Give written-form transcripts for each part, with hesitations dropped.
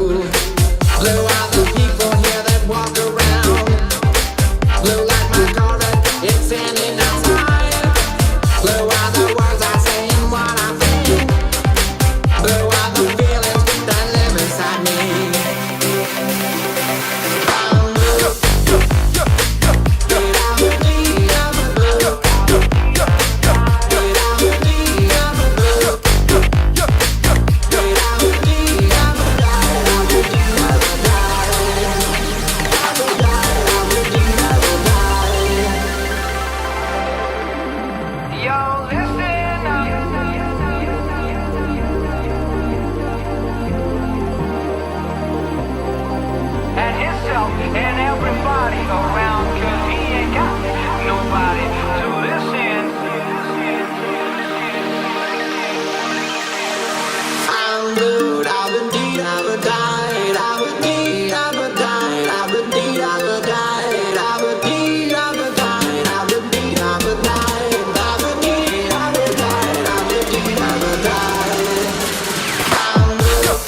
blue. Blue are the people here that walk around. Blue like my Corvette, it's standing outside. Blue are the words I say and what I think. Blue are the feelings that live inside me. I'm blue. And everybody around, 'cause he ain't got nobody to listen. I'm blue, I would need, I would die, I would need, I would die, I would need, I would die, I would need, I would die, I would need, I would die, I would need, I would die, I would need, I would die. I'm blue.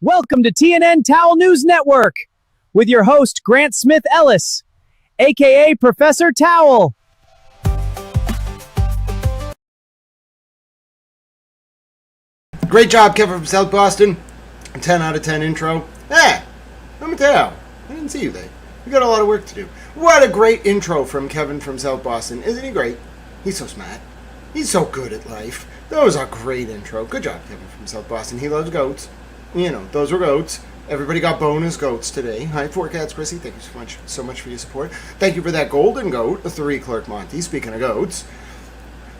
Welcome to TNN Towel News Network with your host, Grant Smith Ellis, aka Professor Towel. Great job, Kevin from South Boston. 10 out of 10 intro. Hey, I'm a Tao. I didn't see you there. We got a lot of work to do. What a great intro from Kevin from South Boston. Isn't he great? He's so smart. He's so good at life. That was a great intro. Good job, Kevin from South Boston. He loves goats. You know, those were goats. Everybody got bonus goats today. Hi, Four Cats, Chrissy. Thank you so much for your support. Thank you for that golden goat, a 3 Clerk Monty. Speaking of goats.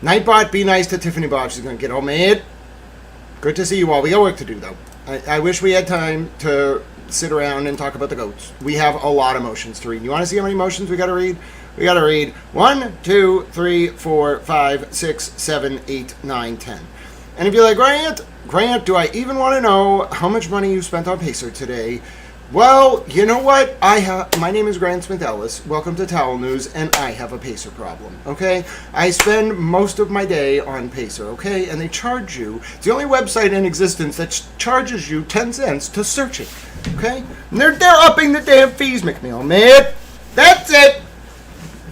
Nightbot, be nice to Tiffany Bob. She's going to get all mad. Good to see you all. We got work to do, though. I wish we had time to sit around and talk about the goats. We have a lot of motions to read. You want to see how many motions we got to read? We got to read 1, 2, 3, 4, 5, 6, 7, 8, 9, 10. And if you're like, Grant, do I even want to know how much money you spent on Pacer today? Well, you know what? My name is Grant Smith Ellis. Welcome to Towel News, and I have a Pacer problem, okay? I spend most of my day on Pacer, okay? And they charge you. It's the only website in existence that charges you 10 cents to search it, okay? And they're upping the damn fees, McNeil, man. That's it.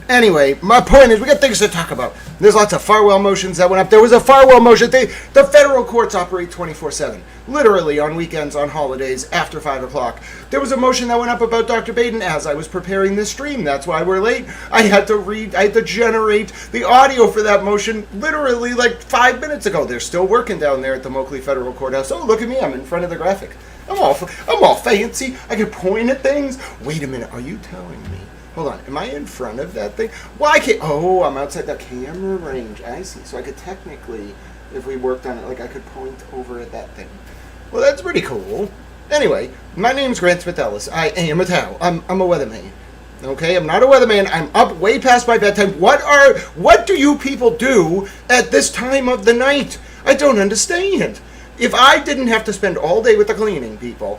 Anyway, my point is we got things to talk about. There's lots of Farwell motions that went up. There was a Farwell motion. The federal courts operate 24/7, literally on weekends, on holidays, after 5 o'clock. There was a motion that went up about Dr. Baden as I was preparing this stream. That's why we're late. I had to generate the audio for that motion literally like 5 minutes ago. They're still working down there at the Moakley Federal Courthouse. Oh, look at me. I'm in front of the graphic. I'm all fancy. I can point at things. Wait a minute. Are you telling me? Hold on, am I in front of that thing? Well, I can't. Oh, I'm outside the camera range. I see. So I could technically, if we worked on it, like I could point over at that thing. Well, that's pretty cool. Anyway, my name's Grant Smith Ellis. I am a towel. I'm a weatherman. Okay, I'm not a weatherman. I'm up way past my bedtime. What do you people do at this time of the night? I don't understand. If I didn't have to spend all day with the cleaning people,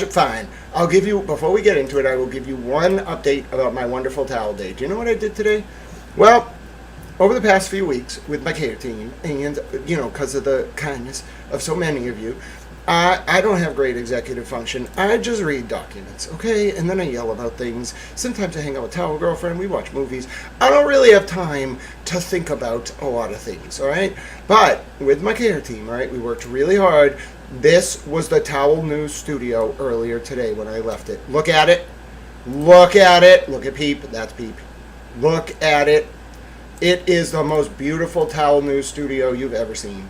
fine. I'll give you, before we get into it, I will give you one update about my wonderful towel day. Do you know what I did today? Well, over the past few weeks with my care team, and, because of the kindness of so many of you, I don't have great executive function. I just read documents, okay? And then I yell about things. Sometimes I hang out with Towel Girlfriend. We watch movies. I don't really have time to think about a lot of things, all right? But with my care team, all right, we worked really hard. This was the Towel News studio earlier today when I left it. Look at it. Look at it. Look at Peep. That's Peep. Look at it. It is the most beautiful Towel News studio you've ever seen.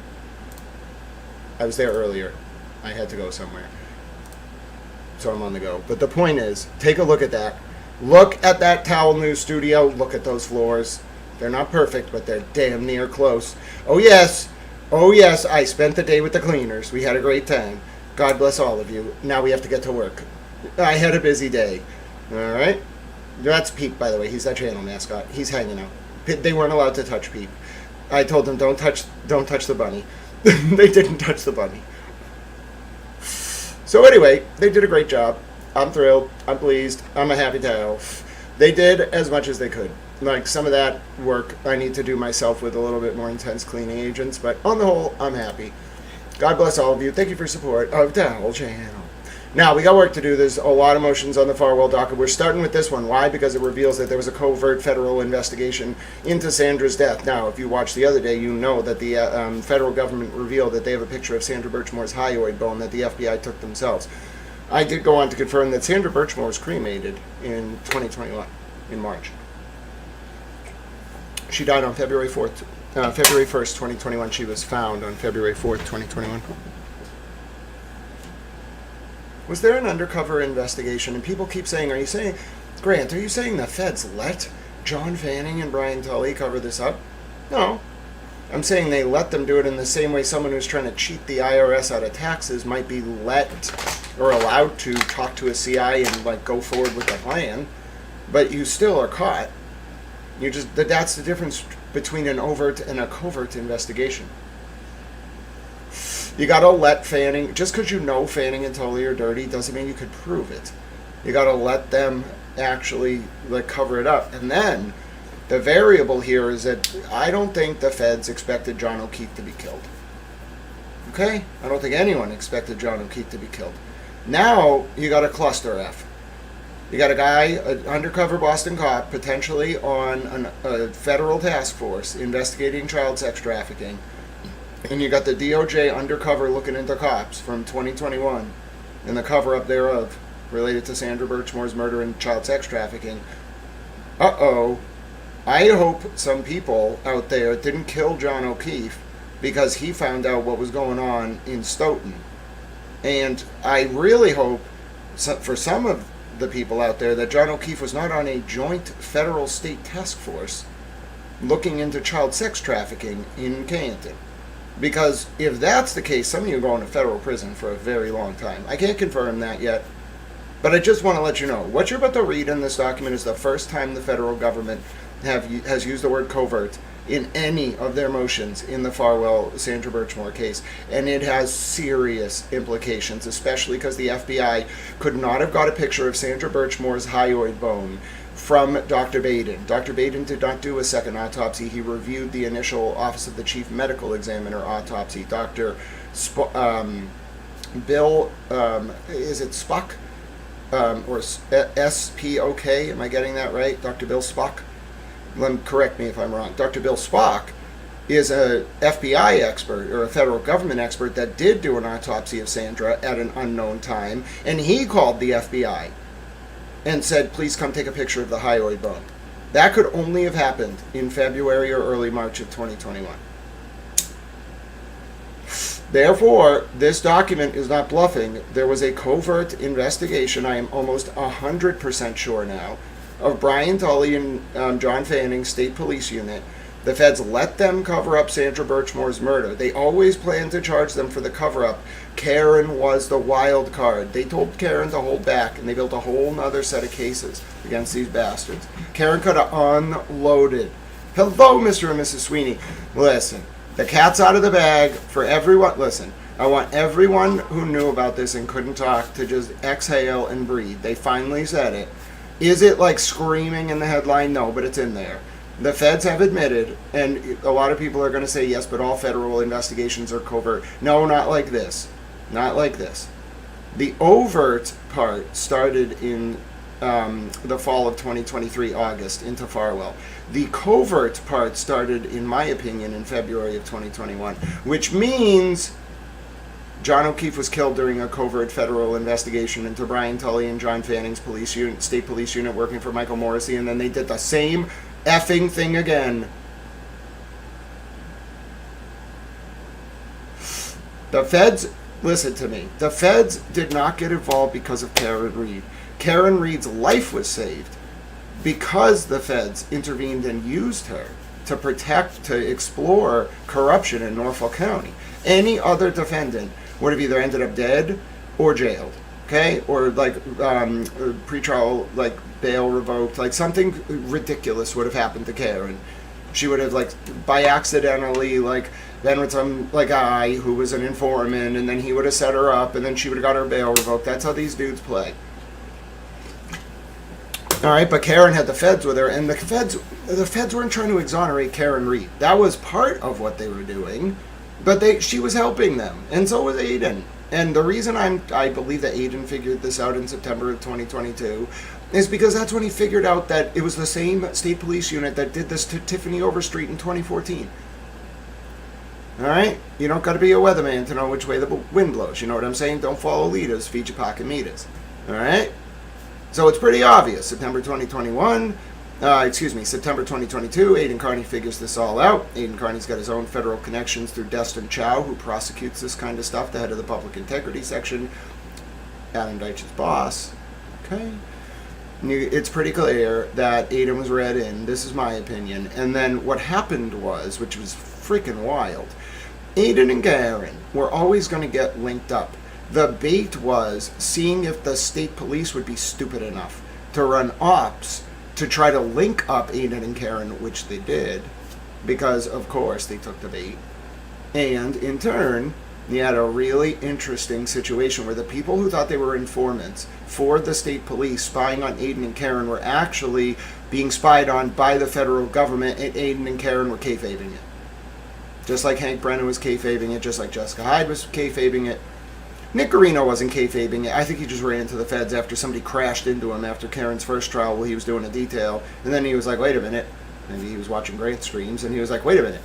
I was there earlier. I had to go somewhere. So I'm on the go. But the point is, take a look at that. Look at that Towel News studio. Look at those floors. They're not perfect, but they're damn near close. Oh, yes. Oh, yes. I spent the day with the cleaners. We had a great time. God bless all of you. Now we have to get to work. I had a busy day. All right? That's Peep, by the way. He's that channel mascot. He's hanging out. They weren't allowed to touch Peep. I told them, don't touch the bunny. They didn't touch the bunny. So anyway, they did a great job. I'm thrilled. I'm pleased. I'm a happy towel. They did as much as they could. Like, some of that work I need to do myself with a little bit more intense cleaning agents, but on the whole, I'm happy. God bless all of you. Thank you for support of Towel Channel. Now, we got work to do. There's a lot of motions on the Farwell docket. We're starting with this one. Why? Because it reveals that there was a covert federal investigation into Sandra's death. Now, if you watched the other day, you know that the federal government revealed that they have a picture of Sandra Birchmore's hyoid bone that the FBI took themselves. I did go on to confirm that Sandra Birchmore was cremated in 2021, in March. She died on February 1st, 2021. She was found on February 4th, 2021. Was there an undercover investigation? And people keep saying, Grant, are you saying the feds let John Fanning and Brian Tully cover this up? No. I'm saying they let them do it in the same way someone who's trying to cheat the IRS out of taxes might be let or allowed to talk to a CI and go forward with a plan, but you still are caught. That's the difference between an overt and a covert investigation. You gotta let Fanning, just because you know Fanning and Tully are dirty doesn't mean you could prove it. You gotta let them actually cover it up. And then the variable here is that I don't think the feds expected John O'Keefe to be killed. Okay? I don't think anyone expected John O'Keefe to be killed. Now you got a cluster F. You got a guy, an undercover Boston cop, potentially on a federal task force investigating child sex trafficking. And you got the DOJ undercover looking into cops from 2021 and the cover-up thereof related to Sandra Birchmore's murder and child sex trafficking. uh-oh, I hope some people out there didn't kill John O'Keefe because he found out what was going on in Stoughton. And I really hope for some of the people out there that John O'Keefe was not on a joint federal state task force looking into child sex trafficking in Canton. Because if that's the case, some of you are going to federal prison for a very long time. I can't confirm that yet, but I just want to let you know. What you're about to read in this document is the first time the federal government has used the word covert in any of their motions in the Farwell Sandra Birchmore case, and it has serious implications, especially because the FBI could not have got a picture of Sandra Birchmore's hyoid bone from Dr. Baden. Dr. Baden did not do a second autopsy. He reviewed the initial Office of the Chief Medical Examiner autopsy. Dr. Bill, is it Spock? Or S-P-O-K, am I getting that right? Dr. Bill Spock? Correct me if I'm wrong. Dr. Bill Spock is a FBI expert, or a federal government expert, that did do an autopsy of Sandra at an unknown time, and he called the FBI and said, please come take a picture of the hyoid bone. That could only have happened in February or early March of 2021. Therefore, this document is not bluffing. There was a covert investigation, I am almost 100% sure now, of Brian Tully and John Fanning's State Police Unit. The feds let them cover up Sandra Birchmore's murder. They always planned to charge them for the cover-up. Karen was the wild card. They told Karen to hold back, and they built a whole nother set of cases against these bastards. Karen could have unloaded. Hello, Mr. and Mrs. Sweeney. Listen, the cat's out of the bag for everyone. Listen, I want everyone who knew about this and couldn't talk to just exhale and breathe. They finally said it. Is it like screaming in the headline? No, but it's in there. The feds have admitted, and a lot of people are going to say, yes, but all federal investigations are covert. No, not like this. Not like this. The overt part started in the fall of 2023, August, into Farwell. The covert part started, in my opinion, in February of 2021, which means John O'Keefe was killed during a covert federal investigation into Brian Tully and John Fanning's state police unit working for Michael Morrissey, and then they did the same effing thing again. The feds, listen to me, the feds did not get involved because of Karen Reed. Karen Reed's life was saved because the feds intervened and used her to protect, to explore corruption in Norfolk County. Any other defendant would have either ended up dead or jailed, okay? Or like pretrial, like bail revoked, like something ridiculous would have happened to Karen. She would have, like, by accidentally, like, been with some, like, guy who was an informant, and then he would have set her up, and then she would have got her bail revoked. That's how these dudes play. All right, but Karen had the feds with her, and the feds weren't trying to exonerate Karen Reed. That was part of what they were doing, but she was helping them, and so was Aiden. And the reason I believe that Aiden figured this out in September of 2022 is because that's when he figured out that it was the same state police unit that did this to Tiffany Overstreet in 2014. All right? You don't got to be a weatherman to know which way the wind blows. You know what I'm saying? Don't follow leaders, feed your pocket meters. All right? So it's pretty obvious. September 2022, Aiden Carney figures this all out. Aiden Carney's got his own federal connections through Destin Chow, who prosecutes this kind of stuff, the head of the Public Integrity Section, Adam Deitch's boss. Okay? It's pretty clear that Aiden was read in. This is my opinion. And then what happened was, which was freaking wild, Aiden and Karen were always going to get linked up. The bait was seeing if the state police would be stupid enough to run ops to try to link up Aiden and Karen, which they did, because, of course, they took the bait. And, in turn, you had a really interesting situation where the people who thought they were informants for the state police spying on Aiden and Karen were actually being spied on by the federal government, and Aiden and Karen were kayfabing it. Just like Hank Brennan was kayfabing it, just like Jessica Hyde was kayfabing it. Nick Garino wasn't kayfabing it. I think he just ran into the feds after somebody crashed into him after Karen's first trial while he was doing a detail. And then he was like, wait a minute. Maybe he was watching Grant streams, and he was like, wait a minute.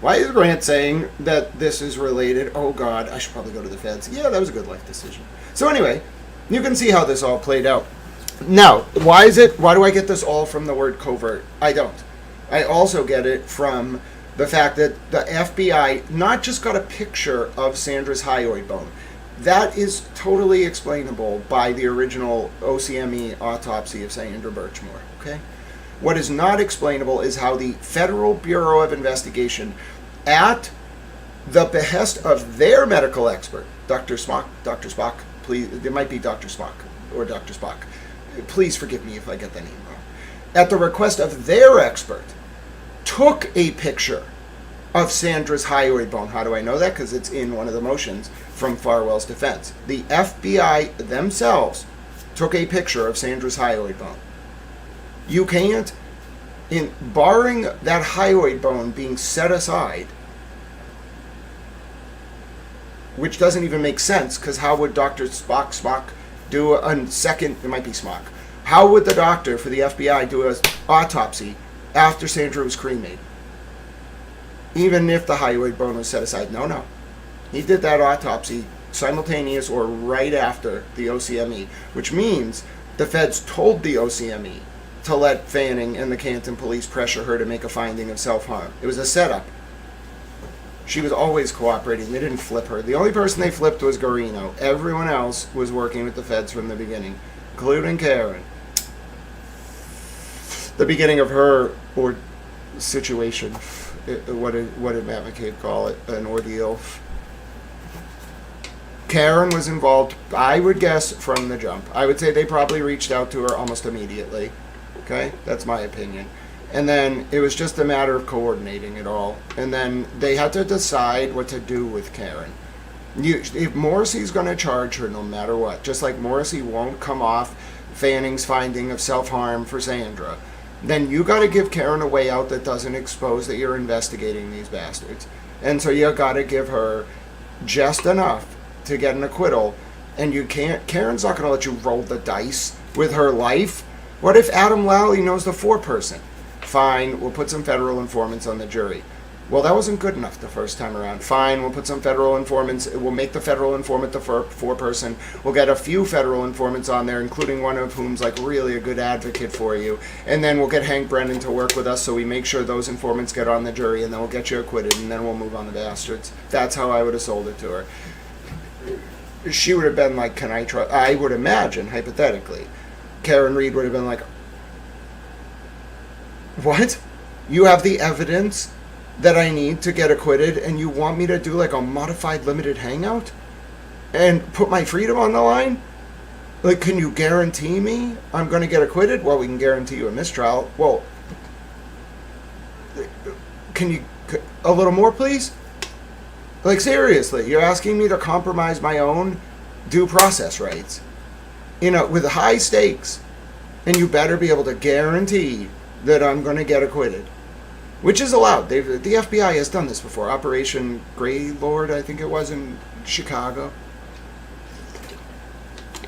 Why is Grant saying that this is related? Oh, God, I should probably go to the feds. Yeah, that was a good life decision. So anyway, you can see how this all played out. Now, why do I get this all from the word covert? I don't. I also get it from the fact that the FBI not just got a picture of Sandra's hyoid bone. That is totally explainable by the original OCME autopsy of Sandra Birchmore, okay? What is not explainable is how the Federal Bureau of Investigation, at the behest of their medical expert, Dr. Spock, please, it might be Dr. Spock or Dr. Spock. Please forgive me if I get the name wrong. At the request of their expert, took a picture of Sandra's hyoid bone. How do I know that? Because it's in one of the motions from Farwell's defense. The FBI themselves took a picture of Sandra's hyoid bone. You can't, barring that hyoid bone being set aside, which doesn't even make sense, because how would Dr. Spock do a second, it might be Spock, how would the doctor for the FBI do an autopsy after Sandra was cremated? Even if the hyoid bone was set aside. No. He did that autopsy simultaneous or right after the OCME, which means the feds told the OCME to let Fanning and the Canton police pressure her to make a finding of self-harm. It was a setup. She was always cooperating. They didn't flip her. The only person they flipped was Garino. Everyone else was working with the feds from the beginning, including Karen. The beginning of her situation. What did Matt McCabe call it? An ordeal. Karen was involved, I would guess, from the jump. I would say they probably reached out to her almost immediately. Okay? That's my opinion. And then it was just a matter of coordinating it all. And then they had to decide what to do with Karen. If Morrissey's going to charge her no matter what, just like Morrissey won't come off Fanning's finding of self-harm for Sandra, then you got to give Karen a way out that doesn't expose that you're investigating these bastards. And so you got to give her just enough to get an acquittal. And you can't, Karen's not going to let you roll the dice with her life. What if Adam Lally knows the foreperson? Fine, we'll put some federal informants on the jury. Well, that wasn't good enough the first time around. Fine, we'll put some federal informants. We'll make the federal informant the foreperson. We'll get a few federal informants on there, including one of whom's like really a good advocate for you. And then we'll get Hank Brennan to work with us so we make sure those informants get on the jury, and then we'll get you acquitted, and then we'll move on the bastards. That's how I would have sold it to her. She would have been like, can I trust? I would imagine, hypothetically, Karen Reed would have been like, what? You have the evidence that I need to get acquitted, and you want me to do like a modified limited hangout and put my freedom on the line? Like, can you guarantee me I'm going to get acquitted? Well, we can guarantee you a mistrial. Well, can you, a little more, please? Like, seriously, you're asking me to compromise my own due process rights, with high stakes, and you better be able to guarantee that I'm going to get acquitted. Which is allowed. The FBI has done this before. Operation Greylord, I think it was, in Chicago.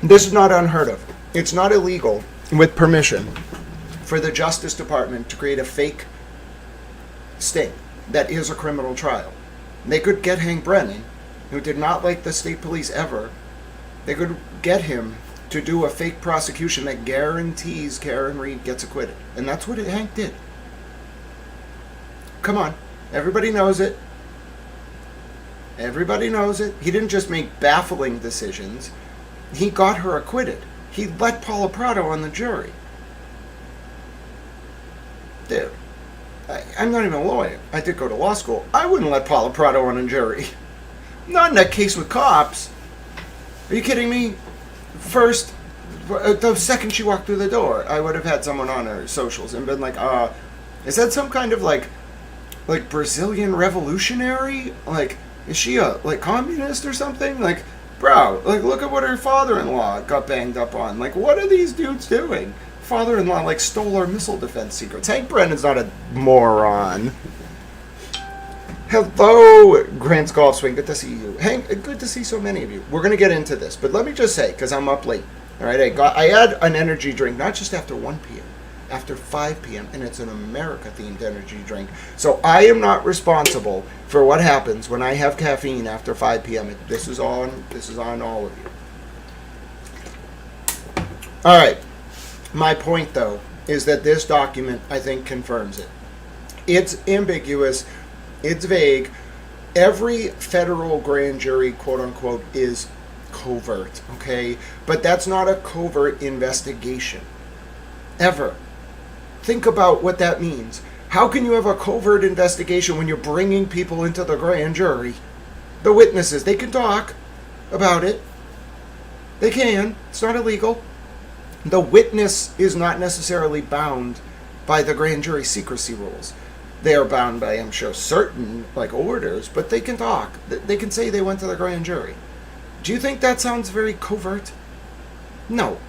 This is not unheard of. It's not illegal, with permission, for the Justice Department to create a fake sting that is a criminal trial. They could get Hank Brennan, who did not like the state police ever. They could get him to do a fake prosecution that guarantees Karen Reed gets acquitted. And that's what Hank did. Come on. Everybody knows it. Everybody knows it. He didn't just make baffling decisions. He got her acquitted. He let Paula Prado on the jury. Dude, I'm not even a lawyer. I did go to law school. I wouldn't let Paula Prado on a jury. Not in that case with cops. Are you kidding me? First, the second she walked through the door, I would have had someone on her socials and been like, is that some kind of like Brazilian revolutionary? Like, is she a communist or something? Like, bro, look at what her father-in-law got banged up on. Like, what are these dudes doing? Father-in-law stole our missile defense secrets. Hank Brennan's not a moron. Hello, Grant's Golf Swing. Good to see you. Hank, good to see so many of you. We're going to get into this, but let me just say, because I'm up late, all right, I had an energy drink, not just after 1 p.m., after 5 p.m., and it's an America-themed energy drink. So I am not responsible for what happens when I have caffeine after 5 p.m. This is on all of you. All right. My point, though, is that this document, I think, confirms it. It's ambiguous. It's vague. Every federal grand jury, quote unquote, is covert, okay? But that's not a covert investigation. Ever. Think about what that means. How can you have a covert investigation when you're bringing people into the grand jury? The witnesses, they can talk about it. They can. It's not illegal. The witness is not necessarily bound by the grand jury secrecy rules. They are bound by, I'm sure, certain orders, but they can talk. They can say they went to the grand jury. Do you think that sounds very covert? No.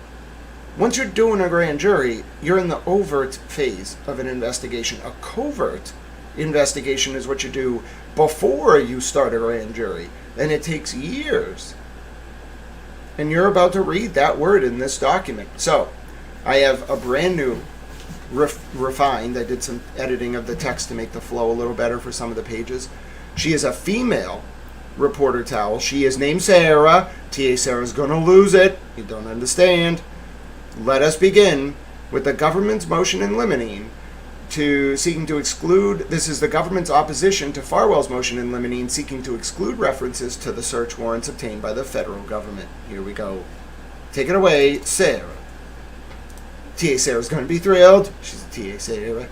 Once you're doing a grand jury, you're in the overt phase of an investigation. A covert investigation is what you do before you start a grand jury, and it takes years. And you're about to read that word in this document. So, I have a brand new, refined, I did some editing of the text to make the flow a little better for some of the pages. She is a female reporter towel. She is named Sarah. T.A. Sarah's going to lose it. You don't understand. Let us begin with the government's motion in limine seeking to exclude. This is the government's opposition to Farwell's motion in limine seeking to exclude references to the search warrants obtained by the federal government. Here we go. Take it away, Sarah. T.A. Sarah's going to be thrilled. She's a T.A. Sarah.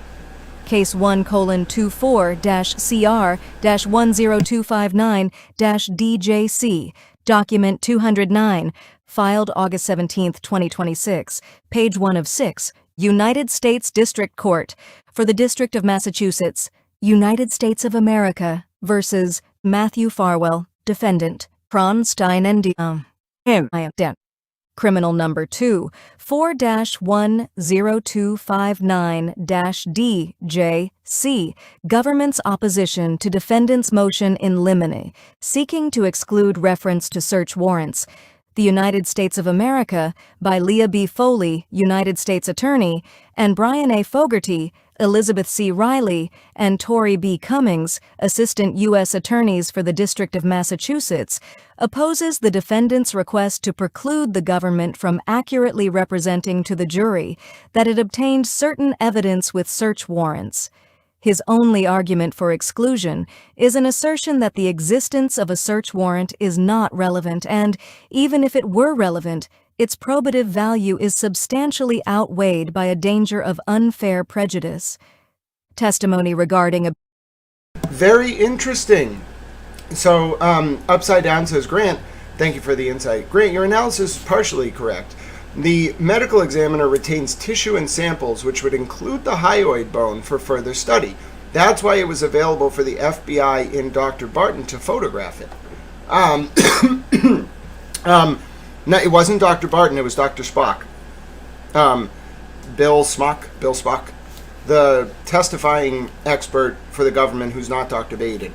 Case 1:24-CR-10259-DJC, Document 209, filed August 17, 2026, page 1 of 6, United States District Court, for the District of Massachusetts, United States of America versus Matthew Farwell, defendant, Kronstein and Criminal number 4-10259-DJC, government's opposition to defendant's motion in limine, seeking to exclude reference to search warrants. The United States of America by Leah B. Foley, United States Attorney, and Brian A. Fogarty, Elizabeth C. Riley, and Tori B. Cummings, Assistant U.S. Attorneys for the District of Massachusetts, opposes the defendant's request to preclude the government from accurately representing to the jury that it obtained certain evidence with search warrants. His only argument for exclusion is an assertion that the existence of a search warrant is not relevant and, even if it were relevant, its probative value is substantially outweighed by a danger of unfair prejudice. Testimony regarding a... Very interesting. So, Upside Down says, Grant, thank you for the insight. Grant, your analysis is partially correct. The medical examiner retains tissue and samples which would include the hyoid bone for further study. That's why it was available for the FBI in Dr. Barton to photograph it. No, it wasn't Dr. Barton, it was Dr. Spock. Bill Spock, the testifying expert for the government who's not Dr. Baden.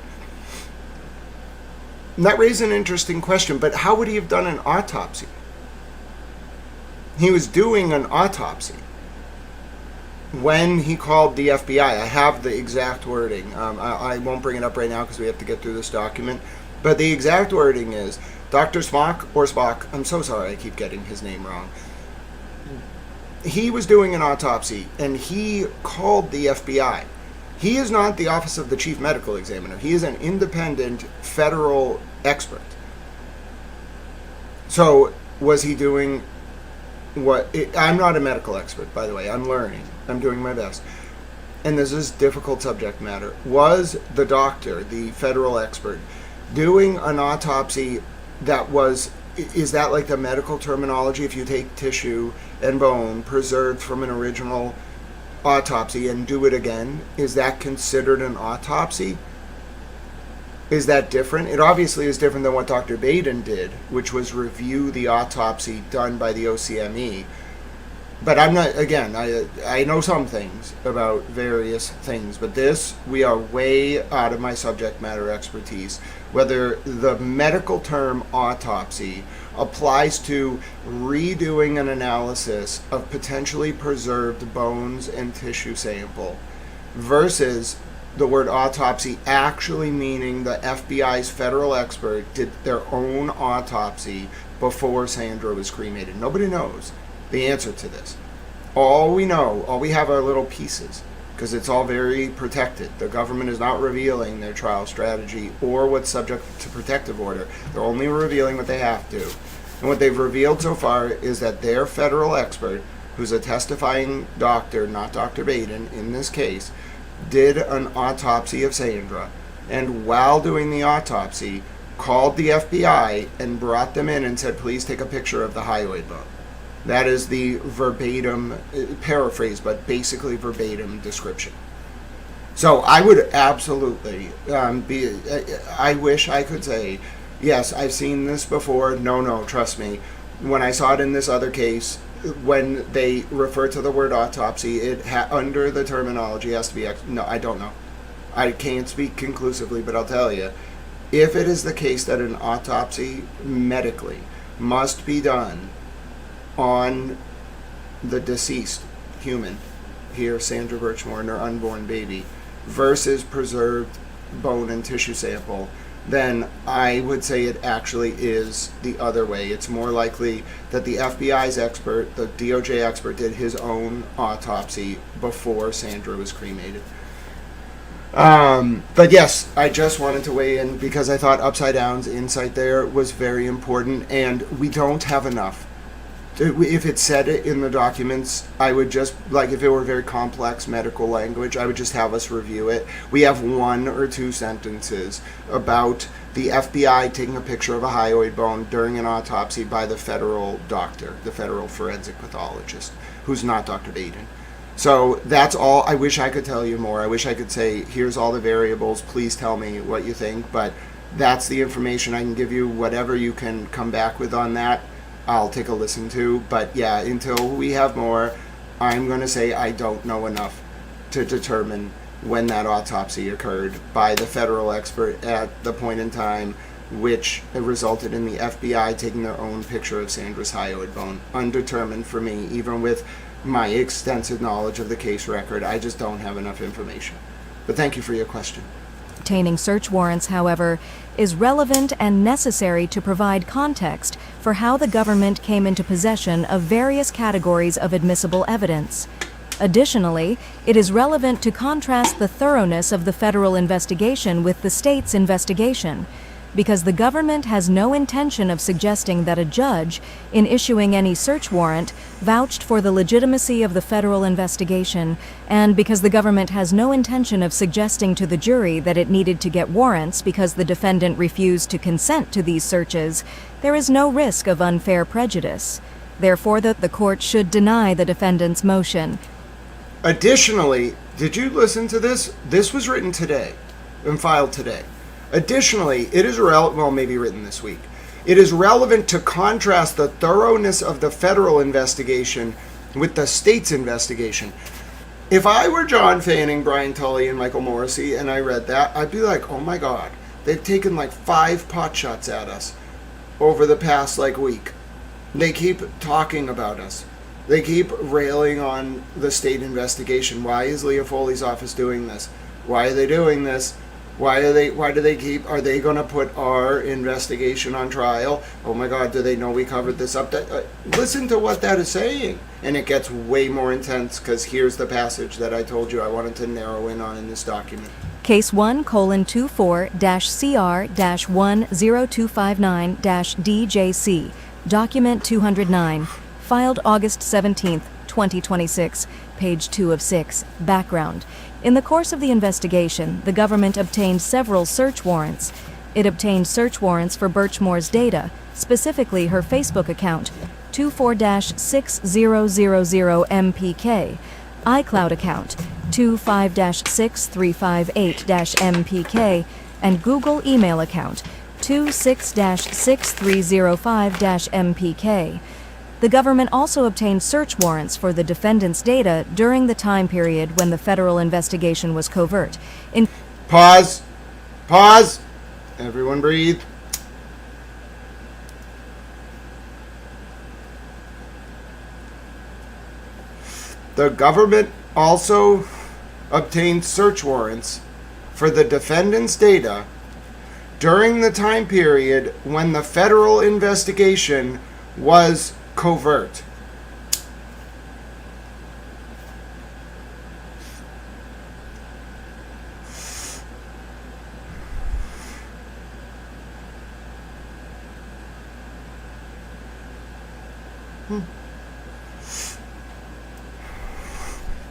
And that raises an interesting question, but how would he have done an autopsy? He was doing an autopsy when he called the FBI. I have the exact wording. I won't bring it up right now because we have to get through this document. But the exact wording is, Dr. Spock, I'm so sorry I keep getting his name wrong. He was doing an autopsy and he called the FBI. He is not the Office of the Chief Medical Examiner. He is an independent federal expert. So was he doing... I'm not a medical expert, by the way. I'm learning. I'm doing my best. And this is difficult subject matter. Was the doctor, the federal expert, doing an autopsy that was... Is that like the medical terminology? If you take tissue and bone preserved from an original autopsy and do it again, is that considered an autopsy? Is that different? It obviously is different than what Dr. Baden did, which was review the autopsy done by the OCME. But I'm not, again, I know some things about various things, but this, we are way out of my subject matter expertise. Whether the medical term autopsy applies to redoing an analysis of potentially preserved bones and tissue sample versus the word autopsy actually meaning the FBI's federal expert did their own autopsy before Sandra was cremated. Nobody knows the answer to this. All we know, all we have are little pieces, because it's all very protected. The government is not revealing their trial strategy or what's subject to protective order. They're only revealing what they have to. And what they've revealed so far is that their federal expert, who's a testifying doctor, not Dr. Baden in this case, did an autopsy of Sandra, and while doing the autopsy, called the FBI and brought them in and said, please take a picture of the hyoid bone. That is the verbatim, paraphrase, but basically verbatim description. So I would absolutely I wish I could say, yes, I've seen this before. No, trust me. When I saw it in this other case, when they refer to the word autopsy, it under the terminology has to be, no, I don't know. I can't speak conclusively, but I'll tell you, if it is the case that an autopsy medically must be done on the deceased human, here Sandra Birchmore and her unborn baby, versus preserved bone and tissue sample, then I would say it actually is the other way. It's more likely that the FBI's expert, the DOJ expert, did his own autopsy before Sandra was cremated. But yes, I just wanted to weigh in because I thought Upside Down's insight there was very important, and we don't have enough. If it said it in the documents, I would just, like, if it were very complex medical language, I would just have us review it. We have 1 or 2 sentences about the FBI taking a picture of a hyoid bone during an autopsy by the federal doctor, the federal forensic pathologist, who's not Dr. Baden. So that's all. I wish I could tell you more. I wish I could say, here's all the variables, please tell me what you think, but that's the information I can give you. Whatever you can come back with on that, I'll take a listen to. But yeah, until we have more, I'm going to say I don't know enough to determine when that autopsy occurred by the federal expert at the point in time which resulted in the FBI taking their own picture of Sandra's hyoid bone. Undetermined for me, even with my extensive knowledge of the case record. I just don't have enough information. But thank you for your question. Obtaining search warrants, however, is relevant and necessary to provide context for how the government came into possession of various categories of admissible evidence. Additionally, it is relevant to contrast the thoroughness of the federal investigation with the state's investigation, because the government has no intention of suggesting that a judge, in issuing any search warrant, vouched for the legitimacy of the federal investigation, and because the government has no intention of suggesting to the jury that it needed to get warrants because the defendant refused to consent to these searches, there is no risk of unfair prejudice. Therefore, the court should deny the defendant's motion. Additionally, did you listen to this? This was written today and filed today. Additionally, it is maybe written this week. It is relevant to contrast the thoroughness of the federal investigation with the state's investigation. If I were John Fanning, Brian Tully, and Michael Morrissey, and I read that, I'd be like, oh my God, they've taken like 5 pot shots at us over the past week. They keep talking about us. They keep railing on the state investigation. Why is Leah Foley's office doing this? Why are they doing this? Are they going to put our investigation on trial? Oh my God, do they know we covered this up? Listen to what that is saying. And it gets way more intense because here's the passage that I told you I wanted to narrow in on in this document. Case 1:24-CR-10259-DJC, document 209, filed August 17, 2026, page 2 of 6, background. In the course of the investigation, the government obtained several search warrants. It obtained search warrants for Birchmore's data, specifically her Facebook account, 24-6000MPK, iCloud account, 25-6358-MPK, and Google email account, 26-6305-MPK. The government also obtained search warrants for the defendant's data during the time period when the federal investigation was covert. Pause. Pause. Everyone breathe. The government also obtained search warrants for the defendant's data during the time period when the federal investigation was covert.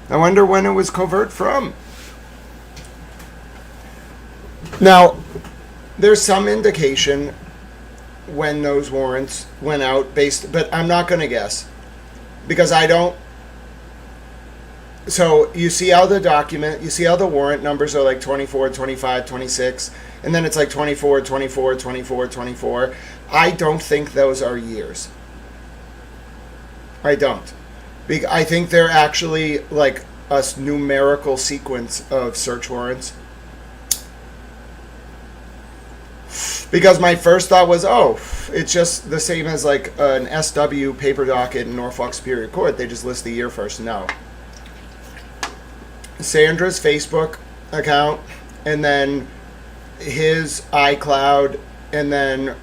I wonder when it was covert from. Now, there's some indication when those warrants went out but I'm not going to guess because I don't. So you see how the warrant numbers are like 24, 25, 26, and then it's like 24, 24, 24, 24. I don't think those are years. I don't. I think they're actually like a numerical sequence of search warrants. Because my first thought was, it's just the same as like an SW paper docket in Norfolk Superior Court. They just list the year first. No. Sandra's Facebook account, and then his iCloud, and then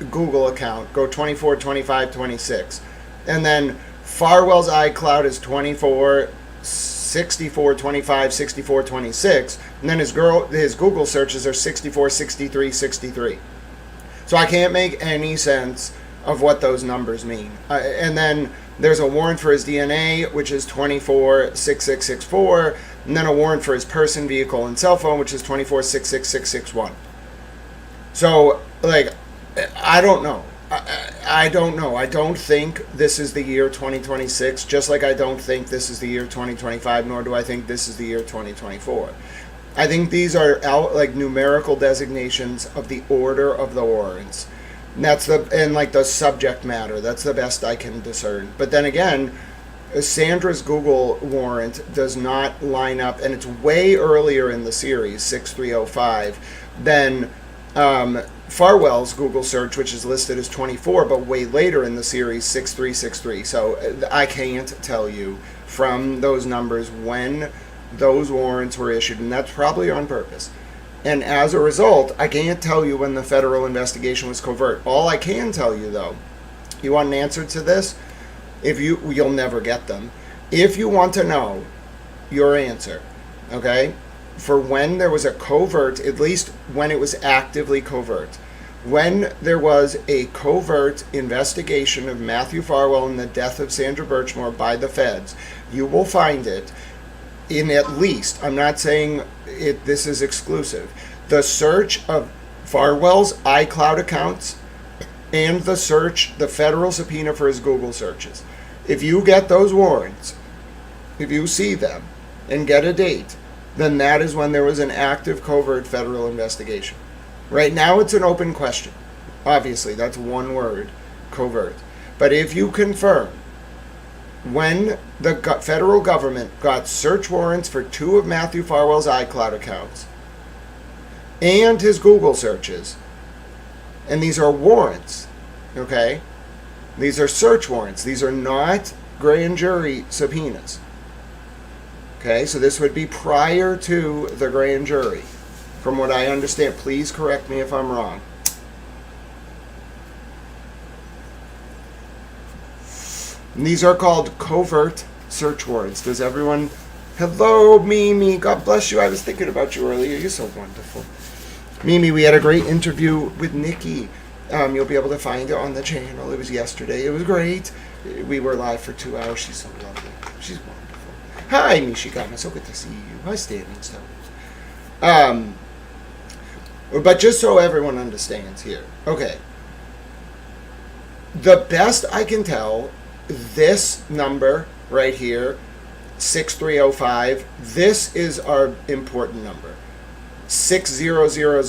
Google account go 24, 25, 26. And then Farwell's iCloud is 24, 64, 25, 64, 26. And then his Google searches are 64, 63, 63. So I can't make any sense of what those numbers mean. And then there's a warrant for his DNA, which is 24, 6664. And then a warrant for his person, vehicle, and cell phone, which is 24, 66661. So, like, I don't know. I don't know. I don't think this is the year 2026, just like I don't think this is the year 2025, nor do I think this is the year 2024. I think these are like numerical designations of the order of the warrants. And and like the subject matter. That's the best I can discern. But then again, Sandra's Google warrant does not line up, and it's way earlier in the series, 6305, than Farwell's Google search, which is listed as 24, but way later in the series, 6363. So I can't tell you from those numbers when those warrants were issued, and that's probably on purpose. And as a result, I can't tell you when the federal investigation was covert. All I can tell you, though, you want an answer to this? You'll never get them. If you want to know your answer, okay, for when there was a covert, at least when it was actively covert, when there was a covert investigation of Matthew Farwell and the death of Sandra Birchmore by the feds, you will find it in at least, I'm not saying this is exclusive, the search of Farwell's iCloud accounts and the federal subpoena for his Google searches. If you get those warrants, if you see them and get a date, then that is when there was an active covert federal investigation. Right now it's an open question. Obviously, that's one word, covert. But if you confirm when the federal government got search warrants for 2 of Matthew Farwell's iCloud accounts and his Google searches, and these are warrants, okay? These are search warrants. These are not grand jury subpoenas. Okay, so this would be prior to the grand jury, from what I understand. Please correct me if I'm wrong. And these are called covert search warrants. Does everyone... Hello, Mimi. God bless you. I was thinking about you earlier. You're so wonderful. Mimi, we had a great interview with Nikki. You'll be able to find it on the channel. It was yesterday. It was great. We were live for 2 hours. She's so lovely. She's wonderful. Hi, Michigama. So good to see you. Hi, Standing Stone. But just so everyone understands here. Okay. The best I can tell, this number right here, 6305, this is our important number. 60000,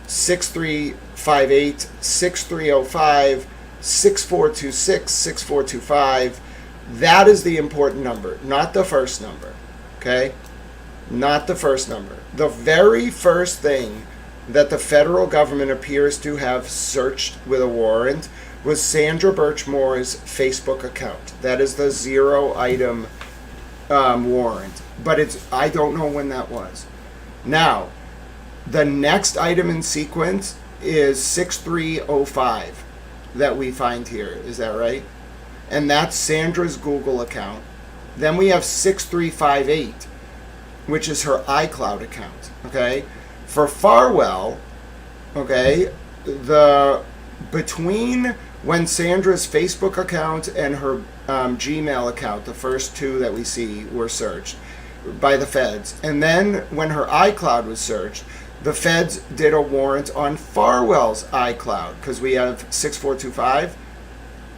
6358, 6305, 6426, 6425. That is the important number, not the first number. Okay? Not the first number. The very first thing that the federal government appears to have searched with a warrant was Sandra Birchmore's Facebook account. That is the 0-item warrant. But I don't know when that was. Now, the next item in sequence is 6305 that we find here. Is that right? And that's Sandra's Google account. Then we have 6358, which is her iCloud account. Okay? For Farwell, okay, between when Sandra's Facebook account and her Gmail account, the first two that we see, were searched by the feds. And then when her iCloud was searched, the feds did a warrant on Farwell's iCloud, because we have 6425.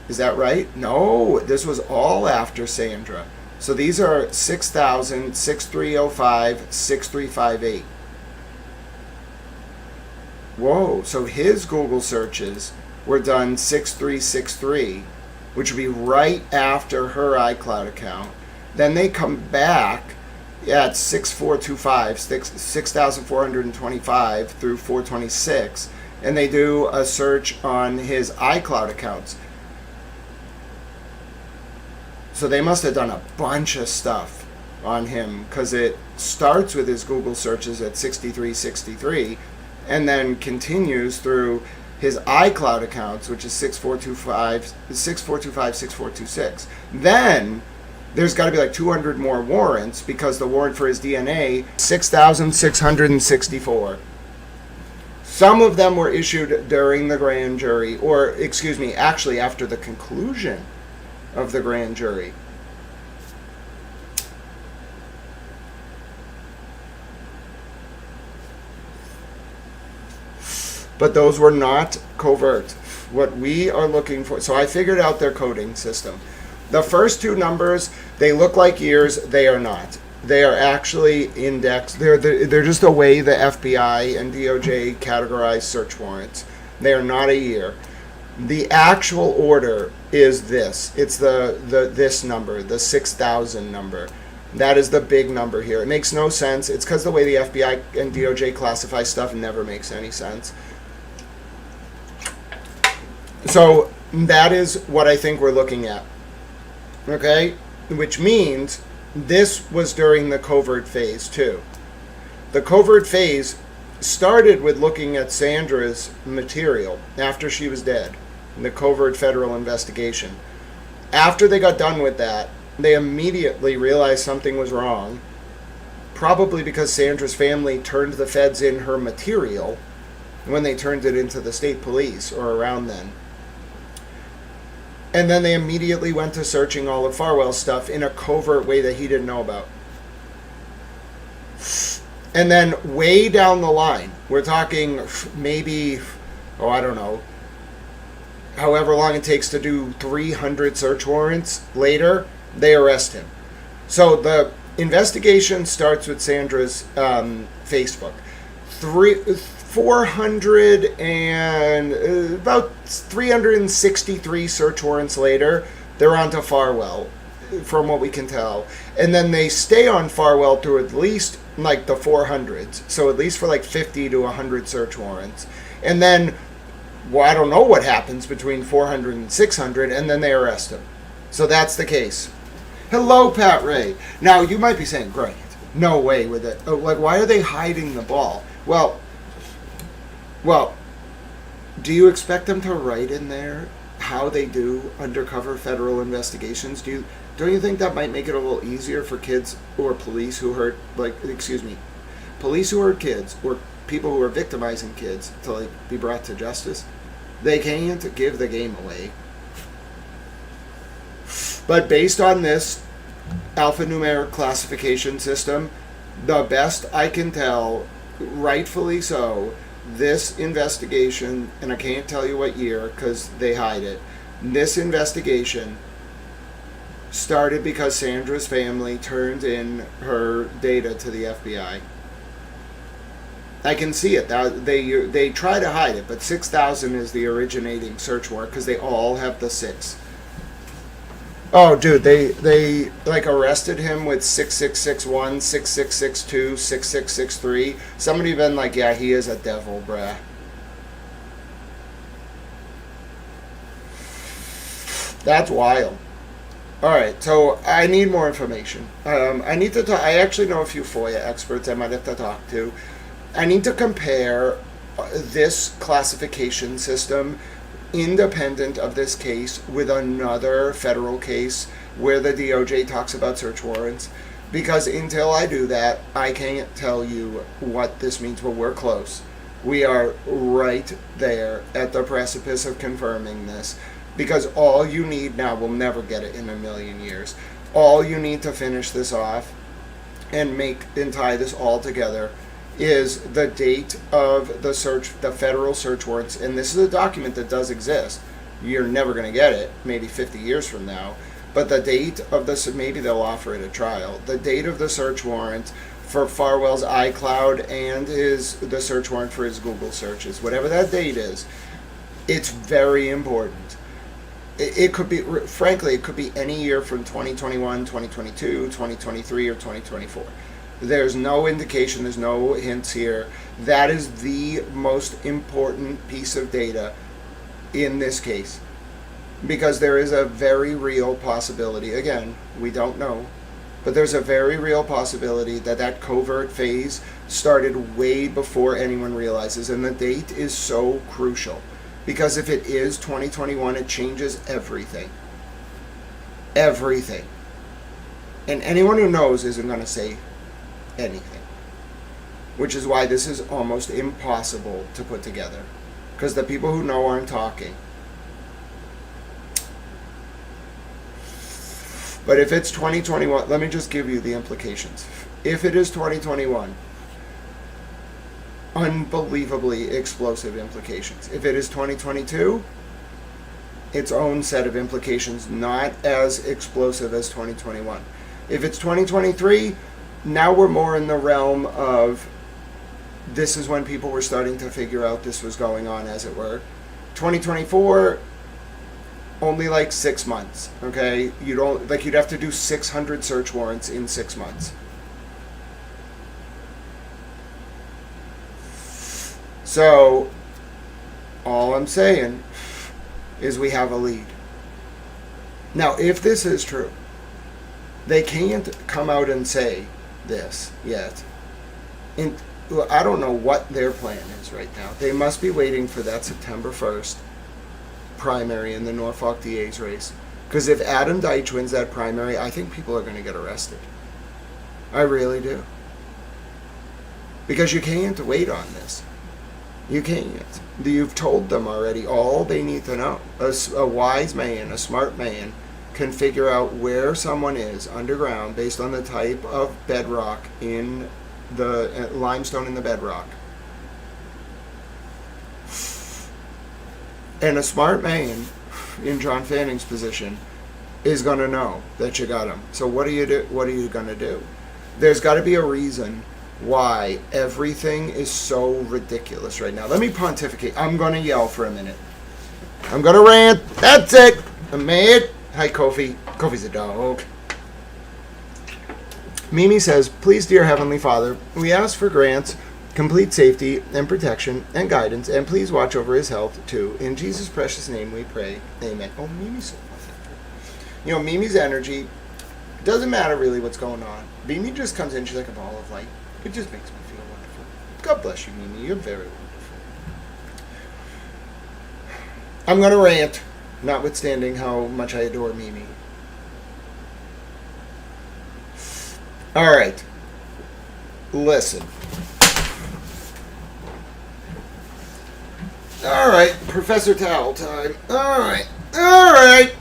Is that right? No, this was all after Sandra. So these are 6000, 6305, 6358. Whoa, so his Google searches were done 6363, which would be right after her iCloud account. Then they come back at 6425, 6425 through 426, and they do a search on his iCloud accounts. So they must have done a bunch of stuff on him, because it starts with his Google searches at 6363 and then continues through his iCloud accounts, which is 6425, 6426. Then there's got to be like 200 more warrants, because the warrant for his DNA, 6,664. Some of them were issued during the grand jury, or excuse me, actually after the conclusion of the grand jury. But those were not covert. What we are looking for, so I figured out their coding system. The first two numbers, they look like years, they are not. They are actually indexed. They're just the way the FBI and DOJ categorize search warrants. They are not a year. The actual order is this. It's this number, the 6,000 number. That is the big number here. It makes no sense. It's because the way the FBI and DOJ classify stuff never makes any sense. So that is what I think we're looking at. Okay? Which means this was during the covert phase too. The covert phase started with looking at Sandra's material after she was dead, in the covert federal investigation. After they got done with that, they immediately realized something was wrong, probably because Sandra's family turned the feds in her material when they turned it into the state police, or around then. And then they immediately went to searching all of Farwell's stuff in a covert way that he didn't know about. And then way down the line, we're talking maybe, I don't know, however long it takes to do 300 search warrants later, they arrest him. So the investigation starts with Sandra's Facebook. 363 search warrants later, they're on to Farwell, from what we can tell. And then they stay on Farwell through at least like the 400s. So at least for like 50 to 100 search warrants. And then, I don't know what happens between 400 and 600, and then they arrest him. So that's the case. Hello, Pat Ray. Now, you might be saying, great, no way with it. Like, why are they hiding the ball? Well, do you expect them to write in there how they do undercover federal investigations? Don't you think that might make it a little easier for kids or police who hurt, police who hurt kids, or people who are victimizing kids, to be brought to justice? They can't give the game away. But based on this alphanumeric classification system, the best I can tell, rightfully so, this investigation, and I can't tell you what year because they hide it, this investigation started because Sandra's family turned in her data to the FBI. I can see it. They try to hide it, but 6,000 is the originating search warrant because they all have the 6. Oh, dude, they arrested him with 6661, 6662, 6663. Somebody been like, yeah, he is a devil, bruh. That's wild. All right, so I need more information. I need to talk. I actually know a few FOIA experts I might have to talk to. I need to compare this classification system independent of this case with another federal case where the DOJ talks about search warrants, because until I do that, I can't tell you what this means, but we're close. We are right there at the precipice of confirming this. Because all you need now, we'll never get it in a million years. All you need to finish this off and tie this all together is the date of the federal search warrants. And this is a document that does exist. You're never going to get it, maybe 50 years from now. But the date of this, maybe they'll offer it at trial. The date of the search warrant for Farwell's iCloud and the search warrant for his Google searches, whatever that date is, it's very important. It could be, frankly, it could be any year from 2021, 2022, 2023, or 2024. There's no indication, there's no hints here. That is the most important piece of data in this case. Because there is a very real possibility, again, we don't know, but there's a very real possibility that covert phase started way before anyone realizes, and the date is so crucial. Because if it is 2021, it changes everything. Everything. And anyone who knows isn't going to say anything. Which is why this is almost impossible to put together. Because the people who know aren't talking. But if it's 2021, let me just give you the implications. If it is 2021, unbelievably explosive implications. If it is 2022, its own set of implications, not as explosive as 2021. If it's 2023, now we're more in the realm of this is when people were starting to figure out this was going on, as it were. 2024, only like 6 months, okay? You'd have to do 600 search warrants in 6 months. So, all I'm saying is we have a lead. Now, if this is true, they can't come out and say this yet. I don't know what their plan is right now. They must be waiting for that September 1st primary in the Norfolk DA's race. Because if Adam Deitch wins that primary, I think people are going to get arrested. I really do. Because you can't wait on this. You can't. You've told them already all they need to know. A wise man, a smart man, can figure out where someone is underground based on the type of bedrock in the limestone in the bedrock. And a smart man in John Fanning's position is going to know that you got him. So what are you going to do? There's got to be a reason why everything is so ridiculous right now. Let me pontificate. I'm going to yell for a minute. I'm going to rant. That's it. I'm mad. Hi, Kofi. Kofi's a dog. Mimi says, please, dear Heavenly Father, we ask for Grant's complete safety and protection and guidance, and please watch over his health, too. In Jesus' precious name we pray. Amen. Oh, Mimi's so wonderful. Mimi's energy, doesn't matter really what's going on. Mimi just comes in, she's like a ball of light. It just makes me feel wonderful. God bless you, Mimi. You're very wonderful. I'm going to rant, notwithstanding how much I adore Mimi. All right. Listen. All right. Professor Towel time. All right. All right.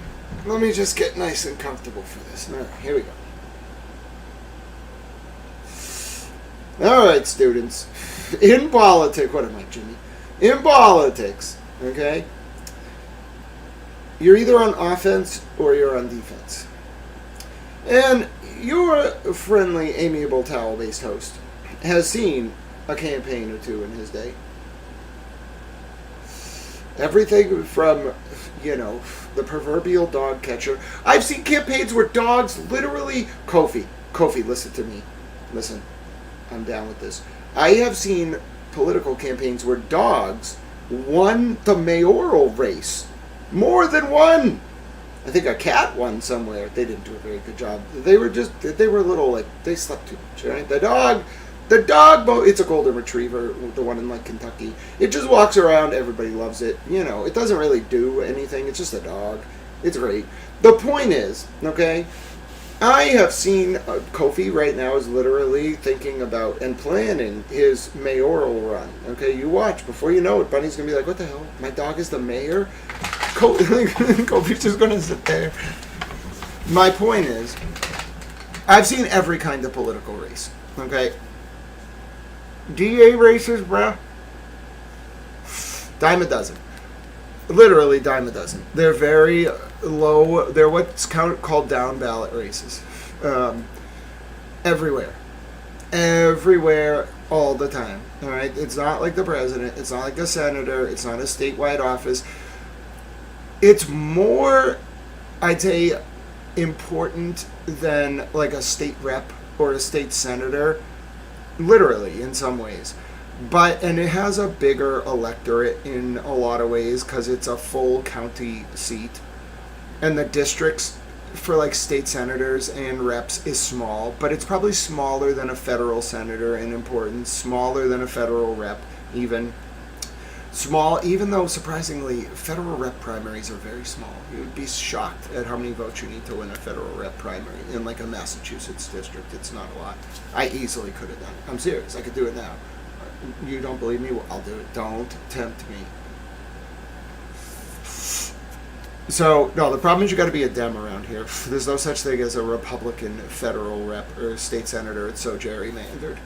Let me just get nice and comfortable for this. All right. Here we go. All right, students. In politics, what am I, Jimmy? In politics, okay, you're either on offense or you're on defense. And your friendly, amiable, towel-based host has seen a campaign or two in his day. Everything from, the proverbial dog catcher. I've seen campaigns where dogs literally... Kofi, listen to me. Listen. I'm down with this. I have seen political campaigns where dogs won the mayoral race. More than one. I think a cat won somewhere. They didn't do a very good job. They were a little they slept too much, right? The dog, it's a golden retriever, the one in Kentucky. It just walks around. Everybody loves it. It doesn't really do anything. It's just a dog. It's great. The point is, okay, I have seen Kofi right now is literally thinking about and planning his mayoral run. Okay, you watch. Before you know it, Bunny's going to be like, what the hell? My dog is the mayor? Kobe's just going to sit there. My point is, I've seen every kind of political race. Okay? DA races, bruh. Dime a dozen. Literally dime a dozen. They're very low. They're what's called down ballot races. Everywhere. Everywhere, all the time. All right? It's not like the president. It's not like a senator. It's not a statewide office. It's more, I'd say, important than like a state rep or a state senator. Literally, in some ways. And it has a bigger electorate in a lot of ways because it's a full county seat. And the districts for like state senators and reps is small, but it's probably smaller than a federal senator in importance, smaller than a federal rep even. Small, even though surprisingly, federal rep primaries are very small. You would be shocked at how many votes you need to win a federal rep primary. In like a Massachusetts district, it's not a lot. I easily could have done it. I'm serious, I could do it now. You don't believe me? Well, I'll do it. Don't tempt me. So, no, the problem is you got to be a Dem around here. There's no such thing as a Republican federal rep or state senator. It's so gerrymandered.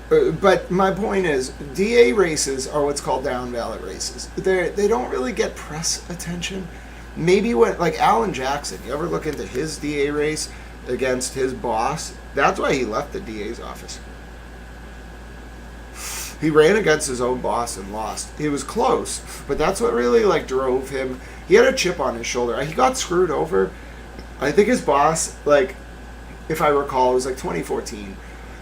But my point is, DA races are what's called down ballot races. They don't really get press attention. Maybe when, like Alan Jackson, you ever look into his DA race against his boss? That's why he left the DA's office. He ran against his own boss and lost. It was close, but that's what really like drove him. He had a chip on his shoulder. He got screwed over. I think his boss, like, if I recall, it was like 2014.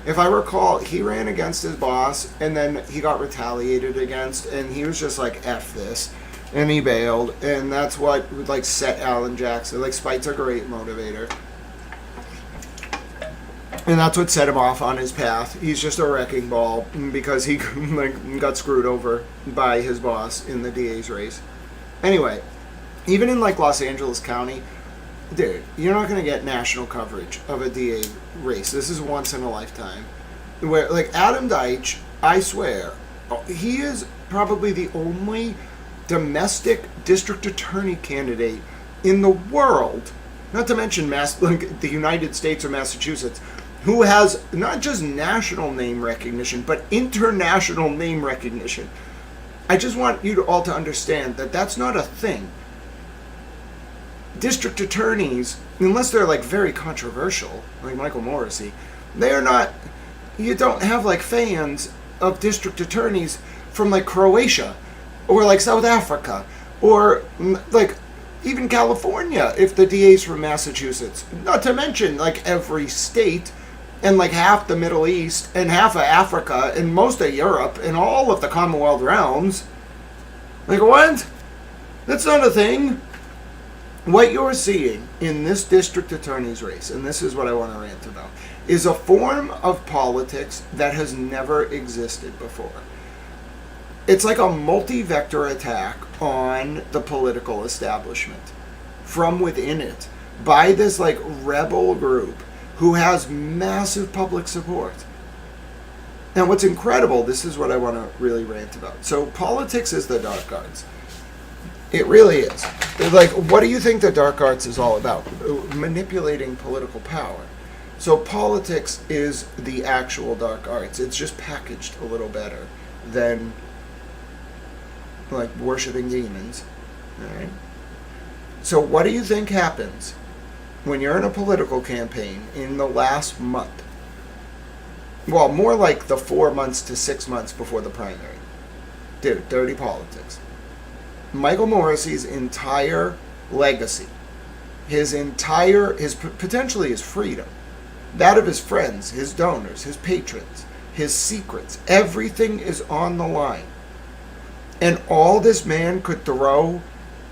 If I recall, he ran against his boss, and then he got retaliated against, and he was just like, F this, and he bailed, and that's what like set Alan Jackson. Like, spite's a great motivator. And that's what set him off on his path. He's just a wrecking ball because he like got screwed over by his boss in the DA's race. Anyway, even in like Los Angeles County, dude, you're not going to get national coverage of a DA race. This is once in a lifetime. Where like Adam Deitch, I swear, he is probably the only domestic district attorney candidate in the world, not to mention like the United States or Massachusetts, who has not just national name recognition, but international name recognition. I just want you all to understand that that's not a thing. District attorneys, unless they're like very controversial, like Michael Morrissey, they are not, you don't have like fans of district attorneys from like Croatia or like South Africa or like even California if the DA's from Massachusetts. Not to mention like every state and like half the Middle East and half of Africa and most of Europe and all of the Commonwealth realms. Like what? That's not a thing. What you're seeing in this district attorney's race, and this is what I want to rant about, is a form of politics that has never existed before. It's like a multi-vector attack on the political establishment from within it by this like rebel group who has massive public support. Now what's incredible, this is what I want to really rant about. So politics is the dark arts. It really is. Like, what do you think the dark arts is all about? Manipulating political power. So politics is the actual dark arts. It's just packaged a little better than like worshiping demons. All right? So what do you think happens when you're in a political campaign in the last month? Well, more like the 4 months to 6 months before the primary. Dude, dirty politics. Michael Morrissey's entire legacy, potentially his freedom, that of his friends, his donors, his patrons, his secrets, everything is on the line. And all this man could throw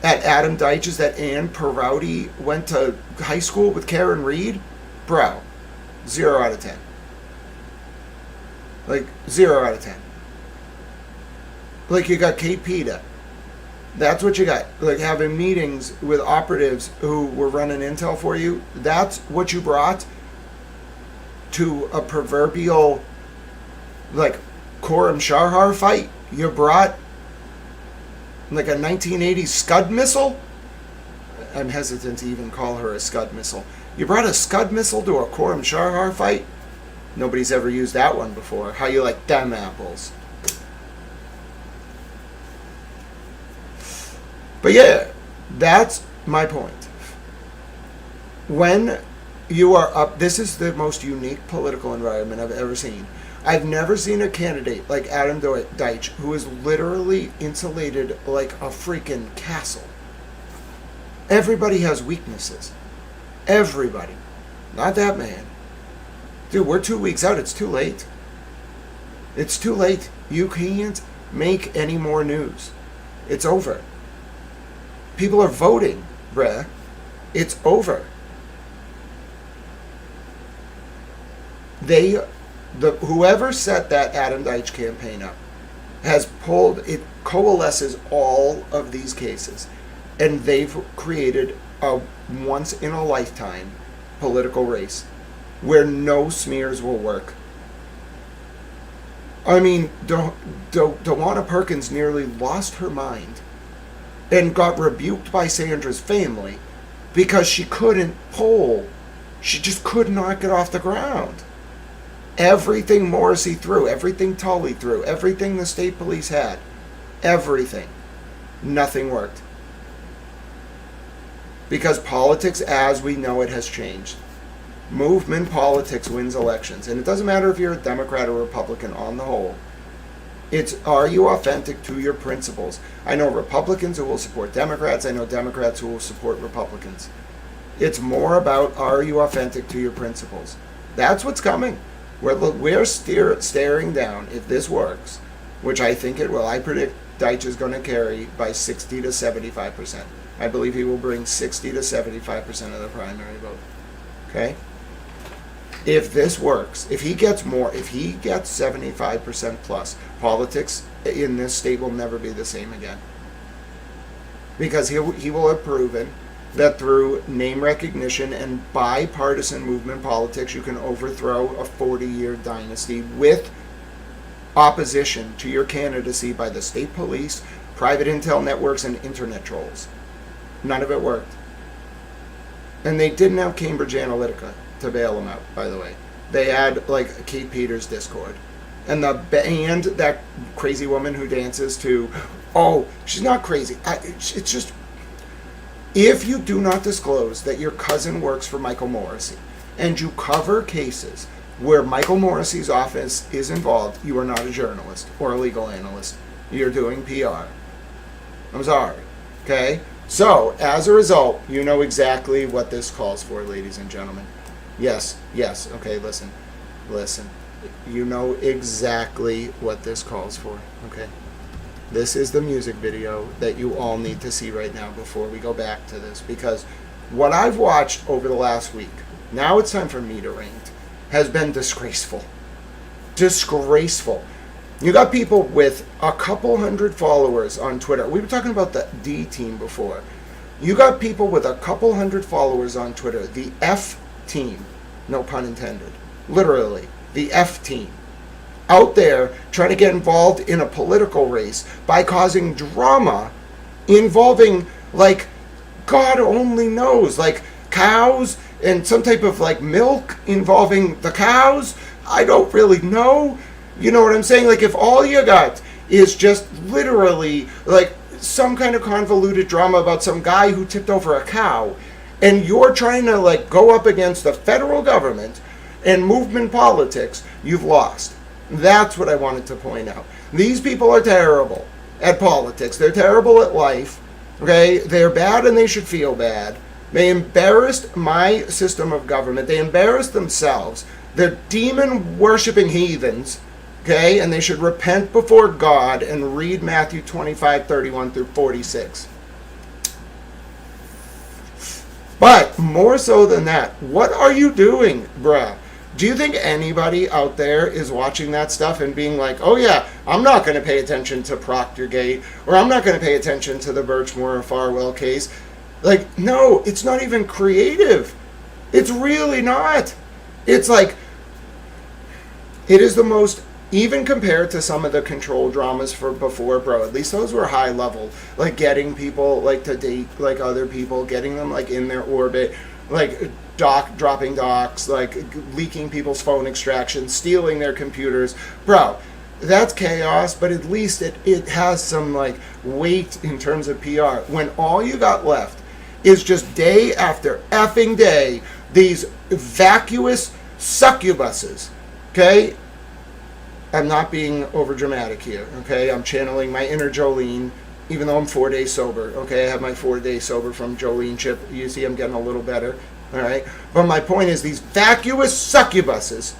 at Adam Deitch is that Ann Perouty went to high school with Karen Reed? Bro, 0 out of 10. Like, 0 out of 10. Like, you got Kate Peta. That's what you got. Like, having meetings with operatives who were running intel for you. That's what you brought to a proverbial, like, Khorram Sharhar fight. You brought like a 1980s Scud missile? I'm hesitant to even call her a Scud missile. You brought a Scud missile to a Khorram Sharhar fight? Nobody's ever used that one before. How you like them apples? But yeah, that's my point. When you are up, this is the most unique political environment I've ever seen. I've never seen a candidate like Adam Deitch, who is literally insulated like a freaking castle. Everybody has weaknesses. Everybody. Not that man. Dude, we're 2 weeks out. It's too late. It's too late. You can't make any more news. It's over. People are voting, bruh. It's over. Whoever set that Adam Deitch campaign up has pulled, it coalesces all of these cases, and they've created a once-in-a-lifetime political race where no smears will work. I mean, Dawana Perkins nearly lost her mind and got rebuked by Sandra's family because she couldn't poll. She just could not get off the ground. Everything Morrissey threw, everything Tully threw, everything the state police had, everything. Nothing worked. Because politics as we know it has changed. Movement politics wins elections. And it doesn't matter if you're a Democrat or Republican on the whole. It's, are you authentic to your principles? I know Republicans who will support Democrats. I know Democrats who will support Republicans. It's more about, are you authentic to your principles? That's what's coming. We're staring down, if this works, which I think it will. I predict Deitch is going to carry by 60 to 75%. I believe he will bring 60 to 75% of the primary vote. Okay? If this works, if he gets more, if he gets 75% plus, politics in this state will never be the same again. Because he will have proven that through name recognition and bipartisan movement politics, you can overthrow a 40-year dynasty with opposition to your candidacy by the state police, private intel networks, and internet trolls. None of it worked. And they didn't have Cambridge Analytica to bail them out, by the way. They had, like, Kate Peters' Discord. And the band, that crazy woman who dances to, oh, she's not crazy. It's just, if you do not disclose that your cousin works for Michael Morrissey, and you cover cases where Michael Morrissey's office is involved, you are not a journalist or a legal analyst. You're doing PR. I'm sorry. Okay? So, as a result, you know exactly what this calls for, ladies and gentlemen. Yes, okay, listen. You know exactly what this calls for, okay? This is the music video that you all need to see right now before we go back to this, because what I've watched over the last week, now it's time for me to rant, has been disgraceful. Disgraceful. You got people with a couple hundred followers on Twitter. We were talking about the D team before. You got people with a couple hundred followers on Twitter. The F team. No pun intended. Literally. The F team. Out there trying to get involved in a political race by causing drama involving, like, God only knows, like cows and some type of, like, milk involving the cows. I don't really know. You know what I'm saying? Like, if all you got is just literally, like, some kind of convoluted drama about some guy who tipped over a cow, and you're trying to, like, go up against the federal government and movement politics, you've lost. That's what I wanted to point out. These people are terrible at politics. They're terrible at life. Okay? They're bad and they should feel bad. They embarrassed my system of government. They embarrassed themselves. They're demon-worshipping heathens. Okay, and they should repent before God and read Matthew 25:31 through 46. But more so than that, what are you doing, bruh? Do you think anybody out there is watching that stuff and being like, oh yeah, I'm not going to pay attention to Proctorgate, or I'm not going to pay attention to the Birchmore or Farwell case? Like, no, it's not even creative. It's really not. It's like, it is the most Even compared to some of the control dramas for before, bro, at least those were high level. Like getting people like to date like other people, getting them like in their orbit, like dropping docs, like leaking people's phone extractions, stealing their computers. Bro, that's chaos, but at least it has some like weight in terms of PR. When all you got left is just day after effing day, these vacuous succubuses, okay? I'm not being over dramatic here, okay? I'm channeling my inner Jolene, even though I'm 4 days sober, okay? I have my 4 days sober from Jolene chip. You see I'm getting a little better, all right? But my point is these vacuous succubuses,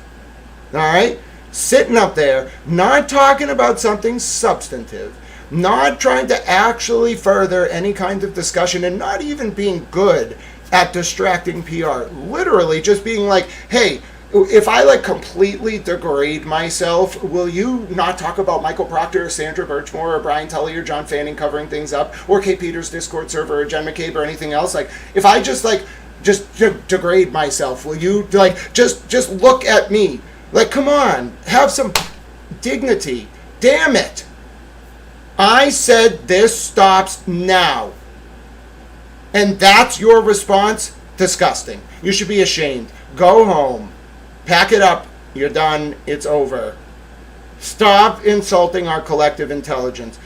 all right? Sitting up there, not talking about something substantive, not trying to actually further any kind of discussion, and not even being good at distracting PR. Literally just being like, hey, if I like completely degrade myself, will you not talk about Michael Proctor or Sandra Birchmore or Brian Tully or John Fanning covering things up, or Kate Peters' Discord server or Jen McCabe or anything else? Like, if I just degrade myself, will you like just look at me? Like, come on, have some dignity. Damn it. I said this stops now. And that's your response? Disgusting. You should be ashamed. Go home. Pack it up. You're done. It's over. Stop insulting our collective intelligence.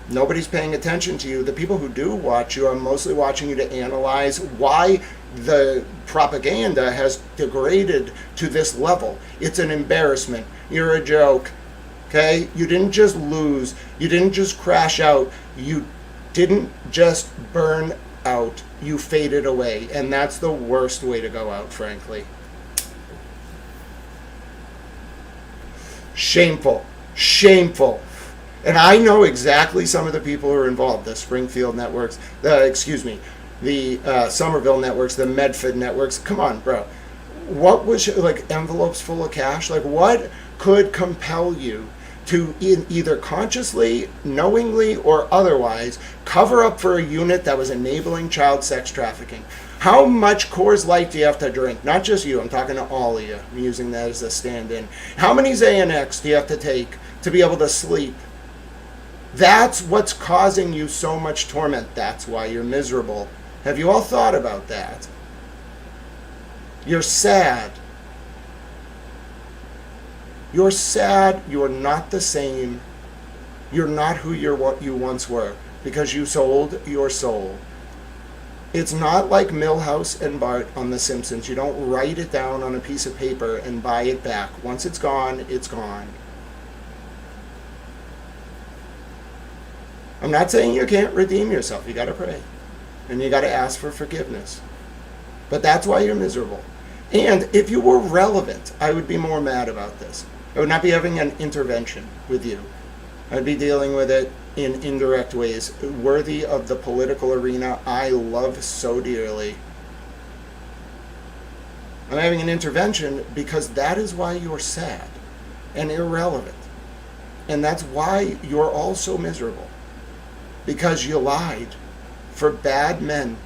Nobody's paying attention to you. The people who do watch you are mostly watching you to analyze why the propaganda has degraded to this level. It's an embarrassment. You're a joke. Okay? You didn't just lose. You didn't just crash out. You didn't just burn out. You faded away. And that's the worst way to go out, frankly. Shameful. Shameful. And I know exactly some of the people who are involved. The Springfield networks, the Somerville networks, the Medford networks. Come on, bro. What was, like, envelopes full of cash? Like, what could compel you to either consciously, knowingly, or otherwise cover up for a unit that was enabling child sex trafficking? How much Coors Light do you have to drink? Not just you, I'm talking to all of you. I'm using that as a stand-in. How many Xanax do you have to take to be able to sleep? That's what's causing you so much torment. That's why you're miserable. Have you all thought about that? You're sad. You're sad. You're not the same. You're not who you once were because you sold your soul. It's not like Milhouse and Bart on The Simpsons. You don't write it down on a piece of paper and buy it back. Once it's gone, it's gone. I'm not saying you can't redeem yourself. You got to pray. And you got to ask for forgiveness. But that's why you're miserable. And if you were relevant, I would be more mad about this. I would not be having an intervention with you. I'd be dealing with it in indirect ways, worthy of the political arena I love so dearly. I'm having an intervention because that is why you're sad and irrelevant. And that's why you're all so miserable. Because you lied for bad men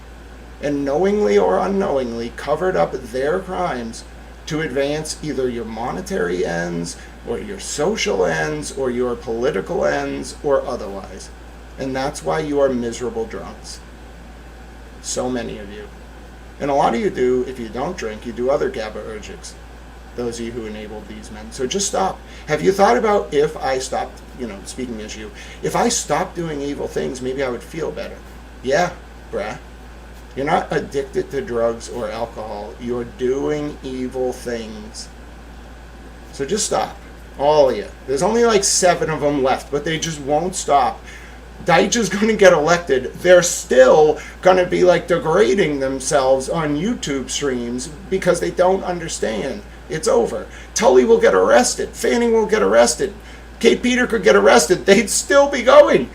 and knowingly or unknowingly covered up their crimes to advance either your monetary ends or your social ends or your political ends or otherwise. And that's why you are miserable drunks. So many of you. And a lot of you do, if you don't drink, you do other GABAergics. Those of you who enabled these men. So just stop. Have you thought about if I stopped, speaking as you, if I stopped doing evil things, maybe I would feel better? Yeah, bruh. You're not addicted to drugs or alcohol. You're doing evil things. So just stop. All of you. There's only like 7 of them left, but they just won't stop. Deitch is going to get elected. They're still going to be like degrading themselves on YouTube streams because they don't understand. It's over. Tully will get arrested. Fanning will get arrested. Kate Peter could get arrested. They'd still be going.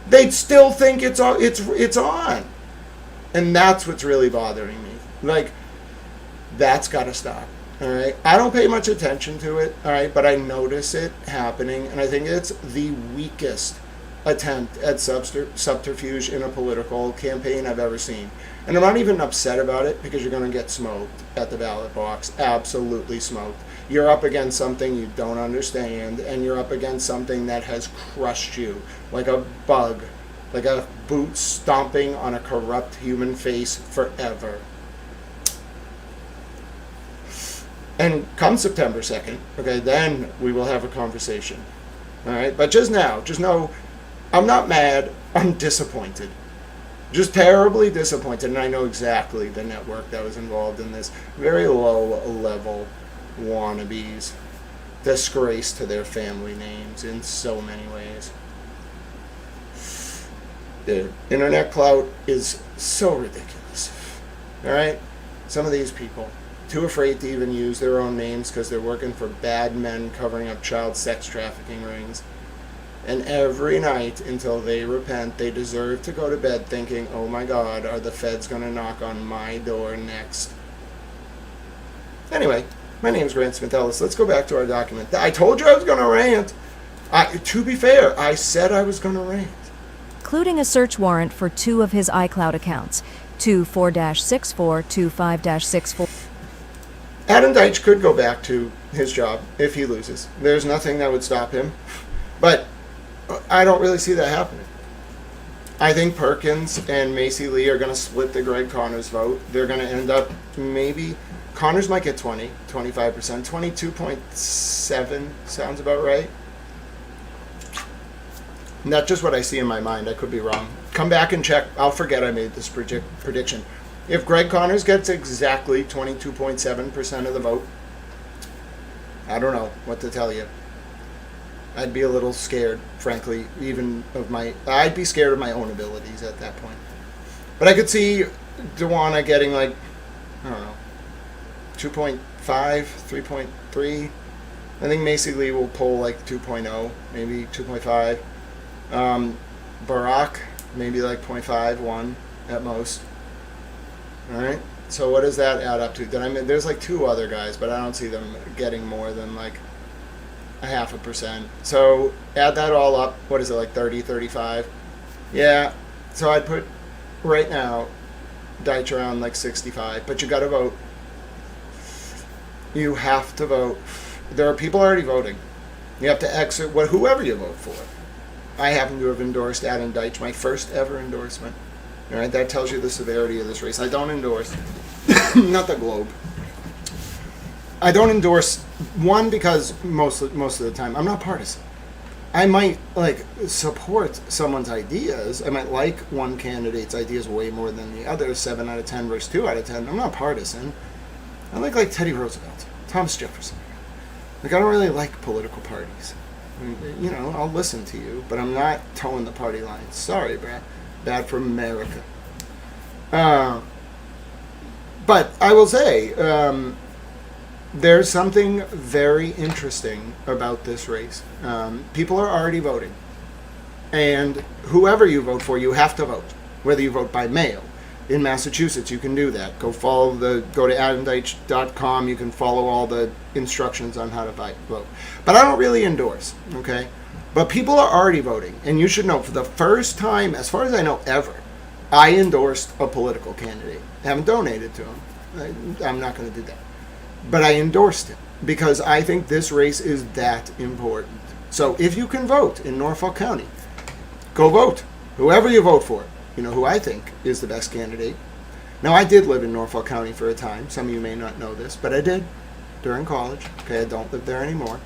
They'd still think it's on. And that's what's really bothering me. Like, that's got to stop. All right? I don't pay much attention to it, all right, but I notice it happening, and I think it's the weakest attempt at subterfuge in a political campaign I've ever seen. And I'm not even upset about it because you're going to get smoked at the ballot box. Absolutely smoked. You're up against something you don't understand, and you're up against something that has crushed you like a bug, like a boot stomping on a corrupt human face forever. And come September 2nd, okay, then we will have a conversation. All right? But just now, just know, I'm not mad, I'm disappointed. Just terribly disappointed, and I know exactly the network that was involved in this. Very low-level wannabes. Disgrace to their family names in so many ways. The internet clout is so ridiculous. All right? Some of these people, too afraid to even use their own names because they're working for bad men covering up child sex trafficking rings. And every night until they repent, they deserve to go to bed thinking, oh my God, are the feds going to knock on my door next? Anyway, my name's Grant Smith Ellis. Let's go back to our document. I told you I was going to rant. To be fair, I said I was going to rant. Including a search warrant for 2 of his iCloud accounts, 24-64, 25-64. Adam Deitch could go back to his job if he loses. There's nothing that would stop him. But I don't really see that happening. I think Perkins and Macy Lee are going to split the Greg Connors vote. They're going to end up maybe, Connors might get 25%, 22.7 sounds about right. Not just what I see in my mind, I could be wrong. Come back and check, I'll forget I made this prediction. If Greg Connors gets exactly 22.7% of the vote, I don't know what to tell you. I'd be a little scared, frankly, I'd be scared of my own abilities at that point. But I could see DeWanna getting like, I don't know, 2.5, 3.3. I think Macy Lee will pull like 2.0, maybe 2.5. Barack, maybe like 0.5, 1 at most. All right. So what does that add up to? There's like 2 other guys, but I don't see them getting more than like 0.5%. So add that all up. What is it, like 30, 35? Yeah. So I'd put right now Deitch around like 65. But you got to vote. You have to vote. There are people already voting. You have to exit whoever you vote for. I happen to have endorsed Adam Deitch, my first ever endorsement. All right, that tells you the severity of this race. I don't endorse, not the Globe. I don't endorse, one, because most of the time I'm not partisan. I might support someone's ideas. I might like one candidate's ideas way more than the other. 7 out of 10 versus 2 out of 10. I'm not partisan. I like Teddy Roosevelt, Thomas Jefferson. I don't really like political parties. I'll listen to you, but I'm not towing the party line. Sorry, Brad. Bad for America. But I will say, there's something very interesting about this race. People are already voting. And whoever you vote for, you have to vote. Whether you vote by mail. In Massachusetts, you can do that. Go to adamdeitch.com. You can follow all the instructions on how to vote. But I don't really endorse, okay? But people are already voting. And you should know, for the first time, as far as I know ever, I endorsed a political candidate. I haven't donated to him. I'm not going to do that. But I endorsed him because I think this race is that important. So if you can vote in Norfolk County, go vote. Whoever you vote for. You know who I think is the best candidate. Now, I did live in Norfolk County for a time. Some of you may not know this, but I did during college. Okay, I don't live there anymore.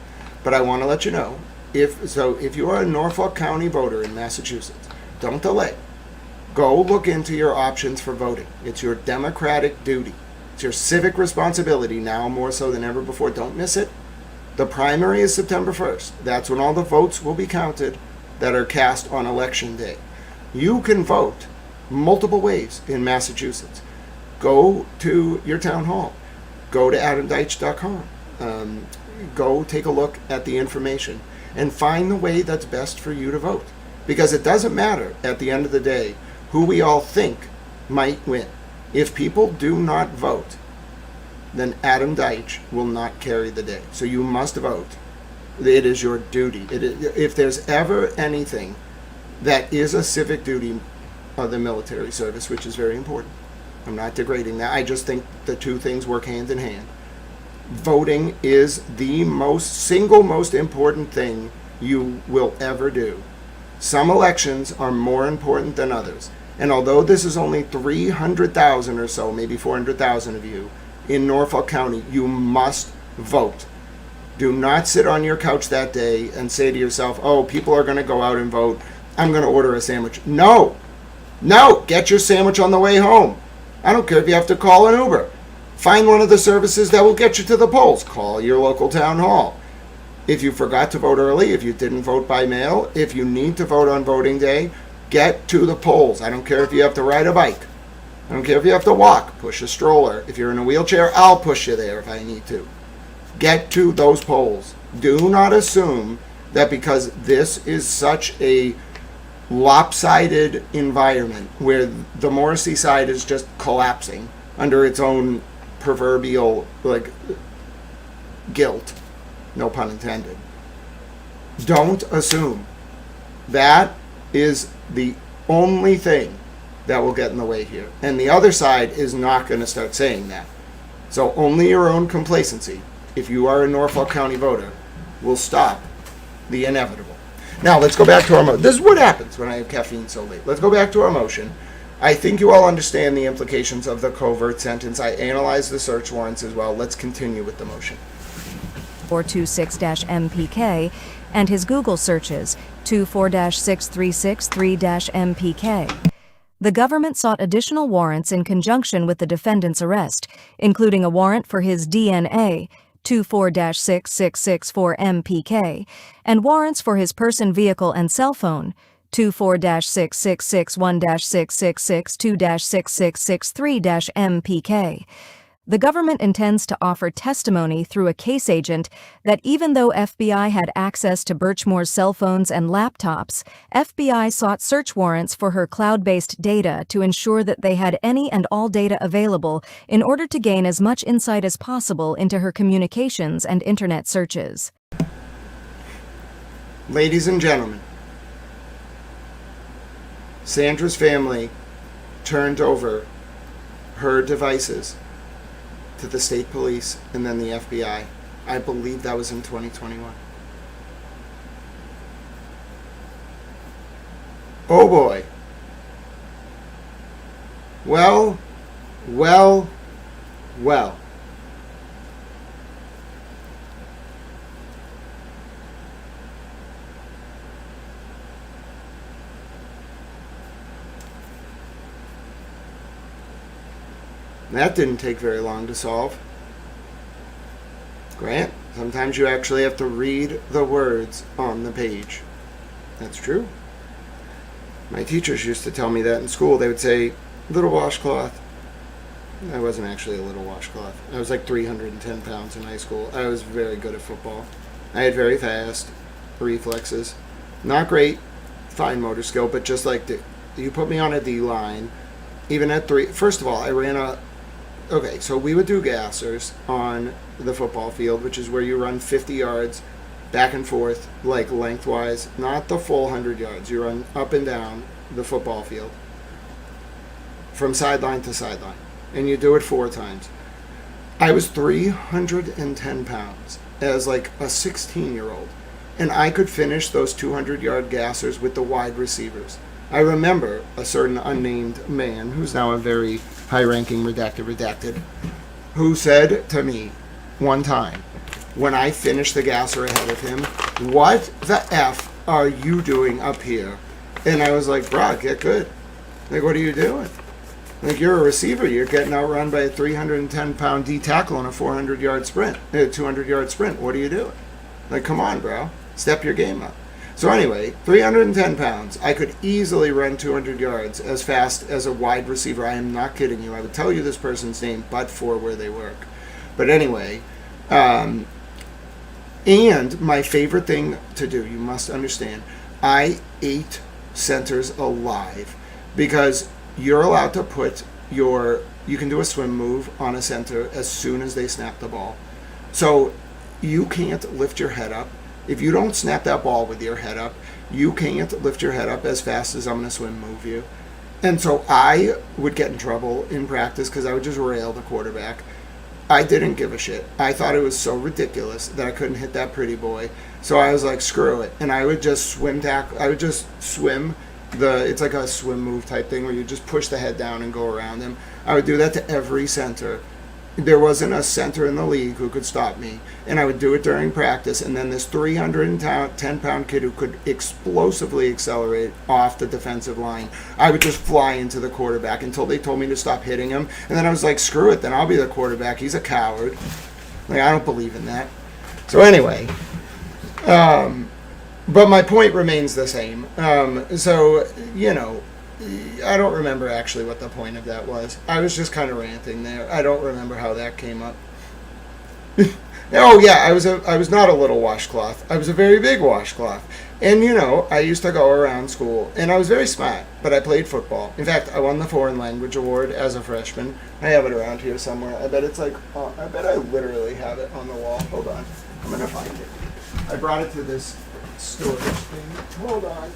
But I want to let you know, if you are a Norfolk County voter in Massachusetts, don't delay. Go look into your options for voting. It's your democratic duty. It's your civic responsibility now more so than ever before. Don't miss it. The primary is September 1st. That's when all the votes will be counted that are cast on Election Day. You can vote multiple ways in Massachusetts. Go to your town hall. Go to adamdeitch.com. Go take a look at the information and find the way that's best for you to vote. Because it doesn't matter at the end of the day who we all think might win. If people do not vote, then Adam Deitch will not carry the day. So you must vote. It is your duty. If there's ever anything that is a civic duty of the military service, which is very important. I'm not degrading that. I just think the two things work hand in hand. Voting is the single most important thing you will ever do. Some elections are more important than others. And although this is only 300,000 or so, maybe 400,000 of you in Norfolk County, you must vote. Do not sit on your couch that day and say to yourself, oh, people are going to go out and vote. I'm going to order a sandwich. No, get your sandwich on the way home. I don't care if you have to call an Uber. Find one of the services that will get you to the polls. Call your local town hall. If you forgot to vote early, if you didn't vote by mail, if you need to vote on voting day, get to the polls. I don't care if you have to ride a bike. I don't care if you have to walk, push a stroller. If you're in a wheelchair, I'll push you there if I need to. Get to those polls. Do not assume that because this is such a lopsided environment where the Morrissey side is just collapsing under its own proverbial guilt, no pun intended. Don't assume that is the only thing that will get in the way here. And the other side is not going to start saying that. So only your own complacency, if you are a Norfolk County voter, will stop the inevitable. Now, let's go back to our motion. This is what happens when I have caffeine so late. Let's go back to our motion. I think you all understand the implications of the covert sentence. I analyzed the search warrants as well. Let's continue with the motion. 426-MPK and his Google searches 24-6363-MPK. The government sought additional warrants in conjunction with the defendant's arrest, including a warrant for his DNA 24-6664-MPK and warrants for his person, vehicle, and cell phone 24-6661-6662-6663-MPK. The government intends to offer testimony through a case agent that even though FBI had access to Birchmore's cell phones and laptops, FBI sought search warrants for her cloud-based data to ensure that they had any and all data available in order to gain as much insight as possible into her communications and internet searches. Ladies and gentlemen, Sandra's family turned over her devices to the state police and then the FBI. I believe that was in 2021. Oh boy. Well. That didn't take very long to solve. Grant, sometimes you actually have to read the words on the page. That's true. My teachers used to tell me that in school. They would say, little washcloth. I wasn't actually a little washcloth. I was like 310 pounds in high school. I was very good at football. I had very fast reflexes. Not great fine motor skill, but just like you put me on a D line, even at 3. First of all, I ran a... Okay, so we would do gassers on the football field, which is where you run 50 yards back and forth, like lengthwise, not the full 100 yards. You run up and down the football field from sideline to sideline, and you do it 4 times. I was 310 pounds as like a 16-year-old, and I could finish those 200-yard gassers with the wide receivers. I remember a certain unnamed man, who's now a very high-ranking redacted, who said to me one time, when I finished the gasser ahead of him, what the F are you doing up here? And I was like, bro, get good. Like, what are you doing? Like, you're a receiver. You're getting outrun by a 310-pound D tackle on a 200-yard sprint. What are you doing? Like, come on, bro. Step your game up. So anyway, 310 pounds. I could easily run 200 yards as fast as a wide receiver. I am not kidding you. I would tell you this person's name, but for where they work. But anyway, and my favorite thing to do, you must understand, I ate centers alive because you're allowed to put you can do a swim move on a center as soon as they snap the ball. So you can't lift your head up. If you don't snap that ball with your head up, you can't lift your head up as fast as I'm going to swim move you. And so I would get in trouble in practice because I would just rail the quarterback. I didn't give a shit. I thought it was so ridiculous that I couldn't hit that pretty boy. So I was like, screw it. And I would just swim it's like a swim move type thing where you just push the head down and go around him. I would do that to every center. There wasn't a center in the league who could stop me. And I would do it during practice. And then this 310-pound kid who could explosively accelerate off the defensive line, I would just fly into the quarterback until they told me to stop hitting him. And then I was like, screw it, then I'll be the quarterback. He's a coward. Like, I don't believe in that. So anyway, but my point remains the same. So, you know, I don't remember actually what the point of that was. I was just kind of ranting there. I don't remember how that came up. Oh yeah, I was not a little washcloth. I was a very big washcloth. And you know, I used to go around school, and I was very smart, but I played football. In fact, I won the foreign language award as a freshman. I have it around here somewhere. I bet it's like, I bet I literally have it on the wall. Hold on, I'm gonna find it. I brought it to this storage thing. Hold on.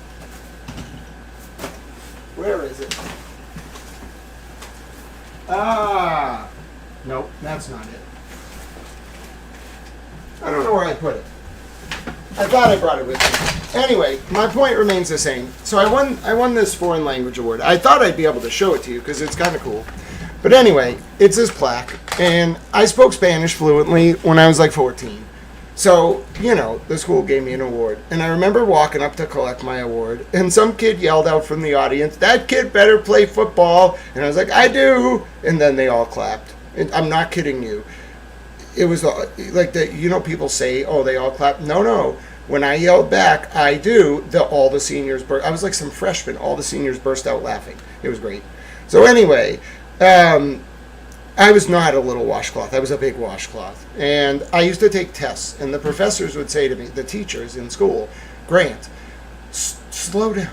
Where is it? Ah! Nope, that's not it. I don't know where I put it. I thought I brought it with me. Anyway, my point remains the same. So I won this foreign language award. I thought I'd be able to show it to you because it's kind of cool. But anyway, it's this plaque, and I spoke Spanish fluently when I was like 14. So, you know, the school gave me an award. And I remember walking up to collect my award, and some kid yelled out from the audience, "That kid better play football." And I was like, "I do." And then they all clapped. And I'm not kidding you. It was like that, you know, people say, "Oh, they all clap." No. When I yelled back, "I do," all the seniors I was like some freshman. All the seniors burst out laughing. It was great. So anyway, I was not a little washcloth. I was a big washcloth. And I used to take tests. And the professors would say to me, the teachers in school, "Grant, slow down.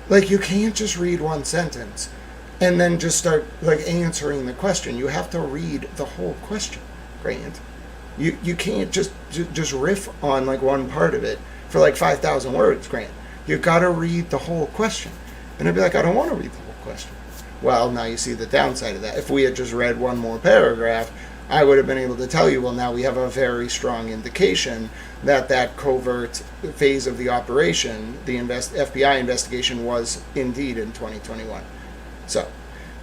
Like, you can't just read one sentence and then just start, like, answering the question. You have to read the whole question, Grant. You can't just riff on, like, one part of it for, like, 5,000 words, Grant. You've got to read the whole question." And I'd be like, "I don't want to read the whole question." Well, now you see the downside of that. If we had just read one more paragraph, I would have been able to tell you, well, now we have a very strong indication that covert phase of the operation, the FBI investigation, was indeed in 2021. So,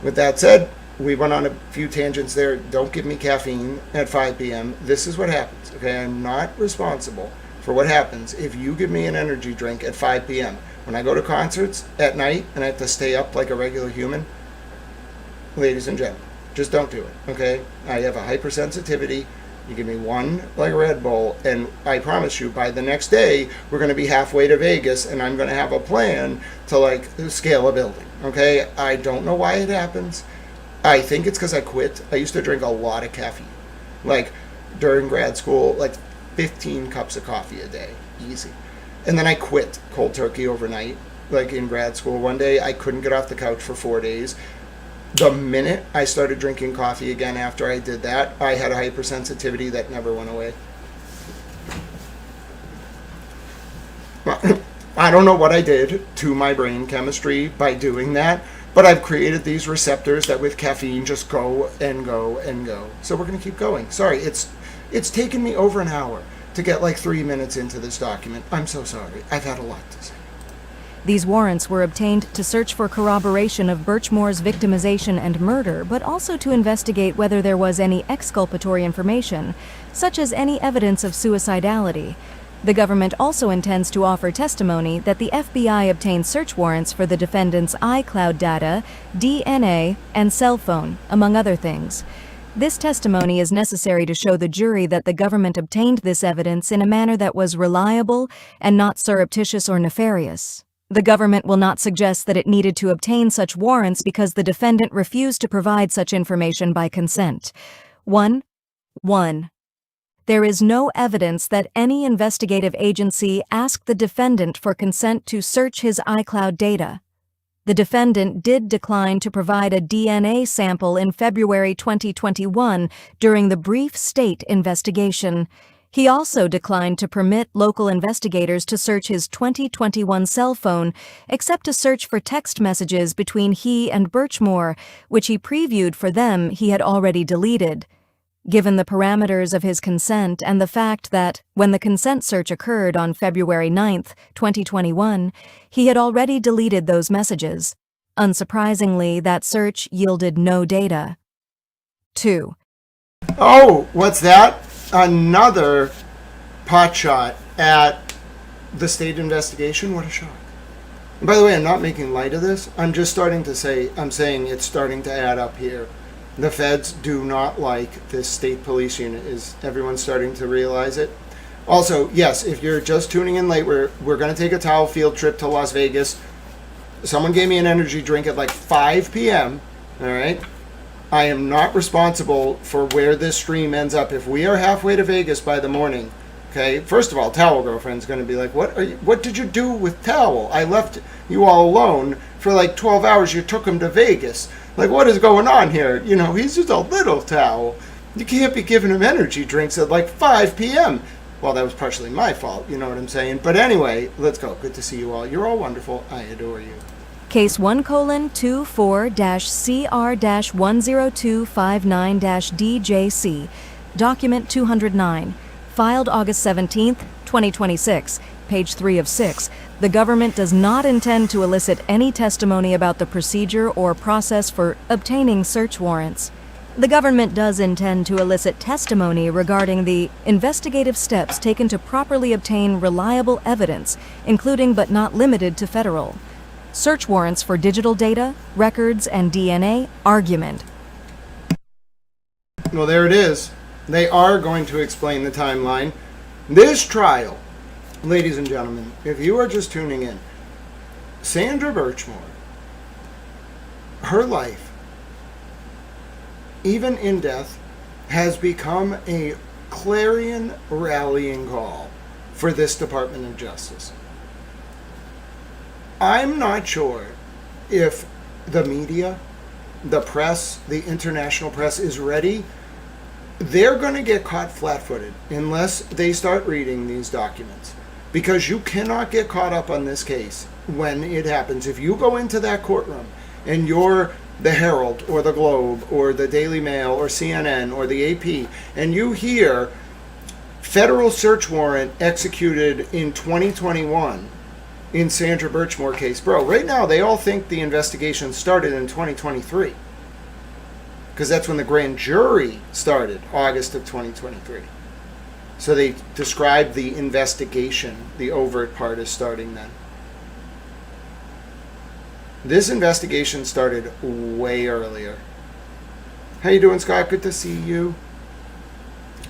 with that said, we went on a few tangents there. Don't give me caffeine at 5 p.m. This is what happens, okay? I'm not responsible for what happens if you give me an energy drink at 5 p.m. When I go to concerts at night and I have to stay up like a regular human, ladies and gentlemen, just don't do it, okay? I have a hypersensitivity. You give me one, like, Red Bull, and I promise you, by the next day, we're going to be halfway to Vegas, and I'm going to have a plan to, like, scale a building, okay? I don't know why it happens. I think it's because I quit. I used to drink a lot of caffeine. Like, during grad school, like, 15 cups of coffee a day, easy. And then I quit cold turkey overnight, like, in grad school. One day, I couldn't get off the couch for 4 days. The minute I started drinking coffee again after I did that, I had a hypersensitivity that never went away. I don't know what I did to my brain chemistry by doing that, but I've created these receptors that with caffeine just go and go and go. So we're going to keep going. Sorry, it's taken me over an hour to get like 3 minutes into this document. I'm so sorry. I've had a lot to say. These warrants were obtained to search for corroboration of Birchmore's victimization and murder, but also to investigate whether there was any exculpatory information, such as any evidence of suicidality. The government also intends to offer testimony that the FBI obtained search warrants for the defendant's iCloud data, DNA, and cell phone, among other things. This testimony is necessary to show the jury that the government obtained this evidence in a manner that was reliable and not surreptitious or nefarious. The government will not suggest that it needed to obtain such warrants because the defendant refused to provide such information by consent. 1. There is no evidence that any investigative agency asked the defendant for consent to search his iCloud data. The defendant did decline to provide a DNA sample in February 2021 during the brief state investigation. He also declined to permit local investigators to search his 2021 cell phone, except to search for text messages between he and Birchmore, which he previewed for them he had already deleted. given the parameters of his consent and the fact that, when the consent search occurred on February 9, 2021, he had already deleted those messages. Unsurprisingly, that search yielded no data. 2. Oh, what's that? Another potshot at the state investigation? What a shock. And by the way, I'm not making light of this. I'm saying it's starting to add up here. The feds do not like this state police unit. Is everyone starting to realize it? Also, yes, if you're just tuning in late, we're going to take a towel field trip to Las Vegas. Someone gave me an energy drink at like 5 p.m., all right? I am not responsible for where this stream ends up. If we are halfway to Vegas by the morning, okay, first of all, Towel Girlfriend's going to be like, what did you do with Towel? I left you all alone for like 12 hours. You took him to Vegas. Like, what is going on here? You know, he's just a little Towel. You can't be giving him energy drinks at like 5 p.m. Well, that was partially my fault, you know what I'm saying? But anyway, let's go. Good to see you all. You're all wonderful. I adore you. Case 1:24-CR-10259-DJC, Document 209, filed August 17, 2026, page 3 of 6. The government does not intend to elicit any testimony about the procedure or process for obtaining search warrants. The government does intend to elicit testimony regarding the investigative steps taken to properly obtain reliable evidence, including but not limited to federal search warrants for digital data, records, and DNA. Argument. Well, there it is. They are going to explain the timeline. This trial, ladies and gentlemen, if you are just tuning in, Sandra Birchmore, her life, even in death, has become a clarion rallying call for this Department of Justice. I'm not sure if the media, the press, the international press is ready. They're going to get caught flat-footed unless they start reading these documents, because you cannot get caught up on this case when it happens. If you go into that courtroom and you're the Herald or the Globe or the Daily Mail or CNN or the AP and you hear federal search warrant executed in 2021 in Sandra Birchmore case, bro, right now they all think the investigation started in 2023, because that's when the grand jury started, August of 2023. So they describe the investigation, the overt part, as starting then. This investigation started way earlier. How you doing, Scott? Good to see you.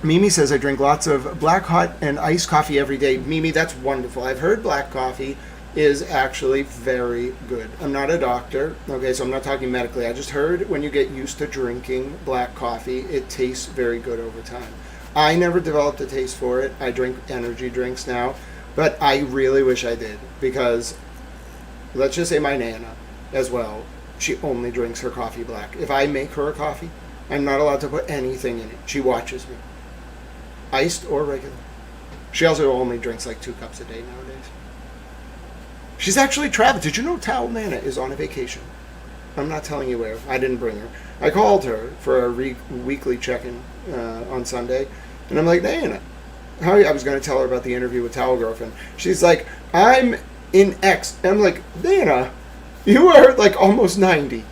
Mimi says, I drink lots of black, hot, and iced coffee every day. Mimi, that's wonderful. I've heard black coffee is actually very good. I'm not a doctor, okay, so I'm not talking medically. I just heard when you get used to drinking black coffee, it tastes very good over time. I never developed a taste for it. I drink energy drinks now, but I really wish I did, because let's just say my Nana as well, she only drinks her coffee black. If I make her a coffee, I'm not allowed to put anything in it. She watches me. Iced or regular. She also only drinks like 2 cups a day nowadays. She's actually traveled. Did you know Towel Nana is on a vacation? I'm not telling you where. I didn't bring her. I called her for a weekly check-in on Sunday, and I'm like, Nana, how are you? I was going to tell her about the interview with Towel Girlfriend. She's like, I'm in X. And I'm like, Nana, you are like almost 90.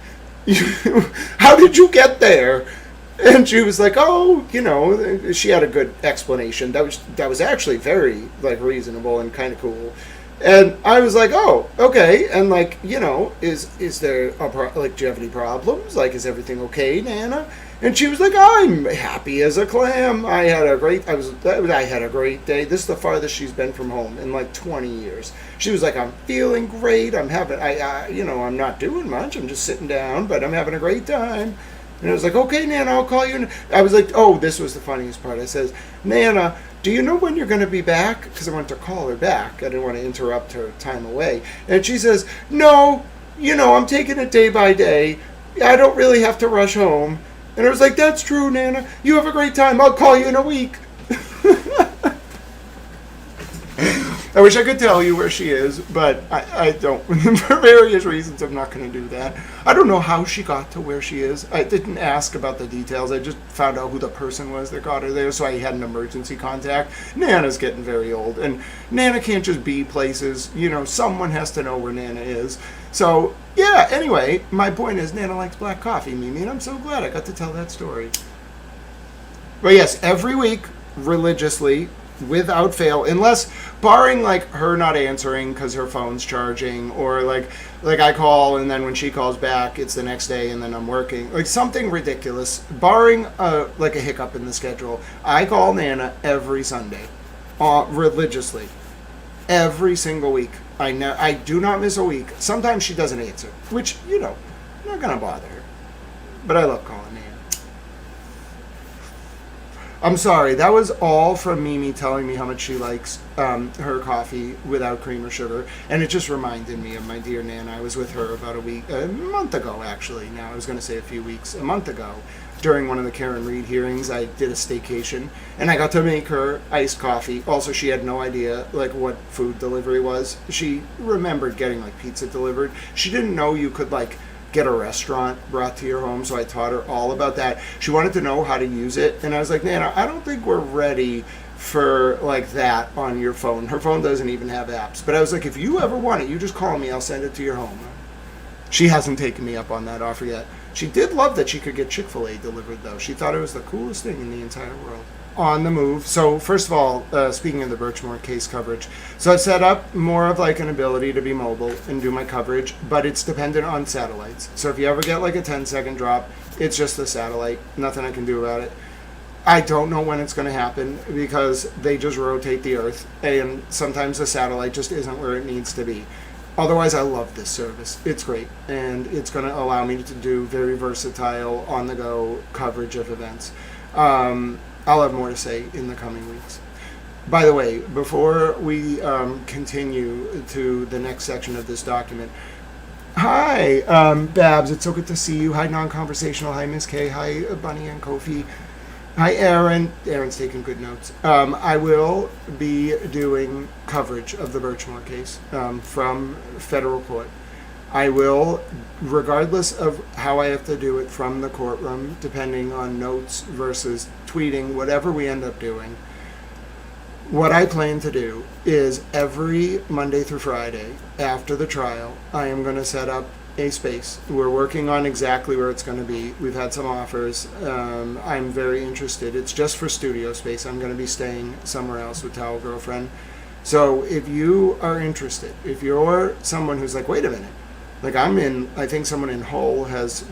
How did you get there? And she was like, oh, you know, she had a good explanation. That was actually very like reasonable and kind of cool. And I was like, oh, okay. And like, you know, is there like, do you have any problems? Like, is everything okay, Nana? And she was like, I'm happy as a clam. I had a great day. This is the farthest she's been from home in like 20 years. She was like, I'm feeling great. I'm not doing much. I'm just sitting down, but I'm having a great time. And I was like, okay, Nana, I'll call you. I was like, oh, this was the funniest part. I says, Nana, do you know when you're going to be back? Because I wanted to call her back. I didn't want to interrupt her time away. And she says, no, you know, I'm taking it day by day. I don't really have to rush home. And I was like, that's true, Nana. You have a great time. I'll call you in a week. I wish I could tell you where she is, but I don't. For various reasons, I'm not going to do that. I don't know how she got to where she is. I didn't ask about the details. I just found out who the person was that got her there, so I had an emergency contact. Nana's getting very old, and Nana can't just be places. You know, someone has to know where Nana is. So, yeah, anyway, my point is Nana likes black coffee, Mimi, and I'm so glad I got to tell that story. But yes, every week, religiously, without fail, unless barring like her not answering because her phone's charging, or like I call and then when she calls back it's the next day and then I'm working, like something ridiculous, barring like a hiccup in the schedule, I call Nana every Sunday, religiously, every single week. I do not miss a week. Sometimes she doesn't answer, which, you know, I'm not gonna bother her, but I love calling Nana. I'm sorry, that was all from Mimi telling me how much she likes her coffee without cream or sugar, and it just reminded me of my dear Nana. I was with her about a month ago actually. Now I was going to say a month ago, during one of the Karen Reed hearings. I did a staycation, and I got to make her iced coffee. Also, she had no idea like what food delivery was. She remembered getting like pizza delivered. She didn't know you could like get a restaurant brought to your home, so I taught her all about that. She wanted to know how to use it, and I was like, Nana, I don't think we're ready for like that on your phone. Her phone doesn't even have apps. But I was like, if you ever want it, you just call me, I'll send it to your home. She hasn't taken me up on that offer yet. She did love that she could get Chick-fil-A delivered, though. She thought it was the coolest thing in the entire world. On the move. So first of all, speaking of the Birchmore case coverage, so I set up more of like an ability to be mobile and do my coverage, but it's dependent on satellites. So if you ever get like a 10-second drop, it's just the satellite. Nothing I can do about it. I don't know when it's going to happen because they just rotate the Earth, and sometimes the satellite just isn't where it needs to be. Otherwise, I love this service. It's great, and it's going to allow me to do very versatile, on-the-go coverage of events. I'll have more to say in the coming weeks. By the way, before we continue to the next section of this document, hi, Babs, it's so good to see you. Hi, Non-Conversational. Hi, Miss K. Hi, Bunny and Kofi. Hi, Aaron. Aaron's taking good notes. I will be doing coverage of the Birchmore case from federal court. I will, regardless of how I have to do it from the courtroom, depending on notes versus tweeting, whatever we end up doing, what I plan to do is every Monday through Friday after the trial, I am going to set up a space. We're working on exactly where it's going to be. We've had some offers. I'm very interested. It's just for studio space. I'm going to be staying somewhere else with Towel Girlfriend. So if you are interested, if you're someone who's like, wait a minute, like I think someone in Hull has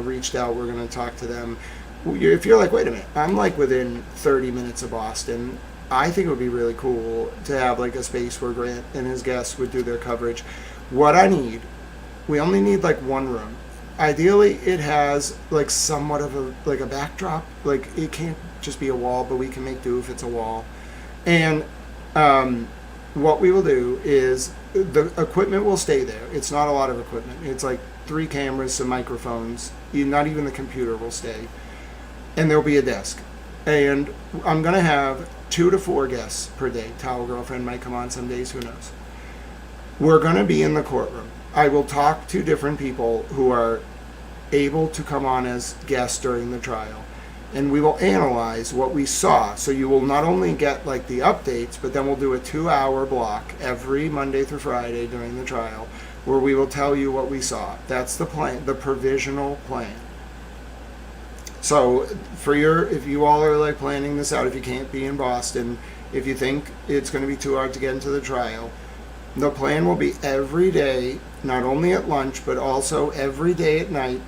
reached out. We're going to talk to them. If you're like, wait a minute, I'm like within 30 minutes of Boston, I think it would be really cool to have like a space where Grant and his guests would do their coverage. What I need, we only need like one room. Ideally, it has like somewhat of a backdrop. Like it can't just be a wall, but we can make do if it's a wall. And what we will do is the equipment will stay there. It's not a lot of equipment. It's like 3 cameras, some microphones. Not even the computer will stay. And there'll be a desk. And I'm going to have 2 to 4 guests per day. Towel Girlfriend might come on some days, who knows. We're going to be in the courtroom. I will talk to different people who are able to come on as guests during the trial. And we will analyze what we saw. So you will not only get like the updates, but then we'll do a 2-hour block every Monday through Friday during the trial where we will tell you what we saw. That's the plan, the provisional plan. So if you all are like planning this out, if you can't be in Boston, if you think it's going to be too hard to get into the trial, the plan will be every day, not only at lunch, but also every day at night.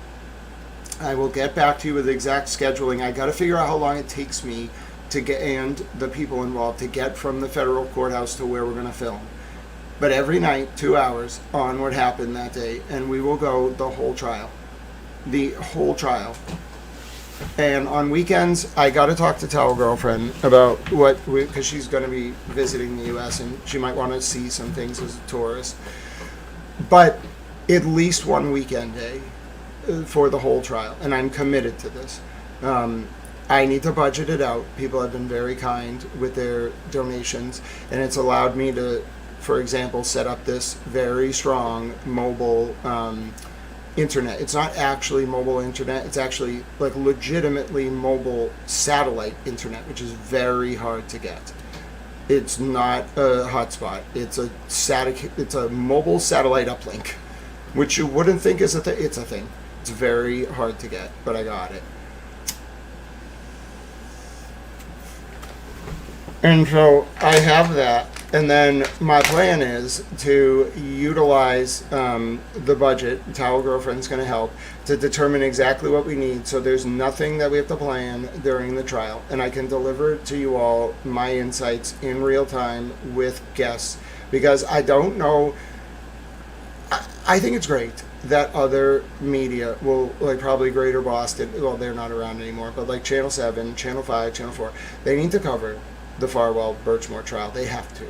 I will get back to you with the exact scheduling. I got to figure out how long it takes me to get, and the people involved, to get from the federal courthouse to where we're going to film. But every night, 2 hours on what happened that day, and we will go the whole trial. The whole trial. And on weekends, I got to talk to Towel Girlfriend about because she's going to be visiting the U.S. and she might want to see some things as a tourist. But at least one weekend day for the whole trial, and I'm committed to this. I need to budget it out. People have been very kind with their donations, and it's allowed me to for example, set up this very strong mobile internet. It's not actually mobile internet. It's actually like legitimately mobile satellite internet, which is very hard to get. It's not a hotspot. It's a mobile satellite uplink, which you wouldn't think is a thing. It's a thing. It's very hard to get, but I got it. And so I have that, and then my plan is to utilize the budget. Towel Girlfriend's going to help to determine exactly what we need, so there's nothing that we have to plan during the trial, and I can deliver to you all my insights in real time with guests, because I don't know. I think it's great that other media will, like probably Greater Boston, well, they're not around anymore, but like Channel 7, Channel 5, Channel 4, they need to cover the Farwell Birchmore trial. They have to.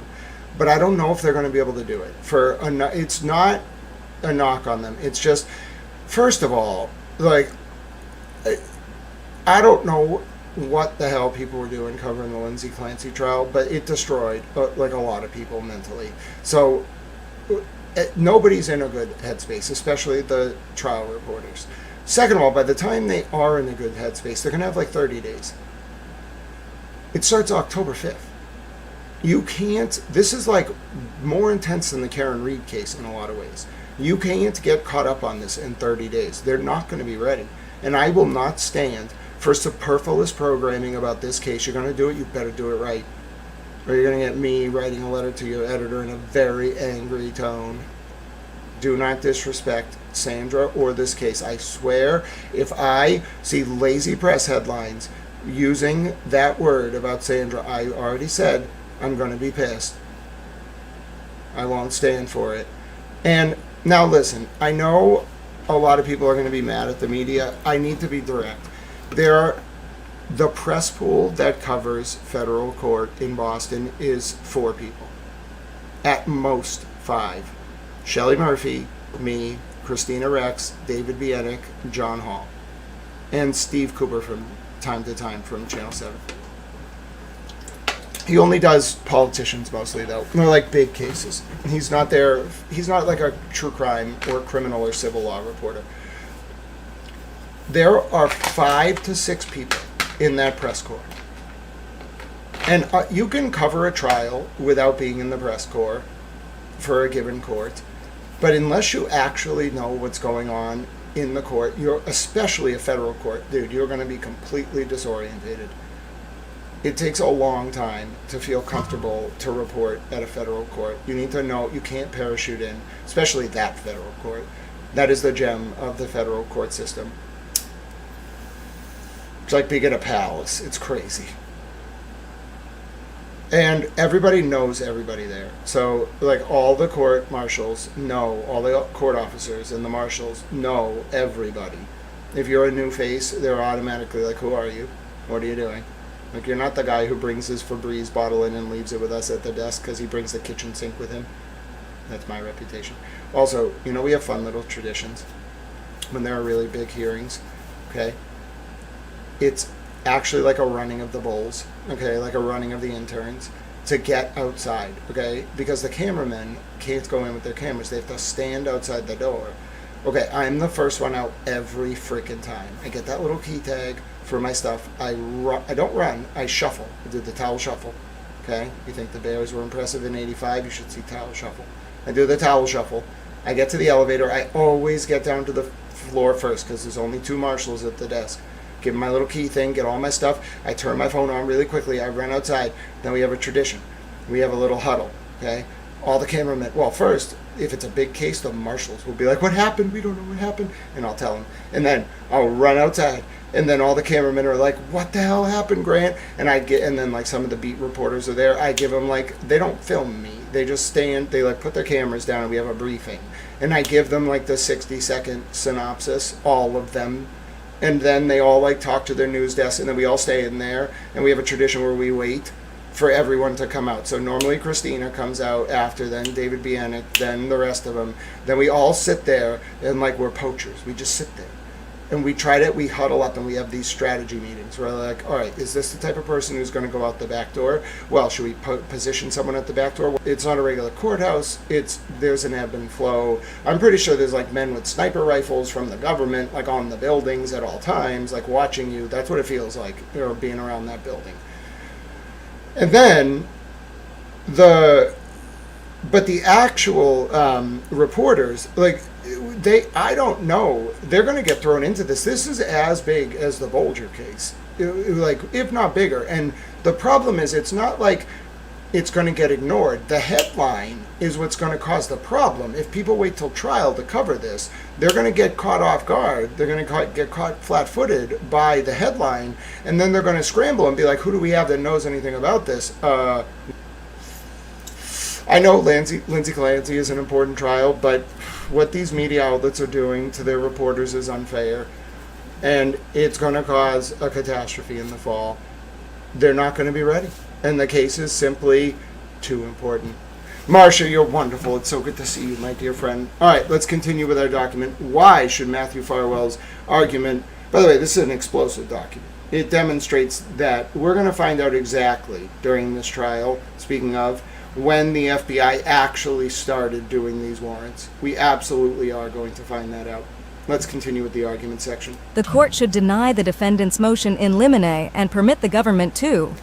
But I don't know if they're going to be able to do it. It's not a knock on them. It's just, first of all, like, I don't know what the hell people were doing covering the Lindsay Clancy trial, but it destroyed, like, a lot of people mentally. So nobody's in a good headspace, especially the trial reporters. Second of all, by the time they are in a good headspace, they're going to have like 30 days. It starts October 5th. You can't, this is like more intense than the Karen Reed case in a lot of ways. You can't get caught up on this in 30 days. They're not going to be ready. And I will not stand for superfluous programming about this case. You're going to do it, you better do it right. Or you're going to get me writing a letter to your editor in a very angry tone. Do not disrespect Sandra or this case. I swear, if I see lazy press headlines using that word about Sandra, I already said I'm going to be pissed. I won't stand for it. And now listen, I know a lot of people are going to be mad at the media. I need to be direct. The press pool that covers federal court in Boston is 4 people. At most 5. Shelley Murphy, me, Christina Rex, David Bienick, John Hall, and Steve Cooper from time to time from Channel 7. He only does politicians mostly, though. They're like big cases. He's not there. He's not like a true crime or criminal or civil law reporter. There are 5 to 6 people in that press corps. And you can cover a trial without being in the press corps for a given court. But unless you actually know what's going on in the court, especially a federal court, dude, you're going to be completely disorientated. It takes a long time to feel comfortable to report at a federal court. You need to know you can't parachute in, especially that federal court. That is the gem of the federal court system. It's like being in a palace. It's crazy. And everybody knows everybody there. So, like, all the court marshals know, all the court officers and the marshals know everybody. If you're a new face, they're automatically like, who are you? What are you doing? Like, you're not the guy who brings his Febreze bottle in and leaves it with us at the desk because he brings the kitchen sink with him. That's my reputation. Also, we have fun little traditions when there are really big hearings, okay? It's actually like a running of the bulls, okay, like a running of the interns to get outside, okay, because the cameramen can't go in with their cameras. They have to stand outside the door. Okay, I'm the first one out every freaking time. I get that little key tag for my stuff. I don't run, I shuffle. I did the towel shuffle, okay? You think the Bears were impressive in 85? You should see towel shuffle. I do the towel shuffle. I get to the elevator. I always get down to the floor first because there's only 2 marshals at the desk. Give them my little key thing, get all my stuff. I turn my phone on really quickly. I run outside. Then we have a tradition. We have a little huddle, okay? All the cameramen, well, first, if it's a big case, the marshals will be like, what happened? We don't know what happened. And I'll tell them. And then I'll run outside. And then all the cameramen are like, what the hell happened, Grant? And then like some of the beat reporters are there. I give them like, they don't film me. They just stand, they like put their cameras down and we have a briefing. And I give them like the 60-second synopsis, all of them. And then they all like talk to their news desk, and then we all stay in there, and we have a tradition where we wait for everyone to come out. So normally Christina comes out after, then David Bienick, then the rest of them. Then we all sit there, and like we're poachers. We just sit there. and we huddle up and we have these strategy meetings where we're like, all right, is this the type of person who's going to go out the back door? Well, should we position someone at the back door? It's not a regular courthouse. There's an ebb and flow. I'm pretty sure there's like men with sniper rifles from the government, like on the buildings at all times, like watching you. That's what it feels like, being around that building. And then the actual reporters, like, I don't know. They're going to get thrown into this. This is as big as the Bolger case, like, if not bigger. And the problem is, it's not like it's going to get ignored. The headline is what's going to cause the problem. If people wait till trial to cover this, they're going to get caught off guard. They're going to get caught flat-footed by the headline, and then they're going to scramble and be like, who do we have that knows anything about this? I know Lindsay Clancy is an important trial, but what these media outlets are doing to their reporters is unfair, and it's going to cause a catastrophe in the fall. They're not going to be ready, and the case is simply too important. Marcia, you're wonderful. It's so good to see you, my dear friend. All right, let's continue with our document. Why should Matthew Farwell's argument... By the way, this is an explosive document. It demonstrates that we're going to find out exactly during this trial, speaking of, when the FBI actually started doing these warrants. We absolutely are going to find that out. Let's continue with the argument section. The court should deny the defendant's motion in limine and permit the government to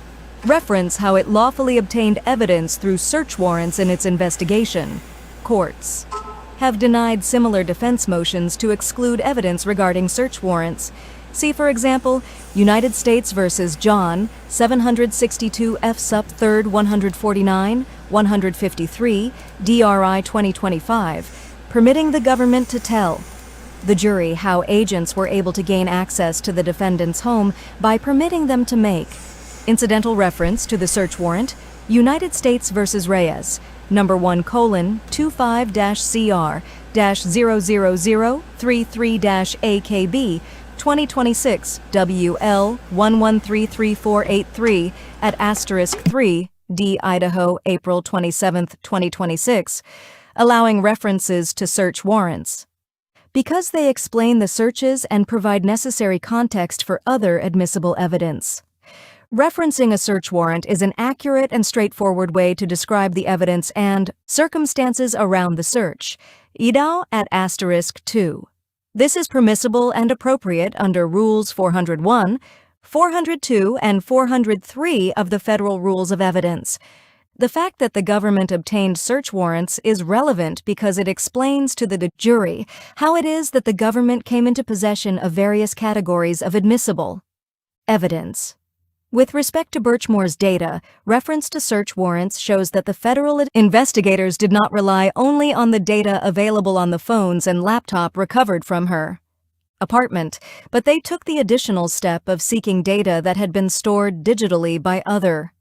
reference how it lawfully obtained evidence through search warrants in its investigation. Courts have denied similar defense motions to exclude evidence regarding search warrants. See, for example, United States v. John, 762 F. Sup. 3rd 149, 153, DRI 2025, permitting the government to tell the jury how agents were able to gain access to the defendant's home by permitting them to make incidental reference to the search warrant, United States v. Reyes, number 1:CR-00033-AKB, 2026 WL 1133483 at *3 D Idaho, April 27, 2026, allowing references to search warrants, because they explain the searches and provide necessary context for other admissible evidence. Referencing a search warrant is an accurate and straightforward way to describe the evidence and circumstances around the search. Idaho at *2. This is permissible and appropriate under Rules 401, 402, and 403 of the Federal Rules of Evidence. The fact that the government obtained search warrants is relevant because it explains to the jury how it is that the government came into possession of various categories of admissible evidence. With respect to Birchmore's data, reference to search warrants shows that the federal investigators did not rely only on the data available on the phones and laptop recovered from her apartment, but they took the additional step of seeking data that had been stored digitally by other.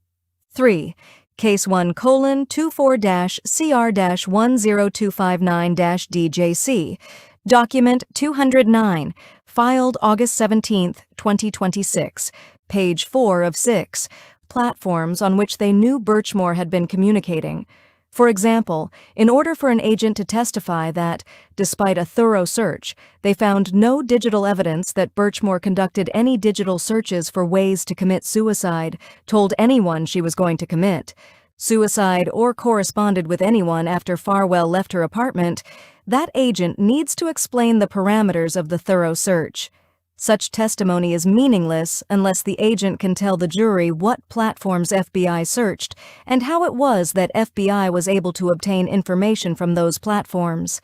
3. Case 1:CR-10259-DJC, Document 209, filed August 17, 2026, page 4 of 6, platforms on which they knew Birchmore had been communicating. For example, in order for an agent to testify that, despite a thorough search, they found no digital evidence that Birchmore conducted any digital searches for ways to commit suicide, told anyone she was going to commit suicide, or corresponded with anyone after Farwell left her apartment, that agent needs to explain the parameters of the thorough search. Such testimony is meaningless unless the agent can tell the jury what platforms FBI searched and how it was that FBI was able to obtain information from those platforms.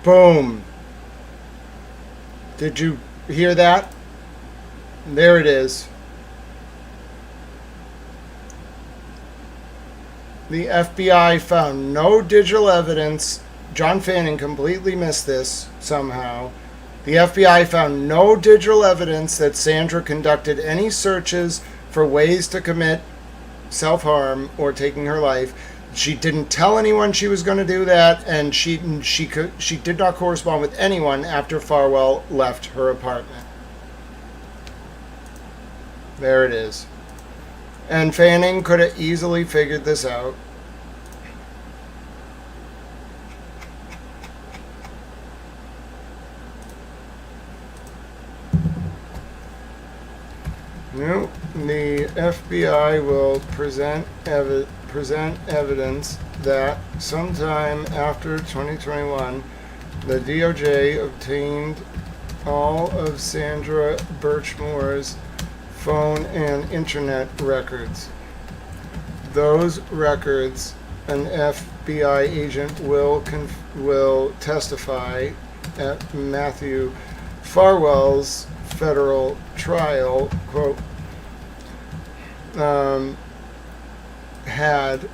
Boom. Did you hear that? There it is. The FBI found no digital evidence. John Fanning completely missed this somehow. The FBI found no digital evidence that Sandra conducted any searches for ways to commit self-harm or taking her life. She didn't tell anyone she was going to do that, and she did not correspond with anyone after Farwell left her apartment. There it is. And Fanning could have easily figured this out. No, the FBI will present evidence that sometime after 2021, the DOJ obtained all of Sandra Birchmore's phone and internet records. Those records, an FBI agent will testify at Matthew Farwell's federal trial, quote, had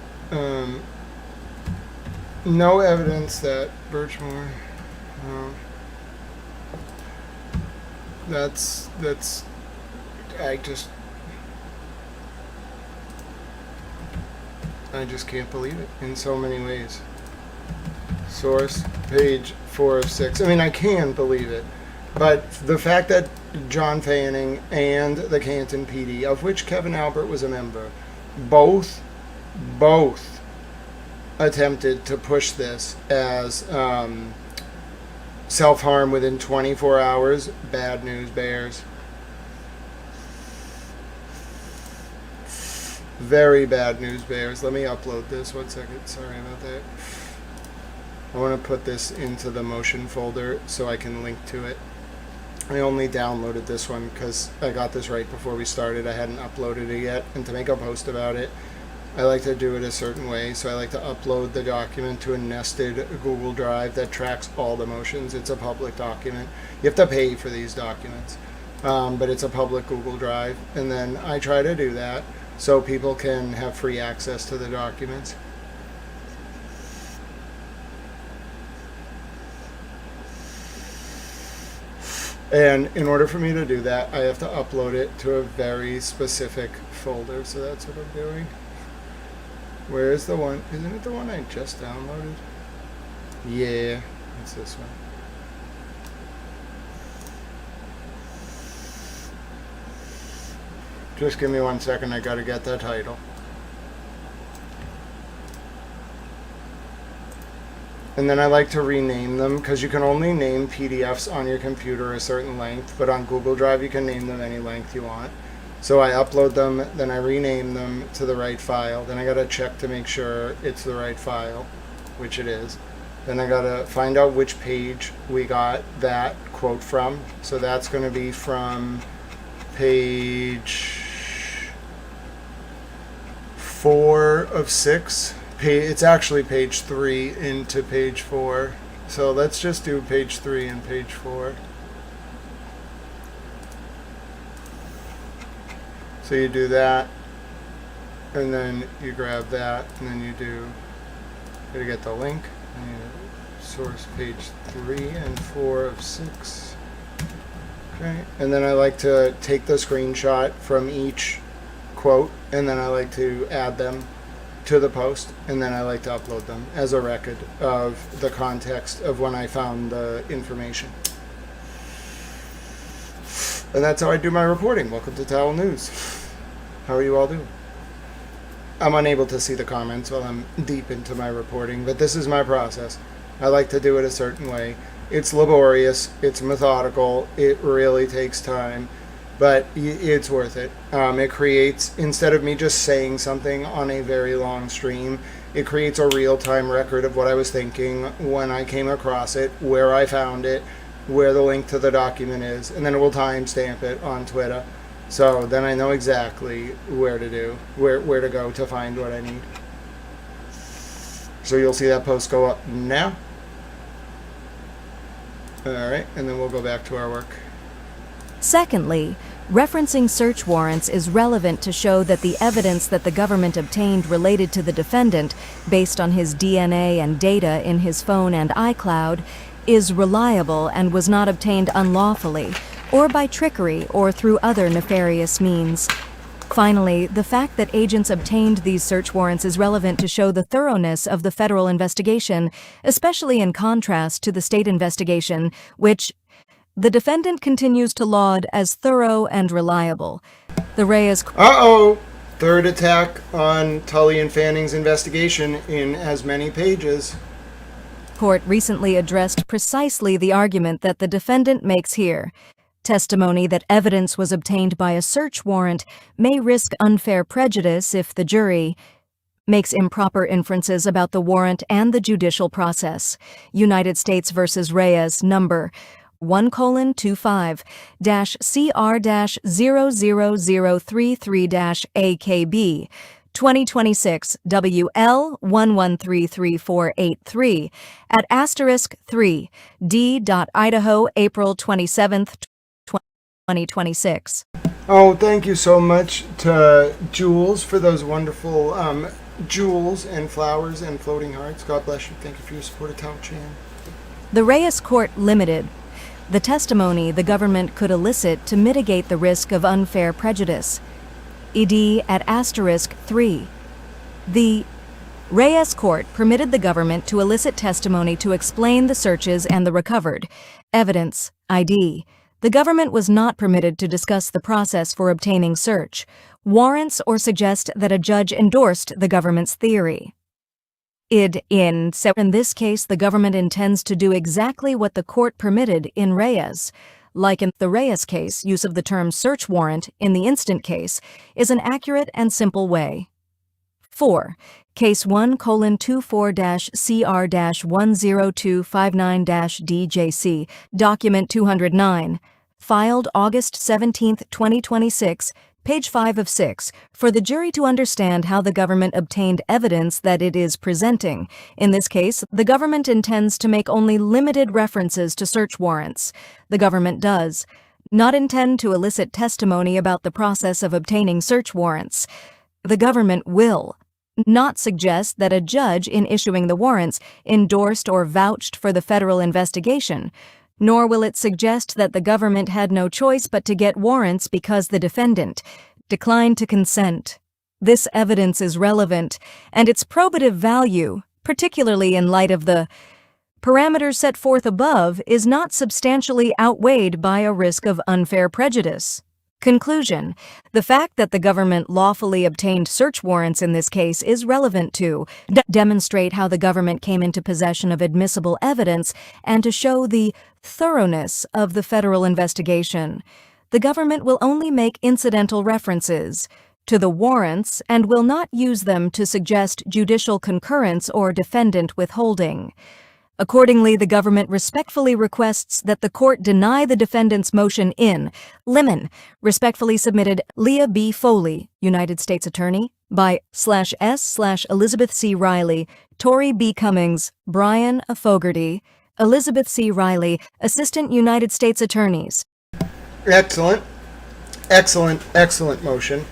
no evidence that Birchmore, that's, I just can't believe it in so many ways. Source, page 4 of 6. I mean, I can believe it. But the fact that John Fanning and the Canton PD, of which Kevin Albert was a member, both attempted to push this as self-harm within 24 hours, bad news bears. Very bad news bears. Let me upload this. 1 second. Sorry about that. I want to put this into the motion folder so I can link to it. I only downloaded this one because I got this right before we started. I hadn't uploaded it yet. And to make a post about it, I like to do it a certain way. So I like to upload the document to a nested Google Drive that tracks all the motions. It's a public document. You have to pay for these documents. But it's a public Google Drive. And then I try to do that so people can have free access to the documents. And in order for me to do that, I have to upload it to a very specific folder. So that's what I'm doing. Where is the one? Isn't it the one I just downloaded? Yeah, it's this one. Just give me 1 second, I gotta get the title. And then I like to rename them, because you can only name PDFs on your computer a certain length, but on Google Drive you can name them any length you want. So I upload them, then I rename them to the right file. Then I gotta check to make sure it's the right file, which it is. Then I gotta find out which page we got that quote from. So that's gonna be from page 4 of 6. It's actually page 3 into page 4. So let's just do page 3 and page 4. So you do that, and then you grab that, and then you gotta get the link, and you source page 3 and 4 of 6. Okay, and then I like to take the screenshot from each quote, and then I like to add them to the post, and then I like to upload them as a record of the context of when I found the information. And that's how I do my reporting. Welcome to Towel News. How are you all doing? I'm unable to see the comments while I'm deep into my reporting, but this is my process. I like to do it a certain way. It's laborious, it's methodical, it really takes time, but it's worth it. It creates, instead of me just saying something on a very long stream, it creates a real-time record of what I was thinking when I came across it, where I found it, where the link to the document is, and then it will timestamp it on Twitter. So then I know exactly where to go to find what I need. So you'll see that post go up now. Alright, and then we'll go back to our work. Secondly, referencing search warrants is relevant to show that the evidence that the government obtained related to the defendant, based on his DNA and data in his phone and iCloud, is reliable and was not obtained unlawfully, or by trickery or through other nefarious means. Finally, the fact that agents obtained these search warrants is relevant to show the thoroughness of the federal investigation, especially in contrast to the state investigation, which the defendant continues to laud as thorough and reliable. The Reyes... Uh-oh! Third attack on Tully and Fanning's investigation in as many pages. Court recently addressed precisely the argument that the defendant makes here. Testimony that evidence was obtained by a search warrant may risk unfair prejudice if the jury makes improper inferences about the warrant and the judicial process. United States v. Reyes, number 1:CR-00033-AKB, 2026 WL1133483 at *3 D. Idaho, April 27, 2026. Oh, thank you so much to Jules for those wonderful jewels and flowers and floating hearts. God bless you. Thank you for your support of Tao Chan. The Reyes Court limited the testimony the government could elicit to mitigate the risk of unfair prejudice. ED at *3. The Reyes Court permitted the government to elicit testimony to explain the searches and the recovered evidence, ID. The government was not permitted to discuss the process for obtaining search warrants or suggest that a judge endorsed the government's theory. In this case, the government intends to do exactly what the court permitted in Reyes. Like in the Reyes case, use of the term search warrant in the instant case is an accurate and simple way. 4. Case 1:24-CR-10259-DJC, Document 209, filed August 17, 2026, page 5 of 6, for the jury to understand how the government obtained evidence that it is presenting. In this case, the government intends to make only limited references to search warrants. The government does not intend to elicit testimony about the process of obtaining search warrants. The government will not suggest that a judge in issuing the warrants endorsed or vouched for the federal investigation, nor will it suggest that the government had no choice but to get warrants because the defendant declined to consent. This evidence is relevant, and its probative value, particularly in light of the parameters set forth above, is not substantially outweighed by a risk of unfair prejudice. Conclusion: the fact that the government lawfully obtained search warrants in this case is relevant to demonstrate how the government came into possession of admissible evidence and to show the thoroughness of the federal investigation. The government will only make incidental references to the warrants and will not use them to suggest judicial concurrence or defendant withholding. Accordingly, the government respectfully requests that the court deny the defendant's motion in limine. Respectfully submitted, Leah B. Foley, United States Attorney, by /S/Elizabeth C. Riley, Tori B. Cummings, Brian A. Fogarty, Elizabeth C. Riley, Assistant United States Attorneys. Excellent. Excellent, excellent motion.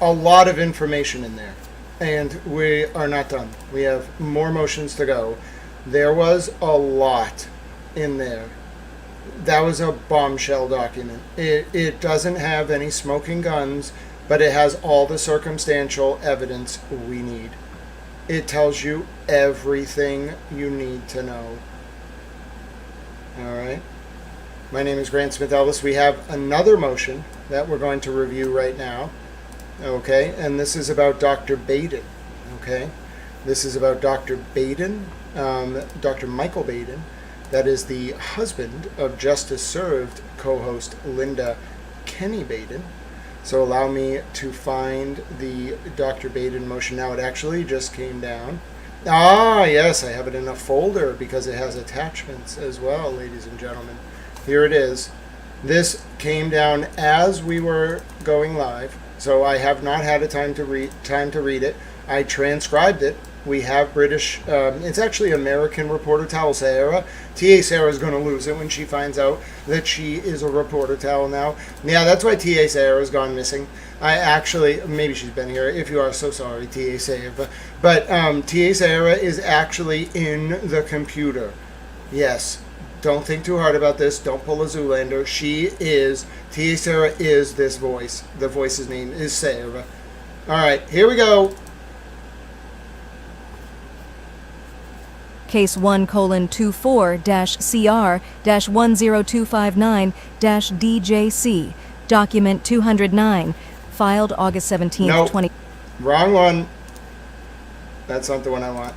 A lot of information in there. And we are not done. We have more motions to go. There was a lot in there. That was a bombshell document. It doesn't have any smoking guns, but it has all the circumstantial evidence we need. It tells you everything you need to know. All right. My name is Grant Smith Ellis. We have another motion that we're going to review right now. Okay. And this is about Dr. Baden. Okay. This is about Dr. Baden. Dr. Michael Baden, that is the husband of Justice Served co-host Linda Kenny Baden. So allow me to find the Dr. Baden motion now. It actually just came down. Ah, yes, I have it in a folder because it has attachments as well, ladies and gentlemen. Here it is. This came down as we were going live, so I have not had time to read it. I transcribed it. We have British, it's actually American reporter towel Sarah. T.A. Sarah's going to lose it when she finds out that she is a reporter towel now. Yeah, that's why T.A. Sarah's gone missing. I actually, maybe she's been here. If you are, so sorry, T.A. Sarah. But T.A. Sarah is actually in the computer. Yes, don't think too hard about this. Don't pull a Zoolander. T.A. Sarah is this voice. The voice's name is Sarah. All right, here we go. Case 1:24-CR-10259-DJC, Document 209, filed August 17, Nope. 20... Wrong one. That's not the one I want.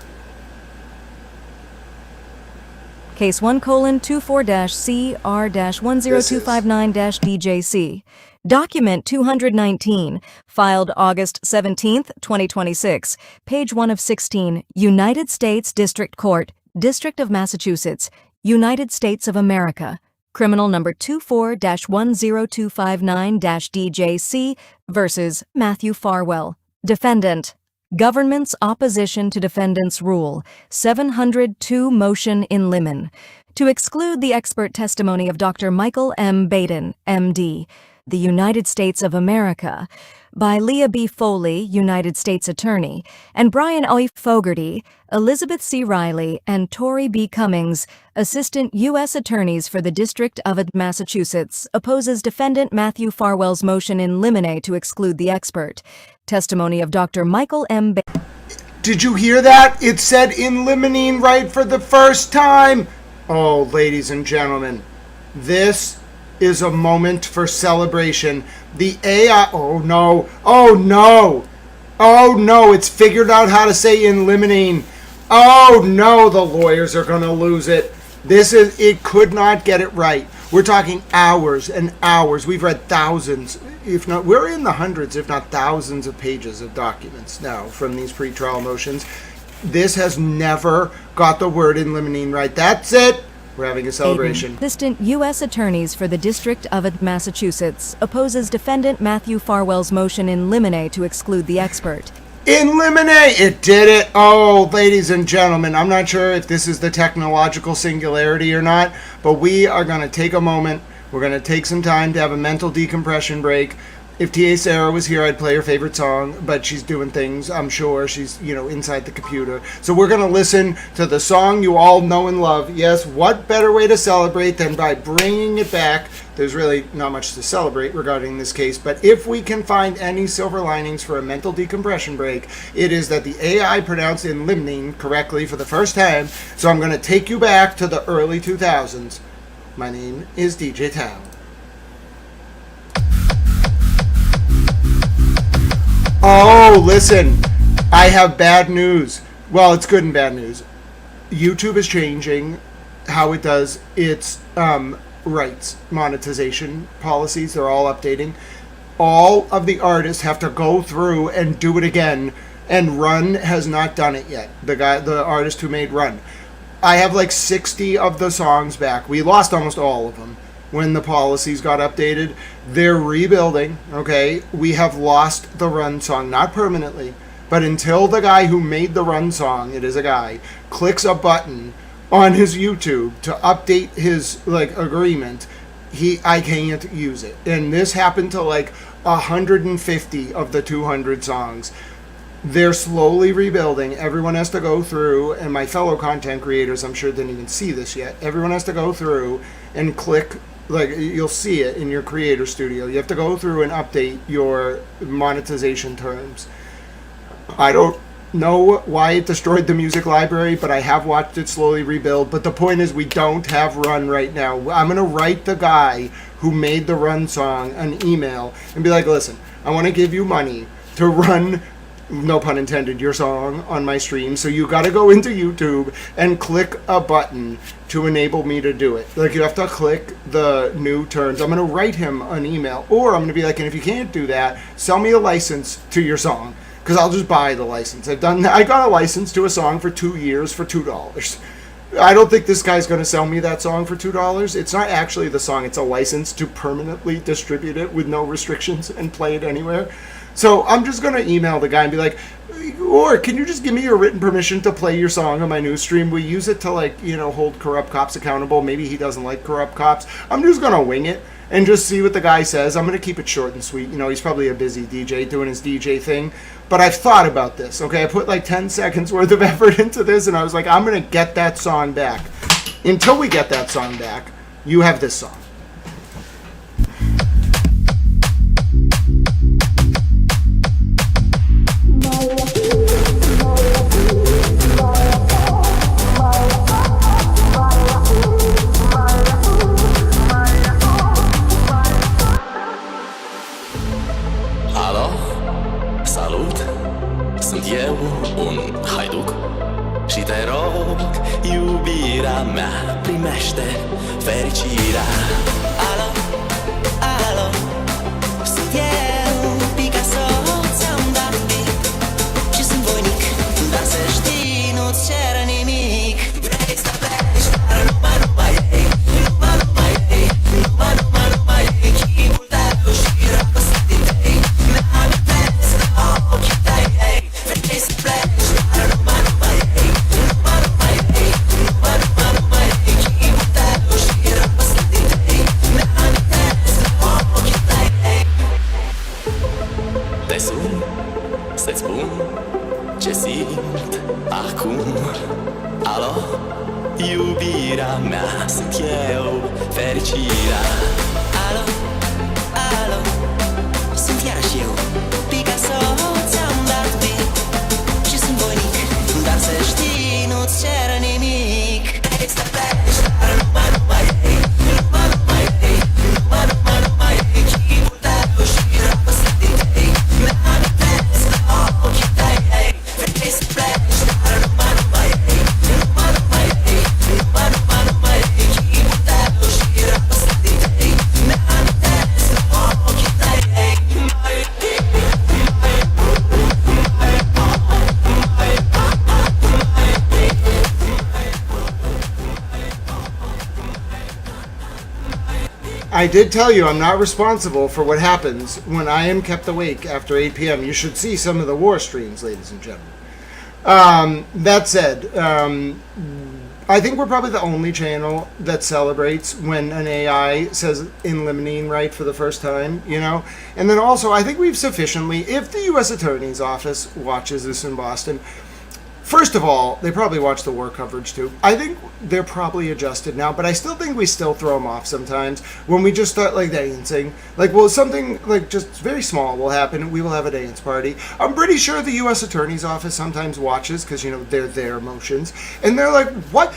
Case 1:24-CR-10259-DJC. Document 219, filed August 17, 2026, page 1 of 16, United States District Court, District of Massachusetts, United States of America. Criminal number 24-10259-DJC versus Matthew Farwell. Defendant. Government's opposition to defendant's rule, 702 motion in limine. To exclude the expert testimony of Dr. Michael M. Baden, M.D., the United States of America, by Leah B. Foley, United States Attorney, and Brian O. Fogarty, Elizabeth C. Riley, and Tori B. Cummings, Assistant U.S. Attorneys for the District of Massachusetts, opposes defendant Matthew Farwell's motion in limine to exclude the expert testimony of Dr. Michael M. Did you hear that? It said in limine right for the first time. Oh, ladies and gentlemen, this is a moment for celebration. The AI, oh no, it's figured out how to say in limine. Oh no, the lawyers are gonna lose it. It could not get it right. We're talking hours and hours. We've read thousands, if not, we're in the hundreds, if not thousands of pages of documents now from these pretrial motions. This has never got the word in limine right. That's it. We're having a celebration. Assistant U.S. Attorneys for the District of Massachusetts opposes defendant Matthew Farwell's motion in limine to exclude the expert. In limine! It did it! Oh, ladies and gentlemen, I'm not sure if this is the technological singularity or not, but we are going to take a moment. We're going to take some time to have a mental decompression break. If T.A. Sarah was here, I'd play her favorite song, but she's doing things, I'm sure. She's, inside the computer. So we're going to listen to the song you all know and love. Yes, what better way to celebrate than by bringing it back? There's really not much to celebrate regarding this case, but if we can find any silver linings for a mental decompression break, it is that the AI pronounced in limine correctly for the first time. So I'm going to take you back to the early 2000s. My name is DJ Tao. Oh, listen, I have bad news. Well, it's good and bad news. YouTube is changing how it does its rights monetization policies. They're all updating. All of the artists have to go through and do it again, and Run has not done it yet. The artist who made Run. I have like 60 of the songs back. We lost almost all of them when the policies got updated. They're rebuilding, okay? We have lost the Run song, not permanently, but until the guy who made the Run song, it is a guy, clicks a button on his YouTube to update his agreement, I can't use it. And this happened to 150 of the 200 songs. They're slowly rebuilding. Everyone has to go through, and my fellow content creators, I'm sure, didn't even see this yet. Everyone has to go through and click, you'll see it in your creator studio. You have to go through and update your monetization terms. I don't know why it destroyed the music library, but I have watched it slowly rebuild. But the point is, we don't have Run right now. I'm going to write the guy who made the Run song an email and be like, listen, I want to give you money to run, no pun intended, your song on my stream. So you got to go into YouTube and click a button to enable me to do it. You have to click the new terms. I'm going to write him an email, or I'm going to be like, and if you can't do that, sell me a license to your song, because I'll just buy the license. I got a license to a song for 2 years for $2. I don't think this guy's going to sell me that song for $2. It's not actually the song. It's a license to permanently distribute it with no restrictions and play it anywhere. So I'm just going to email the guy and be like, or can you just give me your written permission to play your song on my news stream? We use it to hold corrupt cops accountable. Maybe he doesn't like corrupt cops. I'm just going to wing it and just see what the guy says. I'm going to keep it short and sweet. He's probably a busy DJ doing his DJ thing. But I've thought about this, okay? I put 10 seconds worth of effort into this, and I was like, I'm going to get that song back. Until we get that song back, you have this song. Salut, sunt eu un haiduc și te rog, iubirea mea, mester, fericirea. Alo, alo, sunt eu, Picasso, ți-am dat un beat și sunt voinic, dar să știi, nu-ți cer nimic. Vrei să pleci, dar numai ei, numai ei, numai ei, chipul tău și răpăsat din tei. Mi-amintesc ochii tăi, ei. Vrei să pleci, dar numai ei, numai ei, numai ei, chipul tău și răpăsat din tei. Mi-amintesc ochii tăi, ei. Te sun să-ți spun ce simt acum. Alo, iubirea mea, sunt eu, fericirea. Alo, alo, sunt iarăși eu, Picasso, ți-am dat beat și sunt voinic, dar să știi, nu-ți cer nimic. Vrei să pleci, dar numai ei, numai ei, numai ei, chipul tău și răpăsat din tei. Mi-amintesc ochii tăi, ei. Vrei să pleci, dar numai ei, numai ei, numai ei, chipul tău și răpăsat din tei. Mi-amintesc ochii tăi, ei. I did tell you I'm not responsible for what happens when I am kept awake after 8 p.m. You should see some of the war streams, ladies and gentlemen. That said, I think we're probably the only channel that celebrates when an AI says in limine right for the first time, you know? And then also, I think we've sufficiently, if the U.S. Attorney's Office watches this in Boston, first of all, they probably watch the war coverage too. I think they're probably adjusted now, but I still think we still throw them off sometimes when we just start like dancing. Like, well, something like just very small will happen. We will have a dance party. I'm pretty sure the U.S. Attorney's Office sometimes watches because, you know, they're their emotions. And they're like, what?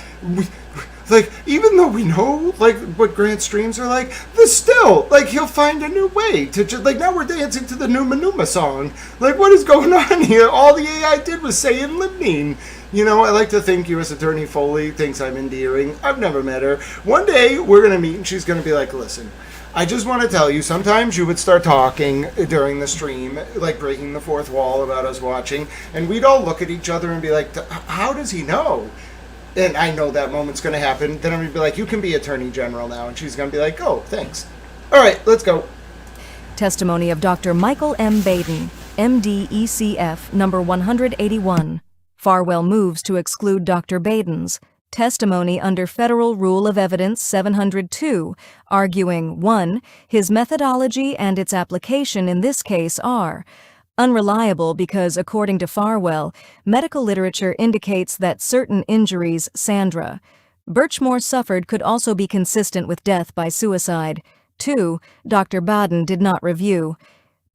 Like, even though we know, like, what Grant's streams are like, there's still, like, he'll find a new way to just, like, now we're dancing to the Numa Numa song. Like, what is going on here? All the AI did was say in limine. You know, I like to think U.S. Attorney Foley thinks I'm endearing. I've never met her. One day, we're going to meet, and she's going to be like, listen, I just want to tell you, sometimes you would start talking during the stream, like breaking the fourth wall about us watching, and we'd all look at each other and be like, how does he know? And I know that moment's going to happen. Then I'm going to be like, you can be Attorney General now. And she's going to be like, oh, thanks. All right, let's go. Testimony of Dr. Michael M. Baden, MD ECF number 181. Farwell moves to exclude Dr. Baden's testimony under Federal Rule of Evidence 702, arguing 1. His methodology and its application in this case are unreliable because, according to Farwell, medical literature indicates that certain injuries Sandra Birchmore suffered could also be consistent with death by suicide. 2. Dr. Baden did not review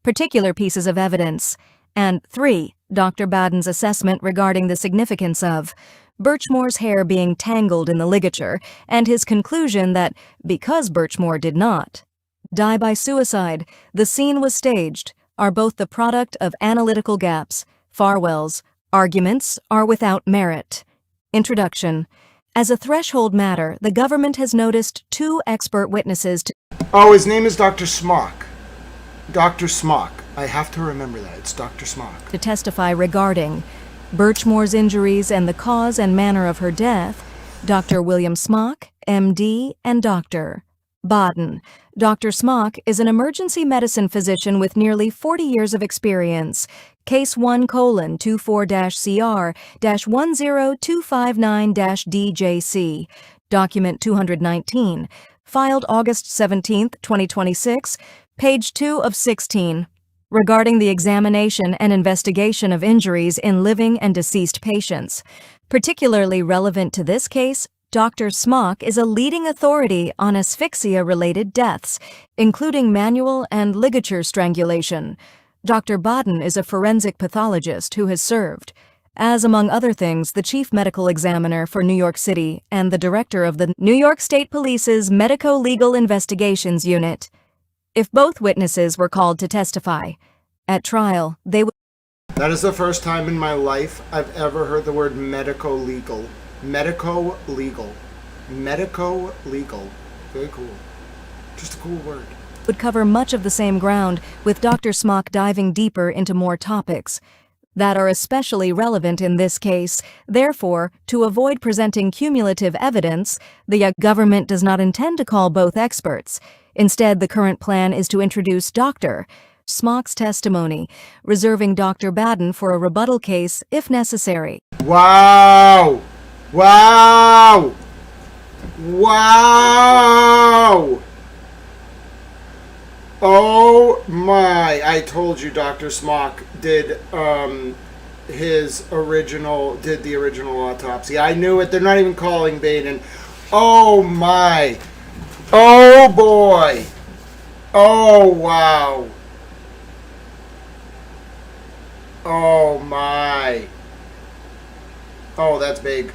particular pieces of evidence. And 3. Dr. Baden's assessment regarding the significance of Birchmore's hair being tangled in the ligature, and his conclusion that, because Birchmore did not die by suicide, the scene was staged, are both the product of analytical gaps. Farwell's arguments are without merit. Introduction. As a threshold matter, the government has noticed 2 expert witnesses to Oh, his name is Dr. Smock. Dr. Smock. I have to remember that. It's Dr. Smock. testify regarding Birchmore's injuries and the cause and manner of her death. Dr. William Smock, MD, and Dr. Baden. Dr. Smock is an emergency medicine physician with nearly 40 years of experience. Case 1:24-CR-10259-DJC. Document 219. Filed August 17, 2026. Page 2 of 16. Regarding the examination and investigation of injuries in living and deceased patients. Particularly relevant to this case, Dr. Smock is a leading authority on asphyxia-related deaths, including manual and ligature strangulation. Dr. Baden is a forensic pathologist who has served as, among other things, the chief medical examiner for New York City and the director of the New York State Police's Medico-Legal Investigations Unit. If both witnesses were called to testify at trial, they would... That is the first time in my life I've ever heard the word medico-legal. Medico-legal. Medico-legal. Very cool. Just a cool word. Would cover much of the same ground, with Dr. Smock diving deeper into more topics that are especially relevant in this case. Therefore, to avoid presenting cumulative evidence, the government does not intend to call both experts. Instead, the current plan is to introduce Dr. Smock's testimony, reserving Dr. Baden for a rebuttal case if necessary. Wow! Wow! Wow! Oh my! I told you Dr. Smock did the original autopsy. I knew it. They're not even calling Baden. Oh my! Oh boy! Oh wow! Oh my! Oh, that's big.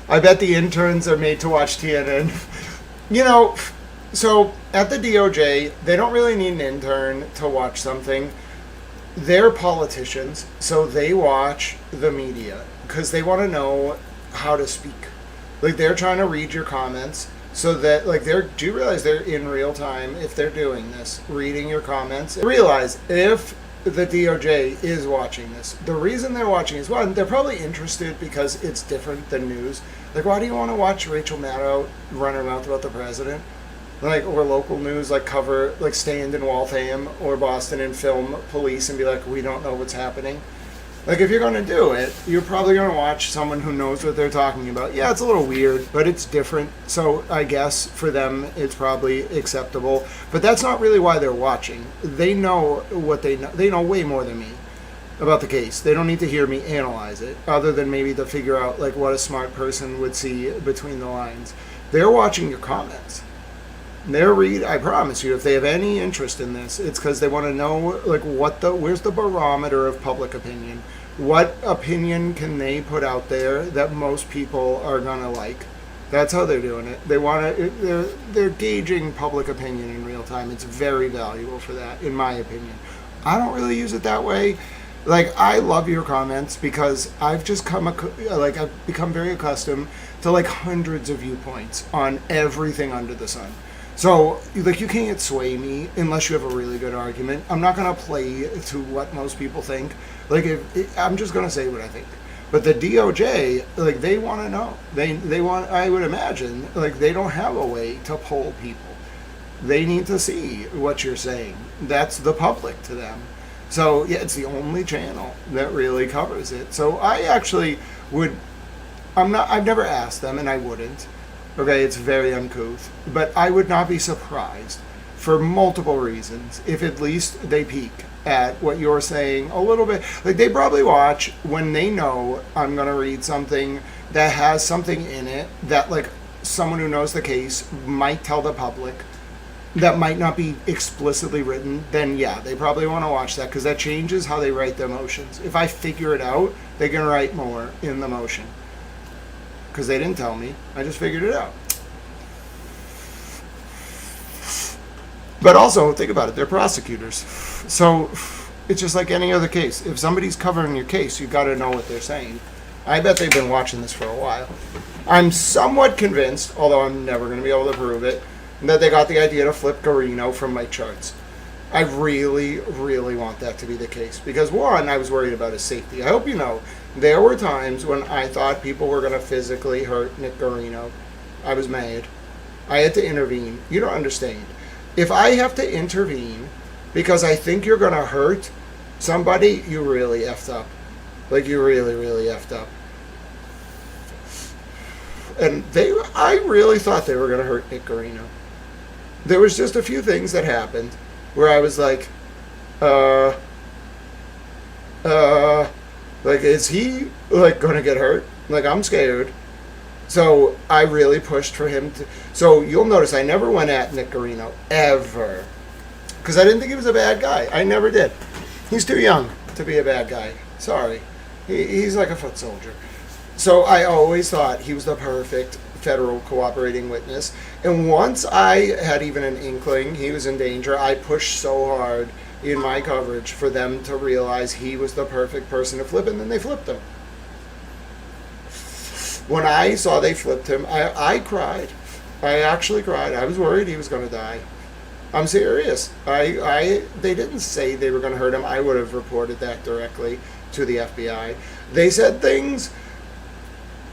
I bet the interns are made to watch TNN. You know, so at the DOJ, they don't really need an intern to watch something. They're politicians, so they watch the media because they want to know how to speak. Like, they're trying to read your comments so that, like, do you realize they're in real time, if they're doing this, reading your comments? Realize if the DOJ is watching this, the reason they're watching is, one, they're probably interested because it's different than news. Like, why do you want to watch Rachel Maddow run her mouth about the president? Like, or local news, like, cover, like, stand in Waltham or Boston and film police and be like, we don't know what's happening. Like, if you're going to do it, you're probably going to watch someone who knows what they're talking about. Yeah, it's a little weird, but it's different. So I guess for them, it's probably acceptable. But that's not really why they're watching. They know what they know. They know way more than me about the case. They don't need to hear me analyze it, other than maybe to figure out, like, what a smart person would see between the lines. They're watching your comments. I promise you, if they have any interest in this, it's because they want to know, like, where's the barometer of public opinion? What opinion can they put out there that most people are gonna like? That's how they're doing it. They're gauging public opinion in real time. It's very valuable for that, in my opinion. I don't really use it that way. Like, I love your comments because I've become very accustomed to, like, hundreds of viewpoints on everything under the sun. So, like, you can't sway me unless you have a really good argument. I'm not going to play to what most people think. Like, I'm just going to say what I think. But the DOJ, like, they want to know. They want, I would imagine, like, they don't have a way to poll people. They need to see what you're saying. That's the public to them. So, yeah, it's the only channel that really covers it. So I actually I've never asked them, and I wouldn't. Okay, it's very uncouth. But I would not be surprised, for multiple reasons, if at least they peek at what you're saying a little bit. Like, they probably watch when they know I'm going to read something that has something in it that, like, someone who knows the case might tell the public that might not be explicitly written. Then, yeah, they probably want to watch that because that changes how they write their motions. If I figure it out, they can write more in the motion. Because they didn't tell me. I just figured it out. But also, think about it. They're prosecutors. So, it's just like any other case. If somebody's covering your case, you've got to know what they're saying. I bet they've been watching this for a while. I'm somewhat convinced, although I'm never going to be able to prove it, that they got the idea to flip Garino from Mike Charts. I really, really want that to be the case. Because, one, I was worried about his safety. I hope you know, there were times when I thought people were going to physically hurt Nick Garino. I was mad. I had to intervene. You don't understand. If I have to intervene because I think you're going to hurt somebody, you really effed up. Like, you really, really effed up. And I really thought they were going to hurt Nick Garino. There was just a few things that happened where I was like, like, is he, like, going to get hurt? Like, I'm scared. So I really pushed for him to. So you'll notice I never went at Nick Garino, ever. Because I didn't think he was a bad guy. I never did. He's too young to be a bad guy. Sorry. He's like a foot soldier. So I always thought he was the perfect federal cooperating witness. And once I had even an inkling he was in danger, I pushed so hard in my coverage for them to realize he was the perfect person to flip, and then they flipped him. When I saw they flipped him, I cried. I actually cried. I was worried he was going to die. I'm serious. They didn't say they were going to hurt him. I would have reported that directly to the FBI. They said things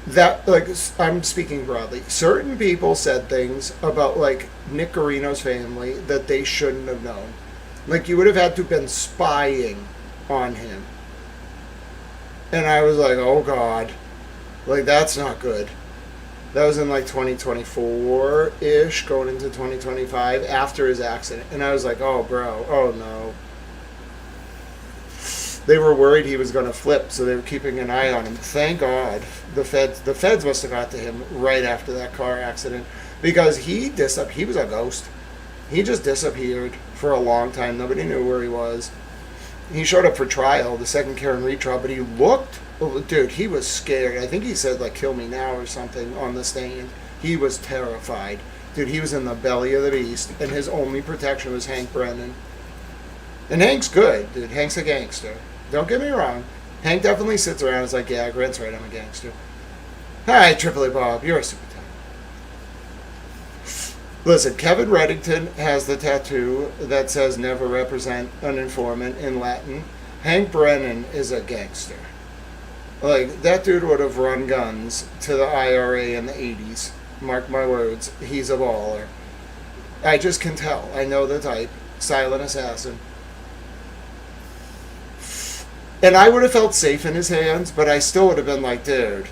that, like, I'm speaking broadly. Certain people said things about, like, Nick Garino's family that they shouldn't have known. Like, you would have had to have been spying on him. And I was like, oh, God. Like, that's not good. That was in, like, 2024-ish, going into 2025, after his accident. And I was like, oh, bro, oh, no. They were worried he was going to flip, so they were keeping an eye on him. Thank God. The feds must have got to him right after that car accident, because he was a ghost. He just disappeared for a long time. Nobody knew where he was. He showed up for trial, the second Karen Reed trial, but he looked, dude, he was scared. I think he said, like, kill me now or something on the stand. He was terrified. Dude, he was in the belly of the beast, and his only protection was Hank Brennan. And Hank's good, dude. Hank's a gangster. Don't get me wrong. Hank definitely sits around and is like, yeah, Grant's right, I'm a gangster. Hi, Triple A Bob, you're a super type. Listen, Kevin Reddington has the tattoo that says never represent an informant in Latin. Hank Brennan is a gangster. Like, that dude would have run guns to the IRA in the 80s. Mark my words, he's a baller. I just can tell. I know the type. Silent assassin. And I would have felt safe in his hands, but I still would have been like, dude,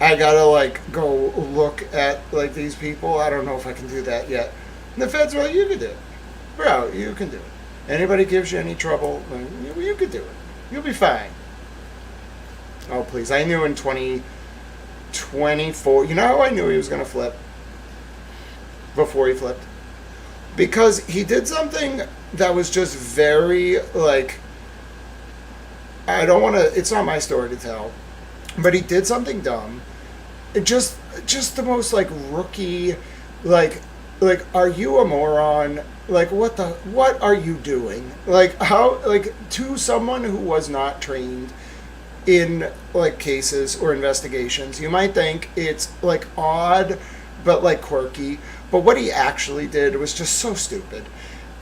I gotta, like, go look at, like, these people. I don't know if I can do that yet. And the feds were like, you can do it. Bro, you can do it. Anybody gives you any trouble, you can do it. You'll be fine. Oh, please. I knew in 2024, you know how I knew he was going to flip? Before he flipped? Because he did something that was just very, like, I don't want to, it's not my story to tell, but he did something dumb. Just the most, like, rookie, like, are you a moron? Like, what are you doing? Like, how, like, to someone who was not trained in, like, cases or investigations, you might think it's, like, odd, but, like, quirky. But what he actually did was just so stupid.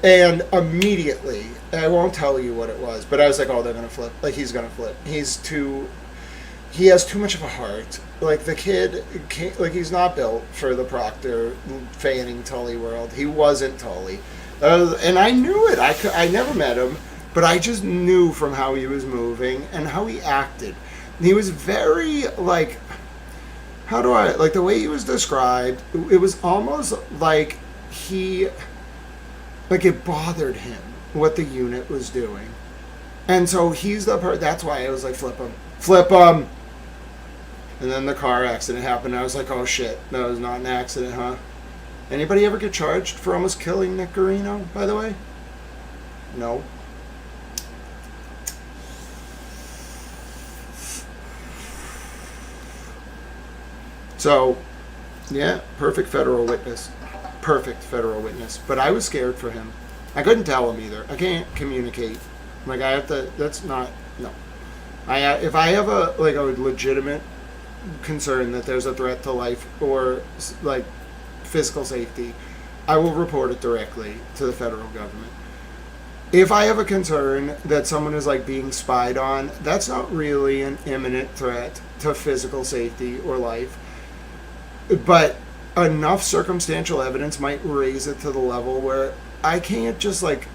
And immediately, I won't tell you what it was, but I was like, oh, they're going to flip. Like, he's going to flip. He has too much of a heart. Like, the kid, like, he's not built for the Proctor fanning Tully world. He wasn't Tully. And I knew it. I never met him, but I just knew from how he was moving and how he acted. And he was very, like, like, the way he was described, it was almost like it bothered him what the unit was doing. And so he's that's why I was like, flip him. And then the car accident happened. And I was like, oh shit, that was not an accident, huh? Anybody ever get charged for almost killing Nick Garino, by the way? No. So, yeah, perfect federal witness. But I was scared for him. I couldn't tell him either. I can't communicate. Like, I have to, that's not, no. If I have a legitimate concern that there's a threat to life or, like, physical safety, I will report it directly to the federal government. If I have a concern that someone is, like, being spied on, that's not really an imminent threat to physical safety or life. But enough circumstantial evidence might raise it to the level where I can't just, like,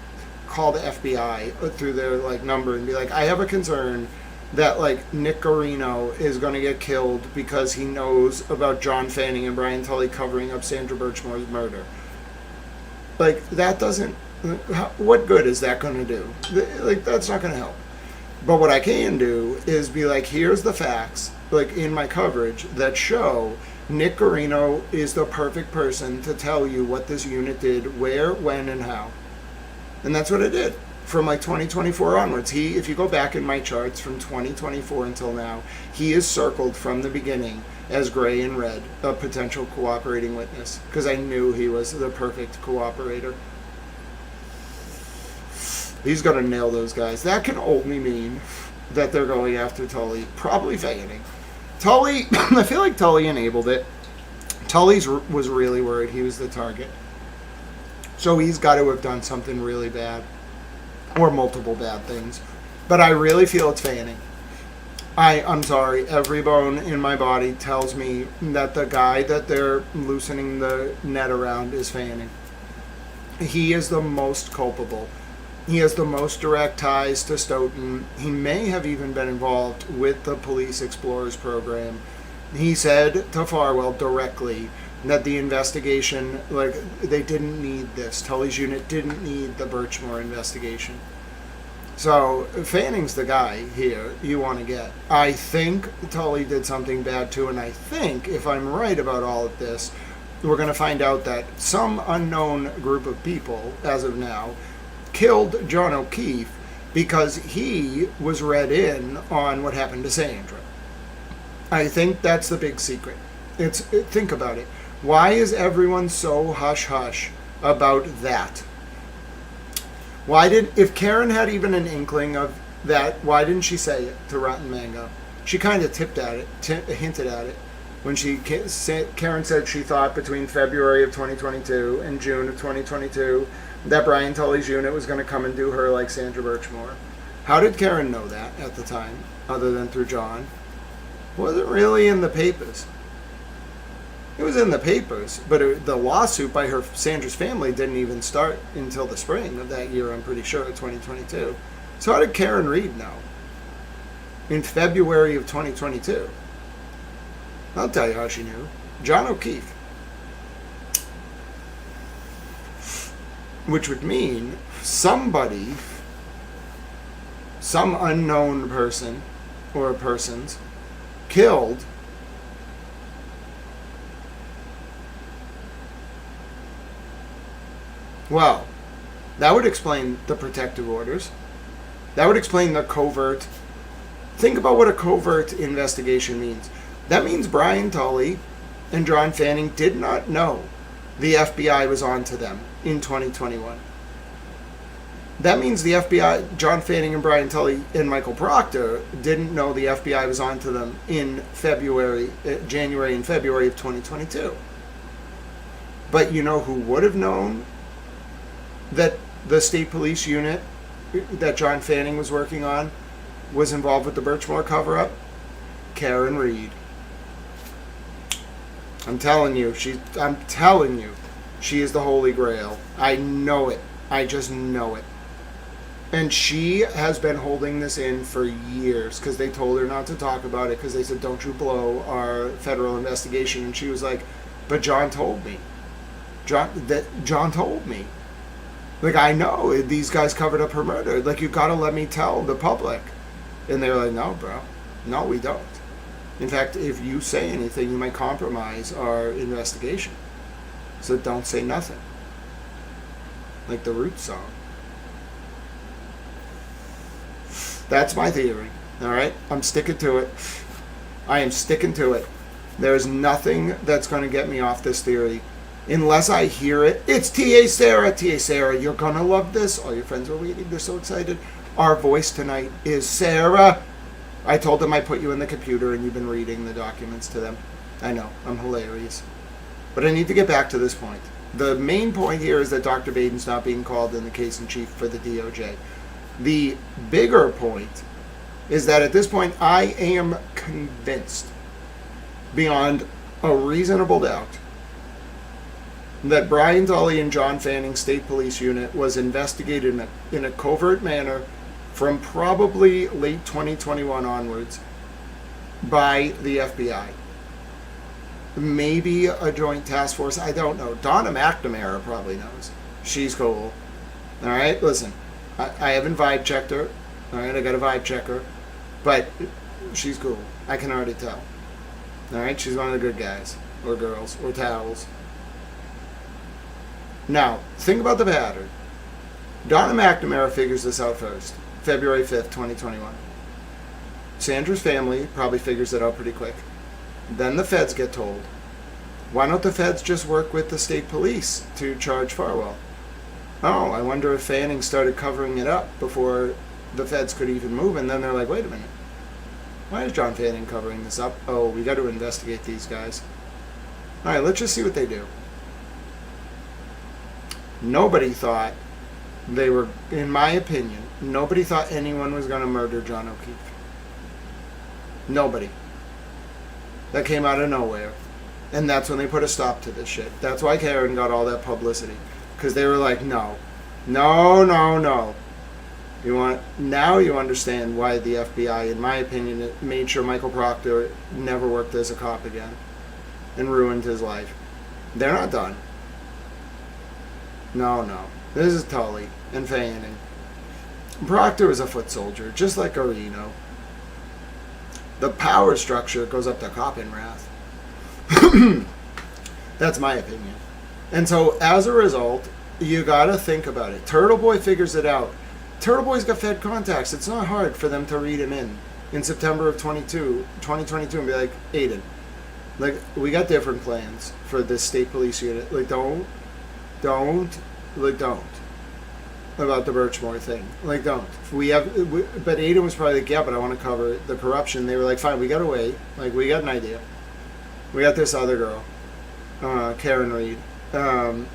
call the FBI through their, like, number and be like, I have a concern that, like, Nick Garino is going to get killed because he knows about John Fanning and Brian Tully covering up Sandra Birchmore's murder. Like, that doesn't, what good is that going to do? Like, that's not going to help. But what I can do is be like, here's the facts, like, in my coverage that show Nick Garino is the perfect person to tell you what this unit did, where, when, and how. And that's what it did from, like, 2024 onwards. If you go back in my charts from 2024 until now, he is circled from the beginning as gray and red, a potential cooperating witness, because I knew he was the perfect cooperator. He's going to nail those guys. That can only mean that they're going after Tully, probably Fanning. Tully, I feel like Tully enabled it. Tully was really worried he was the target. So he's got to have done something really bad. Or multiple bad things. But I really feel it's Fanning. I'm sorry, every bone in my body tells me that the guy that they're loosening the net around is Fanning. He is the most culpable. He has the most direct ties to Stoughton. He may have even been involved with the Police Explorers program. He said to Farwell directly that the investigation, like, they didn't need this. Tully's unit didn't need the Birchmore investigation. So Fanning's the guy here you want to get. I think Tully did something bad too, and I think, if I'm right about all of this, we're going to find out that some unknown group of people, as of now, killed John O'Keefe because he was read in on what happened to Sandra. I think that's the big secret. Think about it. Why is everyone so hush-hush about that? If Karen had even an inkling of that, why didn't she say it to Rotten Mango? She kind of hinted at it when Karen said she thought between February of 2022 and June of 2022 that Brian Tully's unit was going to come and do her like Sandra Birchmore. How did Karen know that at the time, other than through John? It wasn't really in the papers. It was in the papers, but the lawsuit by Sandra's family didn't even start until the spring of that year, I'm pretty sure, 2022. So how did Karen Reed know? In February of 2022. I'll tell you how she knew. John O'Keefe. Which would mean somebody, some unknown person or persons, killed well, that would explain the protective orders. That would explain the covert. Think about what a covert investigation means. That means Brian Tully and John Fanning did not know the FBI was on to them in 2021. That means the FBI, John Fanning and Brian Tully and Michael Proctor, didn't know the FBI was on to them in January and February of 2022. But you know who would have known that the state police unit that John Fanning was working on was involved with the Birchmore cover-up? Karen Reed. I'm telling you, she is the Holy Grail. I know it. I just know it. And she has been holding this in for years because they told her not to talk about it because they said, don't you blow our federal investigation. And she was like, but John told me. John told me. Like, I know these guys covered up her murder. Like, you gotta let me tell the public. And they're like, no, bro. No, we don't. In fact, if you say anything, you might compromise our investigation. So don't say nothing. Like the Roots song. That's my theory. All right? I'm sticking to it. I am sticking to it. There's nothing that's going to get me off this theory. Unless I hear it. It's T.A. Sarah. T.A. Sarah, you're going to love this. All your friends are waiting. They're so excited. Our voice tonight is Sarah. I told them I put you in the computer and you've been reading the documents to them. I know. I'm hilarious. But I need to get back to this point. The main point here is that Dr. Baden's not being called in the case in chief for the DOJ. The bigger point is that at this point I am convinced, beyond a reasonable doubt, that Brian Tully and John Fanning's state police unit was investigated in a covert manner from probably late 2021 onwards by the FBI. Maybe a joint task force, I don't know. Donna McNamara probably knows. She's cool. All right, listen, I haven't vibe checked her. All right, I got to vibe check her. But she's cool. I can already tell. All right, she's one of the good guys, or girls, or towels. Now, think about the pattern. Donna McNamara figures this out first, February 5th, 2021. Sandra's family probably figures it out pretty quick. Then the feds get told. Why don't the feds just work with the state police to charge Farwell? Oh, I wonder if Fanning started covering it up before the feds could even move, and then they're like, wait a minute. Why is John Fanning covering this up? Oh, we got to investigate these guys. All right, let's just see what they do. Nobody thought they were, in my opinion, nobody thought anyone was going to murder John O'Keefe. Nobody. That came out of nowhere. And that's when they put a stop to this shit. That's why Karen got all that publicity. Because they were like, no. No, no, no. Now you understand why the FBI, in my opinion, made sure Michael Proctor never worked as a cop again. And ruined his life. They're not done. No, no. This is Tully and Fanning. Proctor was a foot soldier, just like Areno. The power structure goes up to Coppenrath. That's my opinion. And so, as a result, you gotta think about it. TurtleBoy figures it out. TurtleBoy's got Fed contacts. It's not hard for them to read him in September of 2022 and be like, Aiden, like, we got different plans for this state police unit. Like, don't. About the Birchmore thing. Like, don't. But Aiden was probably like, yeah, but I want to cover the corruption. They were like, fine, we got to wait. Like, we got an idea. We got this other girl, Karen Reed,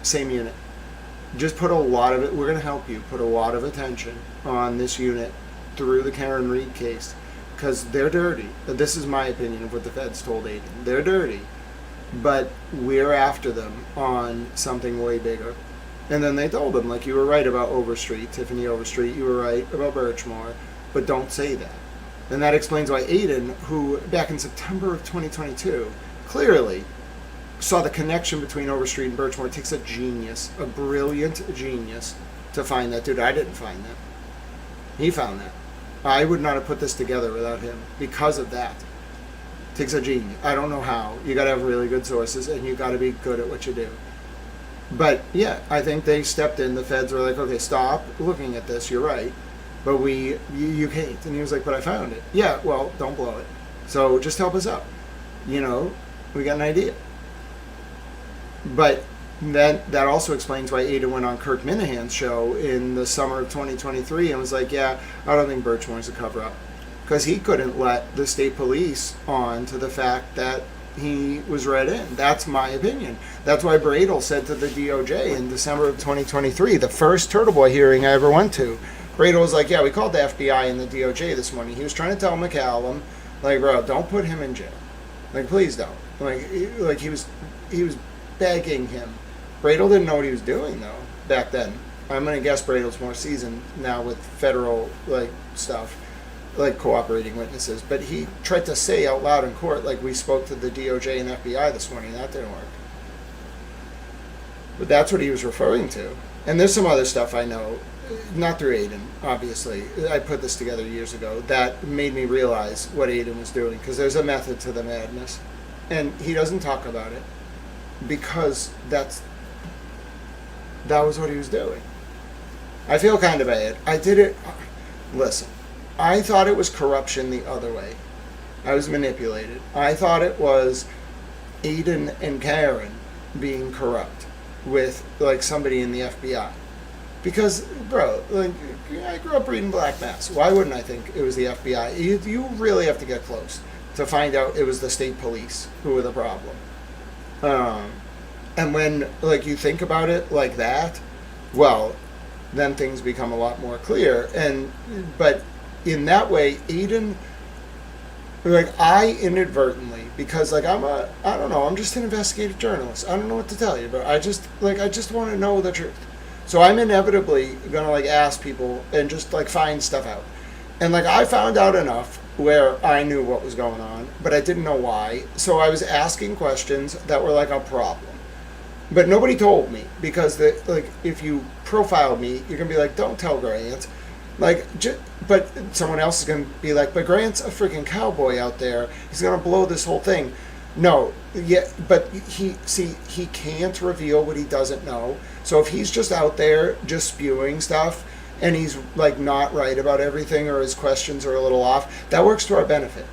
same unit. Just put a lot of it, we're going to help you put a lot of attention on this unit through the Karen Reed case. Because they're dirty. This is my opinion of what the feds told Aiden. They're dirty. But we're after them on something way bigger. And then they told him, like, you were right about Overstreet, Tiffany Overstreet, you were right about Birchmore, but don't say that. And that explains why Aiden, who back in September of 2022, clearly saw the connection between Overstreet and Birchmore. It takes a genius, a brilliant genius, to find that. Dude, I didn't find that. He found that. I would not have put this together without him because of that. It takes a genius. I don't know how. You got to have really good sources, and you got to be good at what you do. But yeah, I think they stepped in. The feds were like, okay, stop looking at this. You're right. But you can't. And he was like, but I found it. Yeah, well, don't blow it. So just help us out. You know, we got an idea. But that also explains why Aiden went on Kirk Minahan's show in the summer of 2023 and was like, yeah, I don't think Birchmore's a cover-up. Because he couldn't let the state police on to the fact that he was read in. That's my opinion. That's why Bradel said to the DOJ in December of 2023, the first TurtleBoy hearing I ever went to, Bradel was like, yeah, we called the FBI and the DOJ this morning. He was trying to tell McCallum, like, bro, don't put him in jail. Like, please don't. Like he was begging him. Bradel didn't know what he was doing, though, back then. I'm going to guess Bradel's more seasoned now with federal, like, stuff. Like cooperating witnesses, but he tried to say out loud in court, like, we spoke to the DOJ and FBI this morning. That didn't work. But that's what he was referring to. And there's some other stuff I know, not through Aiden, obviously. I put this together years ago. That made me realize what Aiden was doing, because there's a method to the madness. And he doesn't talk about it, because that was what he was doing. I feel kind of bad. I did it. Listen. I thought it was corruption the other way. I was manipulated. I thought it was Aiden and Karen being corrupt with, like, somebody in the FBI. Because, bro, like, I grew up reading Black Mass. Why wouldn't I think it was the FBI? You really have to get close to find out it was the state police who were the problem. And when, like, you think about it like that, well, then things become a lot more clear. But in that way, Aiden, like, I inadvertently, because, like, I don't know, I'm just an investigative journalist. I don't know what to tell you, but I just want to know the truth. So I'm inevitably going to, like, ask people and just, like, find stuff out. And, like, I found out enough where I knew what was going on, but I didn't know why. So I was asking questions that were, like, a problem. But nobody told me, because, like, if you profile me, you're going to be like, don't tell Grant. Like, but someone else is going to be like, but Grant's a freaking cowboy out there. He's going to blow this whole thing. No, yeah, but he can't reveal what he doesn't know. So if he's just out there just spewing stuff and he's, like, not right about everything, or his questions are a little off, that works to our benefit.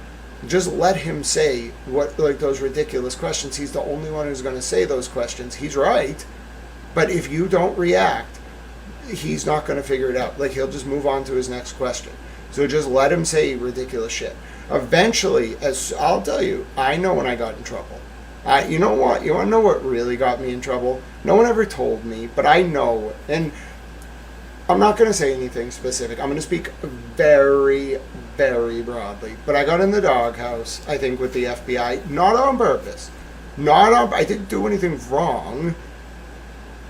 Just let him say what, like, those ridiculous questions. He's the only one who's going to say those questions. He's right. But if you don't react, he's not going to figure it out. Like, he'll just move on to his next question. So just let him say ridiculous shit. Eventually, as I'll tell you, I know when I got in trouble. You know what? You want to know what really got me in trouble? No one ever told me, but I know. And I'm not going to say anything specific. I'm going to speak very, very broadly. But I got in the doghouse, I think, with the FBI, not on purpose. I didn't do anything wrong.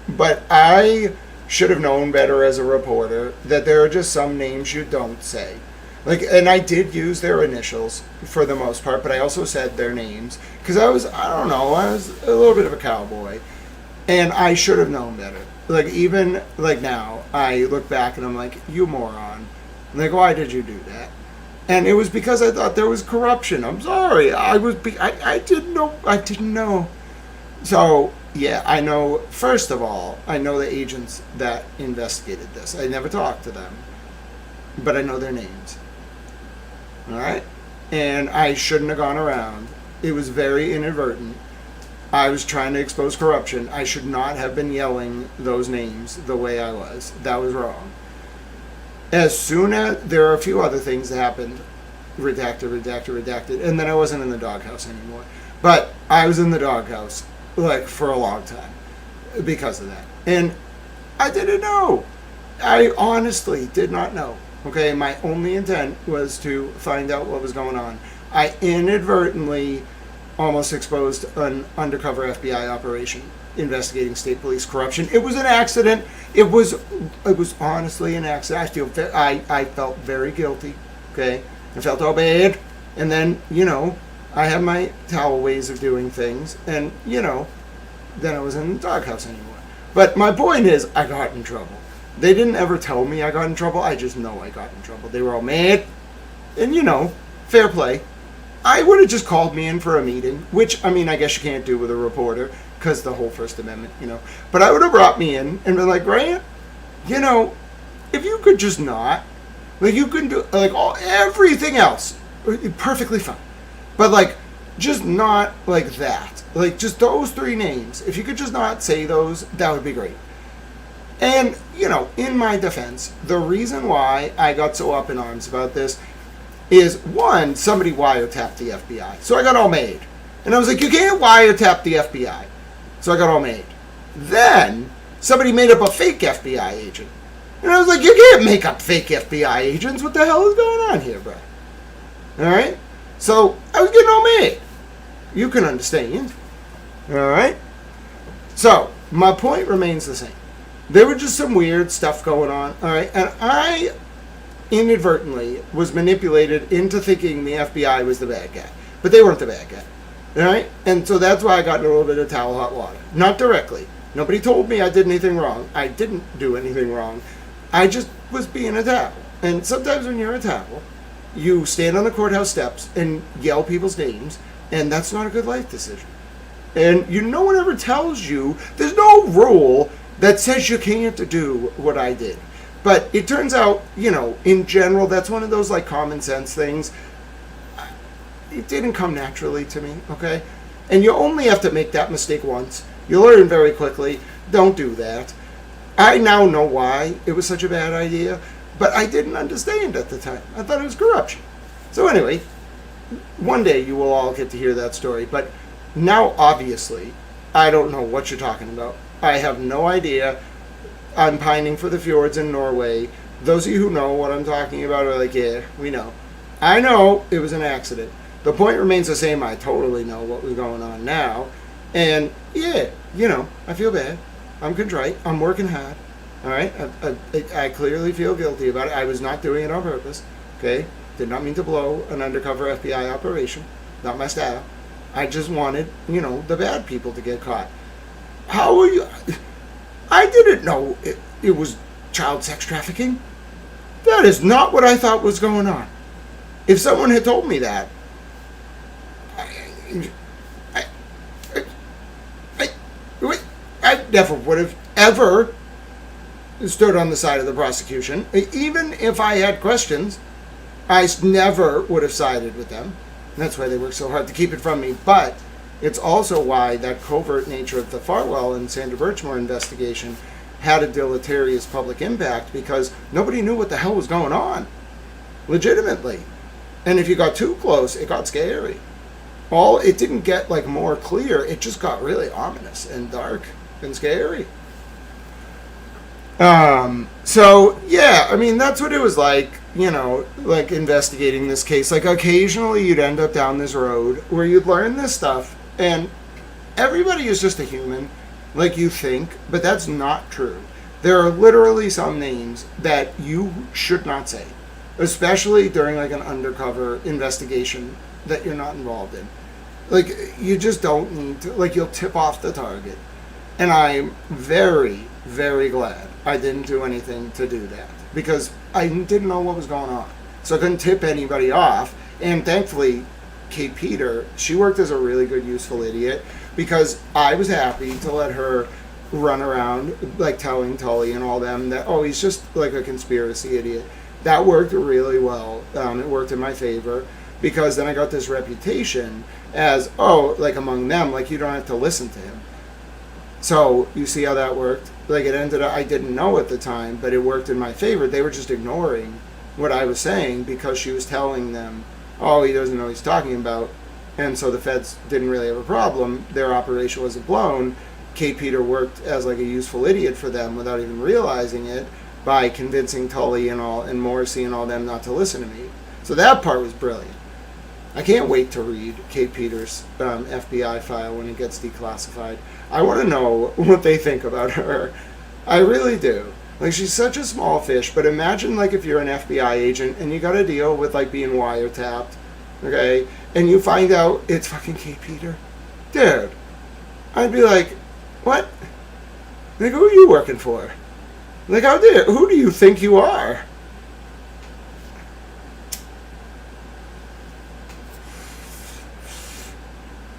But I should have known better as a reporter that there are just some names you don't say. Like, and I did use their initials for the most part, but I also said their names because I was a little bit of a cowboy, and I should have known better. Like, even like now, I look back and I'm like, you moron. I'm like, why did you do that? And it was because I thought there was corruption. I'm sorry. I didn't know. So, yeah, I know, first of all, I know the agents that investigated this. I never talked to them, but I know their names. All right? And I shouldn't have gone around. It was very inadvertent. I was trying to expose corruption. I should not have been yelling those names the way I was. That was wrong. As soon as there are a few other things that happened, redacted, and then I wasn't in the doghouse anymore. But I was in the doghouse, like, for a long time because of that. And I didn't know. I honestly did not know. Okay, my only intent was to find out what was going on. I inadvertently almost exposed an undercover FBI operation investigating state police corruption. It was an accident. It was honestly an accident. I felt very guilty. Okay, I felt all bad, and then I have my towel ways of doing things, and then I was in the doghouse anymore. But my point is, I got in trouble. They didn't ever tell me I got in trouble. I just know I got in trouble. They were all mad. And, fair play. I would have just called me in for a meeting, which, I guess you can't do with a reporter because the whole First Amendment, But I would have brought me in and been like, Grant, if you could just not, like, you can do, like, everything else, perfectly fine. But, like, just not like that. Like, just those three names. If you could just not say those, that would be great. And, in my defense, the reason why I got so up in arms about this is, one, somebody wiretapped the FBI. So I got all made. And I was like, you can't wiretap the FBI. So I got all made. Then, somebody made up a fake FBI agent. And I was like, you can't make up fake FBI agents. What the hell is going on here, bro? Alright? So, I was getting all made. You can understand. Alright? So, my point remains the same. There was just some weird stuff going on, all right? And I inadvertently was manipulated into thinking the FBI was the bad guy. But they weren't the bad guy, all right? And so that's why I got in a little bit of towel hot water. Not directly. Nobody told me I did anything wrong. I didn't do anything wrong. I just was being a towel. And sometimes when you're a towel, you stand on the courthouse steps and yell people's names, and that's not a good life decision. And no one ever tells you, there's no rule that says you can't do what I did. But it turns out, in general, that's one of those, like, common sense things. It didn't come naturally to me, okay? And you only have to make that mistake once. You learn very quickly. Don't do that. I now know why it was such a bad idea, but I didn't understand at the time. I thought it was corruption. So anyway, one day you will all get to hear that story. But now, obviously, I don't know what you're talking about. I have no idea. I'm pining for the fjords in Norway. Those of you who know what I'm talking about are like, yeah, we know. I know it was an accident. The point remains the same. I totally know what was going on now. And, yeah, I feel bad. I'm contrite. I'm working hard. All right? I clearly feel guilty about it. I was not doing it on purpose. Okay? Did not mean to blow an undercover FBI operation. Not my style. I just wanted, the bad people to get caught. How are you? I didn't know it was child sex trafficking. That is not what I thought was going on. If someone had told me that, I never would have ever stood on the side of the prosecution. Even if I had questions, I never would have sided with them. And that's why they work so hard to keep it from me. But it's also why that covert nature of the Farwell and Sandra Birchmore investigation had a deleterious public impact, because nobody knew what the hell was going on. legitimately. And if you got too close, it got scary. It didn't get like more clear, it just got really ominous and dark and scary. So yeah, I mean, that's what it was like, like investigating this case. Like occasionally you'd end up down this road where you'd learn this stuff, and everybody is just a human, like you think, but that's not true. There are literally some names that you should not say, especially during like an undercover investigation that you're not involved in. Like, you just don't need to, like, you'll tip off the target. And I'm very, very glad I didn't do anything to do that, because I didn't know what was going on. So I couldn't tip anybody off. And thankfully, Kate Peter, she worked as a really good, useful idiot, because I was happy to let her run around, like, telling Tully and all them that, oh, he's just like a conspiracy idiot. That worked really well. It worked in my favor, because then I got this reputation as, oh, like among them, like you don't have to listen to him. So you see how that worked? Like it ended up, I didn't know at the time, but it worked in my favor. They were just ignoring what I was saying because she was telling them, oh, he doesn't know what he's talking about. And so the feds didn't really have a problem. Their operation wasn't blown. Kate Peter worked as like a useful idiot for them without even realizing it by convincing Tully and Morrissey and all them not to listen to me. So that part was brilliant. I can't wait to read Kate Peters' FBI file when it gets declassified. I want to know what they think about her. I really do. Like, she's such a small fish, but imagine, like, if you're an FBI agent and you got to deal with, like, being wiretapped, okay, and you find out it's fucking Kate Peter. Dude, I'd be like, what? Like, who are you working for? Like, who do you think you are?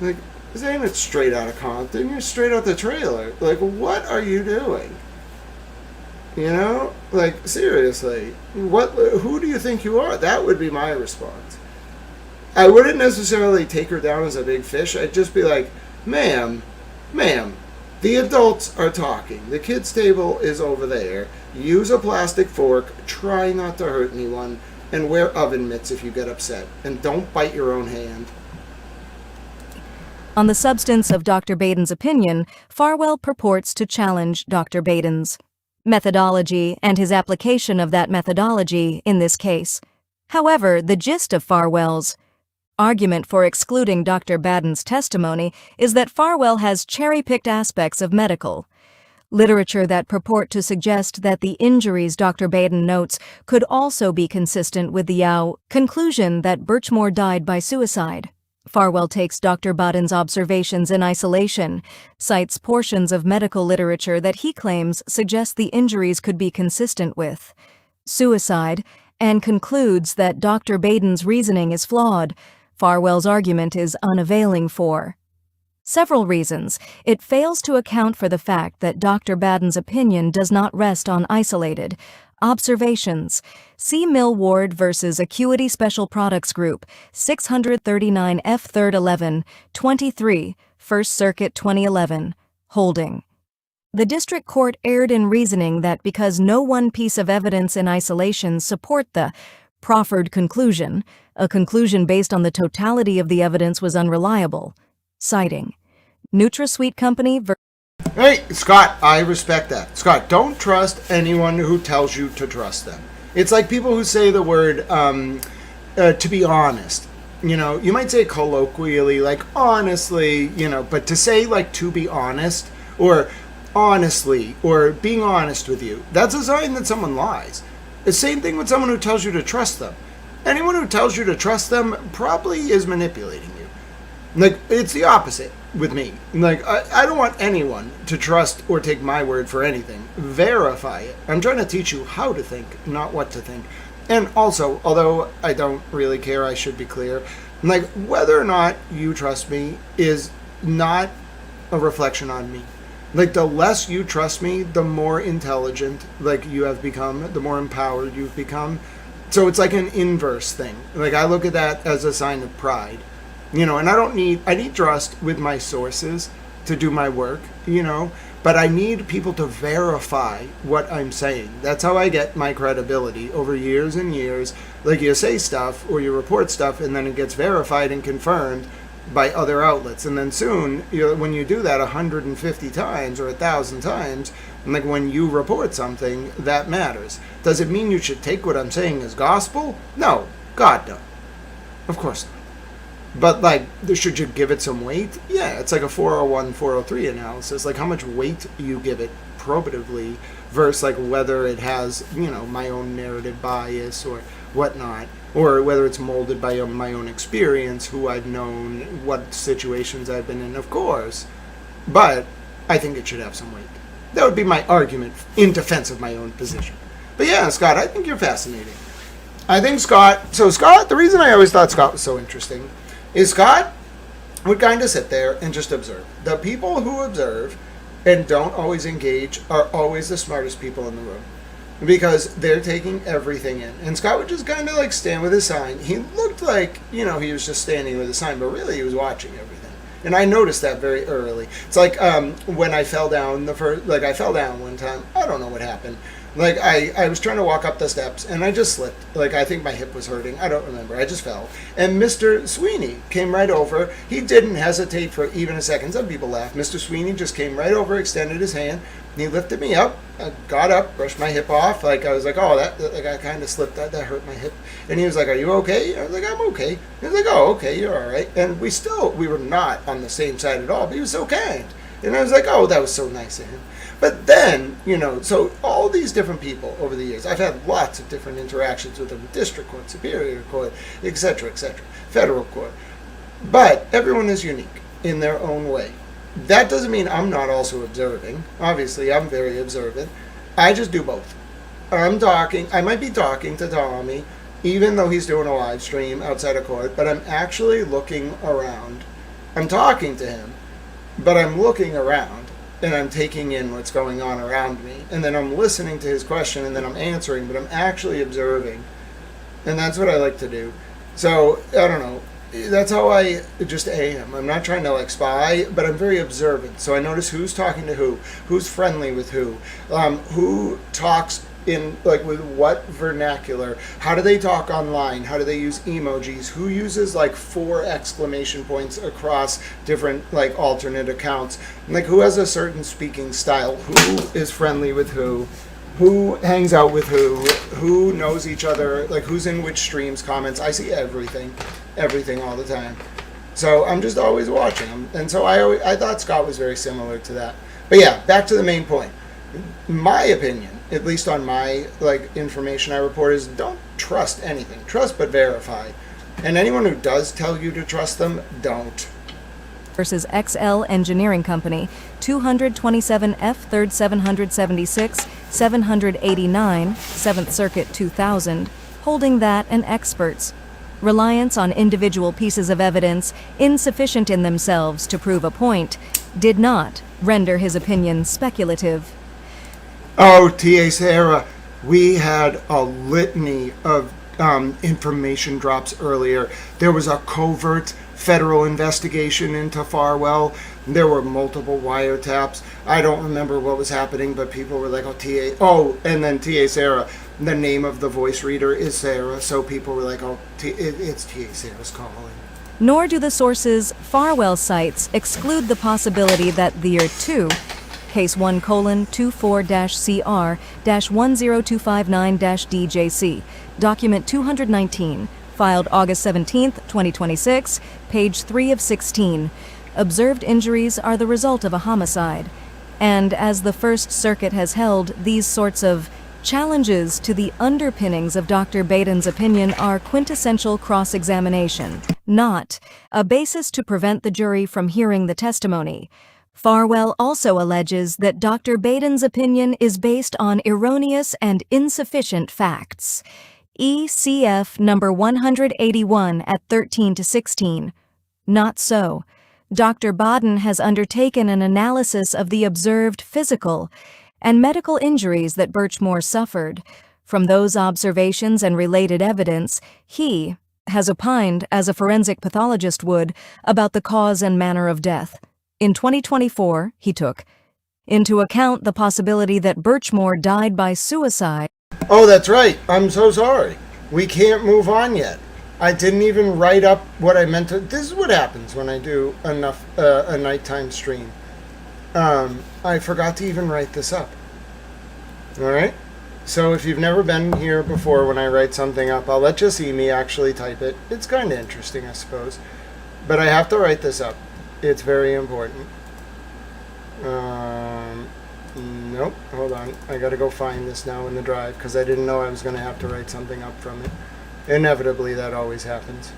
Like, this ain't it straight out of Compton. You're straight out the trailer. Like, what are you doing? You know? Like, seriously. Who do you think you are? That would be my response. I wouldn't necessarily take her down as a big fish. I'd just be like, ma'am, the adults are talking. The kids' table is over there. Use a plastic fork. Try not to hurt anyone. And wear oven mitts if you get upset. And don't bite your own hand. On the substance of Dr. Baden's opinion, Farwell purports to challenge Dr. Baden's methodology and his application of that methodology in this case. However, the gist of Farwell's argument for excluding Dr. Baden's testimony is that Farwell has cherry-picked aspects of medical literature that purport to suggest that the injuries Dr. Baden notes could also be consistent with the conclusion that Birchmore died by suicide. Farwell takes Dr. Baden's observations in isolation, cites portions of medical literature that he claims suggest the injuries could be consistent with suicide, and concludes that Dr. Baden's reasoning is flawed. Farwell's argument is unavailing for several reasons. It fails to account for the fact that Dr. Baden's opinion does not rest on isolated observations. See Millward versus Acuity Special Products Group, 639 F. 3rd 11, 23, First Circuit 2011, holding. The district court erred in reasoning that because no one piece of evidence in isolation support the proffered conclusion, a conclusion based on the totality of the evidence was unreliable, citing NutraSweet Company Hey, Scott, I respect that. Scott, don't trust anyone who tells you to trust them. It's like people who say the word, to be honest. You know, you might say colloquially, like, honestly, but to say, like, to be honest, or honestly, or being honest with you, that's a sign that someone lies. The same thing with someone who tells you to trust them. Anyone who tells you to trust them probably is manipulating you. Like, it's the opposite with me. Like, I don't want anyone to trust or take my word for anything. Verify it. I'm trying to teach you how to think, not what to think. And also, although I don't really care, I should be clear, like, whether or not you trust me is not a reflection on me. Like, the less you trust me, the more intelligent, like, you have become, the more empowered you've become. So it's like an inverse thing. Like, I look at that as a sign of pride. And I need trust with my sources to do my work, but I need people to verify what I'm saying. That's how I get my credibility over years and years Like, you say stuff or you report stuff, and then it gets verified and confirmed by other outlets. And then soon, when you do that 150 times or 1,000 times, like when you report something, that matters. Does it mean you should take what I'm saying as gospel? No, God no. Of course not. But, like, should you give it some weight? Yeah, it's like a 401, 403 analysis. Like, how much weight you give it probatively versus, like, whether it has, my own narrative bias or whatnot, or whether it's molded by my own experience, who I've known, what situations I've been in, of course. But I think it should have some weight. That would be my argument in defense of my own position. But yeah, Scott, I think you're fascinating. I think Scott, the reason I always thought Scott was so interesting is Scott would kind of sit there and just observe. The people who observe and don't always engage are always the smartest people in the room, because they're taking everything in. And Scott would just kind of like stand with his sign. He looked like, he was just standing with his sign, but really he was watching everything. And I noticed that very early. It's like when I fell down I fell down one time. I don't know what happened. Like, I was trying to walk up the steps, and I just slipped. Like, I think my hip was hurting. I don't remember. I just fell. And Mr. Sweeney came right over. He didn't hesitate for even a second. Some people laugh. Mr. Sweeney just came right over, extended his hand. He lifted me up. I got up, brushed my hip off. Like, I was like, oh, like, I kind of slipped. That hurt my hip. And he was like, are you okay? I was like, I'm okay. He was like, oh, okay, you're all right. And we were not on the same side at all, but he was so kind. And I was like, oh, that was so nice of him. But then, so all these different people over the years, I've had lots of different interactions with them, district court, superior court, etc., federal court. But everyone is unique in their own way. That doesn't mean I'm not also observing. Obviously, I'm very observant. I just do both. I might be talking to Tommy, even though he's doing a live stream outside of court, but I'm actually looking around. I'm talking to him, but I'm looking around. And I'm taking in what's going on around me. And then I'm listening to his question, and then I'm answering, but I'm actually observing. And that's what I like to do. So, I don't know. That's how I just am. I'm not trying to, like, spy, but I'm very observant. So I notice who's talking to who's friendly with who talks in, like, with what vernacular, how do they talk online, how do they use emojis, who uses like 4 exclamation points across different like alternate accounts, like who has a certain speaking style, who is friendly with who hangs out with who knows each other, like who's in which streams, comments. I see everything all the time. So I'm just always watching them. And so I thought Scott was very similar to that. But yeah, back to the main point. My opinion, at least on my like information I report, is don't trust anything. Trust but verify. And anyone who does tell you to trust them, don't. Versus XL Engineering Company, 227 F 3rd 776, 789, 7th Circuit 2000, holding that an expert's reliance on individual pieces of evidence insufficient in themselves to prove a point did not render his opinion speculative. Oh, T.A. Sarah, we had a litany of information drops earlier. There was a covert federal investigation into Farwell. There were multiple wiretaps. I don't remember what was happening, but people were like, and then T.A. Sarah. The name of the voice reader is Sarah, so people were like, it's T.A. Sarah's calling. Nor do the sources Farwell cites exclude the possibility that the year 2, Case 1:24-CR-10259-DJC, Document 219, filed August 17, 2026, page 3 of 16. Observed injuries are the result of a homicide. And as the First Circuit has held, these sorts of challenges to the underpinnings of Dr. Baden's opinion are quintessential cross-examination, not a basis to prevent the jury from hearing the testimony. Farwell also alleges that Dr. Baden's opinion is based on erroneous and insufficient facts. ECF number 181 at 13-16. Not so. Dr. Baden has undertaken an analysis of the observed physical and medical injuries that Birchmore suffered. From those observations and related evidence, he has opined, as a forensic pathologist would, about the cause and manner of death. In 2024, he took into account the possibility that Birchmore died by suicide. Oh, that's right. I'm so sorry. We can't move on yet. I didn't even write up what I meant to. This is what happens when I do a nighttime stream. I forgot to even write this up. All right? So if you've never been here before when I write something up, I'll let you see me actually type it. It's kind of interesting, I suppose. But I have to write this up. It's very important. Nope, hold on. I gotta go find this now in the drive because I didn't know I was going to have to write something up from it. Inevitably, that always happens.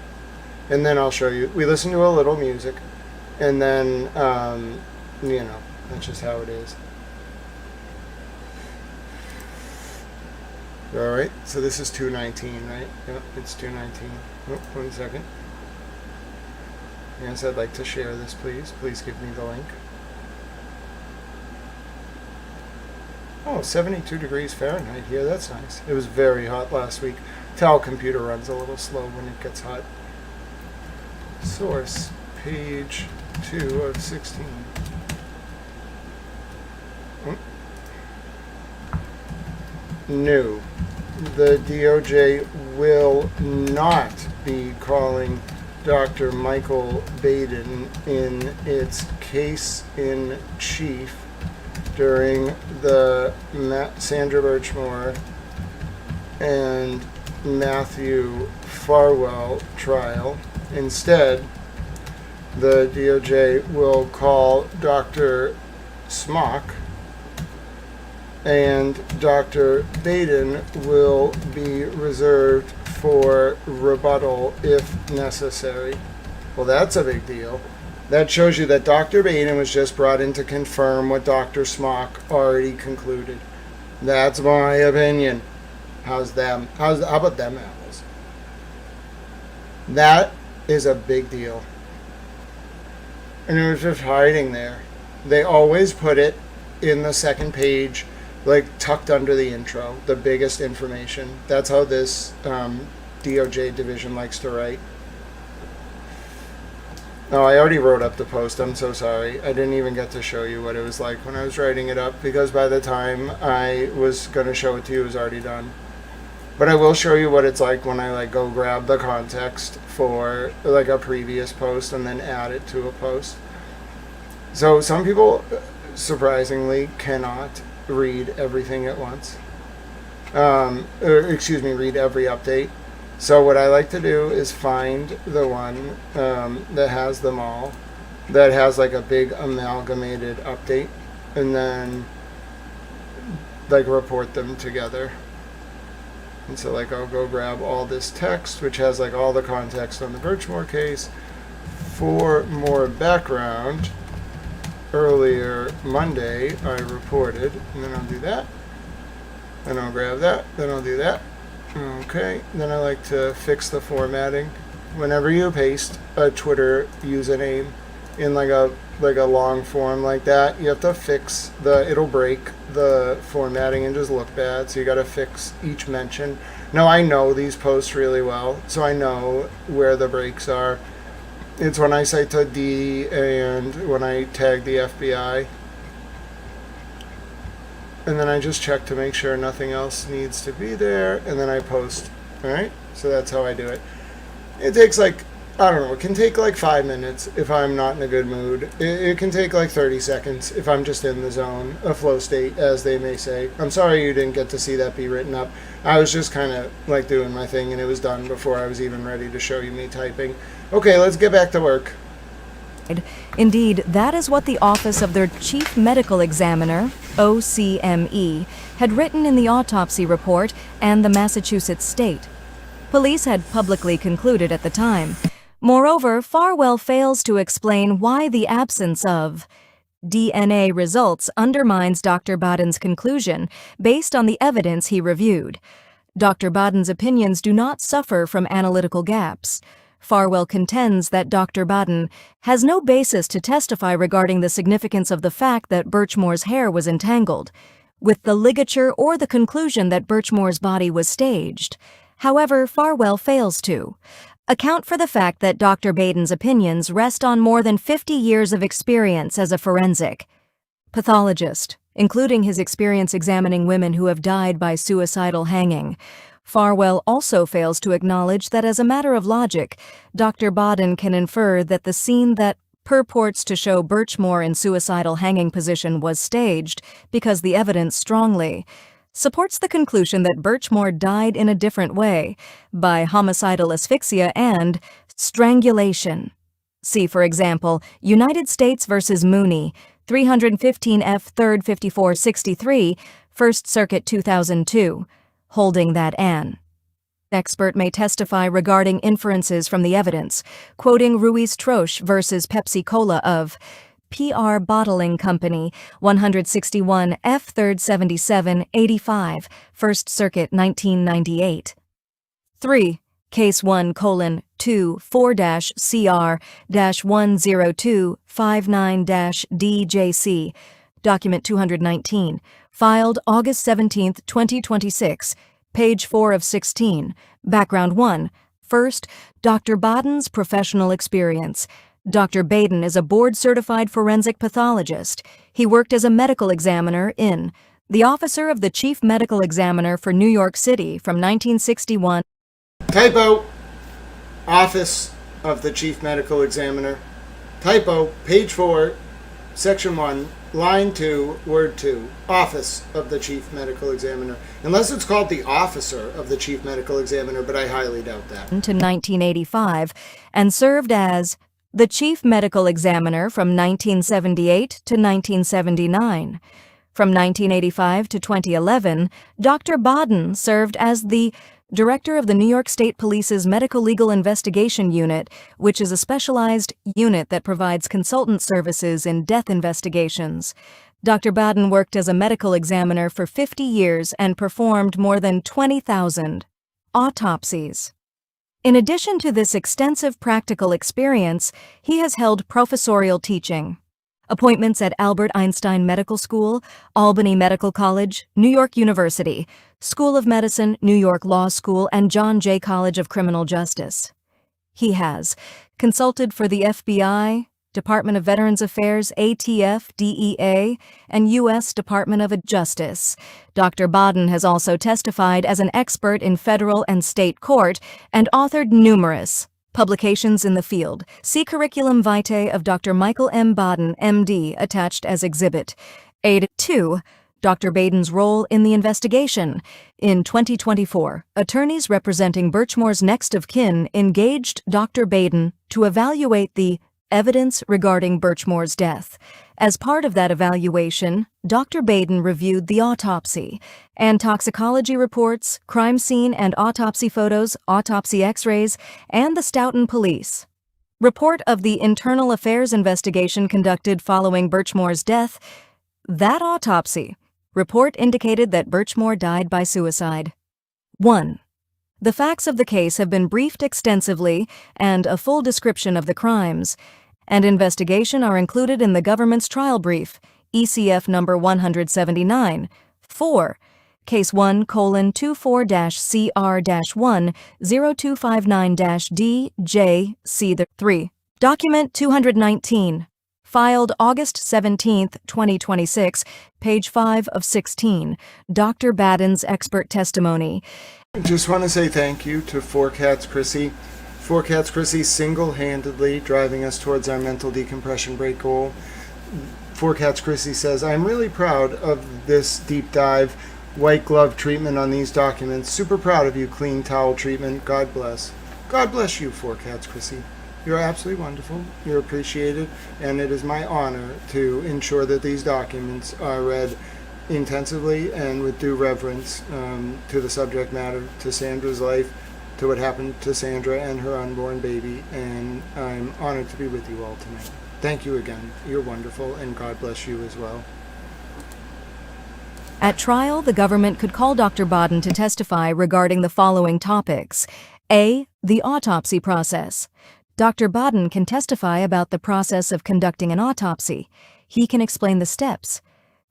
And then I'll show you. We listen to a little music, and then, that's just how it is. All right, so this is 219, right? Yep, it's 219. Oh, 1 second. Yes, I'd like to share this, please. Please give me the link. Oh, 72 degrees Fahrenheit here. That's nice. It was very hot last week. Towel computer runs a little slow when it gets hot. Source, page 2 of 16. No. The DOJ will not be calling Dr. Michael Baden in its case in chief during the Sandra Birchmore and Matthew Farwell trial. Instead, the DOJ will call Dr. Smock, and Dr. Baden will be reserved for rebuttal if necessary. Well, that's a big deal. That shows you that Dr. Baden was just brought in to confirm what Dr. Smock already concluded. That's my opinion. How about them apples? That is a big deal. And it was just hiding there. They always put it in the second page, like tucked under the intro, the biggest information. That's how this DOJ division likes to write. Oh, I already wrote up the post. I'm so sorry. I didn't even get to show you what it was like when I was writing it up, because by the time I was going to show it to you, it was already done. But I will show you what it's like when I go grab the context for a previous post and then add it to a post. So some people, surprisingly, cannot read everything at once. Read every update. So what I like to do is find the one that has them all, that has a big amalgamated update, and then report them together. And so I'll go grab all this text, which has all the context on the Birchmore case. For more background, earlier Monday I reported, and then I'll do that, then I'll grab that, then I'll do that. Okay, then I like to fix the formatting. Whenever you paste a Twitter username in a long form like that, you have to fix it'll break the formatting and just look bad, so you gotta fix each mention. Now I know these posts really well, so I know where the breaks are. It's when I cite to D and when I tag the FBI. And then I just check to make sure nothing else needs to be there, and then I post. Alright? So that's how I do it. It takes it can take 5 minutes if I'm not in a good mood. It can take 30 seconds if I'm just in the zone, a flow state, as they may say. I'm sorry you didn't get to see that be written up. I was just kind of doing my thing, and it was done before I was even ready to show you me typing. Okay, let's get back to work. Indeed, that is what the Office of their Chief Medical Examiner, OCME, had written in the autopsy report and the Massachusetts state. Police had publicly concluded at the time. Moreover, Farwell fails to explain why the absence of DNA results undermines Dr. Baden's conclusion based on the evidence he reviewed. Dr. Baden's opinions do not suffer from analytical gaps. Farwell contends that Dr. Baden has no basis to testify regarding the significance of the fact that Birchmore's hair was entangled, with the ligature or the conclusion that Birchmore's body was staged. However, Farwell fails to account for the fact that Dr. Baden's opinions rest on more than 50 years of experience as a forensic pathologist, including his experience examining women who have died by suicidal hanging. Farwell also fails to acknowledge that as a matter of logic, Dr. Baden can infer that the scene that purports to show Birchmore in suicidal hanging position was staged because the evidence strongly supports the conclusion that Birchmore died in a different way, by homicidal asphyxia and strangulation. See, for example, United States v. Mooney, 315 F. 3rd 5463, First Circuit 2002, holding that an expert may testify regarding inferences from the evidence, quoting Ruiz-Troche versus Pepsi-Cola of PR Bottling Company, 161 F. 3rd 7785, First Circuit 1998. 3. Case 1:4-CR-10259-DJC, Document 219, filed August 17, 2026, page 4 of 16. Background 1. First, Dr. Baden's professional experience. Dr. Baden is a board-certified forensic pathologist. He worked as a medical examiner in the Office of the Chief Medical Examiner for New York City from 1961. Typo. Office of the Chief Medical Examiner. Typo. Page 4, Section 1, Line 2, Word 2. Office of the Chief Medical Examiner. Unless it's called the Officer of the Chief Medical Examiner, but I highly doubt that. To 1985, and served as the Chief Medical Examiner from 1978 to 1979. From 1985 to 2011, Dr. Baden served as the Director of the New York State Police's Medical Legal Investigation Unit, which is a specialized unit that provides consultant services in death investigations. Dr. Baden worked as a medical examiner for 50 years and performed more than 20,000 autopsies. In addition to this extensive practical experience, he has held professorial teaching appointments at Albert Einstein Medical School, Albany Medical College, New York University, School of Medicine, New York Law School, and John Jay College of Criminal Justice. He has consulted for the FBI, Department of Veterans Affairs, ATF, DEA, and U.S. Department of Justice. Dr. Baden has also testified as an expert in federal and state court and authored numerous publications in the field. See Curriculum Vitae of Dr. Michael M. Baden, M.D., attached as Exhibit A. 2. Dr. Baden's role in the investigation. In 2024, attorneys representing Birchmore's next of kin engaged Dr. Baden to evaluate the evidence regarding Birchmore's death. As part of that evaluation, Dr. Baden reviewed the autopsy and toxicology reports, crime scene and autopsy photos, autopsy x-rays, and the Stoughton Police report of the internal affairs investigation conducted following Birchmore's death. That autopsy report indicated that Birchmore died by suicide. 1. The facts of the case have been briefed extensively, and a full description of the crimes and investigation are included in the government's trial brief, ECF number 179. 4. Case 1:CR-10259-DJ, 3. Document 219. Filed August 17, 2026, page 5 of 16. Dr. Baden's expert testimony. Just want to say thank you to Four Cats Chrissy. Four Cats Chrissy single-handedly driving us towards our mental decompression break goal. Four Cats Chrissy says, I'm really proud of this deep dive, white glove treatment on these documents. Super proud of you, clean towel treatment. God bless. God bless you, Four Cats Chrissy. You're absolutely wonderful. You're appreciated. And it is my honor to ensure that these documents are read intensively and with due reverence to the subject matter, to Sandra's life, to what happened to Sandra and her unborn baby, and I'm honored to be with you all tonight. Thank you again. You're wonderful, and God bless you as well. At trial, the government could call Dr. Baden to testify regarding the following topics. A. The autopsy process. Dr. Baden can testify about the process of conducting an autopsy. He can explain the steps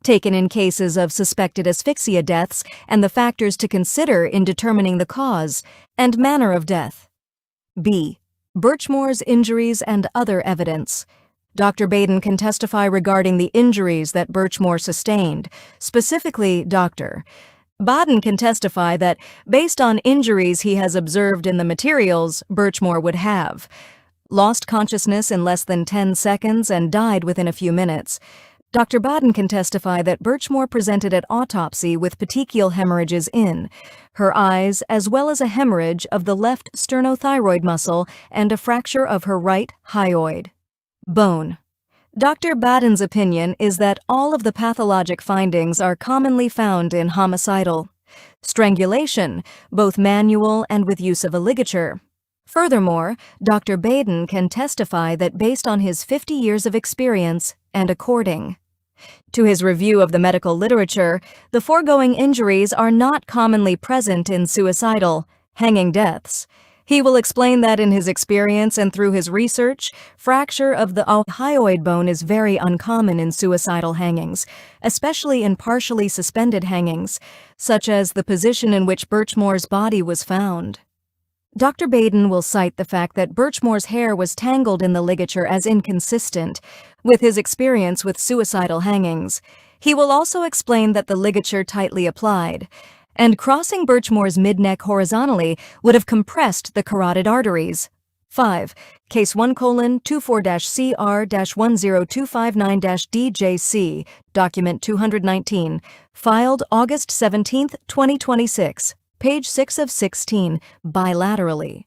taken in cases of suspected asphyxia deaths and the factors to consider in determining the cause and manner of death. B. Birchmore's injuries and other evidence. Dr. Baden can testify regarding the injuries that Birchmore sustained. Specifically, Dr. Baden can testify that, based on injuries he has observed in the materials, Birchmore would have lost consciousness in less than 10 seconds and died within a few minutes. Dr. Baden can testify that Birchmore presented at autopsy with petechial hemorrhages in her eyes, as well as a hemorrhage of the left sternothyroid muscle and a fracture of her right hyoid bone. Dr. Baden's opinion is that all of the pathologic findings are commonly found in homicidal strangulation, both manual and with use of a ligature. Furthermore, Dr. Baden can testify that based on his 50 years of experience and according to his review of the medical literature, the foregoing injuries are not commonly present in suicidal hanging deaths. He will explain that in his experience and through his research, fracture of the hyoid bone is very uncommon in suicidal hangings, especially in partially suspended hangings, such as the position in which Birchmore's body was found. Dr. Baden will cite the fact that Birchmore's hair was tangled in the ligature as inconsistent with his experience with suicidal hangings. He will also explain that the ligature tightly applied and crossing Birchmore's mid-neck horizontally would have compressed the carotid arteries. 5. Case 1:24-CR-10259-DJC, document 219, filed August 17, 2026, page 6 of 16, bilaterally.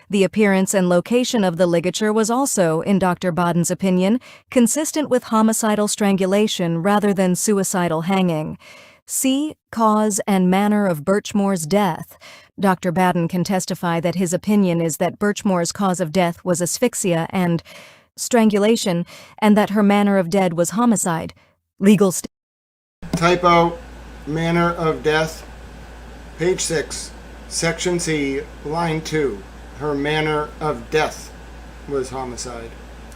The appearance and location of the ligature was also, in Dr. Baden's opinion, consistent with homicidal strangulation rather than suicidal hanging. C. Cause and manner of Birchmore's death. Dr. Baden can testify that his opinion is that Birchmore's cause of death was asphyxia and strangulation, and that her manner of death was homicide. Legal Typo, manner of death, page 6, section C, line 2. Her manner of death was homicide.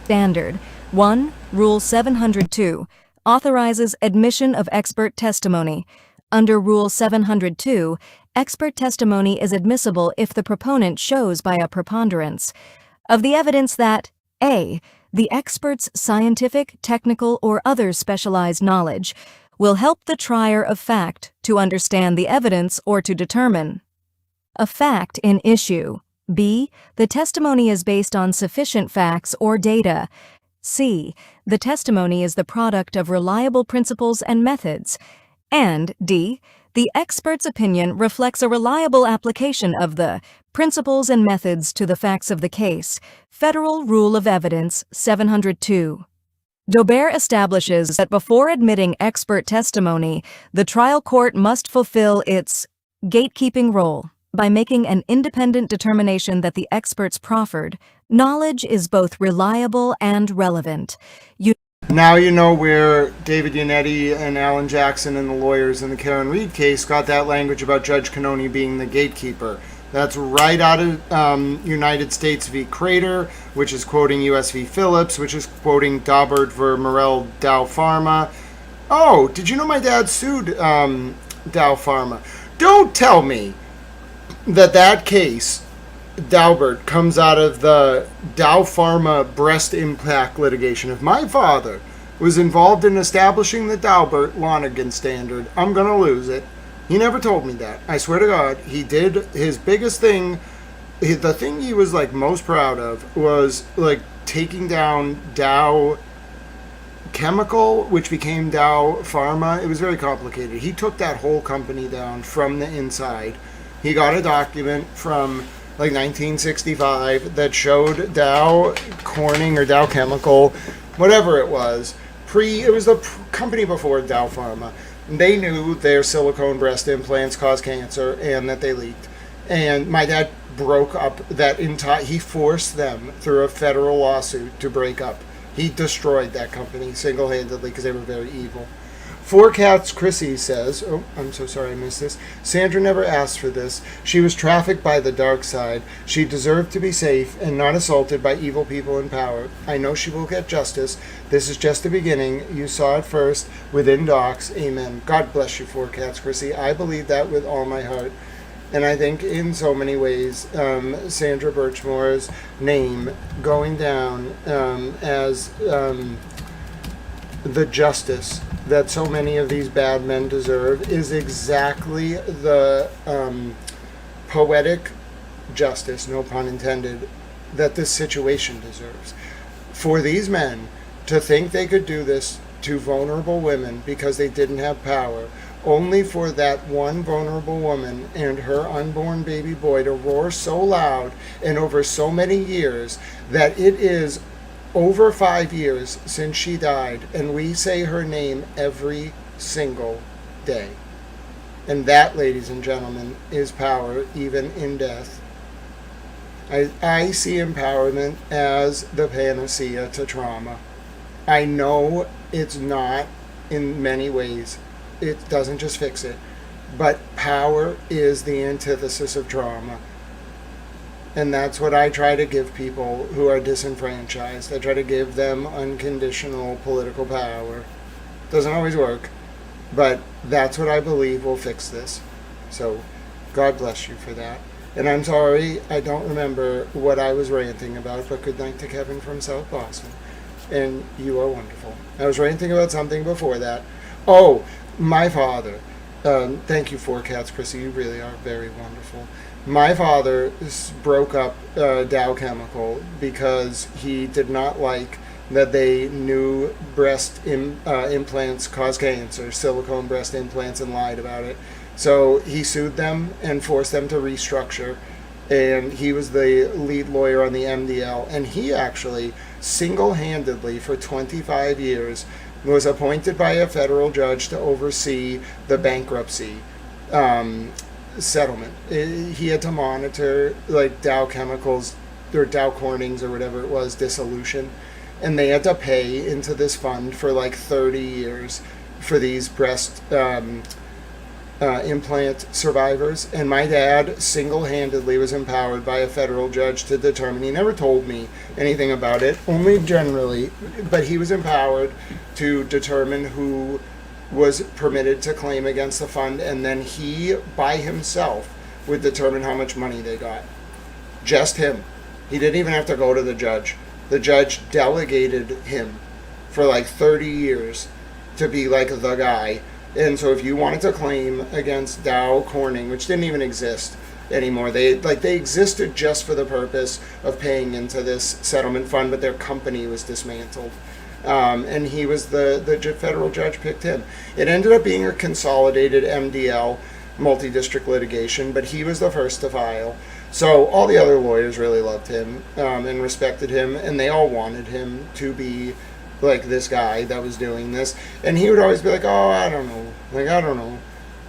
Standard 1. Rule 702 authorizes admission of expert testimony. Under Rule 702, expert testimony is admissible if the proponent shows by a preponderance of the evidence that a. the expert's scientific, technical, or other specialized knowledge will help the trier of fact to understand the evidence or to determine a fact in issue. B. The testimony is based on sufficient facts or data. C. The testimony is the product of reliable principles and methods. And D. The expert's opinion reflects a reliable application of the principles and methods to the facts of the case. Federal Rule of Evidence 702. Daubert establishes that before admitting expert testimony, the trial court must fulfill its gatekeeping role by making an independent determination that the expert's proffered knowledge is both reliable and relevant. Now you know where David Yannetti and Alan Jackson and the lawyers in the Karen Reed case got that language about Judge Cannoni being the gatekeeper. That's right out of United States v. Crater, which is quoting U.S. v. Phillips, which is quoting Daubert v. Morel Dow Pharma. Oh, did you know my dad sued Dow Pharma? Don't tell me that case, Daubert, comes out of the Dow Pharma breast implant litigation. If my father was involved in establishing the Daubert-Lonergan standard, I'm going to lose it. He never told me that. I swear to God, he did his biggest thing. The thing he was like most proud of was like taking down Dow Chemical, which became Dow Pharma. It was very complicated. He took that whole company down from the inside. He got a document from like 1965 that showed Dow Corning or Dow Chemical, whatever it was. It was the company before Dow Pharma. They knew their silicone breast implants caused cancer and that they leaked. And my dad broke up that entire. He forced them through a federal lawsuit to break up. He destroyed that company single-handedly because they were very evil. Four Cats Chrissy says, oh, I'm so sorry I missed this. Sandra never asked for this. She was trafficked by the dark side. She deserved to be safe and not assaulted by evil people in power. I know she will get justice. This is just the beginning. You saw it first within docs. Amen. God bless you, Four Cats Chrissy. I believe that with all my heart. And I think in so many ways, Sandra Birchmore's name going down as the justice that so many of these bad men deserve is exactly the poetic justice, no pun intended, that this situation deserves. For these men to think they could do this to vulnerable women because they didn't have power, only for that one vulnerable woman and her unborn baby boy to roar so loud and over so many years that it is over 5 years since she died, and we say her name every single day. And that, ladies and gentlemen, is power even in death. I see empowerment as the panacea to trauma. I know it's not in many ways. It doesn't just fix it. But power is the antithesis of trauma. And that's what I try to give people who are disenfranchised. I try to give them unconditional political power. Doesn't always work, but that's what I believe will fix this. So, God bless you for that. And I'm sorry, I don't remember what I was ranting about, but good night to Kevin from South Boston. And you are wonderful. I was ranting about something before that. Oh, my father. Thank you, Four Cats, Prissy. You really are very wonderful. My father broke up Dow Chemical because he did not like that they knew breast implants cause cancer, silicone breast implants, and lied about it. So he sued them and forced them to restructure. And he was the lead lawyer on the MDL. And he actually single-handedly for 25 years was appointed by a federal judge to oversee the bankruptcy settlement. He had to monitor like Dow Chemicals or Dow Corning's or whatever it was dissolution, and they had to pay into this fund for like 30 years for these breast implant survivors. And my dad single-handedly was empowered by a federal judge to determine. He never told me anything about it, only generally, but he was empowered to determine who was permitted to claim against the fund, and then he, by himself, would determine how much money they got. Just him. He didn't even have to go to the judge. The judge delegated him for like 30 years to be like the guy. And so if you wanted to claim against Dow Corning, which didn't even exist anymore, they existed just for the purpose of paying into this settlement fund, but their company was dismantled. And he was the federal judge picked him. It ended up being a consolidated MDL, multi-district litigation, but he was the first to file. So all the other lawyers really loved him and respected him, and they all wanted him to be like this guy that was doing this. And he would always be like, oh, I don't know. Like, I don't know.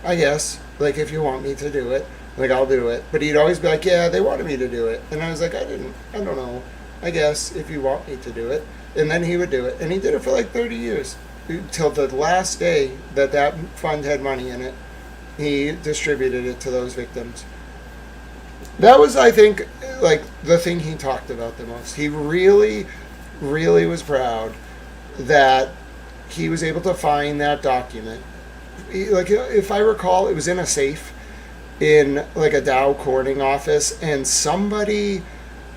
I guess, like, if you want me to do it, like, I'll do it. But he'd always be like, yeah, they wanted me to do it. And I was like, I don't know. I guess, if you want me to do it. And then he would do it. And he did it for like 30 years. Till the last day that fund had money in it, he distributed it to those victims. That was, I think, like the thing he talked about the most. He really, really was proud that he was able to find that document. Like, if I recall, it was in a safe in like a Dow Corning office, and somebody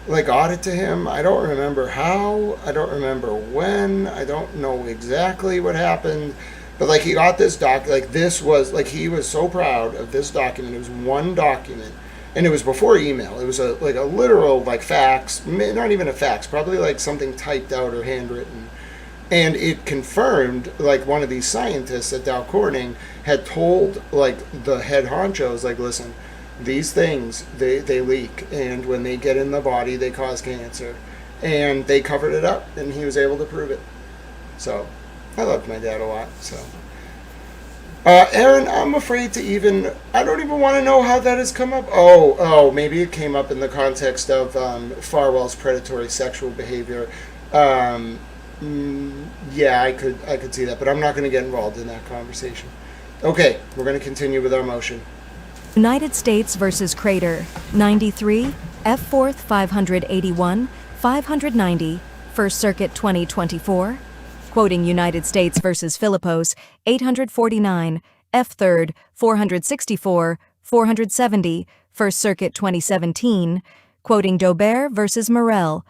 like got it to him. I don't remember how, I don't remember when, I don't know exactly what happened, but like he got this like this was, like he was so proud of this document. It was one document, and it was before email. It was a literal like fax, not even a fax, probably like something typed out or handwritten. And it confirmed, like one of these scientists at Dow Corning had told like the head honchos, like, listen, these things, they leak, and when they get in the body, they cause cancer. And they covered it up, and he was able to prove it. So, I loved my dad a lot, so. Aaron, I'm afraid to I don't even want to know how that has come up. Oh, maybe it came up in the context of Farwell's predatory sexual behavior. Yeah, I could see that, but I'm not going to get involved in that conversation. Okay, we're going to continue with our motion. United States versus Crater, 93, F. 4th 581, 590, First Circuit 2024. Quoting United States versus Philippos, 849, F. 3rd 464, 470, First Circuit 2017. Quoting Dobert versus Morel,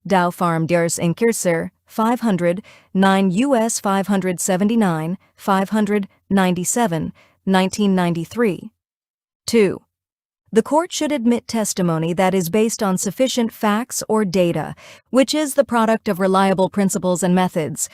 Dow Farm Ders Inkurser, 500, 9 U.S. 579, 597, 1993. 2. The court should admit testimony that is based on sufficient facts or data, which is the product of reliable principles and methods.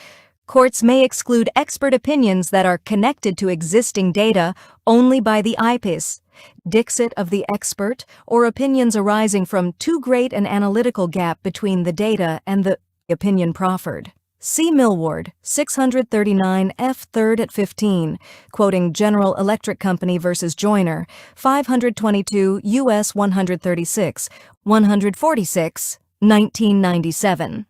Courts may exclude expert opinions that are connected to existing data only by the IPIS, dixit of the expert, or opinions arising from too great an analytical gap between the data and the opinion proffered. See Millward, 639 F. 3rd at 15, quoting General Electric Company versus Joyner, 522 U.S. 136, 146, 1997.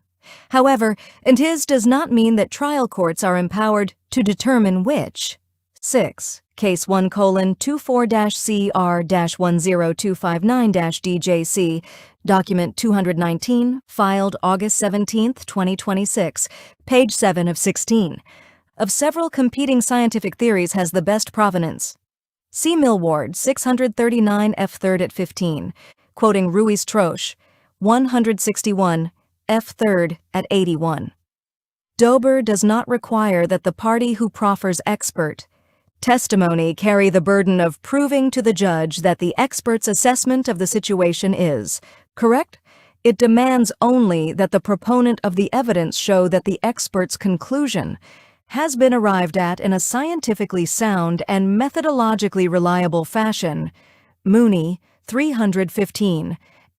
However, and his does not mean that trial courts are empowered to determine which. 6. Case 1:CR-10259-DJC, Document 219, filed August 17, 2026, page 7 of 16. Of several competing scientific theories has the best provenance. See Millward, 639 F. 3rd at 15, quoting Ruiz-Troche, 161 F. 3rd at 81. Dober does not require that the party who proffers expert testimony carry the burden of proving to the judge that the expert's assessment of the situation is correct. It demands only that the proponent of the evidence show that the expert's conclusion has been arrived at in a scientifically sound and methodologically reliable fashion. Mooney, 315,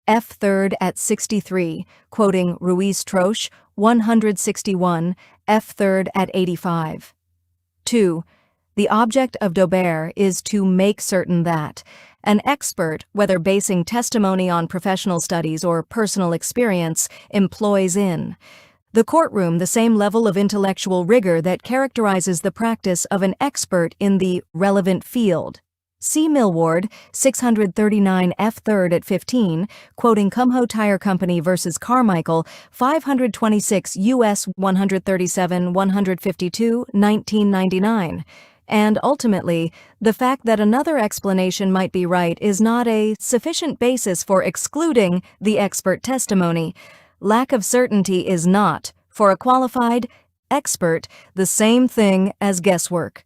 F. 3rd at 63, quoting Ruiz-Troche, 161, F. 3rd at 85. 2. The object of Dober is to make certain that an expert, whether basing testimony on professional studies or personal experience, employs in the courtroom the same level of intellectual rigor that characterizes the practice of an expert in the relevant field. See Millward, 639 F. 3rd at 15, quoting Kumho Tire Company versus Carmichael, 526 U.S. 137, 152, 1999. And ultimately, the fact that another explanation might be right is not a sufficient basis for excluding the expert testimony. Lack of certainty is not, for a qualified expert, the same thing as guesswork.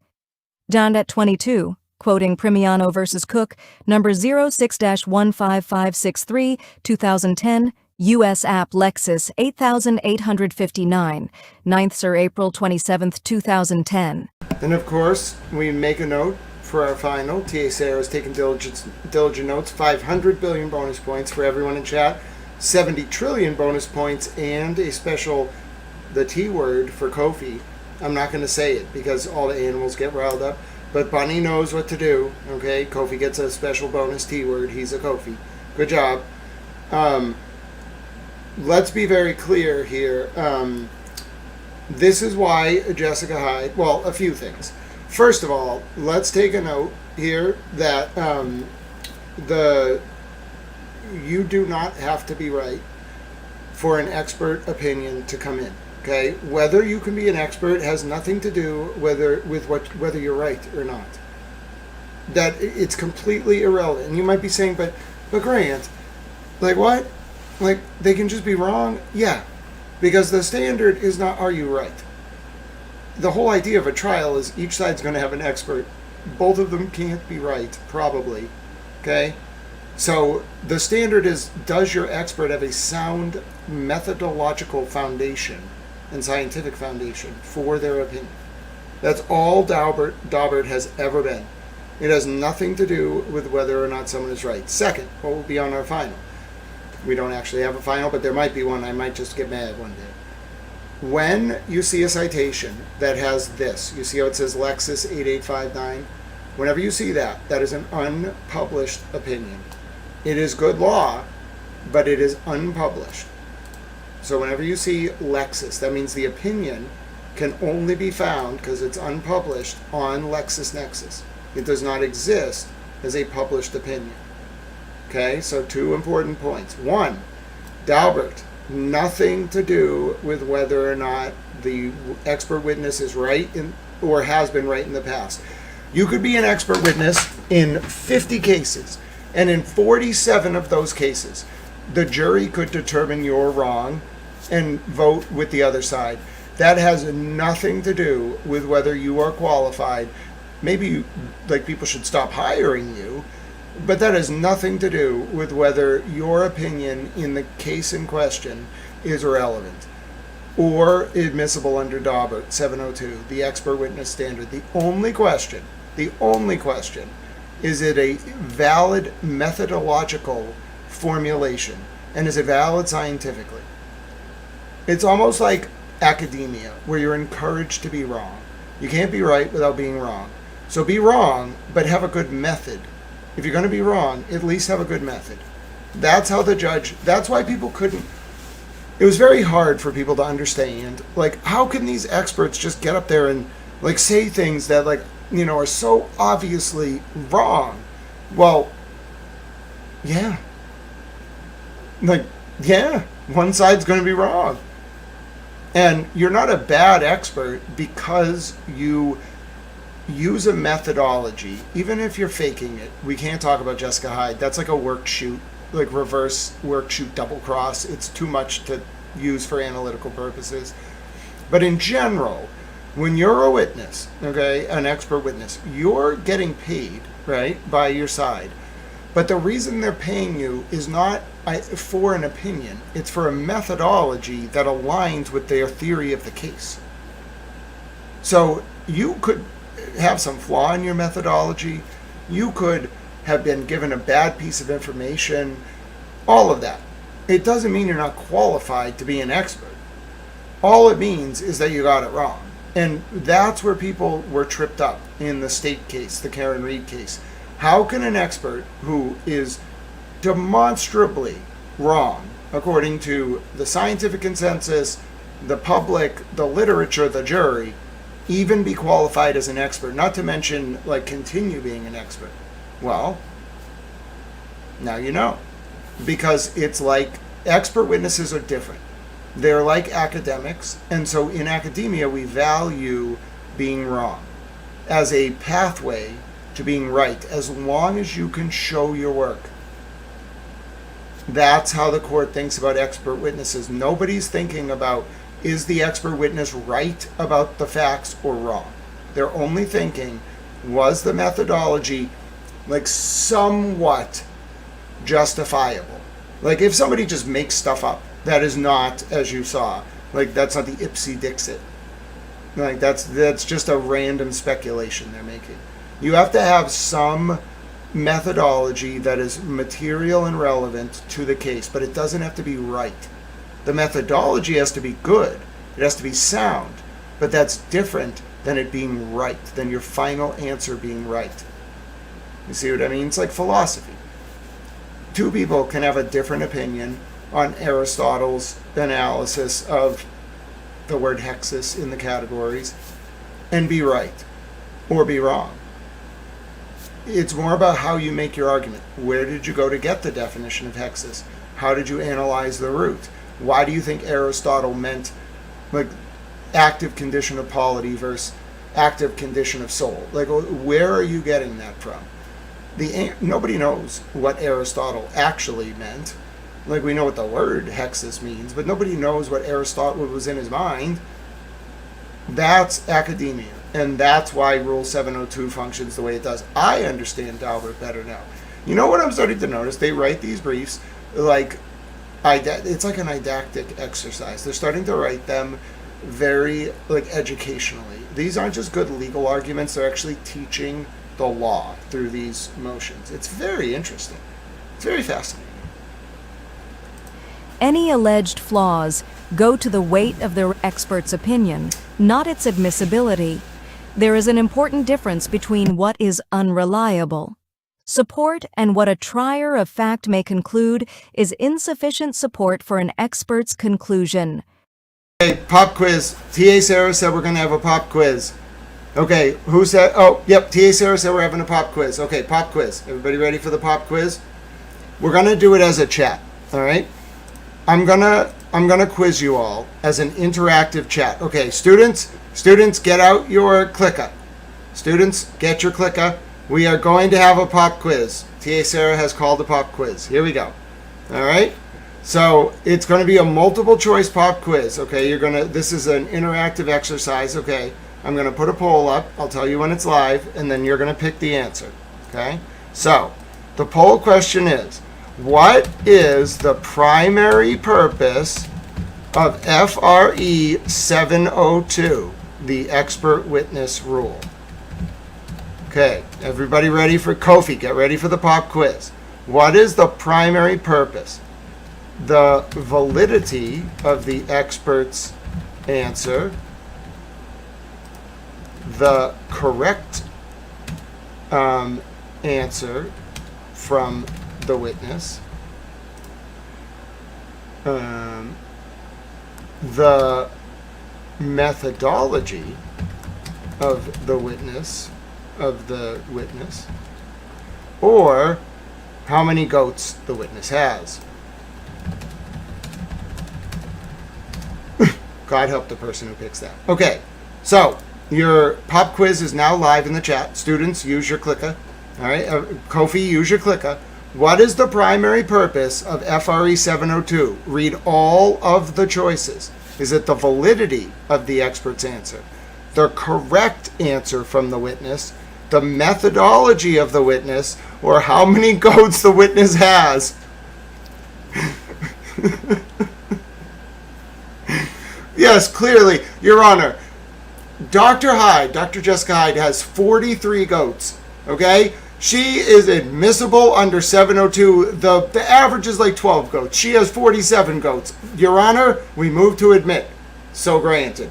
John at 22, quoting Primiano versus Cook, number 06-15563, 2010, U.S. App Lexus 8859, 9th Sir April 27, 2010. And of course, we make a note for our final. T.A. Sarah has taken diligent notes. 500 billion bonus points for everyone in chat. 70 trillion bonus points and a special, the T word for Kofi. I'm not going to say it because all the animals get riled up. But Bunny knows what to do. Okay, Kofi gets a special bonus T word. He's a Kofi. Good job. Let's be very clear here. This is why Jessica Hyde, well, a few things. First of all, let's take a note here that you do not have to be right for an expert opinion to come in. Okay, whether you can be an expert has nothing to do whether you're right or not. That it's completely irrelevant. And you might be saying, but Grant, like what? Like they can just be wrong? Yeah. Because the standard is not, are you right? The whole idea of a trial is each side's going to have an expert. Both of them can't be right, probably. Okay? So the standard is, does your expert have a sound methodological foundation and scientific foundation for their opinion? That's all Daubert has ever been. It has nothing to do with whether or not someone is right. Second, what will be on our final? We don't actually have a final, but there might be one. I might just get mad one day. When you see a citation that has this, you see how it says Lexus 8859? Whenever you see that, that is an unpublished opinion. It is good law, but it is unpublished. So whenever you see Lexus, that means the opinion can only be found, because it's unpublished, on LexisNexis. It does not exist as a published opinion. Okay, so two important points. One, Daubert, nothing to do with whether or not the expert witness is right or has been right in the past. You could be an expert witness in 50 cases, and in 47 of those cases, the jury could determine you're wrong, and vote with the other side. That has nothing to do with whether you are qualified. Maybe people should stop hiring you, but that has nothing to do with whether your opinion in the case in question is relevant or admissible under Daubert 702, the expert witness standard. The only question is it a valid methodological formulation, and is it valid scientifically? It's almost like academia, where you're encouraged to be wrong. You can't be right without being wrong. So be wrong, but have a good method. If you're going to be wrong, at least have a good method. That's how that's why people couldn't, it was very hard for people to understand, how can these experts just get up there and, say things that, are so obviously wrong? Well, yeah. One side's going to be wrong. And you're not a bad expert because you use a methodology, even if you're faking it. We can't talk about Jessica Hyde. That's like a work shoot, reverse work shoot double cross. It's too much to use for analytical purposes. But in general, when you're a witness, okay, an expert witness, you're getting paid, right, by your side. But the reason they're paying you is not for an opinion. It's for a methodology that aligns with their theory of the case. So you could have some flaw in your methodology. You could have been given a bad piece of information. All of that. It doesn't mean you're not qualified to be an expert. All it means is that you got it wrong. And that's where people were tripped up in the state case, the Karen Reed case. How can an expert who is demonstrably wrong, according to the scientific consensus, the public, the literature, the jury, even be qualified as an expert, not to mention continue being an expert? Well, now you know. Because it's expert witnesses are different. They're like academics, and so in academia we value being wrong as a pathway to being right, as long as you can show your work. That's how the court thinks about expert witnesses. Nobody's thinking about, is the expert witness right about the facts or wrong? They're only thinking, was the methodology somewhat justifiable? If somebody just makes stuff up, that is not, as you saw, that's not the Ipsy Dixit. That's just a random speculation they're making. You have to have some methodology that is material and relevant to the case, but it doesn't have to be right. The methodology has to be good. It has to be sound, but that's different than it being right, than your final answer being right. You see what I mean? It's like philosophy. Two people can have a different opinion on Aristotle's analysis of the word hexis in the categories and be right or be wrong. It's more about how you make your argument. Where did you go to get the definition of hexis? How did you analyze the root? Why do you think Aristotle meant active condition of polity versus active condition of soul? Where are you getting that from? Nobody knows what Aristotle actually meant. We know what the word hexis means, but nobody knows what Aristotle was in his mind. That's academia, and that's why Rule 702 functions the way it does. I understand Daubert better now. You know what I'm starting to notice? They write these briefs it's like a didactic exercise. They're starting to write them very educationally. These aren't just good legal arguments. They're actually teaching the law through these motions. It's very interesting. It's very fascinating. Any alleged flaws go to the weight of the expert's opinion, not its admissibility. There is an important difference between what is unreliable support and what a trier of fact may conclude is insufficient support for an expert's conclusion. Okay, pop quiz. T.A. Sarah said we're going to have a pop quiz. Okay, who said? Oh, yep, T.A. Sarah said we're having a pop quiz. Okay, pop quiz. Everybody ready for the pop quiz? We're going to do it as a chat, all right? I'm gonna quiz you all as an interactive chat. Okay, students, get out your clicker. Students, get your clicker. We are going to have a pop quiz. T.A. Sarah has called a pop quiz. Here we go. All right. So it's going to be a multiple choice pop quiz. Okay, this is an interactive exercise. Okay, I'm going to put a poll up. I'll tell you when it's live, and then you're going to pick the answer. Okay, so the poll question is, what is the primary purpose of FRE 702, the expert witness rule? Okay, everybody ready for Kofi? Get ready for the pop quiz. What is the primary purpose? The validity of the expert's answer, the correct answer from the witness, the methodology of the witness, or how many goats the witness has. God help the person who picks that. Okay, so your pop quiz is now live in the chat. Students, use your clicker. All right, Kofi, use your clicker. What is the primary purpose of FRE 702? Read all of the choices. Is it the validity of the expert's answer, the correct answer from the witness, the methodology of the witness, or how many goats the witness has? Yes, clearly, Your Honor. Dr. Jessica Hyde has 43 goats, okay? She is admissible under 702. The average is like 12 goats. She has 47 goats. Your Honor, we move to admit. So granted.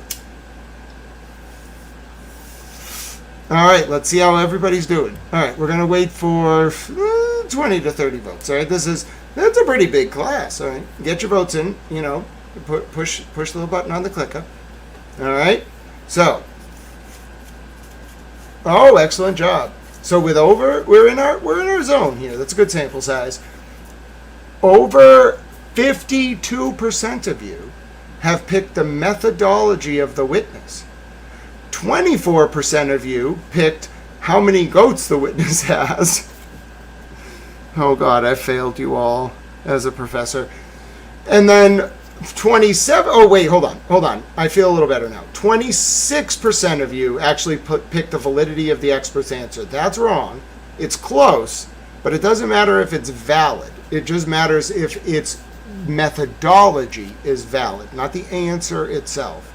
All right, let's see how everybody's doing. All right, we're going to wait for 20 to 30 votes. All right, that's a pretty big class. All right, get your votes in, push the little button on the clicker. All right. So, excellent job. So we're in our zone here. That's a good sample size. Over 52% of you have picked the methodology of the witness. 24% of you picked how many goats the witness has. Oh God, I failed you all as a professor. And then 27, hold on. I feel a little better now. 26% of you actually picked the validity of the expert's answer. That's wrong. It's close, but it doesn't matter if it's valid. It just matters if its methodology is valid, not the answer itself.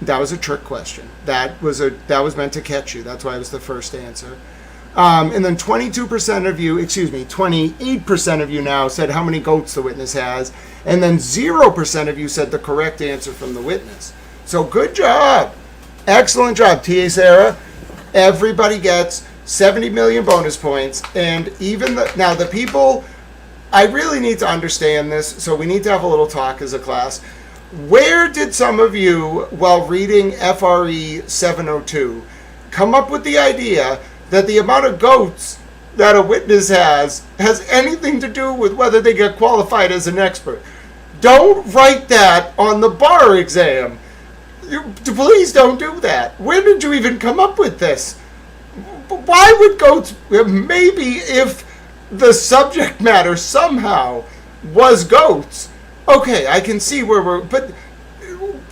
That was a trick question. That was meant to catch you. That's why it was the first answer. And then 28% of you now said how many goats the witness has. And then 0% of you said the correct answer from the witness. So good job. Excellent job, T.A. Sarah. Everybody gets 70 million bonus points. And even the people, I really need to understand this, so we need to have a little talk as a class. Where did some of you, while reading FRE 702, come up with the idea that the amount of goats that a witness has anything to do with whether they get qualified as an expert? Don't write that on the bar exam. Please don't do that. Where did you even come up with this? Why would goats, maybe if the subject matter somehow was goats, okay, I can see but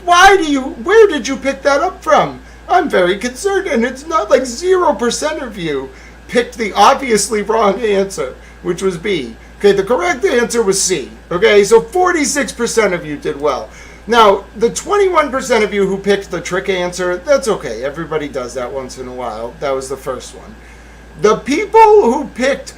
where did you pick that up from? I'm very concerned, and it's not like 0% of you picked the obviously wrong answer, which was B. Okay, the correct answer was C. Okay, so 46% of you did well. Now, the 21% of you who picked the trick answer, that's okay. Everybody does that once in a while. That was the first one. The people who picked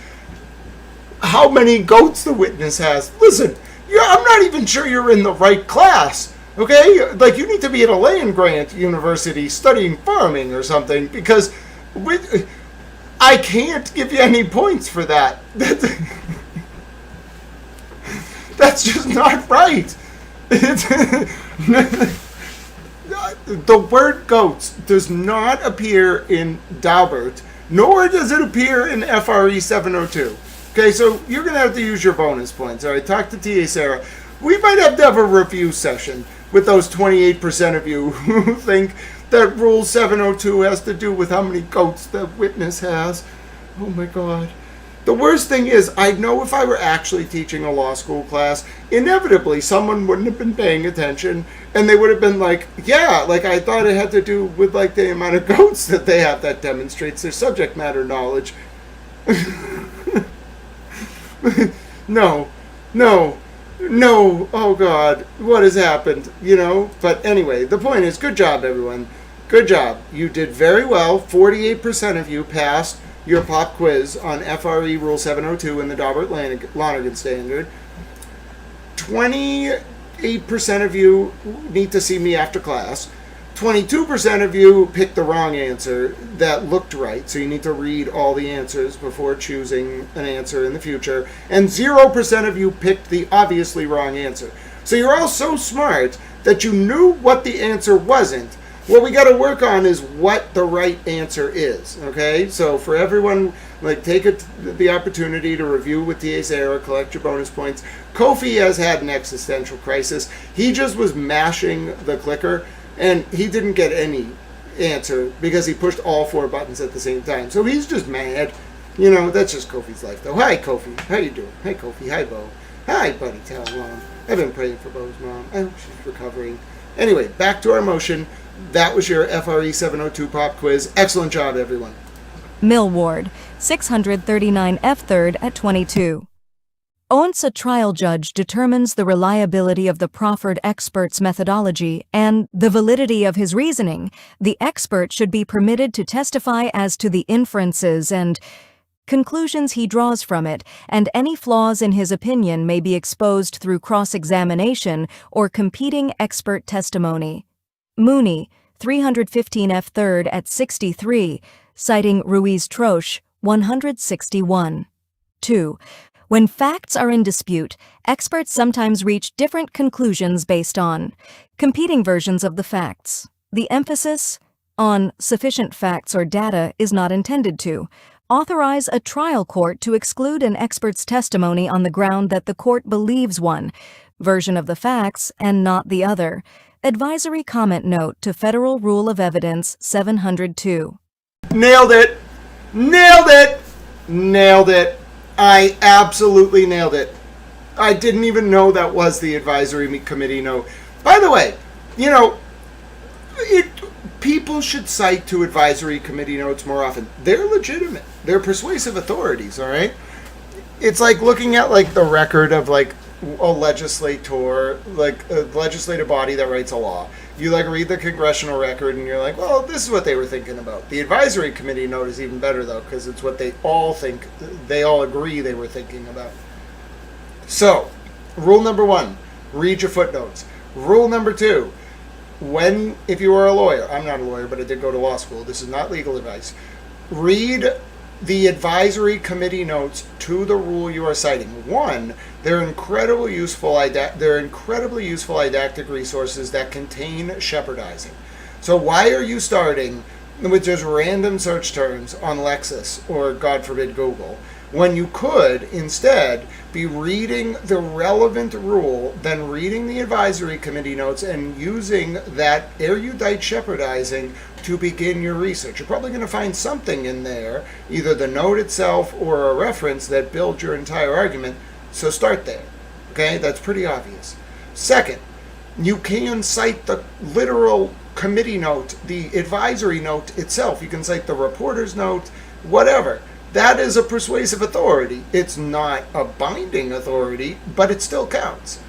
how many goats the witness has, listen, I'm not even sure you're in the right class. Okay, like you need to be at a land-grant university studying farming or something, because I can't give you any points for that. That's just not right. The word goats does not appear in Daubert, nor does it appear in FRE 702. Okay, so you're going to have to use your bonus points. All right, talk to T.A. Sarah. We might have to have a review session with those 28% of you who think that Rule 702 has to do with how many goats the witness has. Oh my God. The worst thing is, I know if I were actually teaching a law school class, inevitably someone wouldn't have been paying attention, and they would have been like, yeah, like I thought it had to do with like the amount of goats that they have that demonstrates their subject matter knowledge. No, oh God, what has happened, you know? But anyway, the point is, good job, everyone. Good job. You did very well. 48% of you passed your pop quiz on FRE Rule 702 and the Daubert-Lonergan standard. 28% of you need to see me after class. 22% of you picked the wrong answer that looked right, so you need to read all the answers before choosing an answer in the future. And 0% of you picked the obviously wrong answer. So you're all so smart that you knew what the answer wasn't. What we got to work on is what the right answer is, okay? So for everyone, like, take the opportunity to review with TA Sarah, collect your bonus points. Kofi has had an existential crisis. He just was mashing the clicker, and he didn't get any answer because he pushed all 4 buttons at the same time. So he's just mad. You know, that's just Kofi's life, though. Hi, Kofi. How you doing? Hi, Kofi. Hi, Bo. Hi, buddy. Tell Mom. I've been praying for Bo's mom. I hope she's recovering. Anyway, back to our motion. That was your FRE 702 pop quiz. Excellent job, everyone. Millward, 639 F3rd at 22. Once a trial judge determines the reliability of the proffered expert's methodology and the validity of his reasoning, the expert should be permitted to testify as to the inferences and conclusions he draws from it, and any flaws in his opinion may be exposed through cross-examination or competing expert testimony. Mooney, 315 F3rd at 63, citing Ruiz-Troche, 161. 2. When facts are in dispute, experts sometimes reach different conclusions based on competing versions of the facts. The emphasis on sufficient facts or data is not intended to authorize a trial court to exclude an expert's testimony on the ground that the court believes one version of the facts and not the other. Advisory comment note to Federal Rule of Evidence 702. Nailed it! Nailed it! Nailed it! I absolutely nailed it. I didn't even know that was the advisory committee note. By the way, you know, people should cite to advisory committee notes more often. They're legitimate. They're persuasive authorities, all right? It's like looking at, like, the record of, like, a legislator, like a legislative body that writes a law. You like read the congressional record and you're like, well, this is what they were thinking about. The advisory committee note is even better though, because it's what they all think, they all agree they were thinking about. So, rule number 1, read your footnotes. Rule number 2, if you are a lawyer, I'm not a lawyer, but I did go to law school, this is not legal advice, read the advisory committee notes to the rule you are citing. 1, they're incredibly useful didactic resources that contain shepherdizing. So why are you starting with just random search terms on Lexis or, God forbid, Google, when you could instead be reading the relevant rule, then reading the advisory committee notes and using that erudite shepherdizing to begin your research? You're probably going to find something in there, either the note itself or a reference that builds your entire argument. So start there. Okay, that's pretty obvious. Second, you can cite the literal committee note, the advisory note itself. You can cite the reporter's note, whatever. That is a persuasive authority. It's not a binding authority, but it still counts.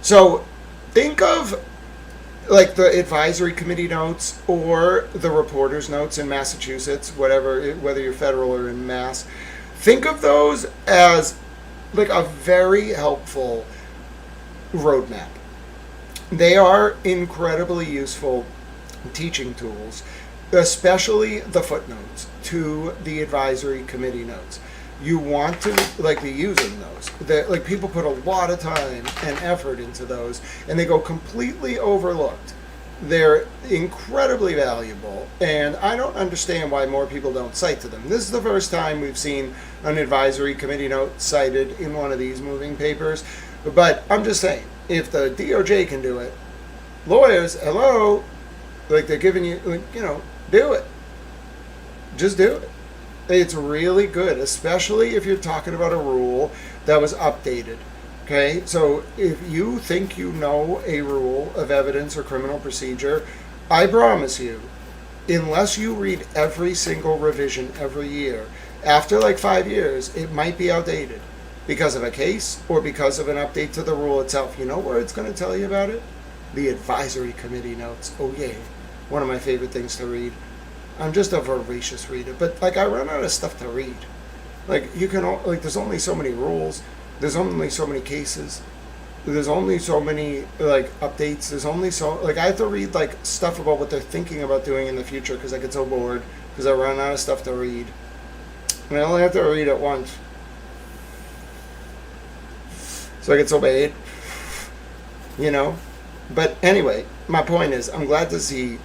So think of like the advisory committee notes or the reporter's notes in Massachusetts, whether you're federal or in Mass. Think of those as like a very helpful roadmap. They are incredibly useful teaching tools, especially the footnotes to the advisory committee notes. You want to be using those. Like people put a lot of time and effort into those, and they go completely overlooked. They're incredibly valuable, and I don't understand why more people don't cite to them. This is the first time we've seen an advisory committee note cited in one of these moving papers. But I'm just saying, if the DOJ can do it, lawyers, hello, like they're giving you, do it. Just do it. It's really good, especially if you're talking about a rule that was updated. Okay, so if you think you know a rule of evidence or criminal procedure, I promise you, unless you read every single revision every year, after like 5 years, it might be outdated because of a case or because of an update to the rule itself. You know where it's going to tell you about it? The advisory committee notes. Oh yeah, one of my favorite things to read. I'm just a voracious reader, but like I run out of stuff to read. Like you can like there's only so many rules, there's only so many cases, there's only so many like updates. There's only so like I have to read like stuff about what they're thinking about doing in the future because I get so bored because I run out of stuff to read, and I only have to read it once, so I get so bad, you know. But anyway, my point is, I'm glad to see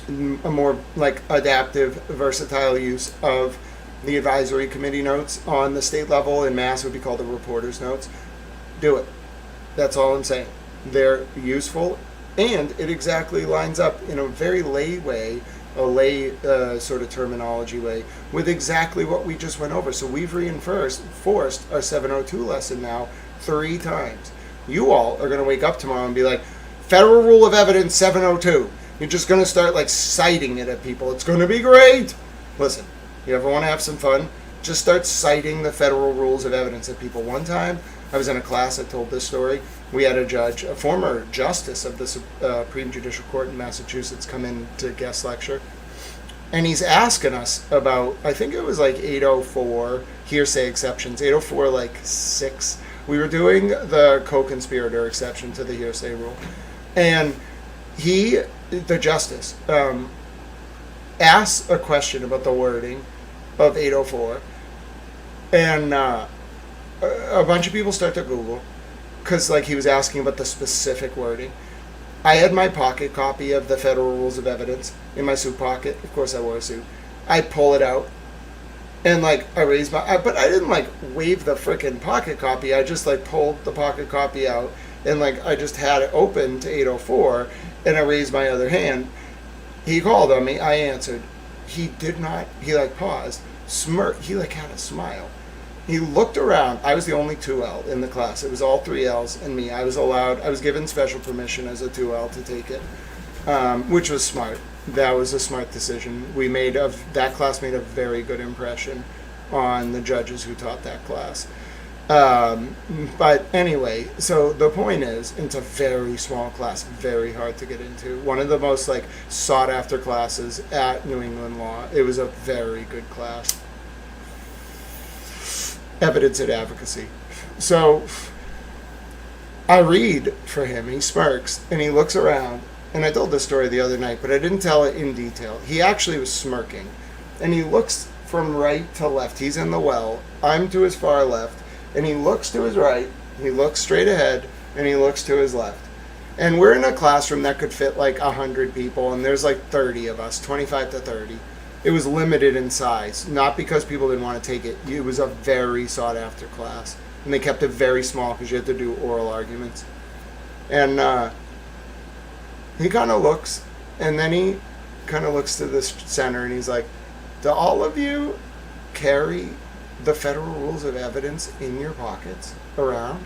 a more like adaptive, versatile use of the advisory committee notes on the state level. In Mass, would be called the reporter's notes. Do it. That's all I'm saying. They're useful, and it exactly lines up in a very lay way, a lay sort of terminology way, with exactly what we just went over. So we've reinforced our 702 lesson now 3 times. You all are going to wake up tomorrow and be like, Federal Rule of Evidence 702. You're just going to start like citing it at people. It's going to be great. Listen, you ever want to have some fun? Just start citing the federal rules of evidence at people. One time, I was in a class, I told this story. We had a judge, a former justice of the Supreme Judicial Court in Massachusetts, come in to guest lecture. And he's asking us about, I think it was like 804 hearsay exceptions, 804 like 6. We were doing the co-conspirator exception to the hearsay rule. And he, the justice, asks a question about the wording of 804. And a bunch of people start to Google because like he was asking about the specific wording. I had my pocket copy of the Federal Rules of Evidence in my suit pocket. Of course I wore a suit. I pull it out and like I raised but I didn't like wave the frickin' pocket copy. I just like pulled the pocket copy out and like I just had it open to 804 and I raised my other hand. He called on me. I answered. He did not. He like paused, smirked. He like had a smile. He looked around. I was the only 2L in the class. It was all 3Ls and me. I was given special permission as a 2L to take it, which was smart. That was a smart decision. That class made a very good impression on the judges who taught that class. But anyway, so the point is, it's a very small class, very hard to get into. One of the most like sought after classes at New England Law. It was a very good class. Evidence and advocacy. So I read for him, he smirks, and he looks around, and I told this story the other night, but I didn't tell it in detail. He actually was smirking, and he looks from right to left. He's in the well, I'm to his far left, and he looks to his right, he looks straight ahead, and he looks to his left. And we're in a classroom that could fit like 100 people, and there's like 30 of us, 25 to 30. It was limited in size, not because people didn't want to take it. It was a very sought-after class, and they kept it very small because you had to do oral arguments. And he kind of looks, and then he kind of looks to the center, and he's like, do all of you carry the Federal Rules of Evidence in your pockets around?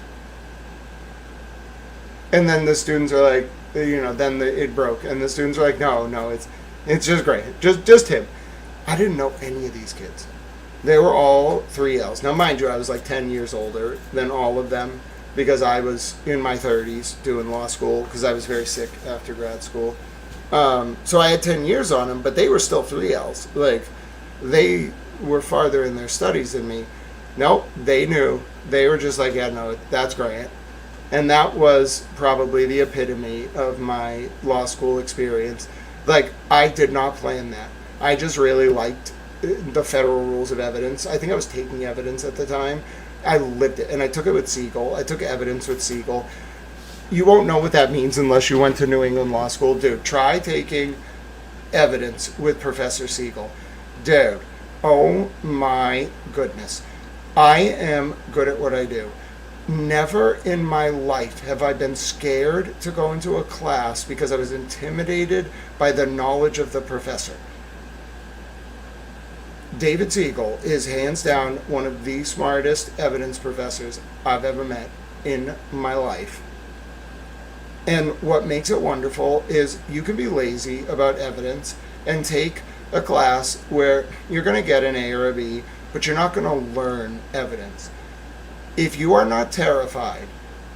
And then the students are like, it broke, and the students are like, no, it's just great, just him. I didn't know any of these kids. They were all 3Ls. Now, mind you, I was like 10 years older than all of them because I was in my 30s doing law school because I was very sick after grad school. So I had 10 years on them, but they were still 3Ls. Like, they were farther in their studies than me. Nope, they knew. They were just like, yeah, no, that's great. And that was probably the epitome of my law school experience. Like, I did not plan that. I just really liked the Federal Rules of Evidence. I think I was taking evidence at the time. I lived it, and I took it with Siegel. I took evidence with Siegel. You won't know what that means unless you went to New England Law School. Dude, try taking evidence with Professor Siegel. Dude, oh my goodness. I am good at what I do. Never in my life have I been scared to go into a class because I was intimidated by the knowledge of the professor. David Siegel is hands down one of the smartest evidence professors I've ever met in my life. And what makes it wonderful is you can be lazy about evidence and take a class where you're going to get an A or a B, but you're not going to learn evidence. If you are not terrified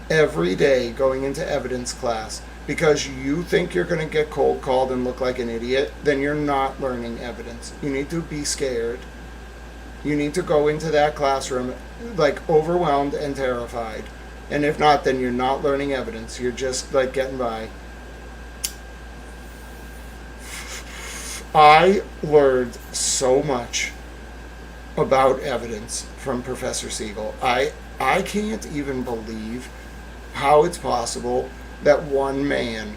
every day going into evidence class because you think you're going to get cold called and look like an idiot, then you're not learning evidence. You need to be scared. You need to go into that classroom like overwhelmed and terrified. And if not, then you're not learning evidence. You're just like getting by. I learned so much about evidence from Professor Siegel. I can't even believe how it's possible that one man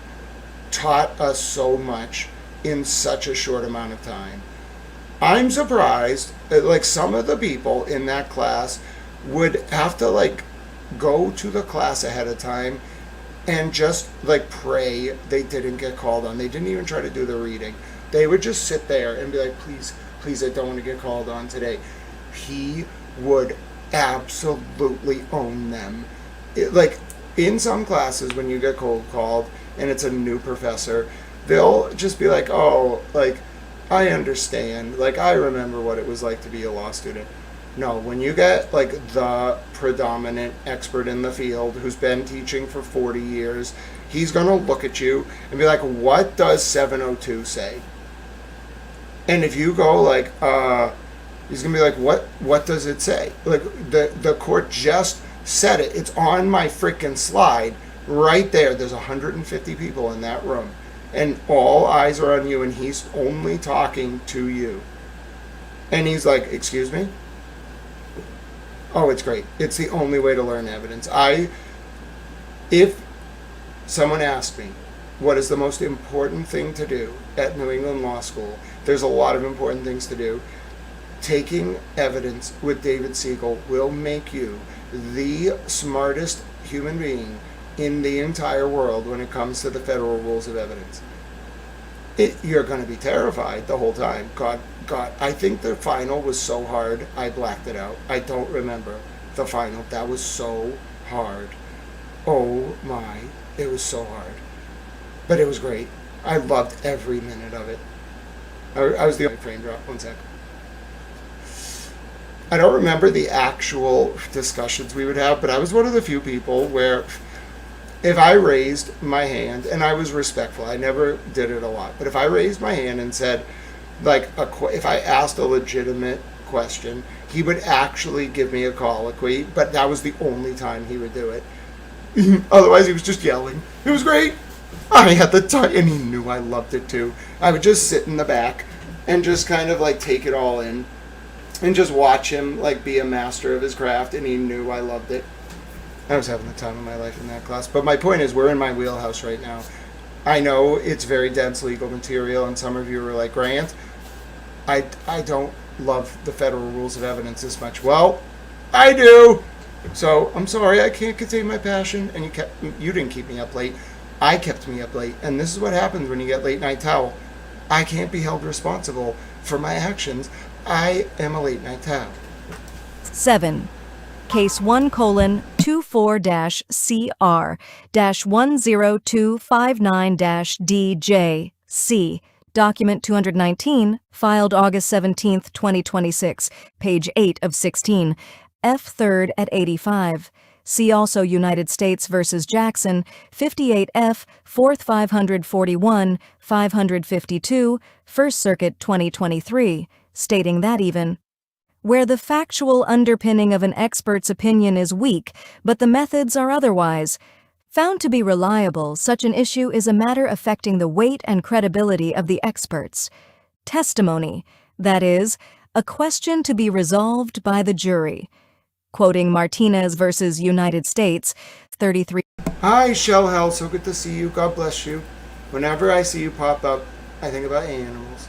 taught us so much in such a short amount of time. I'm surprised that like some of the people in that class would have to like go to the class ahead of time and just like pray they didn't get called on. They didn't even try to do the reading. They would just sit there and be like, please, I don't want to get called on today. He would absolutely own them. Like in some classes when you get cold called and it's a new professor, they'll just be like, oh, like I understand. Like I remember what it was like to be a law student. No, when you get like the predominant expert in the field who's been teaching for 40 years, he's going to look at you and be like, what does 702 say? And if you go like, he's going to be like, what does it say? Like the court just said it. It's on my freaking slide right there. There's 150 people in that room and all eyes are on you and he's only talking to you. And he's like, excuse me? Oh, it's great. It's the only way to learn evidence. If someone asked me, what is the most important thing to do at New England Law School? There's a lot of important things to do. Taking evidence with David Siegel will make you the smartest human being in the entire world when it comes to the federal rules of evidence. You're going to be terrified the whole time. God, I think the final was so hard, I blacked it out. I don't remember the final. That was so hard. Oh my, it was so hard. But it was great. I loved every minute of it. I was the only frame drop. One sec. I don't remember the actual discussions we would have, but I was one of the few people where if I raised my hand, and I was respectful, I never did it a lot, but if I raised my hand and said, like, if I asked a legitimate question, he would actually give me a colloquy, but that was the only time he would do it. Otherwise, he was just yelling. It was great. I had the time, and he knew I loved it too. I would just sit in the back and just kind of like take it all in and just watch him like be a master of his craft, and he knew I loved it. I was having the time of my life in that class. But my point is, we're in my wheelhouse right now. I know it's very dense legal material, and some of you are like, Grant, I don't love the federal rules of evidence this much. Well, I do. So I'm sorry, I can't contain my passion, and you didn't keep me up late. I kept me up late, and this is what happens when you get late night towel. I can't be held responsible for my actions. I am a late night towel. 7. Case 1:24-CR-10259-DJ-C. Document 219, filed August 17, 2026, page 8 of 16, F. 3rd at 85. See also United States v. Jackson, 58 F. 4th 541, 552, First Circuit 2023, stating that even where the factual underpinning of an expert's opinion is weak, but the methods are otherwise found to be reliable, such an issue is a matter affecting the weight and credibility of the experts. Testimony, that is, a question to be resolved by the jury. Quoting Martinez versus United States, 33. Hi, Shell Hell. So good to see you. God bless you. Whenever I see you pop up, I think about animals.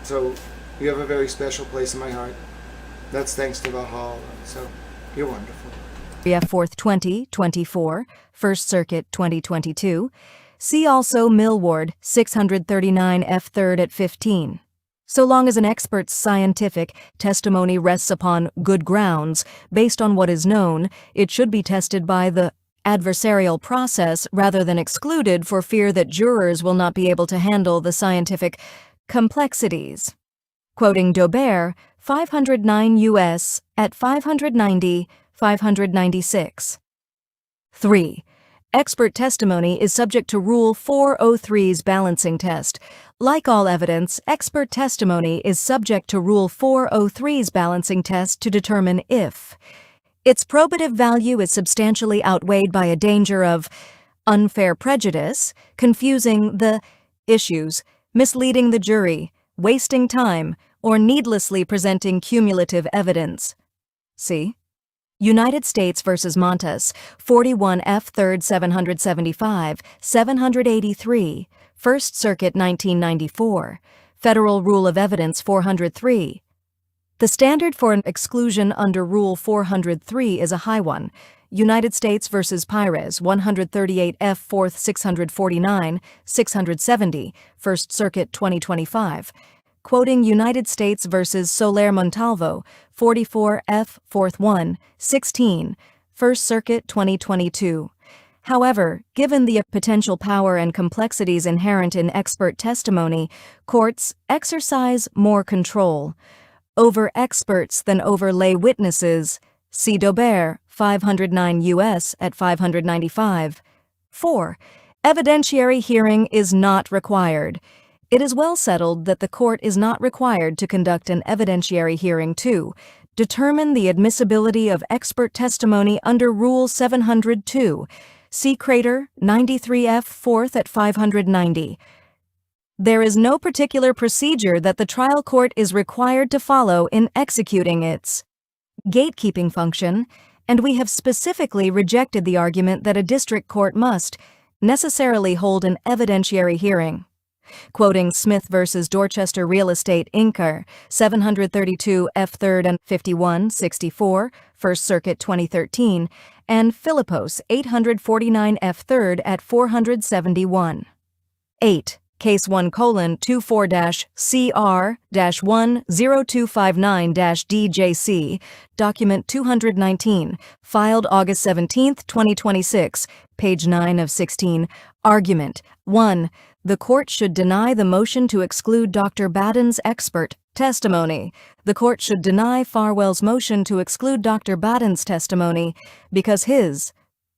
So you have a very special place in my heart. That's thanks to Valhalla. So you're wonderful. F. 4th 2024, First Circuit 2022. See also Millward, 639 F. 3rd at 15. So long as an expert's scientific testimony rests upon good grounds, based on what is known, it should be tested by the adversarial process rather than excluded for fear that jurors will not be able to handle the scientific complexities. Quoting Daubert, 509 U.S. at 590-596. 3. Expert testimony is subject to Rule 403's balancing test. Like all evidence, expert testimony is subject to Rule 403's balancing test to determine if its probative value is substantially outweighed by a danger of unfair prejudice, confusing the issues, misleading the jury, wasting time, or needlessly presenting cumulative evidence. See? United States v. Montes, 41 F. 3rd 775, 783, First Circuit 1994, Federal Rule of Evidence 403. The standard for an exclusion under Rule 403 is a high one. United States v. Pires, 138 F. 4th 649, 670, First Circuit 2025. Quoting United States v. Soler Montalvo, 44 F. 4th 1, 16, First Circuit 2022. However, given the potential power and complexities inherent in expert testimony, courts exercise more control over experts than over lay witnesses. See Daubert, 509 U.S. at 595. 4. Evidentiary hearing is not required. It is well settled that the court is not required to conduct an evidentiary hearing to determine the admissibility of expert testimony under Rule 702. See Crater, 93 F. 4th at 590. There is no particular procedure that the trial court is required to follow in executing its gatekeeping function, and we have specifically rejected the argument that a district court must necessarily hold an evidentiary hearing. Quoting Smith v. Dorchester Real Estate Inc., 732 F. 3rd and 5164, First Circuit 2013, and Philippos, 849 F. 3rd at 471. 8. Case 1:CR-10259-DJC, Document 219, filed August 17, 2026, page 9 of 16. Argument 1. The court should deny the motion to exclude Dr. Baden's expert testimony. The court should deny Farwell's motion to exclude Dr. Baden's testimony because his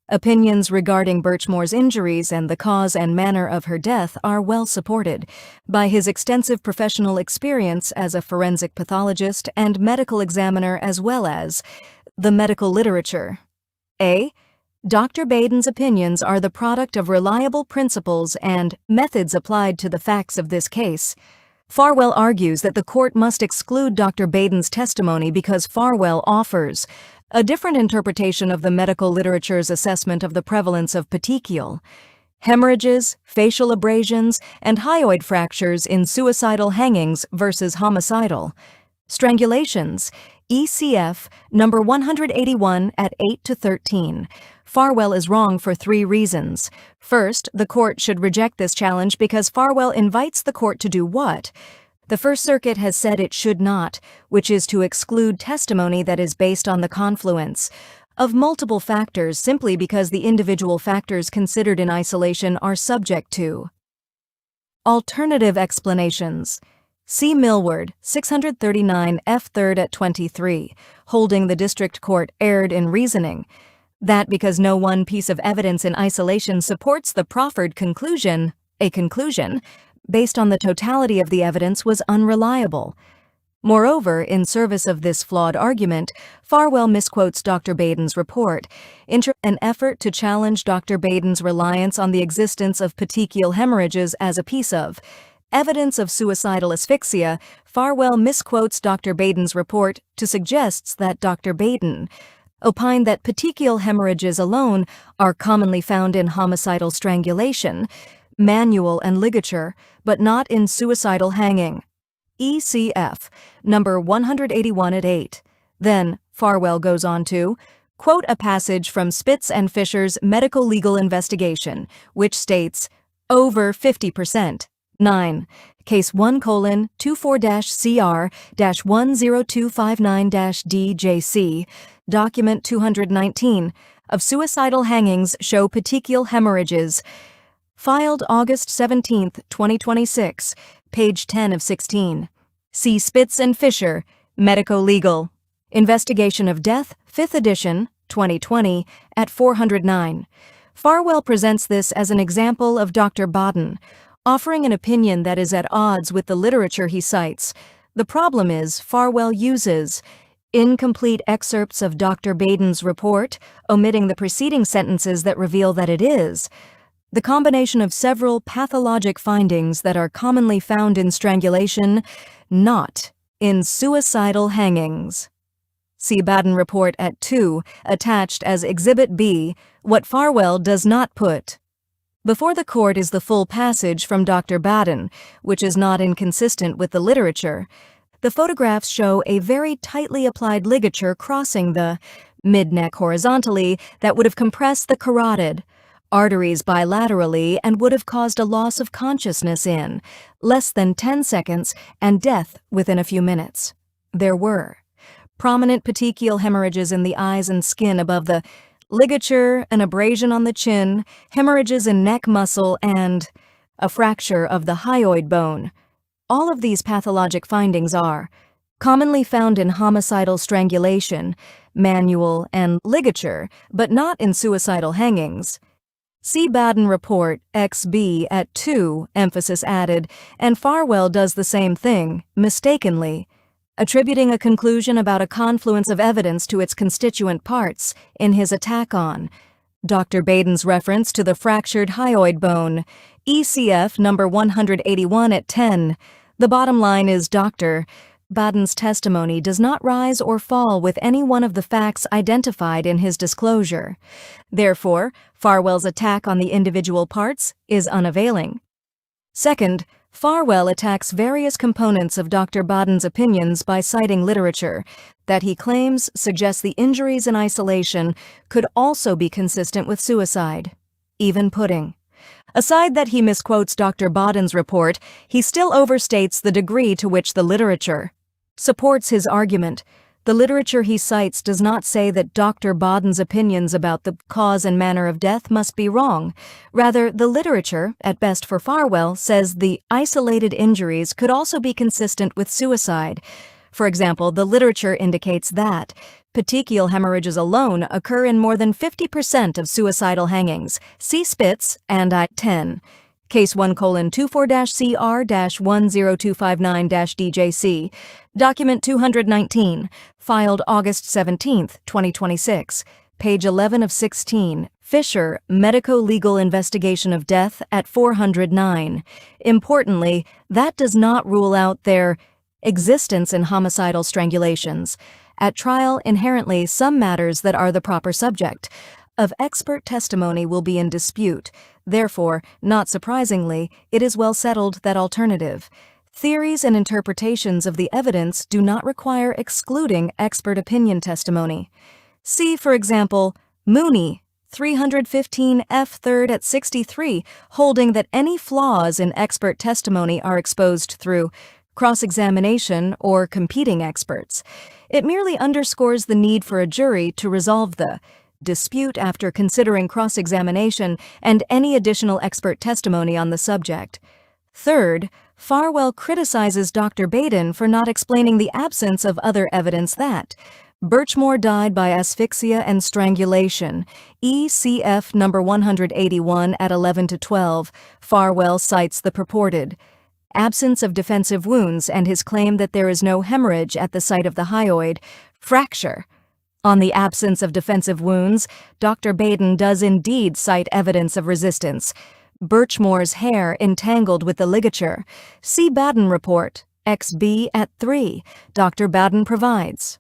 opinions regarding Birchmore's injuries and the cause and manner of her death are well supported by his extensive professional experience as a forensic pathologist and medical examiner as well as the medical literature. A. Dr. Baden's opinions are the product of reliable principles and methods applied to the facts of this case. Farwell argues that the court must exclude Dr. Baden's testimony because Farwell offers a different interpretation of the medical literature's assessment of the prevalence of petechial hemorrhages, facial abrasions, and hyoid fractures in suicidal hangings versus homicidal strangulations, ECF number 181 at 8-13. Farwell is wrong for 3 reasons. First, the court should reject this challenge because Farwell invites the court to do what the First Circuit has said it should not, which is to exclude testimony that is based on the confluence of multiple factors simply because the individual factors considered in isolation are subject to alternative explanations. See Millward, 639 F. 3rd at 23, holding the district court erred in reasoning that because no one piece of evidence in isolation supports the proffered conclusion, a conclusion based on the totality of the evidence was unreliable. Moreover, in service of this flawed argument, Farwell misquotes Dr. Baden's report. In an effort to challenge Dr. Baden's reliance on the existence of petechial hemorrhages as a piece of evidence of suicidal asphyxia, Farwell misquotes Dr. Baden's report to suggest that Dr. Baden opined that petechial hemorrhages alone are commonly found in homicidal strangulation, manual and ligature, but not in suicidal hanging. ECF, number 181 at 8. Then, Farwell goes on to quote a passage from Spitz and Fisher's medical legal investigation, which states, over 50%. 9. Case 1:24-CR-10259-DJC, Document 219, of suicidal hangings show petechial hemorrhages. Filed August 17, 2026, page 10 of 16. See Spitz and Fisher, Medico-Legal. Investigation of Death, 5th edition, 2020, at 409. Farwell presents this as an example of Dr. Baden, offering an opinion that is at odds with the literature he cites. The problem is Farwell uses incomplete excerpts of Dr. Baden's report, omitting the preceding sentences that reveal that it is the combination of several pathologic findings that are commonly found in strangulation, not in suicidal hangings. See Baden report at 2, attached as Exhibit B, what Farwell does not put. Before the court is the full passage from Dr. Baden, which is not inconsistent with the literature. The photographs show a very tightly applied ligature crossing the mid-neck horizontally that would have compressed the carotid arteries bilaterally and would have caused a loss of consciousness in less than 10 seconds and death within a few minutes. There were prominent petechial hemorrhages in the eyes and skin above the ligature, an abrasion on the chin, hemorrhages in neck muscle, and a fracture of the hyoid bone. All of these pathologic findings are commonly found in homicidal strangulation, manual, and ligature, but not in suicidal hangings. See Baden report XB at 2, emphasis added, and Farwell does the same thing, mistakenly, attributing a conclusion about a confluence of evidence to its constituent parts in his attack on Dr. Baden's reference to the fractured hyoid bone, ECF number 181 at 10. The bottom line is Dr. Baden's testimony does not rise or fall with any one of the facts identified in his disclosure. Therefore, Farwell's attack on the individual parts is unavailing. Second, Farwell attacks various components of Dr. Baden's opinions by citing literature that he claims suggests the injuries in isolation could also be consistent with suicide, even pudding. Aside that he misquotes Dr. Baden's report, he still overstates the degree to which the literature supports his argument. The literature he cites does not say that Dr. Baden's opinions about the cause and manner of death must be wrong. Rather, the literature, at best for Farwell, says the isolated injuries could also be consistent with suicide. For example, the literature indicates that petechial hemorrhages alone occur in more than 50% of suicidal hangings. See Spitz and I-10. Case 1:24-CR-10259-DJC, Document 219, filed August 17, 2026, page 11 of 16, Fisher, Medico-Legal Investigation of Death at 409. Importantly, that does not rule out their existence in homicidal strangulations. At trial, inherently, some matters that are the proper subject of expert testimony will be in dispute. Therefore, not surprisingly, it is well settled that alternative theories and interpretations of the evidence do not require excluding expert opinion testimony. See, for example, Mooney, 315 F. 3rd at 63, holding that any flaws in expert testimony are exposed through cross-examination or competing experts. It merely underscores the need for a jury to resolve the dispute after considering cross-examination and any additional expert testimony on the subject. Third, Farwell criticizes Dr. Baden for not explaining the absence of other evidence that Birchmore died by asphyxia and strangulation, ECF number 181 at 11 to 12. Farwell cites the purported absence of defensive wounds and his claim that there is no hemorrhage at the site of the hyoid fracture. On the absence of defensive wounds, Dr. Baden does indeed cite evidence of resistance. Birchmore's hair entangled with the ligature. See Baden report, XB at 3. Dr. Baden provides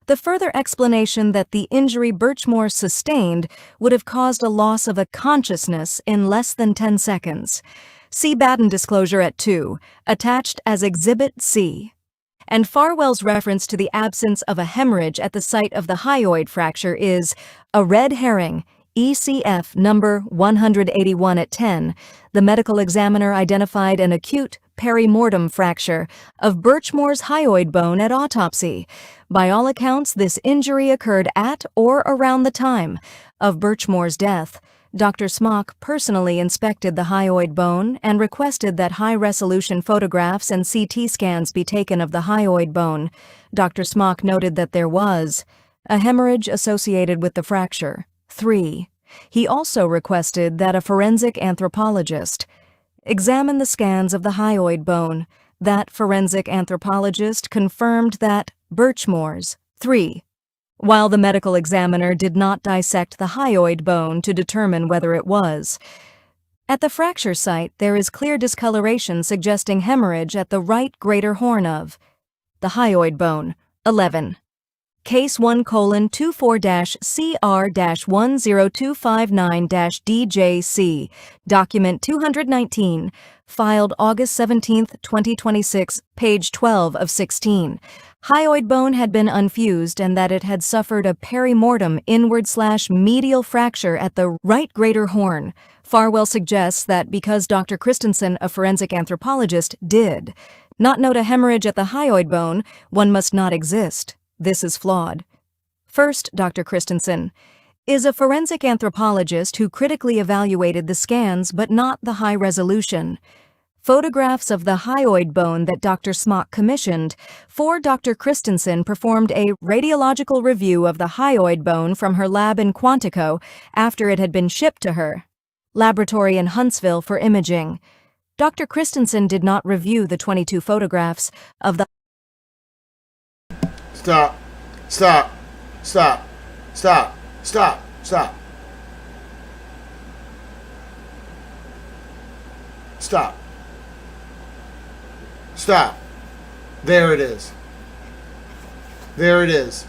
the further explanation that the injury Birchmore sustained would have caused a loss of a consciousness in less than 10 seconds. See Baden disclosure at 2, attached as Exhibit C. And Farwell's reference to the absence of a hemorrhage at the site of the hyoid fracture is a red herring, ECF number 181 at 10. The medical examiner identified an acute perimortem fracture of Birchmore's hyoid bone at autopsy. By all accounts, this injury occurred at or around the time of Birchmore's death. Dr. Smock personally inspected the hyoid bone and requested that high-resolution photographs and CT scans be taken of the hyoid bone. Dr. Smock noted that there was a hemorrhage associated with the fracture. 3. He also requested that a forensic anthropologist examine the scans of the hyoid bone. That forensic anthropologist confirmed that Birchmore's 3. While the medical examiner did not dissect the hyoid bone to determine whether it was. At the fracture site, there is clear discoloration suggesting hemorrhage at the right greater horn of the hyoid bone. 11. Case 1:CR-10259-DJC, document 219, filed August 17, 2026, page 12 of 16. Hyoid bone had been unfused and that it had suffered a perimortem inward/medial fracture at the right greater horn. Farwell suggests that because Dr. Christensen, a forensic anthropologist, did not note a hemorrhage at the hyoid bone, one must not exist. This is flawed. First, Dr. Christensen is a forensic anthropologist who critically evaluated the scans but not the high resolution photographs of the hyoid bone that Dr. Smock commissioned. For Dr. Christensen performed a radiological review of the hyoid bone from her lab in Quantico after it had been shipped to her laboratory in Huntsville for imaging. Dr. Christensen did not review the 22 photographs of the Stop. Stop. Stop. Stop. Stop. Stop. Stop. Stop. There it is. There it is.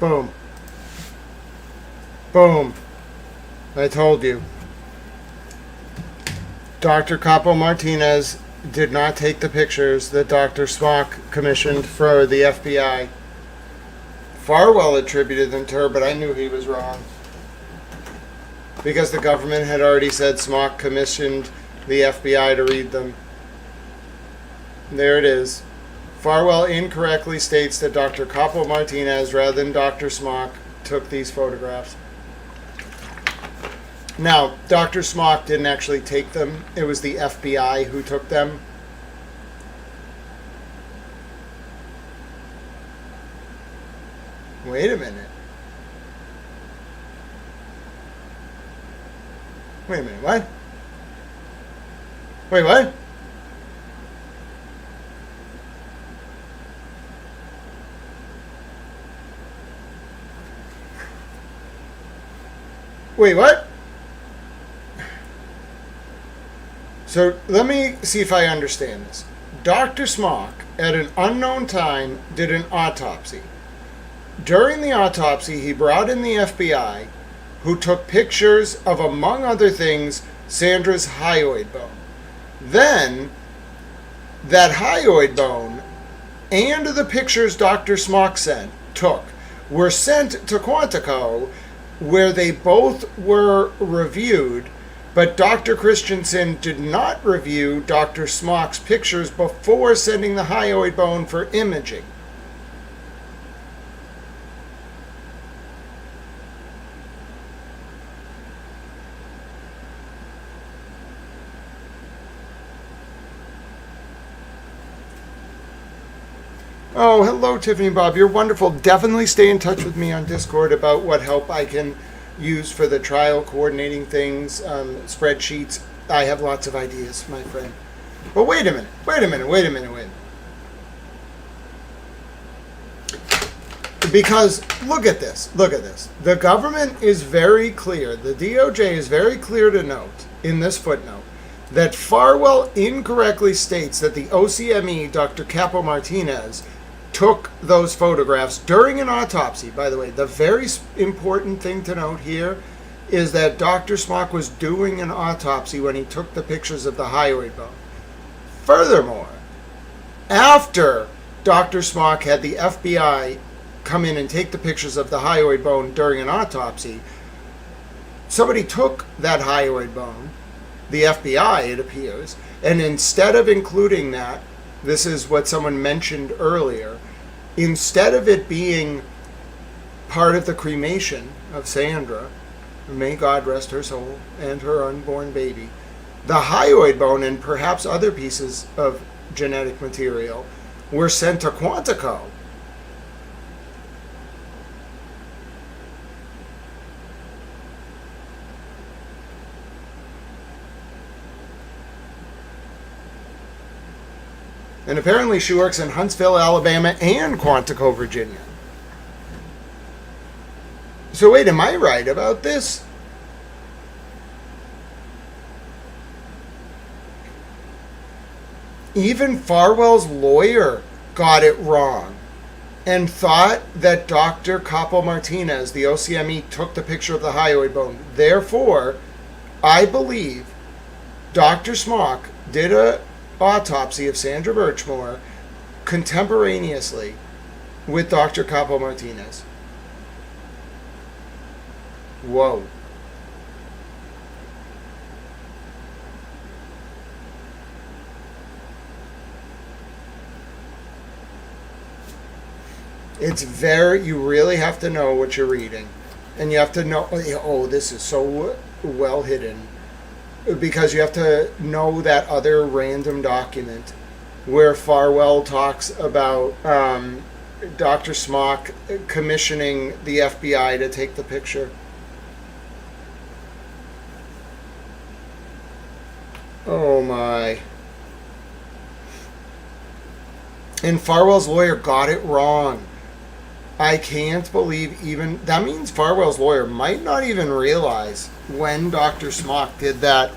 Boom. Boom. I told you. Dr. Capo Martinez did not take the pictures that Dr. Smock commissioned for the FBI. Farwell attributed them to her, but I knew he was wrong. Because the government had already said Smock commissioned the FBI to read them. There it is. Farwell incorrectly states that Dr. Capo Martinez, rather than Dr. Smock, took these photographs. Now, Dr. Smock didn't actually take them. It was the FBI who took them. Wait a minute. Wait a minute, what? Wait, what? Wait, what? So let me see if I understand this. Dr. Smock, at an unknown time, did an autopsy. During the autopsy, he brought in the FBI, who took pictures of, among other things, Sandra's hyoid bone. Then, that hyoid bone and the pictures Dr. Smock took were sent to Quantico, where they both were reviewed, but Dr. Christensen did not review Dr. Smock's pictures before sending the hyoid bone for imaging. Oh, hello, Tiffany Bob. You're wonderful. Definitely stay in touch with me on Discord about what help I can use for the trial, coordinating things, spreadsheets. I have lots of ideas, my friend. But wait a minute. Because look at this. The government is very clear, the DOJ is very clear to note in this footnote that Farwell incorrectly states that the OCME, Dr. Capo Martinez, took those photographs during an autopsy. By the way, the very important thing to note here is that Dr. Smock was doing an autopsy when he took the pictures of the hyoid bone. Furthermore, after Dr. Smock had the FBI come in and take the pictures of the hyoid bone during an autopsy, somebody took that hyoid bone, the FBI, it appears, and instead of including that, this is what someone mentioned earlier, instead of it being part of the cremation of Sandra, may God rest her soul, and her unborn baby, the hyoid bone and perhaps other pieces of genetic material were sent to Quantico. And apparently she works in Huntsville, Alabama and Quantico, Virginia. So wait, am I right about this? Even Farwell's lawyer got it wrong and thought that Dr. Capo Martinez, the OCME, took the picture of the hyoid bone. Therefore, I believe Dr. Smock did a autopsy of Sandra Birchmore contemporaneously with Dr. Capo Martinez. Whoa. It's you really have to know what you're reading. And you have to know, oh, this is so well hidden. Because you have to know that other random document where Farwell talks about Dr. Smock commissioning the FBI to take the picture. Oh my. And Farwell's lawyer got it wrong. I can't believe even... That means Farwell's lawyer might not even realize when Dr. Smock did that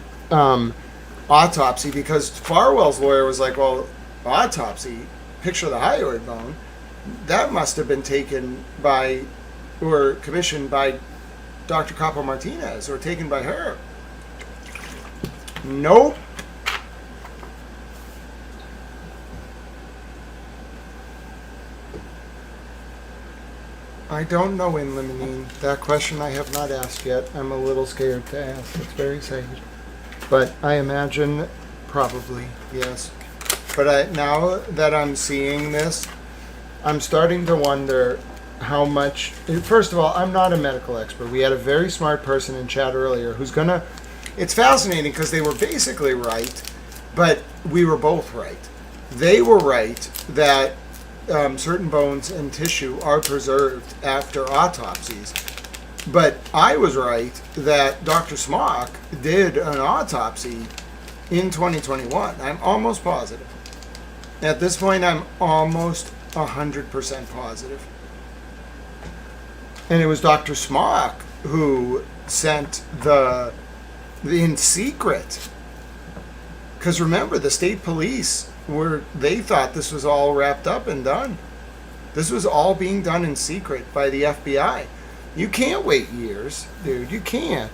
autopsy, because Farwell's lawyer was like, well, autopsy, picture of the hyoid bone, that must have been taken by, or commissioned by Dr. Capo Martinez, or taken by her. Nope. I don't know, in Limonene. That question I have not asked yet. I'm a little scared to ask. It's very sad. But I imagine probably, yes. But now that I'm seeing this, I'm starting to wonder how much... First of all, I'm not a medical expert. We had a very smart person in chat earlier who's going to... It's fascinating because they were basically right, but we were both right. They were right that certain bones and tissue are preserved after autopsies. But I was right that Dr. Smock did an autopsy in 2021. I'm almost positive. At this point, I'm almost 100% positive. And it was Dr. Smock who sent the in secret. Because remember, the state police they thought this was all wrapped up and done. This was all being done in secret by the FBI. You can't wait years, dude. You can't.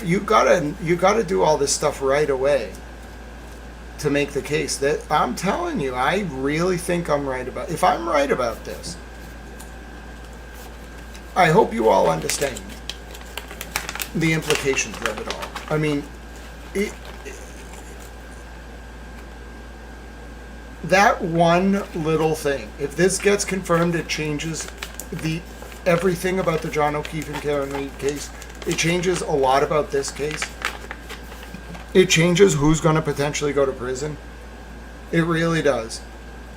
You gotta do all this stuff right away to make the case. That I'm telling you, I really think I'm right about. If I'm right about this, I hope you all understand the implications of it all. I mean, that one little thing, if this gets confirmed, it changes everything about the John O'Keefe and Karen Reed case. It changes a lot about this case. It changes who's going to potentially go to prison. It really does.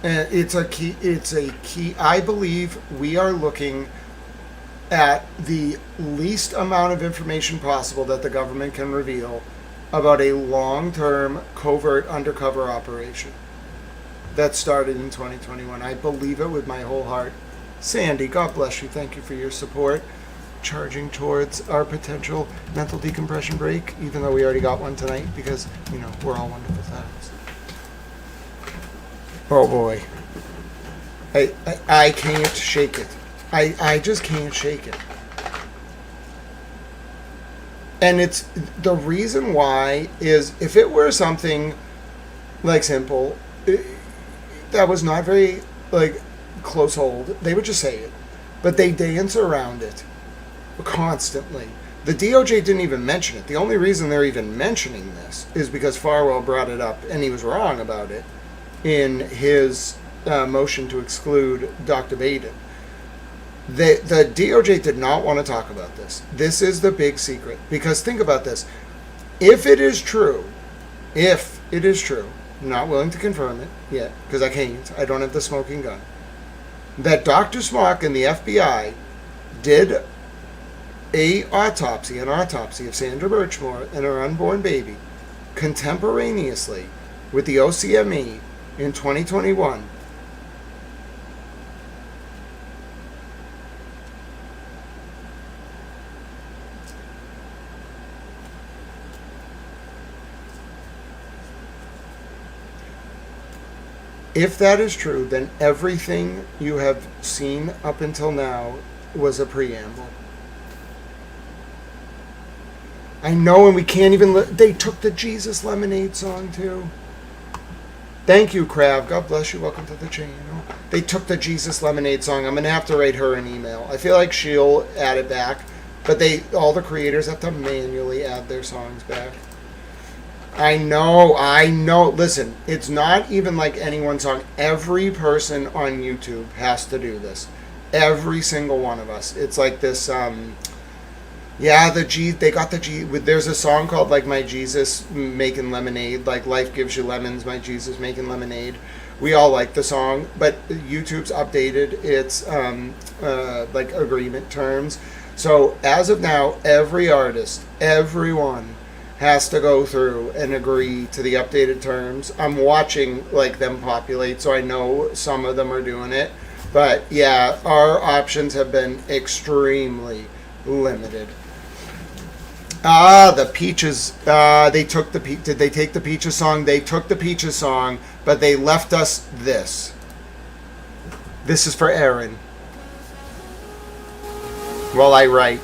And it's a key. I believe we are looking at the least amount of information possible that the government can reveal about a long-term covert undercover operation that started in 2021. I believe it with my whole heart. Sandy, God bless you. Thank you for your support. Charging towards our potential mental decompression break, even though we already got one tonight, because, we're all wonderful fellows. Oh boy. I can't shake it. I just can't shake it. And it's the reason why is if it were something like simple, that was not very close hold, they would just say it. But they dance around it constantly. The DOJ didn't even mention it. The only reason they're even mentioning this is because Farwell brought it up, and he was wrong about it, in his motion to exclude Dr. Baden. The DOJ did not want to talk about this. This is the big secret. Because think about this. If it is true, I'm not willing to confirm it yet, because I can't. I don't have the smoking gun. That Dr. Smock and the FBI did an autopsy of Sandra Birchmore and her unborn baby contemporaneously with the OCME in 2021. If that is true, then everything you have seen up until now was a preamble. I know, and we can't even... They took the Jesus Lemonade song, too. Thank you, Krav. God bless you. Welcome to the channel. They took the Jesus Lemonade song. I'm going to have to write her an email. I feel like she'll add it back, but all the creators have to manually add their songs back. I know. Listen, it's not even like anyone's song. Every person on YouTube has to do this. Every single one of us. It's like this, they got the G, there's a song called, like, My Jesus Making Lemonade, like, Life Gives You Lemons, My Jesus Making Lemonade. We all like the song, but YouTube's updated its, like, agreement terms. So, as of now, every artist, everyone, has to go through and agree to the updated terms. I'm watching, like, them populate, so I know some of them are doing it. But yeah, our options have been extremely limited. The Peaches, did they take the Peaches song? They took the Peaches song, but they left us this. This is for Aaron. While I write.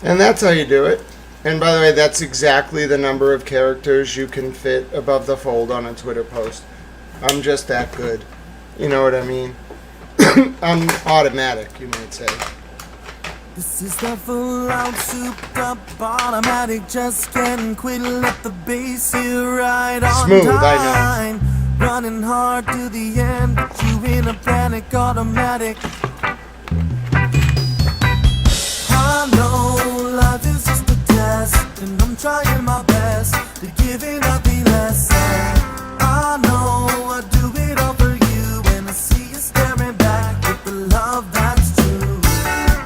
And that's how you do it. And by the way, that's exactly the number of characters you can fit above the fold on a Twitter post. I'm just that good. You know what I mean? I'm automatic, you might say. This is the full out souped up automatic, just getting quit, let the bass here right on Smooth, time. I know. Running hard to the end, but you in a panic automatic. know life is just a test, and I'm trying my best to give it nothing less. And I know I do it all for you when I see you staring back with the love that's true.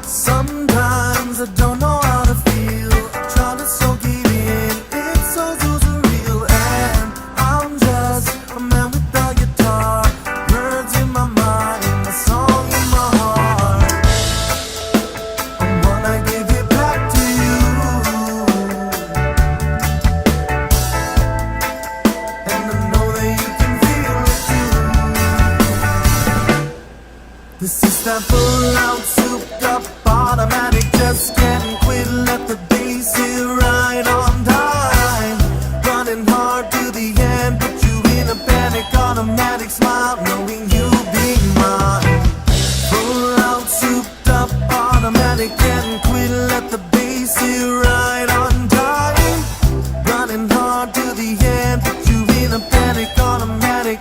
Sometimes I don't know how to feel, I'm trying to soak it in, it's so surreal. And I'm just a man with a guitar, words in my mind, a song in my heart. I wanna give it back to you, and I know that you can feel it too. This is that full out, souped up, automatic, just can't quit, let the bass hit right on time. Running hard to the end, put you in a panic, automatic smile, knowing you'll be mine. Full out, souped up, automatic, can't quit, let the bass hit right on time. Running hard to the end, put you in a panic, automatic.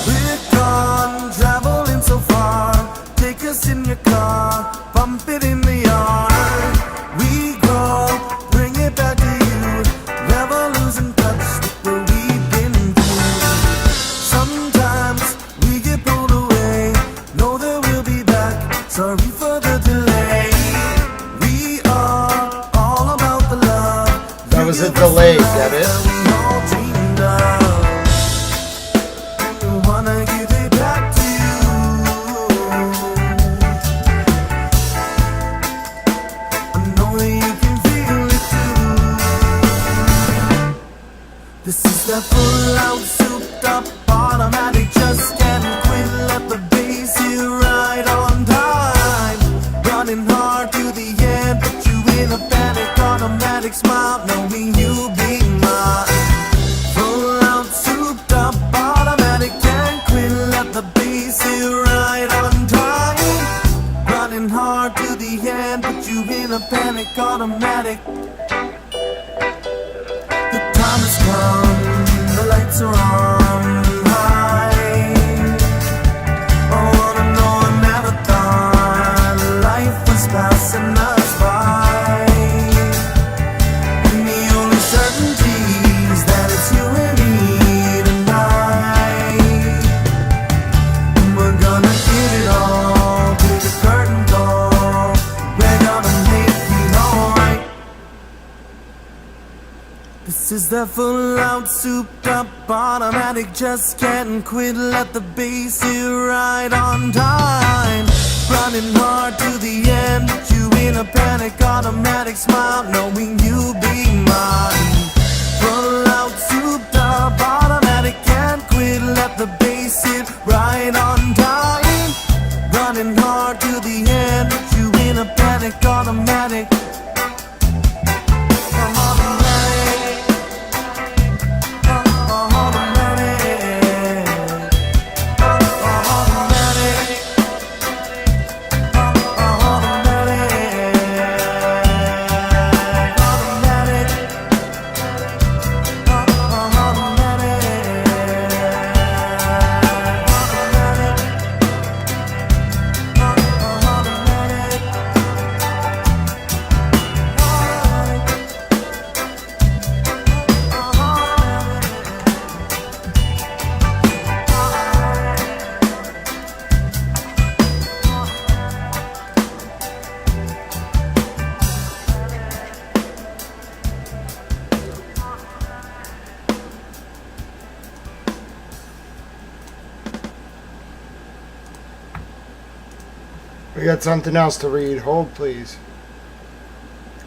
We're gone, traveling so far, take us in your car, bump it in the yard. We grow, bring it back to you, never losing touch with what we've been through. Sometimes we get pulled away, know that we'll be back, sorry for the delay. We are all about the love. That was a delay, get it? We all dreamed of. We wanna give it back to you. I know that you can feel it too. This is that full out, souped up, automatic, just can't quit, let the bass hit right on time. Running hard to the end, put you in a panic, automatic smile, knowing you'll be mine. Full out, souped up, automatic, can't quit, let the bass hit right on time. Running hard to the end, put you in a panic, automatic. The time has come, the lights are on high. I wanna know, I never thought life was passing us by. And the only certainty is that it's you and me tonight. And we're gonna give it all till the curtain call. We're gonna make it alright. This is the full out, souped up, automatic, just can't quit, let the bass hit right on time. Running hard to the end, put you in a panic, automatic smile, knowing you'll be mine. Full out, souped up, automatic, can't quit, let the bass hit right on time. Running hard to the end, put you in a panic, automatic. We got something else to read. Hold, please.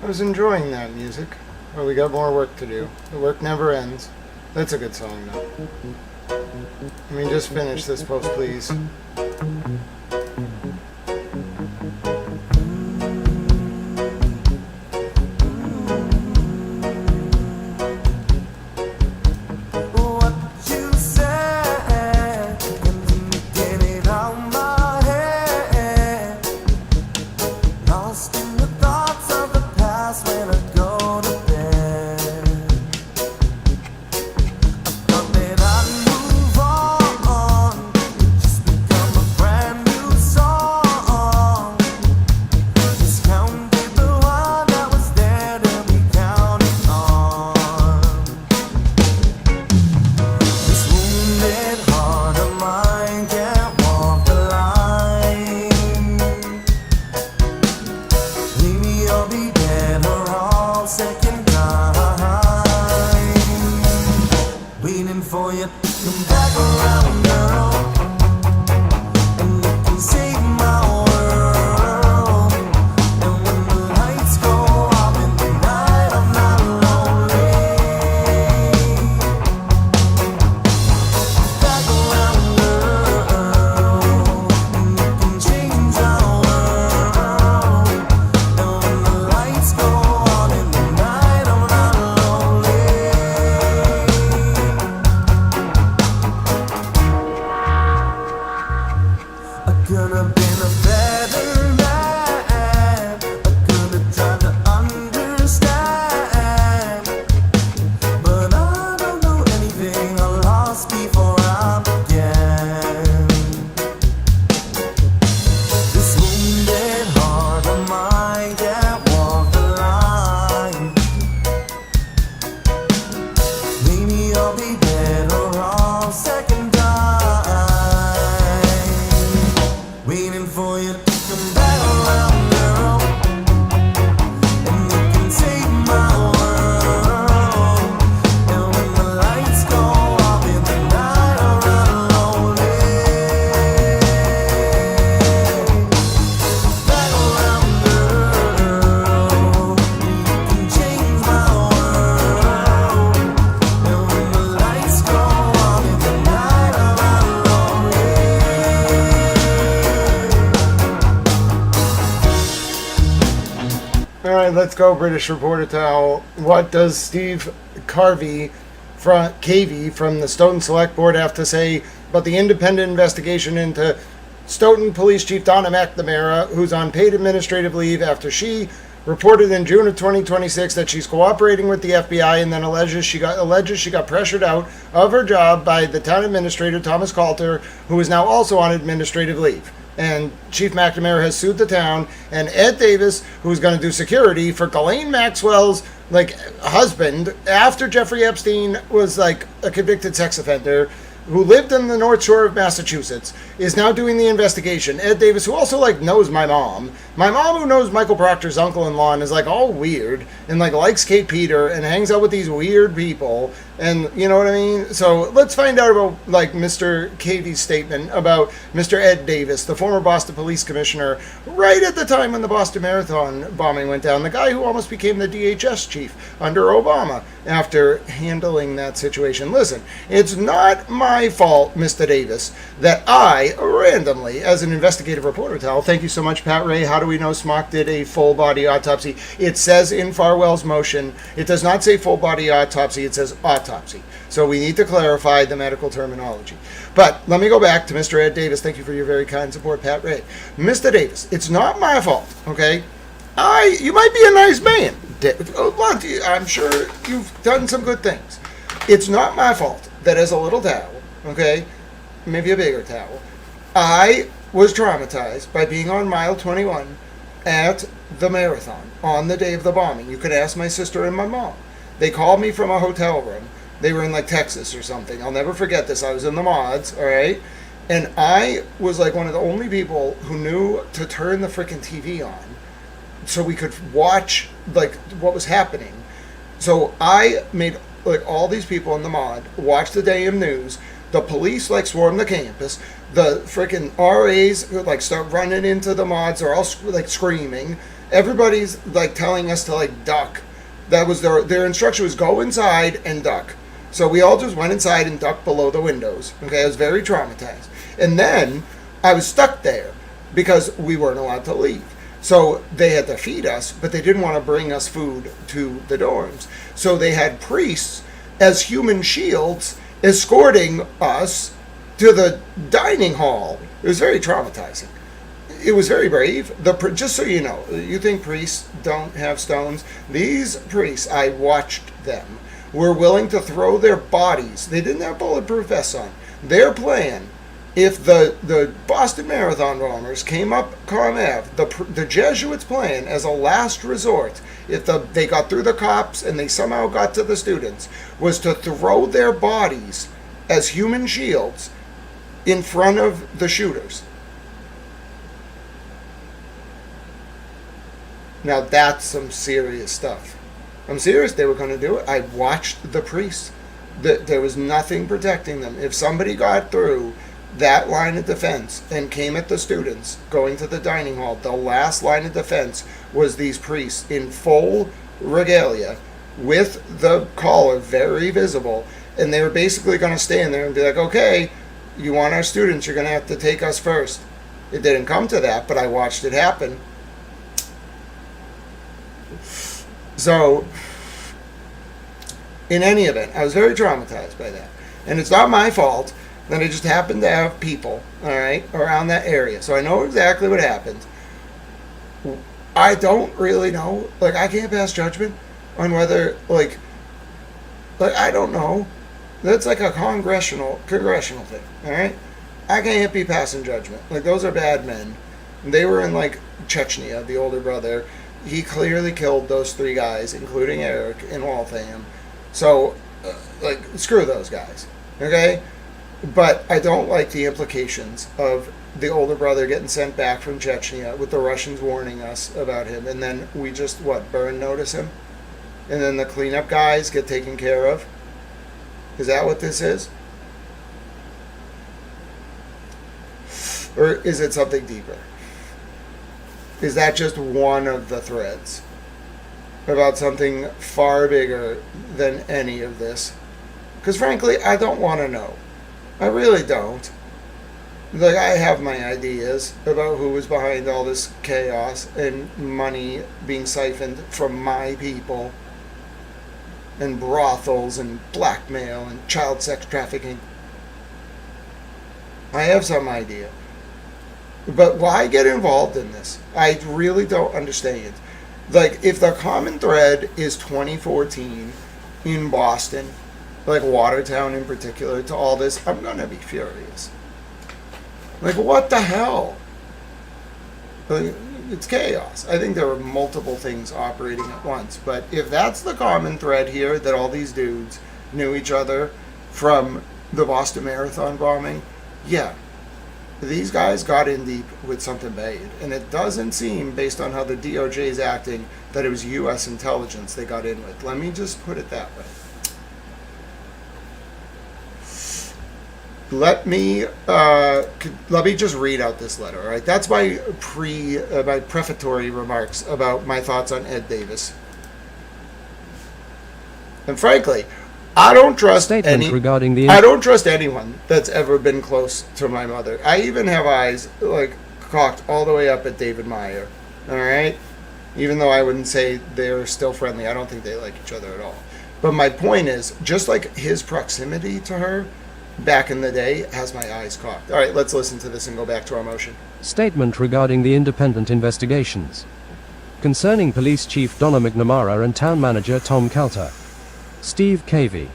I was enjoying that music. Well, we got more work to do. The work never ends. That's a good song, though. I mean, just finish this post, please. What you said, get it out my head. Lost in the thoughts of the past when I go to bed. I thought that I'd move on, just become a brand new come back around, girl, and you can save my world. And when the lights go off in the night, I'm not lonely. Back around, girl, and you can change our world. And when the lights go on in the night, I'm not lonely. I could have been a better man. I could have tried to understand, but I don't know anything. I lost before I began. This wounded heart of mine can't walk the line. Maybe I'll be better off second time. Waiting for you to come back around, girl, and you can take my world. And when the lights go off in the night, I'm not lonely. Back around, girl, you can change my world. And when the lights go off in the night, I'm not lonely. All right, let's go, British reporter towel. What does Steve Cavey from the Stoughton Select Board have to say about the independent investigation into Stoughton Police Chief Donna McNamara, who's on paid administrative leave after she reported in June of 2026 that she's cooperating with the FBI and then alleges she got pressured out of her job by the town administrator, Thomas Coulter, who is now also on administrative leave. And Chief McNamara has sued the town, and Ed Davis, who's going to do security for Ghislaine Maxwell's husband after Jeffrey Epstein was a convicted sex offender who lived in the North Shore of Massachusetts, is now doing the investigation. Ed Davis, who also knows my mom who knows Michael Proctor's uncle-in-law and is all weird and likes Kate Peter and hangs out with these weird people, and you know what I mean? So let's find out about Mr. Cavey's statement about Mr. Ed Davis, the former Boston police commissioner, right at the time when the Boston Marathon bombing went down, the guy who almost became the DHS chief under Obama after handling that situation. Listen, it's not my fault, Mr. Davis, that I randomly, as an investigative reporter towel, thank you so much, Pat Ray. How do we know Smock did a full body autopsy? It says in Farwell's motion, it does not say full body autopsy, it says autopsy. So we need to clarify the medical terminology. But let me go back to Mr. Ed Davis. Thank you for your very kind support, Pat Ray. Mr. Davis, it's not my fault, okay? You might be a nice man. I'm sure you've done some good things. It's not my fault that as a little towel, okay, maybe a bigger towel, I was traumatized by being on mile 21 at the marathon on the day of the bombing. You could ask my sister and my mom. They called me from a hotel room. They were in Texas or something. I'll never forget this. I was in the mods, all right? And I was one of the only people who knew to turn the freaking TV on so we could watch what was happening. So I made all these people in the mod watch the damn news. The police swarm the campus. The freaking RAs start running into the mods. They're all screaming. Everybody's telling us to duck. That was their instruction was go inside and duck. So we all just went inside and ducked below the windows. Okay, I was very traumatized. And then I was stuck there because we weren't allowed to leave. So they had to feed us, but they didn't want to bring us food to the dorms. So they had priests as human shields escorting us to the dining hall. It was very traumatizing. It was very brave. Just so you know, you think priests don't have stones? These priests, I watched them, were willing to throw their bodies. They didn't have bulletproof vests on. Their plan, if the Boston Marathon bombers came up Comm Ave, the Jesuits' plan as a last resort, if they got through the cops and they somehow got to the students, was to throw their bodies as human shields in front of the shooters. Now that's some serious stuff. I'm serious, they were going to do it. I watched the priests There was nothing protecting them. If somebody got through that line of defense and came at the students going to the dining hall, the last line of defense was these priests in full regalia with the collar very visible, and they were basically going to stand there and be like, okay, you want our students, you're going to have to take us first. It didn't come to that, but I watched it happen. So, in any event, I was very traumatized by that. And it's not my fault that I just happened to have people, all right, around that area. So I know exactly what happened. I don't really know. Like, I can't pass judgment on whether, like I don't know. That's like a congressional thing, all right? I can't be passing judgment. Like, those are bad men. They were in, like, Chechnya, the older brother. He clearly killed those 3 guys, including Eric in Waltham. So, like, screw those guys, okay? But I don't like the implications of the older brother getting sent back from Chechnya with the Russians warning us about him, and then we just, burn notice him? And then the cleanup guys get taken care of? Is that what this is? Or is it something deeper? Is that just one of the threads about something far bigger than any of this? Because frankly, I don't want to know. I really don't. Like, I have my ideas about who was behind all this chaos and money being siphoned from my people, and brothels and blackmail and child sex trafficking. I have some idea. But why get involved in this? I really don't understand. Like, if the common thread is 2014 in Boston, like Watertown in particular, to all this, I'm gonna be furious. Like, what the hell? Like, it's chaos. I think there were multiple things operating at once. But if that's the common thread here, that all these dudes knew each other from the Boston Marathon bombing, yeah. These guys got in deep with something bad. And it doesn't seem, based on how the DOJ is acting, that it was U.S. intelligence they got in with. Let me just put it that way. Let me just read out this letter, all right? That's my prefatory remarks about my thoughts on Ed Davis. And frankly, I don't trust I don't trust anyone that's ever been close to my mother. I even have eyes like cocked all the way up at David Meyer, all right? Even though I wouldn't say they're still friendly, I don't think they like each other at all. But my point is, just like his proximity to her back in the day has my eyes cocked. All right, let's listen to this and go back to our motion. Statement regarding the independent investigations concerning Police Chief Donna McNamara and Town Manager Tom Calter. Steve Cavey,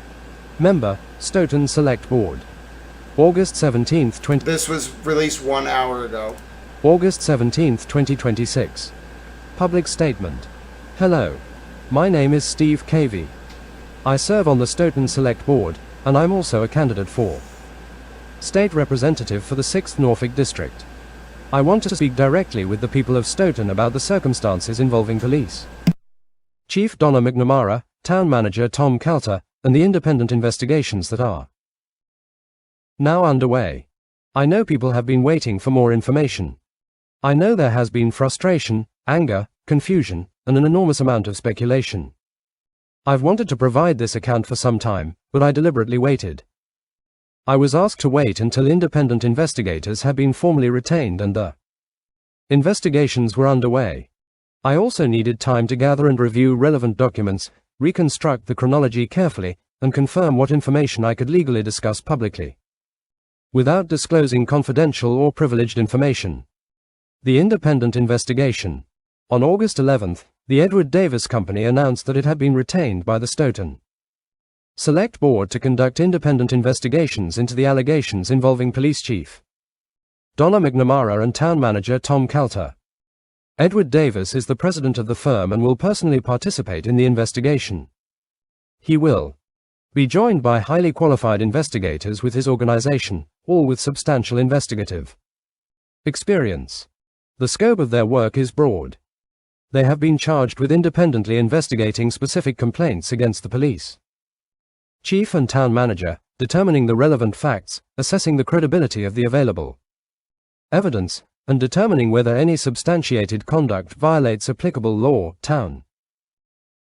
Member, Stoughton Select Board. August 17th, This was released 1 hour ago. August 17th, 2026. Public Statement. Hello. My name is Steve Cavey. I serve on the Stoughton Select Board, and I'm also a candidate for State Representative for the 6th Norfolk District. I want to speak directly with the people of Stoughton about the circumstances involving police Chief Donna McNamara, Town Manager Tom Calter, and the independent investigations that are now underway. I know people have been waiting for more information. I know there has been frustration, anger, confusion, and an enormous amount of speculation. I've wanted to provide this account for some time, but I deliberately waited. I was asked to wait until independent investigators had been formally retained and the investigations were underway. I also needed time to gather and review relevant documents, reconstruct the chronology carefully, and confirm what information I could legally discuss publicly without disclosing confidential or privileged information. The independent investigation. On August 11th, the Edward Davis Company announced that it had been retained by the Stoughton Select Board to conduct independent investigations into the allegations involving Police Chief Donna McNamara and Town Manager Tom Calter. Edward Davis is the president of the firm and will personally participate in the investigation. He will be joined by highly qualified investigators with his organization, all with substantial investigative experience. The scope of their work is broad. They have been charged with independently investigating specific complaints against the police chief and town manager, determining the relevant facts, assessing the credibility of the available evidence, and determining whether any substantiated conduct violates applicable law, town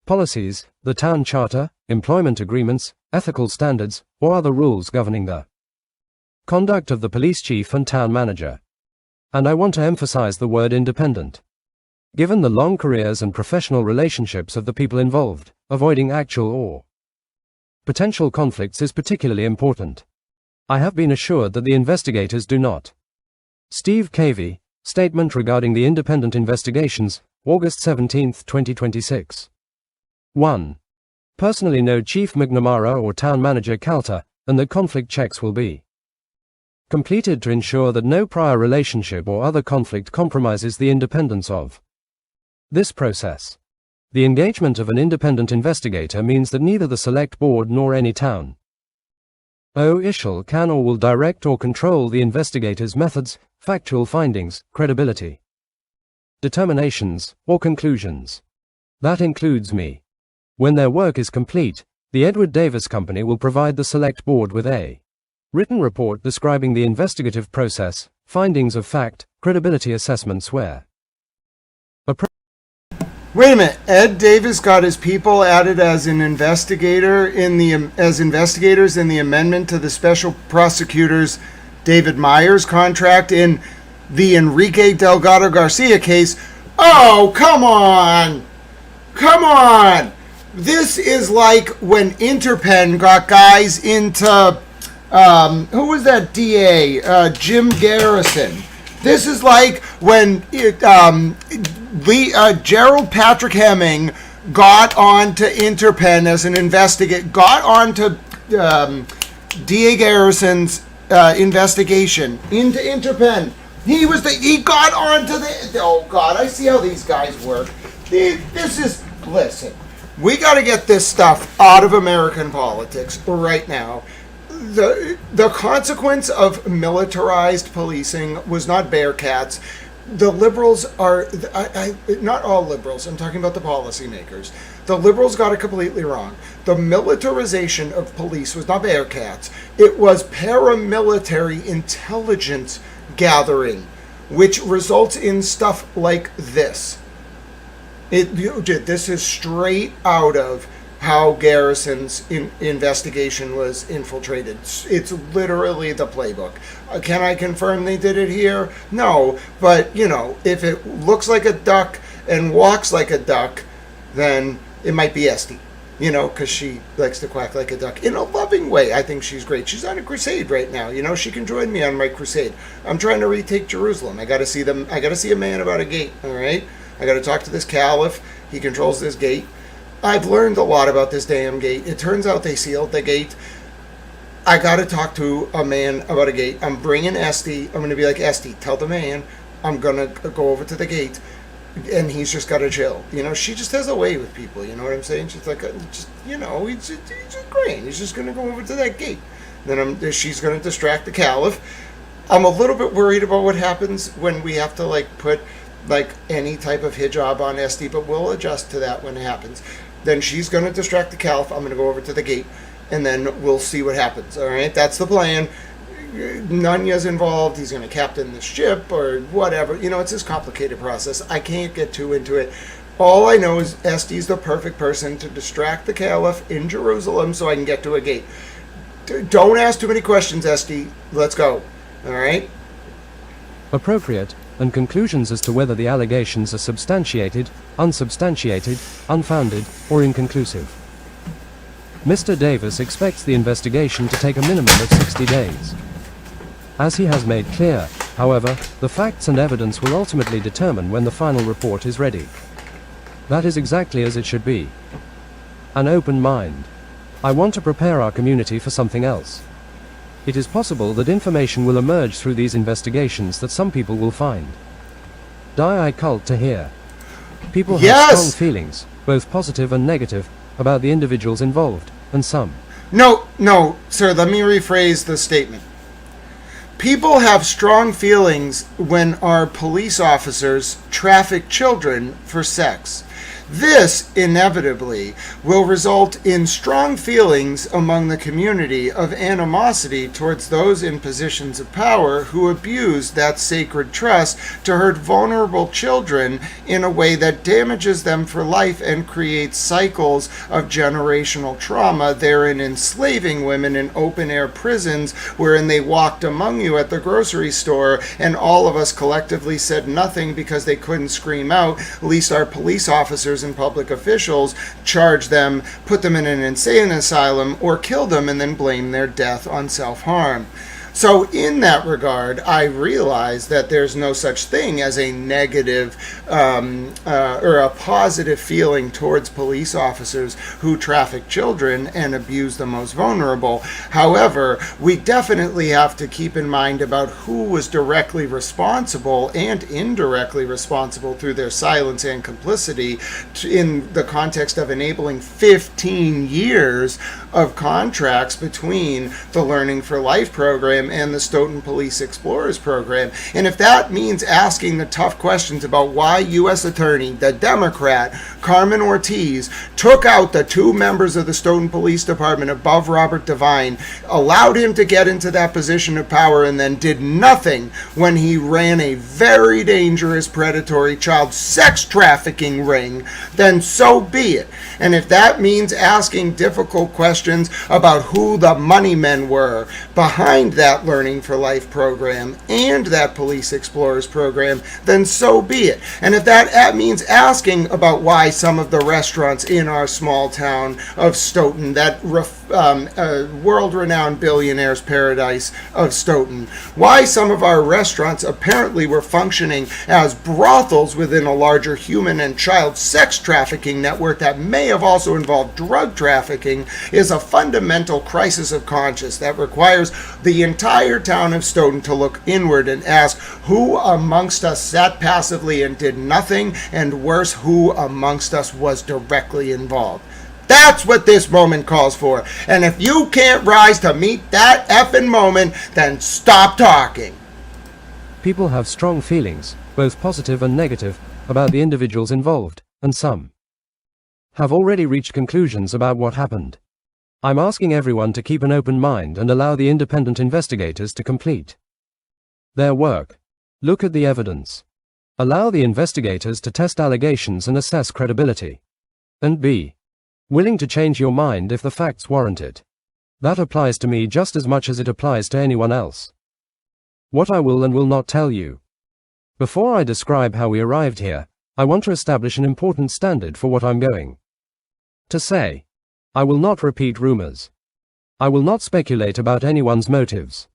policies, the town charter, employment agreements, ethical standards, or other rules governing the conduct of the police chief and town manager. And I want to emphasize the word independent. Given the long careers and professional relationships of the people involved, avoiding actual or potential conflicts is particularly important. I have been assured that the investigators do not. Steve Cavey, statement regarding the independent investigations, August 17, 2026. 1. Personally know Chief McNamara or Town Manager Calter, and that conflict checks will be completed to ensure that no prior relationship or other conflict compromises the independence of this process. The engagement of an independent investigator means that neither the Select Board nor any town official can or will direct or control the investigator's methods, factual findings, credibility, determinations, or conclusions. That includes me. When their work is complete, the Edward Davis Company will provide the Select Board with a written report describing the investigative process, findings of fact, credibility assessments where Wait a minute. Ed Davis got his people added as an investigator as investigators in the amendment to the special prosecutor's David Myers contract in the Enrique Delgado Garcia case. Oh, come on. Come on. This is like when Interpen got guys into who was that DA? Jim Garrison. This is like when Gerald Patrick Hemming got on to Interpen as an investigator, got on to DA Garrison's investigation into Interpen. He got on to oh God, I see how these guys work. Listen, we got to get this stuff out of American politics right now. The consequence of militarized policing was not Bearcats. The liberals are, not all liberals, I'm talking about the policymakers. The liberals got it completely wrong. The militarization of police was not Bearcats. It was paramilitary intelligence gathering, which results in stuff like this. This is straight out of how Garrison's investigation was infiltrated. It's literally the playbook. Can I confirm they did it here? No, but if it looks like a duck and walks like a duck, then it might be Esty. Because she likes to quack like a duck in a loving way. I think she's great. She's on a crusade right now. She can join me on my crusade. I'm trying to retake Jerusalem. I got to see them. I got to see a man about a gate. All right. I got to talk to this caliph. He controls this gate. I've learned a lot about this damn gate. It turns out they sealed the gate. I got to talk to a man about a gate. I'm bringing Esty. I'm going to be like, Esty, tell the man I'm going to go over to the gate. And he's just got to chill. She just has a way with people. You know what I'm saying? She's like, he's just great. He's just going to go over to that gate. Then she's going to distract the caliph. I'm a little bit worried about what happens when we have to put any type of hijab on Esty, but we'll adjust to that when it happens. Then she's going to distract the caliph. I'm going to go over to the gate, and then we'll see what happens. All right, that's the plan. Nanya's involved. He's going to captain the ship or whatever. It's this complicated process. I can't get too into it. All I know is Esty's the perfect person to distract the caliph in Jerusalem so I can get to a gate. Don't ask too many questions, Esty. Let's go. All right? Appropriate, and conclusions as to whether the allegations are substantiated, unsubstantiated, unfounded, or inconclusive. Mr. Davis expects the investigation to take a minimum of 60 days. As he has made clear, however, the facts and evidence will ultimately determine when the final report is ready. That is exactly as it should be. An open mind. I want to prepare our community for something else. It is possible that information will emerge through these investigations that some people will find difficult to hear. People have strong feelings, both positive and negative, about the individuals involved, and some. No, sir, let me rephrase the statement. People have strong feelings when our police officers traffic children for sex. This, inevitably, will result in strong feelings among the community of animosity towards those in positions of power who abuse that sacred trust to hurt vulnerable children in a way that damages them for life and creates cycles of generational trauma, therein enslaving women in open-air prisons wherein they walked among you at the grocery store and all of us collectively said nothing because they couldn't scream out, least our police officers and public officials charge them, put them in an insane asylum, or kill them and then blame their death on self-harm. So in that regard, I realize that there's no such thing as a negative or a positive feeling towards police officers who traffic children and abuse the most vulnerable. However, we definitely have to keep in mind about who was directly responsible and indirectly responsible through their silence and complicity in the context of enabling 15 years of contracts between the Learning for Life program and the Stoughton Police Explorers program. And if that means asking the tough questions about why U.S. Attorney, the Democrat, Carmen Ortiz, took out the 2 members of the Stoughton Police Department above Robert Devine, allowed him to get into that position of power, and then did nothing when he ran a very dangerous predatory child sex trafficking ring, then so be it. And if that means asking difficult questions about who the money men were behind that Learning for Life program and that Police Explorers program, then so be it. And if that means asking about why some of the restaurants in our small town of Stoughton, that world-renowned billionaire's paradise of Stoughton, why some of our restaurants apparently were functioning as brothels within a larger human and child sex trafficking network that may have also involved drug trafficking, is a fundamental crisis of conscience that requires the entire town of Stoughton to look inward and ask who amongst us sat passively and did nothing, and worse, who amongst us was directly involved. That's what this moment calls for. And if you can't rise to meet that effing moment, then stop talking. People have strong feelings, both positive and negative, about the individuals involved, and some have already reached conclusions about what happened. I'm asking everyone to keep an open mind and allow the independent investigators to complete their work. Look at the evidence. Allow the investigators to test allegations and assess credibility. And be willing to change your mind if the facts warrant it. That applies to me just as much as it applies to anyone else. What I will and will not tell you. Before I describe how we arrived here, I want to establish an important standard for what I'm going to say. I will not repeat rumors. I will not speculate about anyone's motives.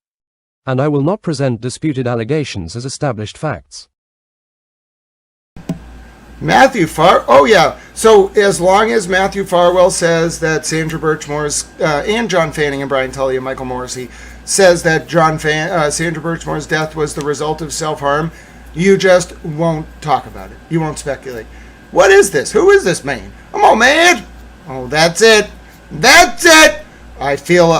And I will not present disputed allegations as established facts. Oh yeah, so as long as Matthew Farwell says that Sandra Birchmore's, and John Fanning and Brian Tully and Michael Morrissey says that Sandra Birchmore's death was the result of self-harm, you just won't talk about it. You won't speculate. What is this? Who is this man? Come on, man! Oh, that's it. That's it! I feel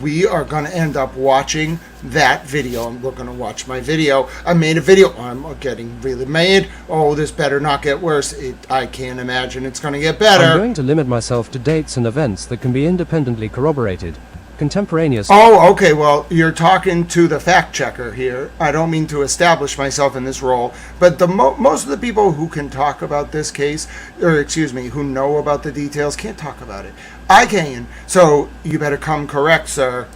we are going to end up watching that video, and we're going to watch my video. I made a video. I'm getting really mad. Oh, this better not get worse. I can't imagine it's going to get better. I'm going to limit myself to dates and events that can be independently corroborated. Contemporaneous. Oh, okay. Well, you're talking to the fact checker here. I don't mean to establish myself in this role, but most of the people who can talk about this case, or excuse me, who know about the details, can't talk about it. I can. So you better come correct, sir.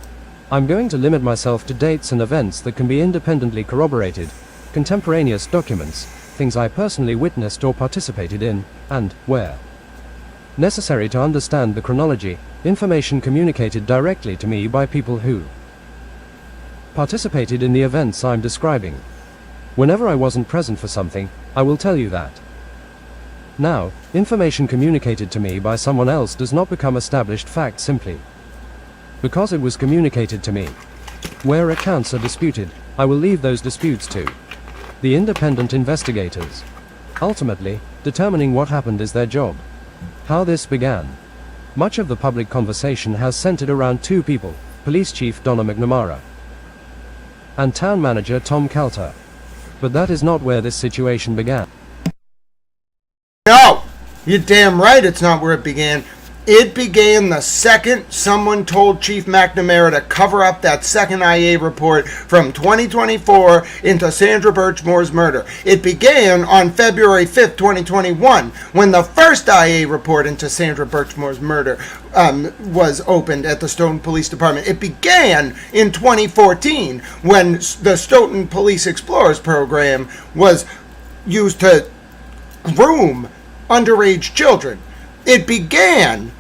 I'm going to limit myself to dates and events that can be independently corroborated. Contemporaneous documents, things I personally witnessed or participated in, and where necessary to understand the chronology, information communicated directly to me by people who participated in the events I'm describing. Whenever I wasn't present for something, I will tell you that. Now, information communicated to me by someone else does not become established fact simply because it was communicated to me. Where accounts are disputed, I will leave those disputes to the independent investigators. Ultimately, determining what happened is their job. How this began. Much of the public conversation has centered around 2 people, Police Chief Donna McNamara and Town Manager Tom Calter. But that is not where this situation began. No! You're damn right it's not where it began. It began the second someone told Chief McNamara to cover up that second IA report from 2024 into Sandra Birchmore's murder. It began on February 5th, 2021, when the first IA report into Sandra Birchmore's murder was opened at the Stoughton Police Department. It began in 2014 when the Stoughton Police Explorers Program was used to groom underage children. It began,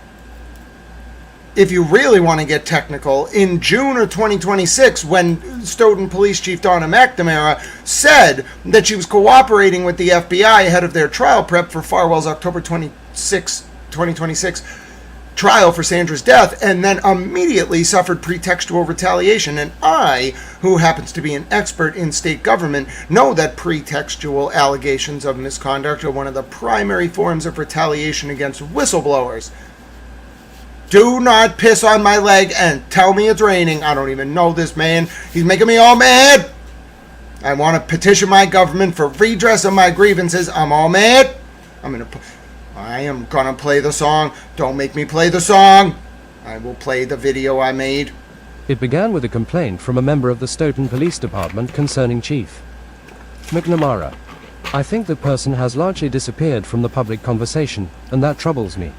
if you really want to get technical, in June of 2026 when Stoughton Police Chief Donna McNamara said that she was cooperating with the FBI ahead of their trial prep for Farwell's October 26, 2026 trial for Sandra's death, and then immediately suffered pretextual retaliation. And I, who happens to be an expert in state government, know that pretextual allegations of misconduct are one of the primary forms of retaliation against whistleblowers. Do not piss on my leg and tell me it's raining. I don't even know this man. He's making me all mad. I want to petition my government for redress of my grievances. I'm all mad. I am gonna play the song. Don't make me play the song. I will play the video I made. It began with a complaint from a member of the Stoughton Police Department concerning Chief McNamara. I think the person has largely disappeared from the public conversation, and that troubles me.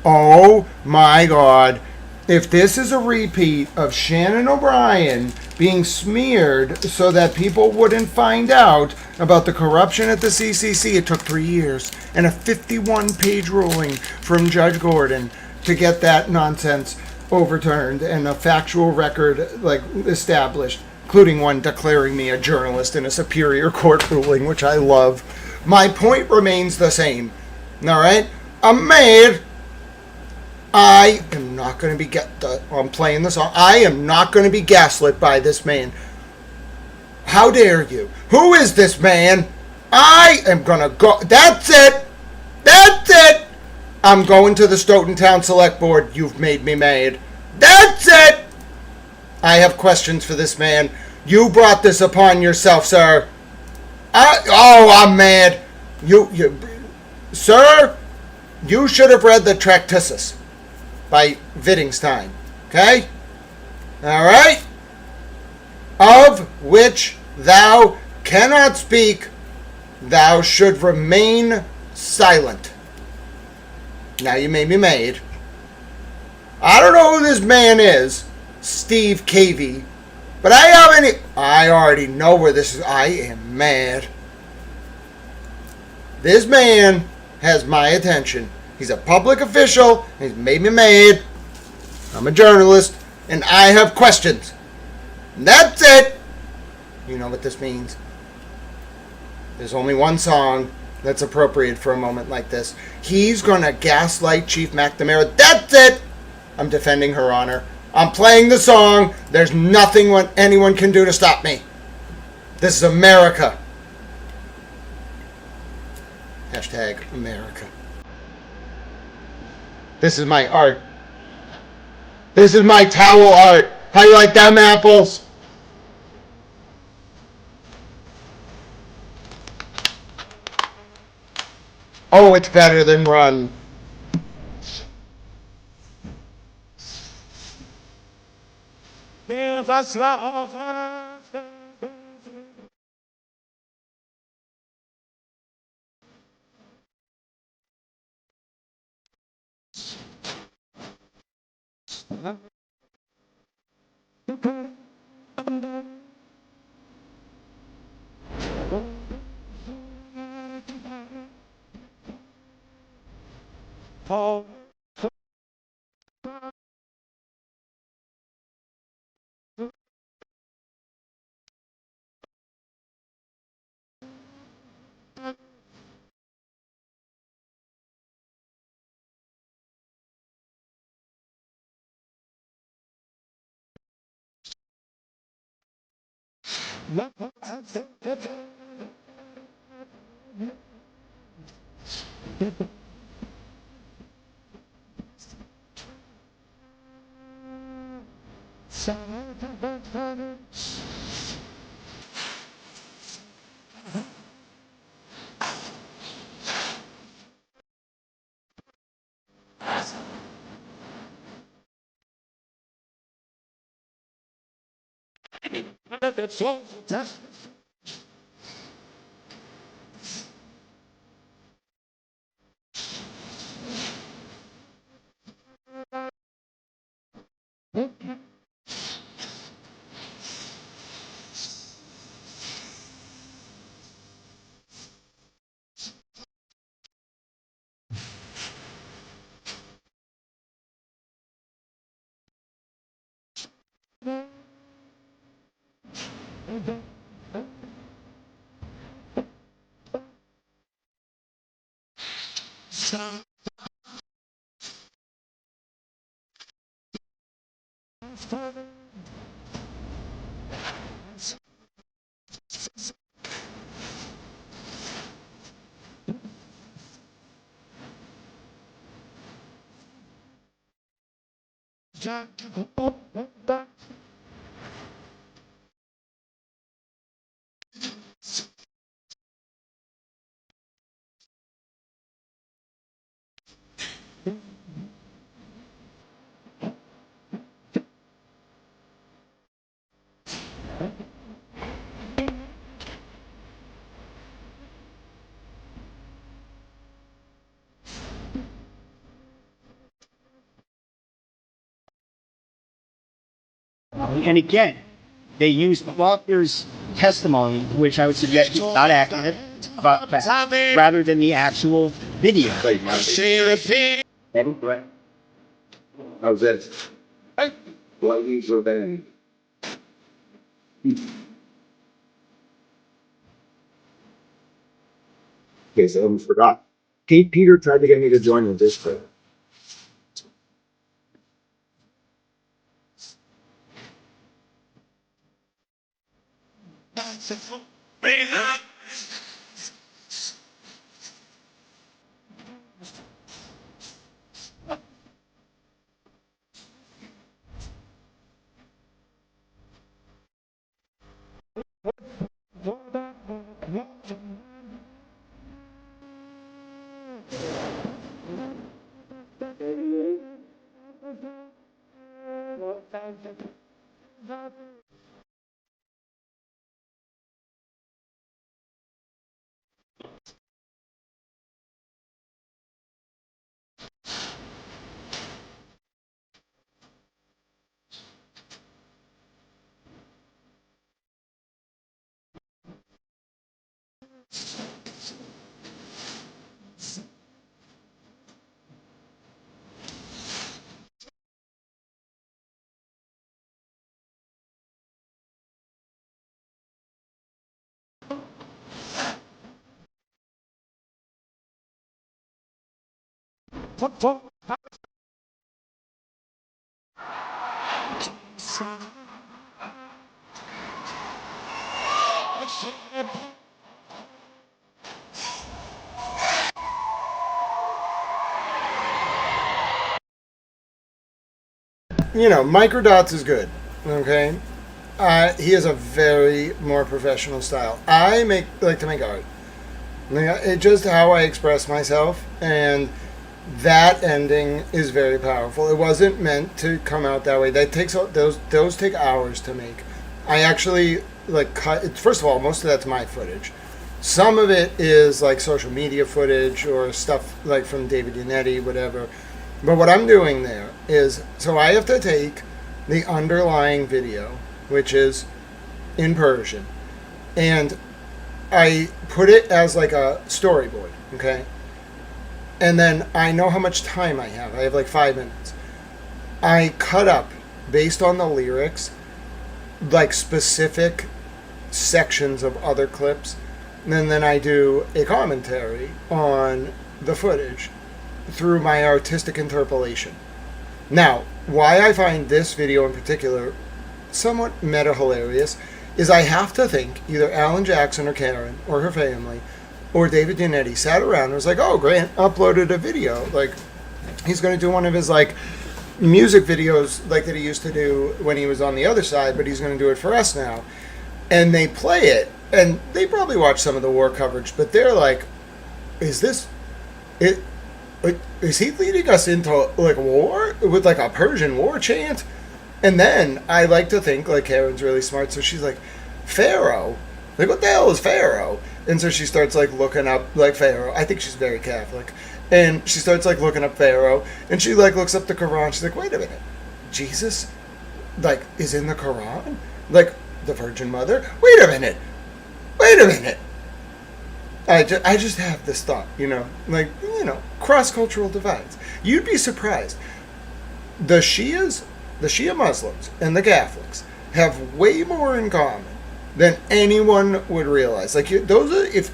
Oh my God. If this is a repeat of Shannon O'Brien being smeared so that people wouldn't find out about the corruption at the CCC, it took 3 years and a 51-page ruling from Judge Gordon to get that nonsense overturned and a factual record established, including one declaring me a journalist in a superior court ruling, which I love. My point remains the same. All right? I'm mad. I am not going to be I'm playing the song. I am not going to be gaslit by this man. How dare you? Who is this man? I am going to go. That's it. That's it. I'm going to the Stoughton Town Select Board. You've made me mad. That's it. I have questions for this man. You brought this upon yourself, sir. I'm mad. Sir, you should have read the Tractatus by Wittgenstein, okay? All right? Of which thou cannot speak, thou should remain silent. Now you made me mad. I don't know who this man is, Steve Cavey, but I already know where this is. I am mad. This man has my attention. He's a public official. He's made me mad. I'm a journalist, and I have questions. And that's it. You know what this means. There's only one song that's appropriate for a moment like this. He's going to gaslight Chief McNamara. That's it. I'm defending her honor. I'm playing the song. There's nothing what anyone can do to stop me. This is America. Hashtag America. This is my art. This is my towel art. How you like them apples? Oh, it's better than Run. And again, they used Faulkner's testimony, which I would suggest is not accurate, but rather than the actual video. How's that? What you so bad? Okay, so I almost forgot. Peter tried to get me to join the Discord. You know, microdots is good. Okay, he has a very more professional style. I like to make art. It's just how I express myself, and that ending is very powerful. It wasn't meant to come out that way. That takes those take hours to make. I actually like cut. First of all, most of that's my footage. Some of it is like social media footage or stuff like from David Yannetti, whatever. But what I'm doing there is, so I have to take the underlying video, which is in Persian, and I put it as like a storyboard, okay? And then I know how much time I have. I have like 5 minutes. I cut up, based on the lyrics, like specific sections of other clips, and then I do a commentary on the footage through my artistic interpolation. Now, why I find this video in particular somewhat meta hilarious is I have to think either Alan Jackson or Karen or her family or David Yannetti sat around and was like, oh, Grant uploaded a video. Like, he's going to do one of his, like, music videos like that he used to do when he was on the other side, but he's going to do it for us now. And they play it, and they probably watch some of the war coverage, but they're like, is this... Is he leading us into like war with like a Persian war chant? And then I like to think, like, Karen's really smart, so she's like, Pharaoh? Like, what the hell is Pharaoh? And so she starts, like, looking up, like, Pharaoh. I think she's very Catholic. And she starts, like, looking up Pharaoh. And she, like, looks up the Quran. She's like, wait a minute. Jesus, like, is in the Quran? Like, the Virgin Mother? Wait a minute. I just have this thought, like, cross-cultural divides. You'd be surprised. The Shia Muslims and the Catholics have way more in common than anyone would realize. Like, if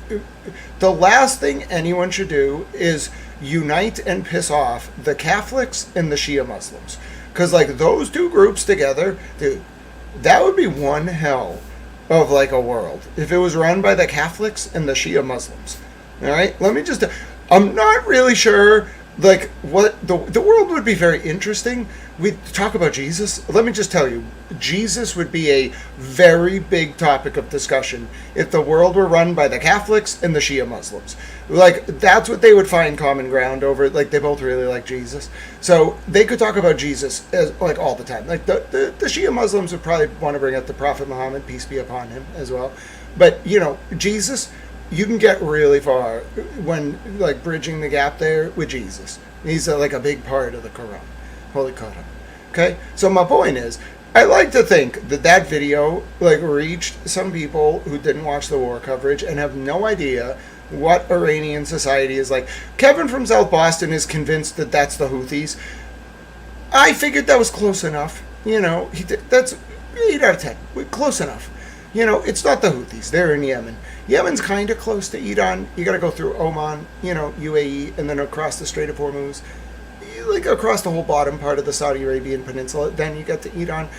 the last thing anyone should do is unite and piss off the Catholics and the Shia Muslims. Because, like, those two groups together, dude, that would be one hell of, like, a world if it was run by the Catholics and the Shia Muslims. All right? I'm not really sure, like, what the world would be very interesting. We talk about Jesus. Let me just tell you, Jesus would be a very big topic of discussion if the world were run by the Catholics and the Shia Muslims. Like, that's what they would find common ground over. Like, they both really like Jesus. So they could talk about Jesus as, like, all the time. Like, the Shia Muslims would probably want to bring up the Prophet Muhammad, peace be upon him, as well. But, Jesus, you can get really far when, like, bridging the gap there with Jesus. He's, like, a big part of the Quran. Holy Quran. Okay? So my point is, I like to think that video, like, reached some people who didn't watch the war coverage and have no idea what Iranian society is like. Kevin from South Boston is convinced that that's the Houthis. I figured that was close enough. That's 8 out of 10. Close enough. It's not the Houthis. They're in Yemen. Yemen's kind of close to Iran. You got to go through Oman, UAE, and then across the Strait of Hormuz. Like, across the whole bottom part of the Saudi Arabian Peninsula. Then you get to Iran.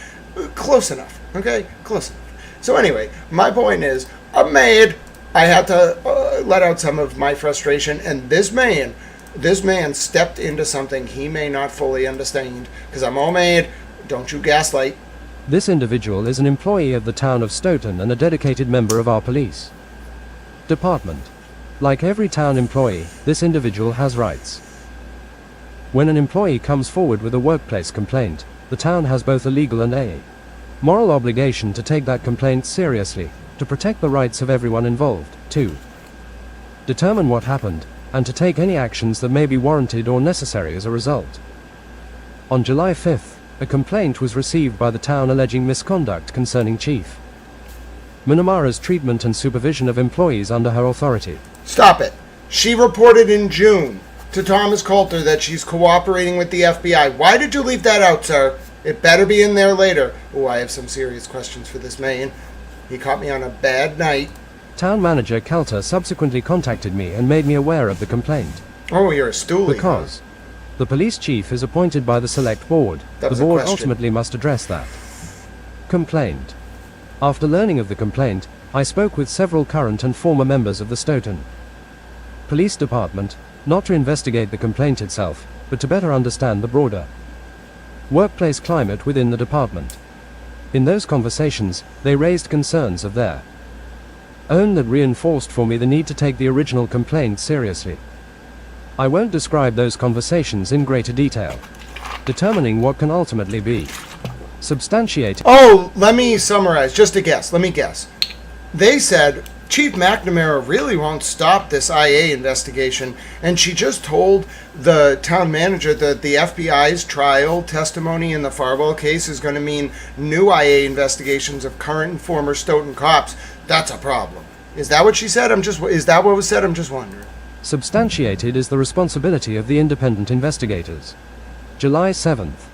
Close enough. Okay? Close enough. So anyway, my point is, I'm mad. I had to let out some of my frustration, and this man stepped into something he may not fully understand, because I'm all mad. Don't you gaslight. This individual is an employee of the town of Stoughton and a dedicated member of our police department. Like every town employee, this individual has rights. When an employee comes forward with a workplace complaint, the town has both a legal and a moral obligation to take that complaint seriously, to protect the rights of everyone involved, to determine what happened, and to take any actions that may be warranted or necessary as a result. On July 5th, a complaint was received by the town alleging misconduct concerning Chief McNamara's treatment and supervision of employees under her authority. Stop it. She reported in June to Thomas Coulter that she's cooperating with the FBI. Why did you leave that out, sir? It better be in there later. Oh, I have some serious questions for this man. He caught me on a bad night. Town manager Coulter subsequently contacted me and made me aware of the complaint. Oh, you're a stoolie. Because the police chief is appointed by the select board. The board ultimately must address that complaint. After learning of the complaint, I spoke with several current and former members of the Stoughton Police Department, not to investigate the complaint itself, but to better understand the broader workplace climate within the department. In those conversations, they raised concerns of their own that reinforced for me the need to take the original complaint seriously. I won't describe those conversations in greater detail, determining what can ultimately be substantiated. Oh, let me summarize. Just a guess. Let me guess. They said Chief McNamara really won't stop this IA investigation, and she just told the town manager that the FBI's trial testimony in the Farwell case is going to mean new IA investigations of current and former Stoughton cops. That's a problem. Is that what she said? Is that what was said? I'm just wondering. Substantiated is the responsibility of the independent investigators. July 7th.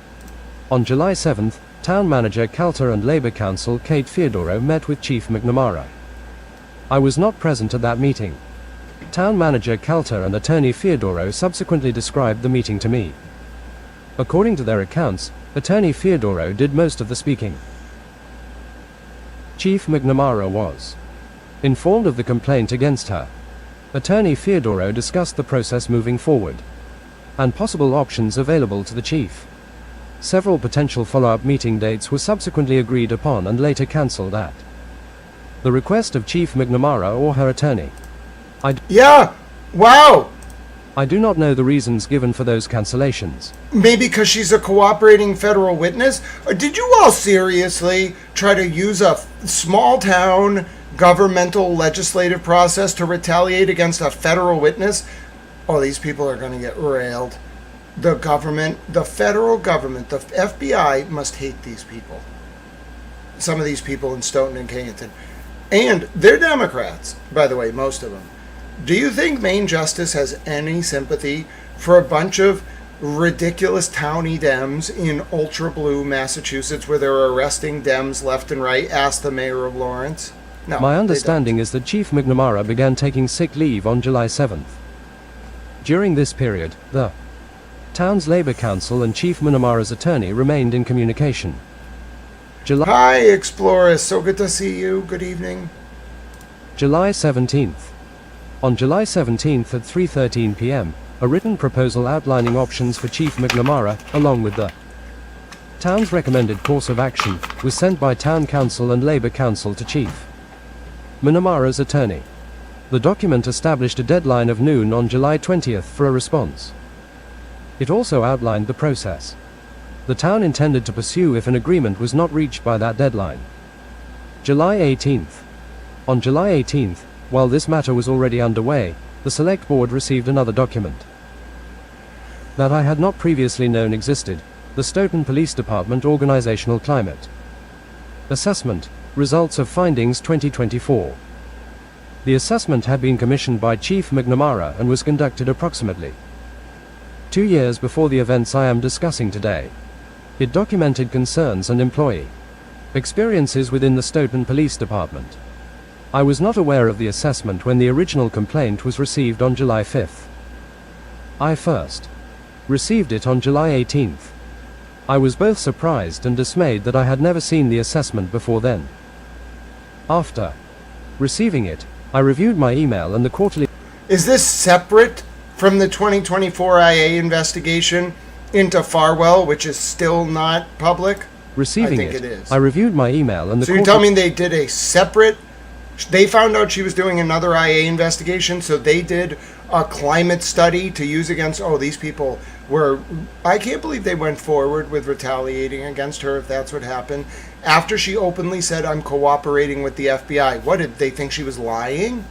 On July 7th, Town Manager Coulter and Labour Council Kate Theodoro met with Chief McNamara. I was not present at that meeting. Town Manager Coulter and Attorney Theodoro subsequently described the meeting to me. According to their accounts, Attorney Theodoro did most of the speaking. Chief McNamara was informed of the complaint against her. Attorney Theodoro discussed the process moving forward and possible options available to the chief. Several potential follow-up meeting dates were subsequently agreed upon and later cancelled at the request of Chief McNamara or her attorney. Yeah! Wow! I do not know the reasons given for those cancellations. Maybe because she's a cooperating federal witness? Or did you all seriously try to use a small town governmental legislative process to retaliate against a federal witness? Oh, these people are going to get railed. The government, the federal government, the FBI must hate these people. Some of these people in Stoughton and Kennington. And they're Democrats, by the way, most of them. Do you think Maine Justice has any sympathy for a bunch of ridiculous towny Dems in ultra blue Massachusetts where they're arresting Dems left and right? Ask the mayor of Lawrence. No. My understanding is that Chief McNamara began taking sick leave on July 7th. During this period, the town's Labor Council and Chief McNamara's attorney remained in communication. Hi, Explorers. So good to see you. Good evening. July 17th. On July 17th at 3:13 p.m., a written proposal outlining options for Chief McNamara, along with the town's recommended course of action, was sent by Town Council and Labor Council to Chief McNamara's attorney. The document established a deadline of noon on July 20th for a response. It also outlined the process the town intended to pursue if an agreement was not reached by that deadline. July 18th. On July 18th, while this matter was already underway, the Select Board received another document that I had not previously known existed: the Stoughton Police Department Organizational Climate Assessment, Results of Findings 2024. The assessment had been commissioned by Chief McNamara and was conducted approximately 2 years before the events I am discussing today. It documented concerns and employee experiences within the Stoughton Police Department. I was not aware of the assessment when the original complaint was received on July 5th. I first received it on July 18th. I was both surprised and dismayed that I had never seen the assessment before then. After receiving it, I reviewed my email and the quarterly... Is this separate from the 2024 IA investigation into Farwell, which is still not public? Receiving I think it is. I reviewed my email and the... So you're telling me they did a separate... They found out she was doing another IA investigation, so they did a climate study to use against... Oh, these people were... I can't believe they went forward with retaliating against her, if that's what happened. After she openly said, I'm cooperating with the FBI. What, did they think she was lying?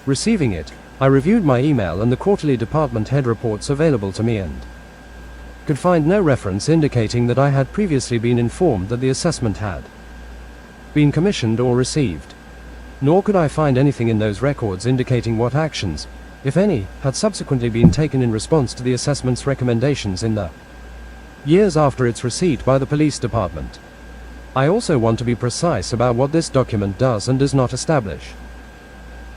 Receiving it, I reviewed my email and the quarterly department head reports available to me and could find no reference indicating that I had previously been informed that the assessment had been commissioned or received. Nor could I find anything in those records indicating what actions, if any, had subsequently been taken in response to the assessment's recommendations in the years after its receipt by the police department. I also want to be precise about what this document does and does not establish.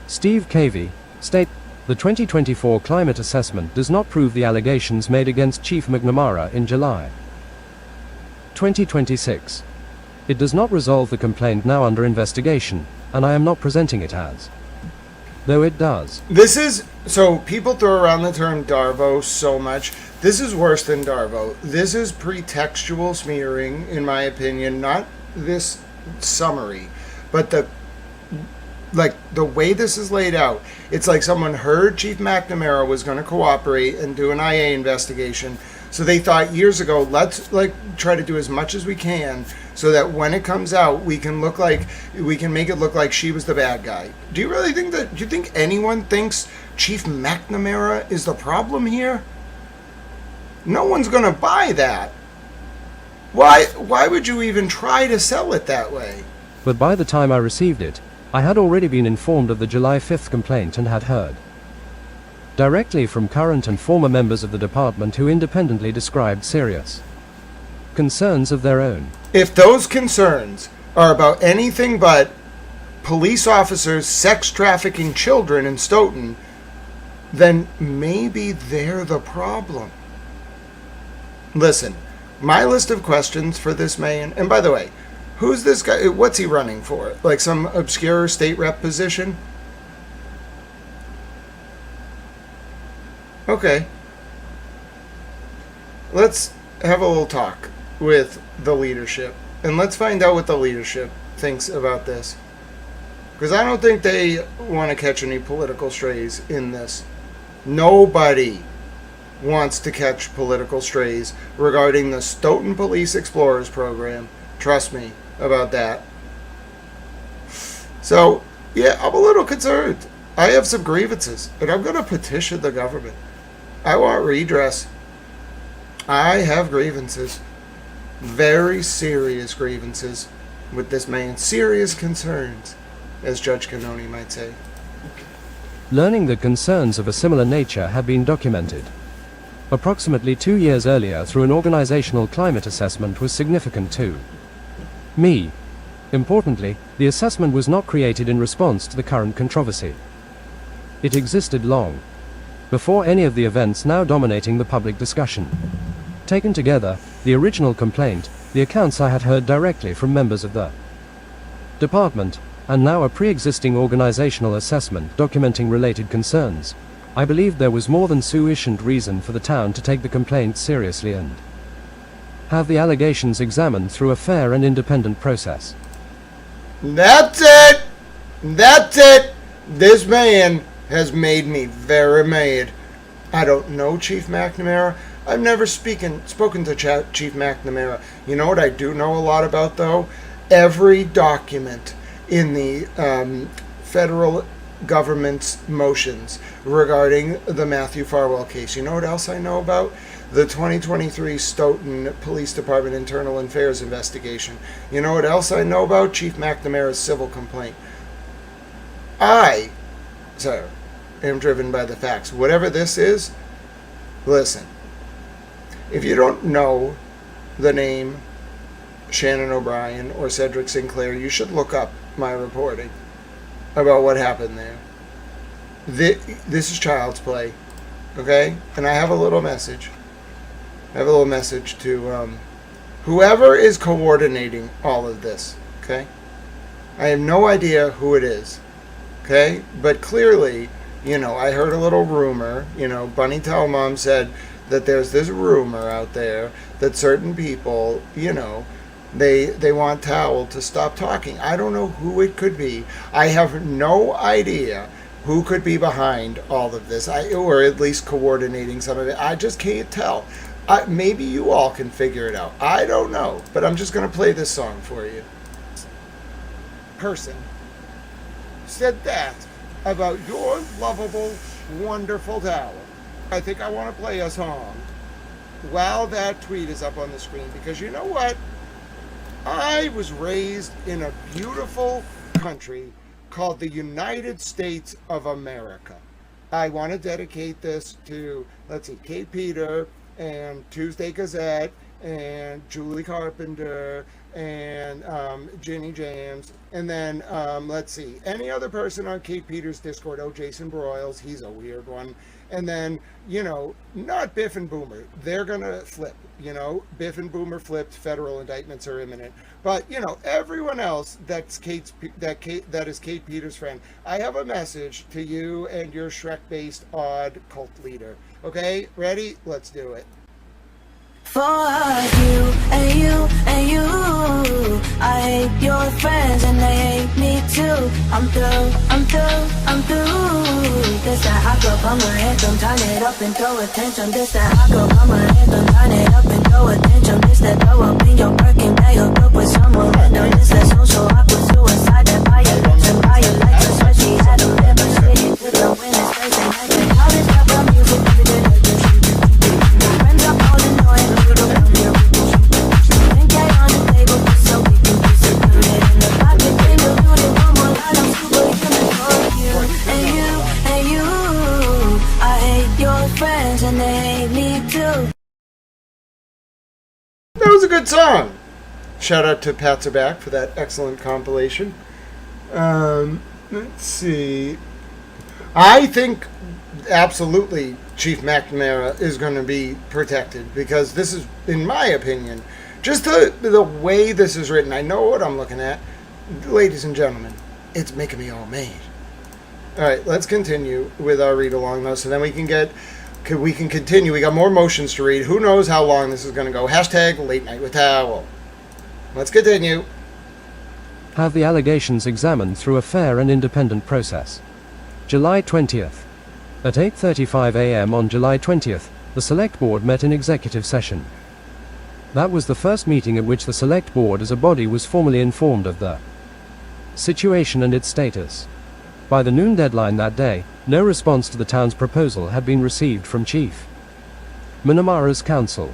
Steve Cavey, state, the 2024 climate assessment does not prove the allegations made against Chief McNamara in July 2026. It does not resolve the complaint now under investigation, and I am not presenting it as though it does. This is... So people throw around the term Darvo so much. This is worse than Darvo. This is pretextual smearing, in my opinion. Not this summary, but the way this is laid out. It's like someone heard Chief McNamara was going to cooperate and do an IA investigation, so they thought years ago, let's try to do as much as we can so that when it comes out, we can make it look like she was the bad guy. Do you really think that? Do you think anyone thinks Chief McNamara is the problem here? No one's going to buy that. Why would you even try to sell it that way? But by the time I received it, I had already been informed of the July 5th complaint and had heard directly from current and former members of the department who independently described serious concerns of their own. If those concerns are about anything but police officers sex trafficking children in Stoughton, then maybe they're the problem. Listen, my list of questions for this man, and by the way, who's this guy? What's he running for? Like some obscure state rep position? Okay. Let's have a little talk with the leadership, and let's find out what the leadership thinks about this. Because I don't think they want to catch any political strays in this. Nobody wants to catch political strays regarding the Stoughton Police Explorers program. Trust me about that. So, yeah, I'm a little concerned. I have some grievances, and I'm going to petition the government. I want redress. I have grievances. Very serious grievances with this man. Serious concerns, as Judge Cannoni might say. Learning that concerns of a similar nature had been documented approximately 2 years earlier through an organizational climate assessment was significant too. Me. Importantly, the assessment was not created in response to the current controversy. It existed long before any of the events now dominating the public discussion. Taken together, the original complaint, the accounts I had heard directly from members of the department, and now a pre-existing organizational assessment documenting related concerns, I believed there was more than sufficient reason for the town to take the complaint seriously and have the allegations examined through a fair and independent process. That's it! That's it! This man has made me very mad. I don't know Chief McNamara. I've never spoken to Chief McNamara. You know what I do know a lot about, though? Every document in the federal government's motions regarding the Matthew Farwell case. You know what else I know about? The 2023 Stoughton Police Department Internal Affairs investigation. You know what else I know about? Chief McNamara's civil complaint. I, sir, am driven by the facts. Whatever this is, listen. If you don't know the name Shannon O'Brien or Cedric Sinclair, you should look up my reporting about what happened there. This is child's play, okay? And I have a little message. I have a little message to whoever is coordinating all of this, okay? I have no idea who it is, okay? But clearly, I heard a little rumor, Bunny Tellmom said that there's this rumor out there that certain people, they want Towel to stop talking. I don't know who it could be. I have no idea who could be behind all of this, or at least coordinating some of it. I just can't tell. Maybe you all can figure it out. I don't know, but I'm just going to play this song for you. Person said that about your lovable, wonderful Towel. I think I want to play a song while that tweet is up on the screen, because you know what? I was raised in a beautiful country called the United States of America. I want to dedicate this to, Kate Peter and Tuesday Gazette and Julie Carpenter and Ginny James, and then any other person on Kate Peters' Discord. Jason Broyles, he's a weird one. And then, not Biff and Boomer. They're gonna flip, Biff and Boomer flipped, federal indictments are imminent. But, everyone else that is Kate Peters' friend, I have a message to you and your Shrek-based odd cult leader. Okay, ready? Let's do it. For you and you and you, I hate your friends and they hate me too. I'm through. This that hot girl on my anthem, turn it up and throw attention. This that hot girl on my anthem, turn it up and throw attention. This that throw up in your Birkin bag, hook up with some momentum. This that social awkward suicide, that violation, said she had a liver, shit with the when it's Thursday night. They call this rap music every day like this. Friends are all annoying. That was a good song. Shout out to Patserback for that excellent compilation. Let's see. I think absolutely Chief McNamara is going to be protected, because this is, in my opinion, just the way this is written. I know what I'm looking at. Ladies and gentlemen, it's making me all mad. All right, let's continue with our read along though, so then we can continue. We got more motions to read. Who knows how long this is going to go. Hashtag Late Night with Towel. Let's continue. Have the allegations examined through a fair and independent process. July 20th. At 8:35 a.m. on July 20th, the Select Board met in executive session. That was the first meeting at which the Select Board as a body was formally informed of the situation and its status. By the noon deadline that day, no response to the town's proposal had been received from Chief Minamara's council.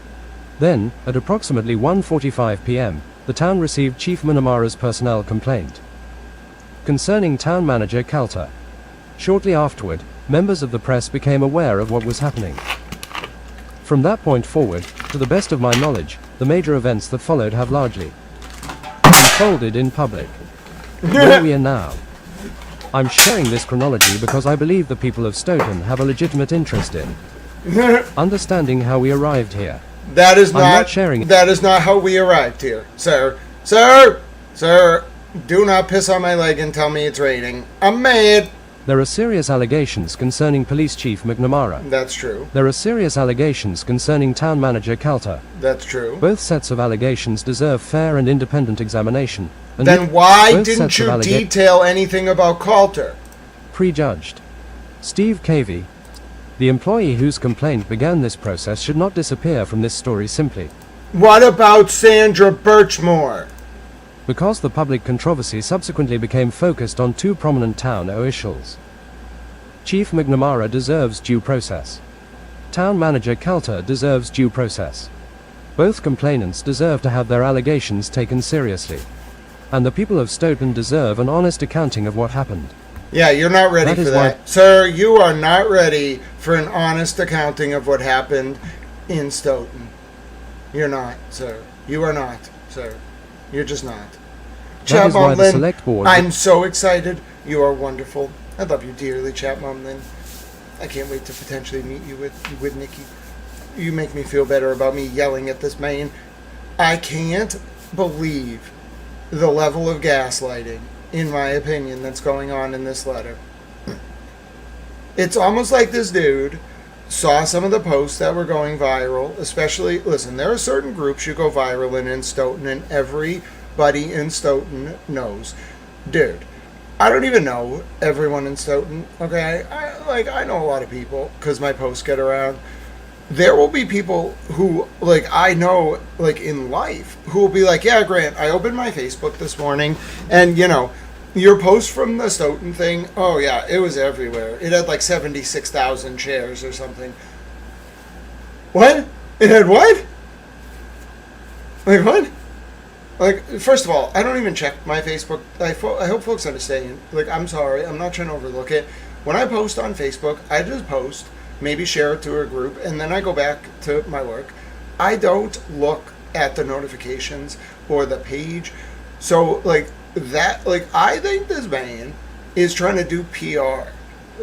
Then, at approximately 1:45 p.m., the town received Chief Minamara's personnel complaint concerning town manager Calter. Shortly afterward, members of the press became aware of what was happening. From that point forward, to the best of my knowledge, the major events that followed have largely unfolded in public. Where we are now. I'm sharing this chronology because I believe the people of Stoughton have a legitimate interest in understanding how we arrived here. That is I'm not sharing. That is not how we arrived here, sir. Sir, do not piss on my leg and tell me it's raining. I'm mad. There are serious allegations concerning Police Chief McNamara. That's true. There are serious allegations concerning Town Manager Calter. That's true. Both sets of allegations deserve fair and independent examination. And then why didn't you detail anything about Calter? Prejudged. Steve Cavey, the employee whose complaint began this process, should not disappear from this story simply. What about Sandra Birchmore? Because the public controversy subsequently became focused on two prominent town officials. Chief McNamara deserves due process. Town Manager Calter deserves due process. Both complainants deserve to have their allegations taken seriously. And the people of Stoughton deserve an honest accounting of what happened. Yeah, you're not ready for that. Sir, you are not ready for an honest accounting of what happened in Stoughton. You're not, sir. You are not, sir. You're just not. That is why the Select Board... I'm so excited. You are wonderful. I love you dearly, Chap Mumlin. I can't wait to potentially meet you with Nikki. You make me feel better about me yelling at this man. I can't believe the level of gaslighting, in my opinion, that's going on in this letter. It's almost like this dude saw some of the posts that were going viral, especially, listen, there are certain groups you go viral in Stoughton, and everybody in Stoughton knows. Dude, I don't even know everyone in Stoughton, okay? I know a lot of people, because my posts get around. There will be people who, I know, in life, who will be like, yeah, Grant, I opened my Facebook this morning, and, your post from the Stoughton thing, oh yeah, it was everywhere. It had 76,000 shares or something. What? It had what? What? First of all, I don't even check my Facebook. I hope folks understand. I'm sorry, I'm not trying to overlook it. When I post on Facebook, I just post, maybe share it to a group, and then I go back to my work. I don't look at the notifications or the page. So, I think this man is trying to do PR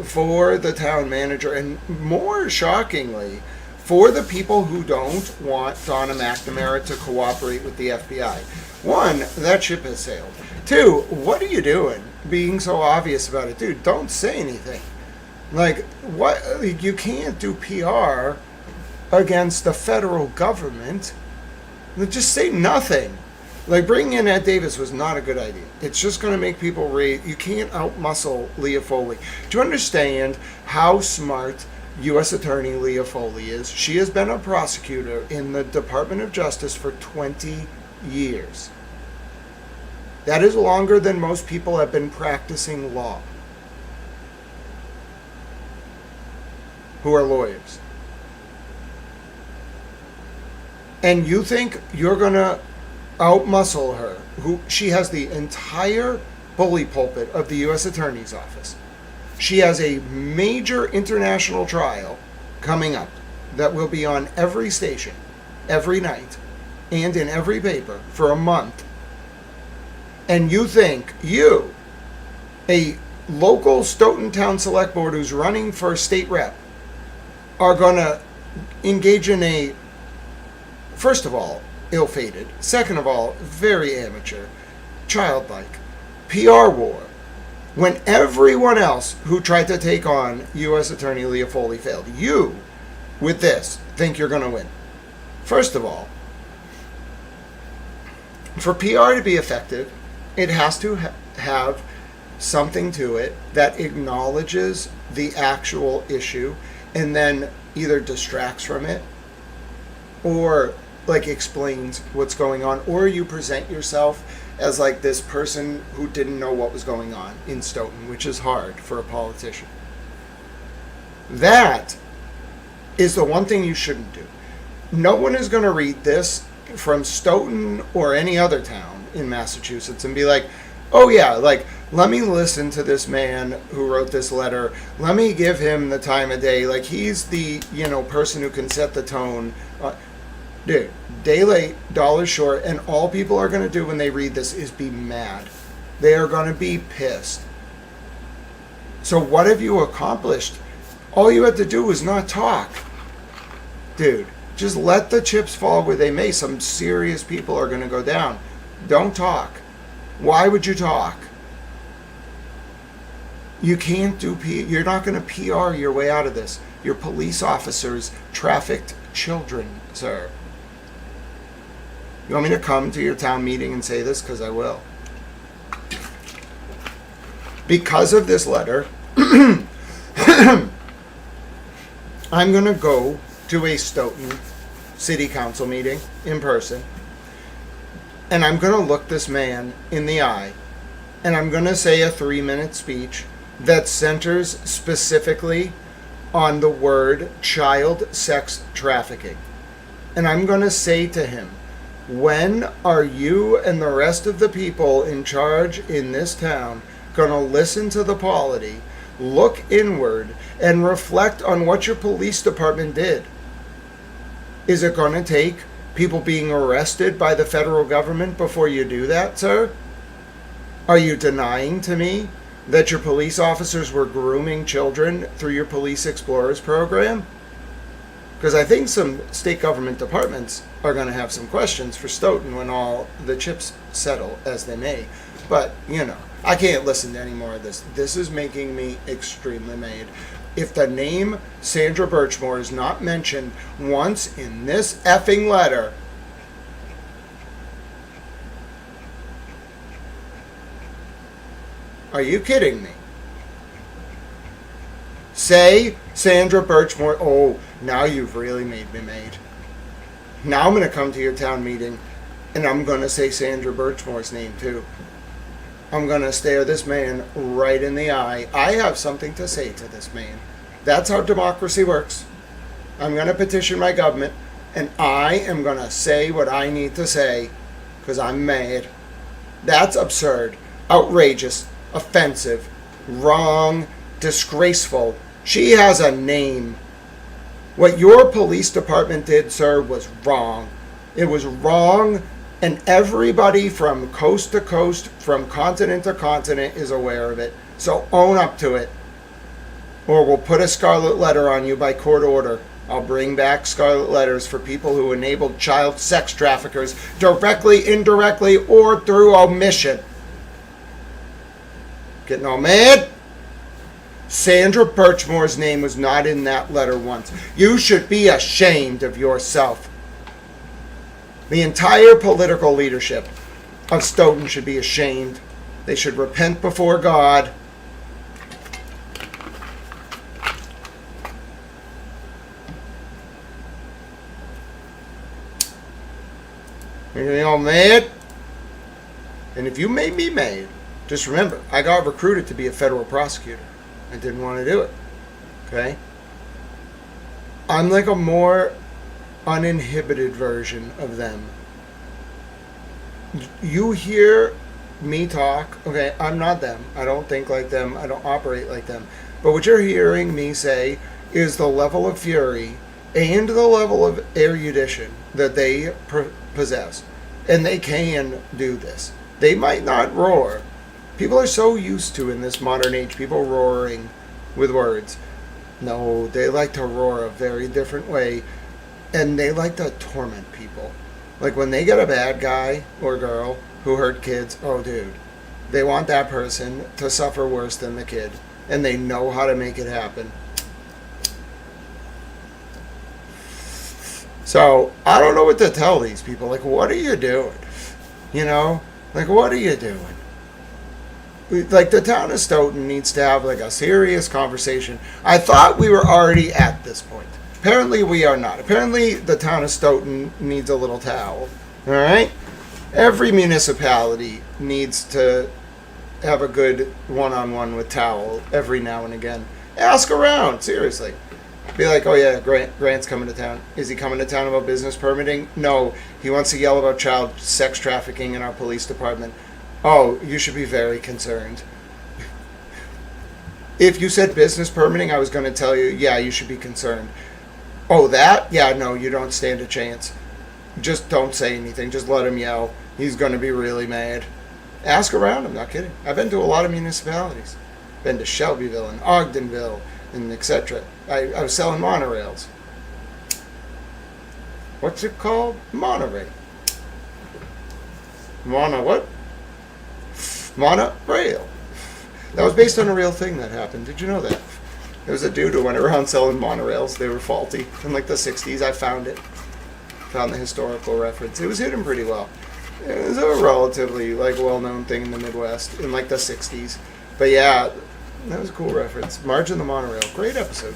for the town manager, and more shockingly, for the people who don't want Donna McNamara to cooperate with the FBI. One, that ship has sailed. Two, what are you doing being so obvious about it? Dude, don't say anything. You can't do PR against the federal government. Just say nothing. Bringing in Ed Davis was not a good idea. It's just going to make people rage. You can't outmuscle Leah Foley. Do you understand how smart U.S. Attorney Leah Foley is? She has been a prosecutor in the Department of Justice for 20 years. That is longer than most people have been practicing law, who are lawyers. And you think you're going to outmuscle her, who she has the entire bully pulpit of the U.S. Attorney's Office. She has a major international trial coming up that will be on every station, every night, and in every paper for a month. And you think you, a local Stoughton Town Select Board who's running for state rep, are going to engage in a, first of all, ill-fated, second of all, very amateur, childlike, PR war, when everyone else who tried to take on U.S. Attorney Leah Foley failed. You, with this, think you're going to win. First of all, for PR to be effective, it has to have something to it that acknowledges the actual issue and then either distracts from it or like explains what's going on, or you present yourself as like this person who didn't know what was going on in Stoughton, which is hard for a politician. That is the one thing you shouldn't do. No one is going to read this from Stoughton or any other town in Massachusetts and be like, oh yeah, like, let me listen to this man who wrote this letter. Let me give him the time of day. Like, he's the, person who can set the tone. Dude, day late, dollar short, and all people are going to do when they read this is be mad. They are going to be pissed. So what have you accomplished? All you had to do was not talk. Dude, just let the chips fall where they may. Some serious people are going to go down. Don't talk. Why would you talk? You can't do you're not going to PR your way out of this. Your police officers trafficked children, sir. You want me to come to your town meeting and say this? Because I will. Because of this letter, I'm going to go to a Stoughton City Council meeting in person. And I'm going to look this man in the eye. And I'm going to say a 3-minute speech that centers specifically on the word child sex trafficking. And I'm going to say to him, when are you and the rest of the people in charge in this town going to listen to the polity, look inward, and reflect on what your police department did? Is it going to take people being arrested by the federal government before you do that, sir? Are you denying to me that your police officers were grooming children through your Police Explorers program? Because I think some state government departments are going to have some questions for Stoughton when all the chips settle, as they may. But, I can't listen to any more of this. This is making me extremely mad. If the name Sandra Birchmore is not mentioned once in this effing letter, are you kidding me? Say Sandra Birchmore. Oh, now you've really made me mad. Now I'm going to come to your town meeting and I'm going to say Sandra Birchmore's name too. I'm going to stare this man right in the eye. I have something to say to this man. That's how democracy works. I'm going to petition my government and I am going to say what I need to say because I'm mad. That's absurd, outrageous, offensive, wrong, disgraceful. She has a name. What your police department did, sir, was wrong. It was wrong, and everybody from coast to coast, from continent to continent is aware of it. So own up to it, or we'll put a scarlet letter on you by court order. I'll bring back scarlet letters for people who enabled child sex traffickers directly, indirectly, or through omission. Getting all mad? Sandra Birchmore's name was not in that letter once. You should be ashamed of yourself. The entire political leadership of Stoughton should be ashamed. They should repent before God. You're getting all mad? And if you made me mad, just remember, I got recruited to be a federal prosecutor. I didn't want to do it. Okay? I'm like a more uninhibited version of them. You hear me talk, okay, I'm not them. I don't think like them. I don't operate like them. But what you're hearing me say is the level of fury and the level of erudition that they possess. And they can do this. They might not roar. People are so used to, in this modern age, people roaring with words. No, they like to roar a very different way. And they like to torment people. Like when they get a bad guy or girl who hurt kids, oh dude, they want that person to suffer worse than the kid. And they know how to make it happen. So, I don't know what to tell these people. Like, what are you doing? Like, what are you doing? Like, the town of Stoughton needs to have like a serious conversation. I thought we were already at this point. Apparently we are not. Apparently the town of Stoughton needs a little towel. All right? Every municipality needs to have a good one-on-one with towel every now and again. Ask around, seriously. Be like, oh yeah, Grant's coming to town. Is he coming to town about business permitting? No, he wants to yell about child sex trafficking in our police department. Oh, you should be very concerned. If you said business permitting, I was going to tell you, yeah, you should be concerned. Oh, that? Yeah, no, you don't stand a chance. Just don't say anything. Just let him yell. He's going to be really mad. Ask around. I'm not kidding. I've been to a lot of municipalities. Been to Shelbyville and Ogdenville and etc. I was selling monorails. What's it called? Monorail. What? Monorail. That was based on a real thing that happened. Did you know that? There was a dude who went around selling monorails. They were faulty. In like the 60s, I found it. Found the historical reference. It was hidden pretty well. It was a relatively like well-known thing in the Midwest in like the 60s. But yeah, that was a cool reference. Marge and the Monorail. Great episode.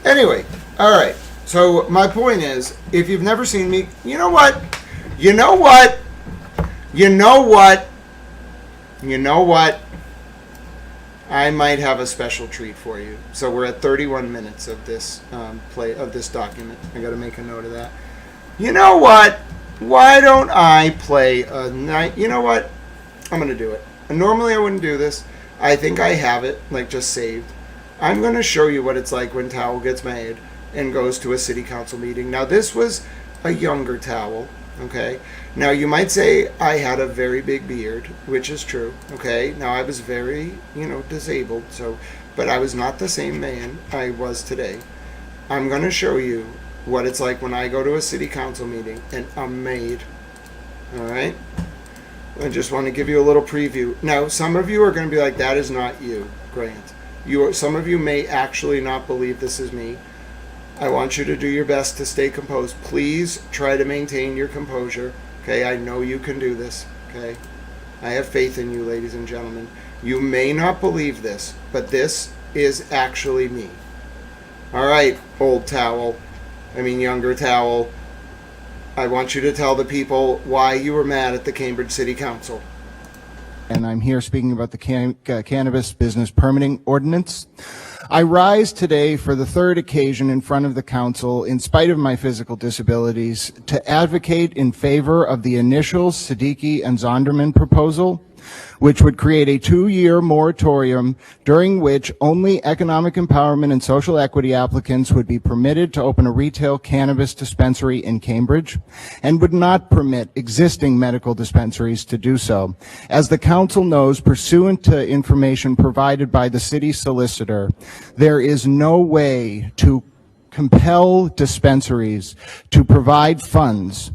Anyway, all right. So my point is, if you've never seen me, you know what? You know what? You know what? You know what? I might have a special treat for you. So we're at 31 minutes of this this document. I got to make a note of that. You know what? Why don't I play a night? You know what? I'm going to do it. And normally I wouldn't do this. I think I have it, like, just saved. I'm going to show you what it's like when Towel gets mad and goes to a city council meeting. Now, this was a younger Towel, okay? Now, you might say I had a very big beard, which is true, okay? Now, I was very, disabled, but I was not the same man I was today. I'm going to show you what it's like when I go to a city council meeting and I'm made. All right? I just want to give you a little preview. Now, some of you are going to be like, that is not you, Grant. Some of you may actually not believe this is me. I want you to do your best to stay composed. Please try to maintain your composure. Okay, I know you can do this. Okay, I have faith in you, ladies and gentlemen. You may not believe this, but this is actually me. All right, younger Towel. I want you to tell the people why you were mad at the Cambridge City Council. And I'm here speaking about the Cannabis Business Permitting Ordinance. I rise today for the third occasion in front of the council, in spite of my physical disabilities, to advocate in favor of the initial Siddiqui and Zonderman proposal, which would create a 2-year moratorium during which only economic empowerment and social equity applicants would be permitted to open a retail cannabis dispensary in Cambridge and would not permit existing medical dispensaries to do so. As the council knows, pursuant to information provided by the city solicitor, there is no way to compel dispensaries to provide funds.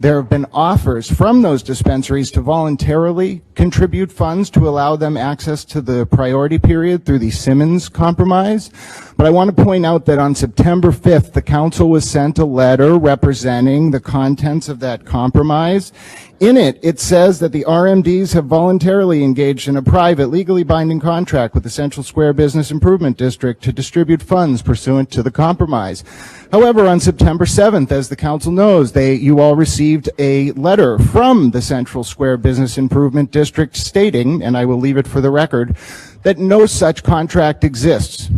There have been offers from those dispensaries to voluntarily contribute funds to allow them access to the priority period through the Simmons Compromise. But I want to point out that on September 5th, the council was sent a letter representing the contents of that compromise. In it, it says that the RMDs have voluntarily engaged in a private, legally binding contract with the Central Square Business Improvement District to distribute funds pursuant to the compromise. However, on September 7th, as the council knows, you all received a letter from the Central Square Business Improvement District stating, and I will leave it for the record, that no such contract exists.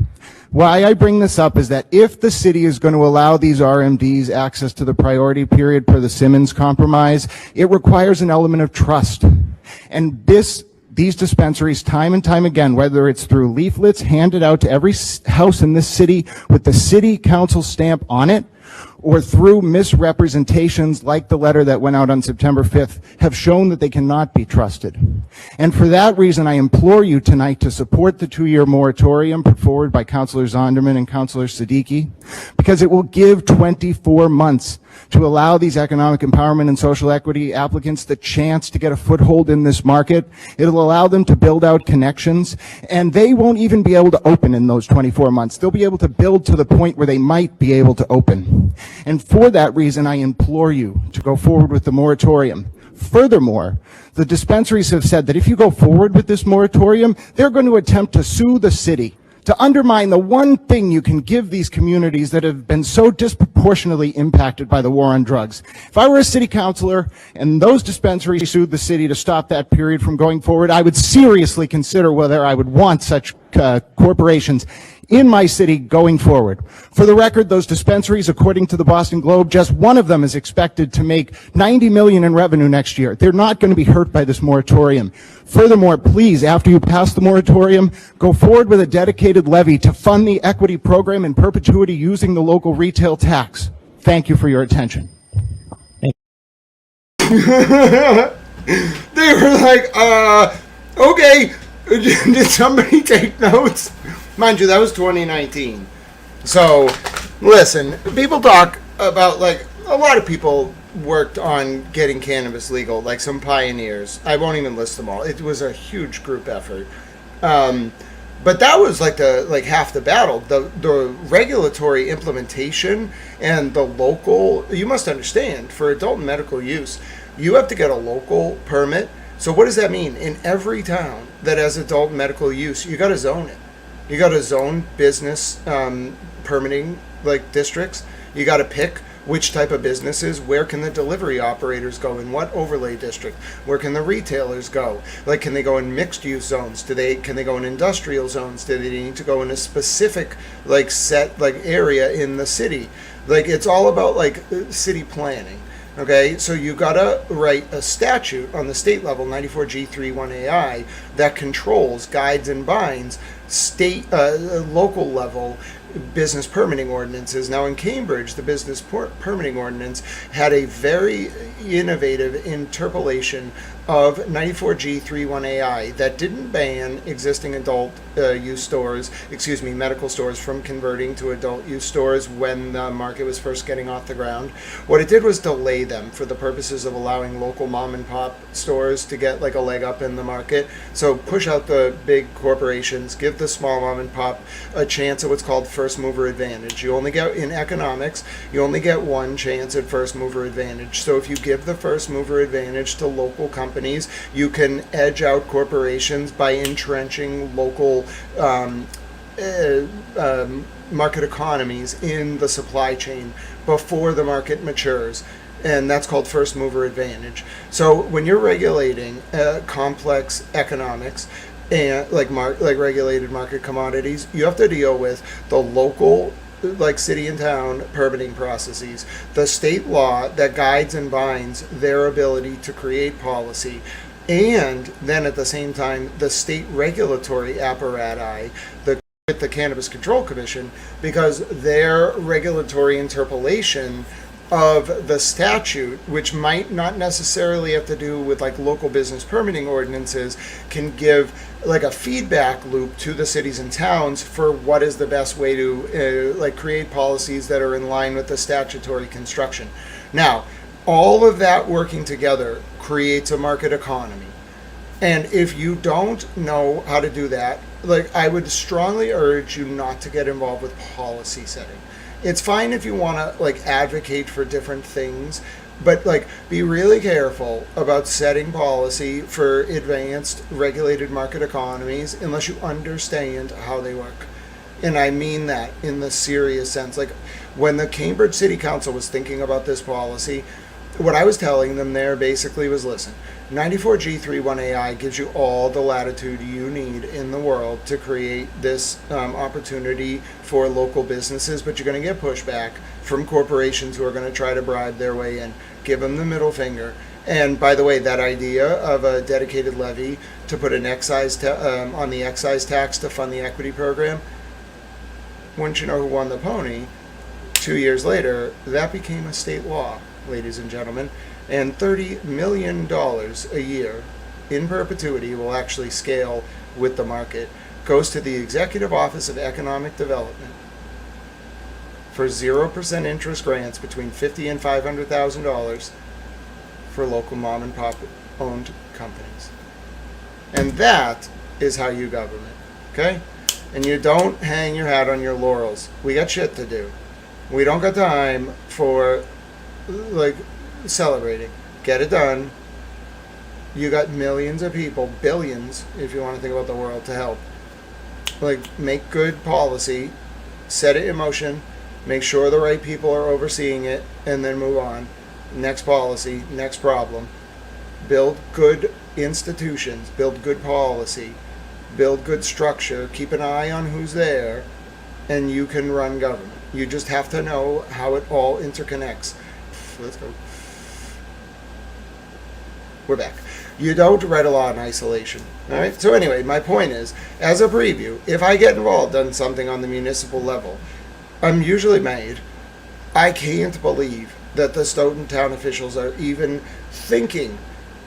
Why I bring this up is that if the city is going to allow these RMDs access to the priority period per the Simmons Compromise, it requires an element of trust. And these dispensaries, time and time again, whether it's through leaflets handed out to every house in this city with the city council stamp on it, or through misrepresentations like the letter that went out on September 5th, have shown that they cannot be trusted. And for that reason, I implore you tonight to support the 2-year moratorium put forward by Councillor Zonderman and Councillor Siddiqui, because it will give 24 months to allow these economic empowerment and social equity applicants the chance to get a foothold in this market. It'll allow them to build out connections, and they won't even be able to open in those 24 months. They'll be able to build to the point where they might be able to open. And for that reason, I implore you to go forward with the moratorium. Furthermore, the dispensaries have said that if you go forward with this moratorium, they're going to attempt to sue the city to undermine the one thing you can give these communities that have been so disproportionately impacted by the war on drugs. If I were a city councilor and those dispensaries sued the city to stop that period from going forward, I would seriously consider whether I would want such corporations in my city going forward. For the record, those dispensaries, according to the Boston Globe, just one of them is expected to make $90 million in revenue next year. They're not going to be hurt by this moratorium. Furthermore, please, after you pass the moratorium, go forward with a dedicated levy to fund the equity program in perpetuity using the local retail tax. Thank you for your attention. They were like, okay, did somebody take notes? Mind you, that was 2019. So, listen, people talk about, like, a lot of people worked on getting cannabis legal, like some pioneers. I won't even list them all. It was a huge group effort. But that was like half the battle. The regulatory implementation and the local, you must understand, for adult and medical use, you have to get a local permit. So what does that mean? In every town that has adult and medical use, you got to zone it. You got to zone business permitting like districts. You got to pick which type of businesses, where can the delivery operators go, in what overlay district, where can the retailers go, like can they go in mixed use zones, can they go in industrial zones, do they need to go in a specific like set like area in the city, like it's all about like city planning. Okay, so you gotta write a statute on the state level, 94G31AI, that controls, guides, and binds state, local level business permitting ordinances. Now in Cambridge, the business permitting ordinance had a very innovative interpolation of 94G31AI that didn't ban existing adult use stores, medical stores from converting to adult use stores when the market was first getting off the ground. What it did was delay them for the purposes of allowing local mom and pop stores to get like a leg up in the market. So push out the big corporations, give the small mom and pop a chance at what's called first mover advantage. You only get, in economics, you only get one chance at first mover advantage. So if you give the first mover advantage to local companies, you can edge out corporations by entrenching local market economies in the supply chain before the market matures. And that's called first mover advantage. So when you're regulating complex economics and like regulated market commodities, you have to deal with the local, like city and town permitting processes, the state law that guides and binds their ability to create policy, and then at the same time the state regulatory apparatus, the Cannabis Control Commission, because their regulatory interpolation of the statute, which might not necessarily have to do with like local business permitting ordinances, can give like a feedback loop to the cities and towns for what is the best way to like create policies that are in line with the statutory construction. Now, all of that working together creates a market economy. And if you don't know how to do that, like I would strongly urge you not to get involved with policy setting. It's fine if you want to like advocate for different things, but like be really careful about setting policy for advanced regulated market economies unless you understand how they work. And I mean that in the serious sense. Like when the Cambridge City Council was thinking about this policy, what I was telling them there basically was, listen, 94G31AI gives you all the latitude you need in the world to create this opportunity for local businesses, but you're going to get pushback from corporations who are going to try to bribe their way in. Give them the middle finger. And by the way, that idea of a dedicated levy to put an excise on the excise tax to fund the equity program, wouldn't you know who won the pony? 2 years later, that became a state law, ladies and gentlemen, and $30 million a year in perpetuity will actually scale with the market, goes to the Executive Office of Economic Development for 0% interest grants between $50,000 and $500,000 for local mom and pop owned companies. And that is how you govern, okay? And you don't hang your hat on your laurels. We got shit to do. We don't got time for like celebrating. Get it done, You got millions of people, billions, if you want to think about the world, to help. Like, make good policy, set it in motion, make sure the right people are overseeing it, and then move on. Next policy, next problem. Build good institutions, build good policy, build good structure, keep an eye on who's there, and you can run government. You just have to know how it all interconnects. Let's go. We're back. You don't write a law in isolation. All right. So anyway, my point is, as a preview, if I get involved on something on the municipal level, I'm usually made. I can't believe that the Stoughton town officials are even thinking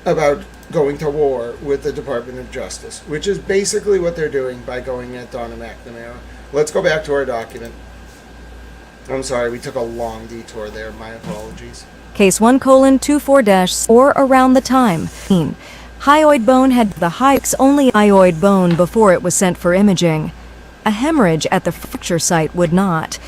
about going to war with the Department of Justice, which is basically what they're doing by going at Donna McNamara. Let's go back to our document. I'm sorry, we took a long detour there. My apologies. Case 1:24-or around the time. Hyoid bone had the only hyoid bone before it was sent for imaging. A hemorrhage at the fracture site would not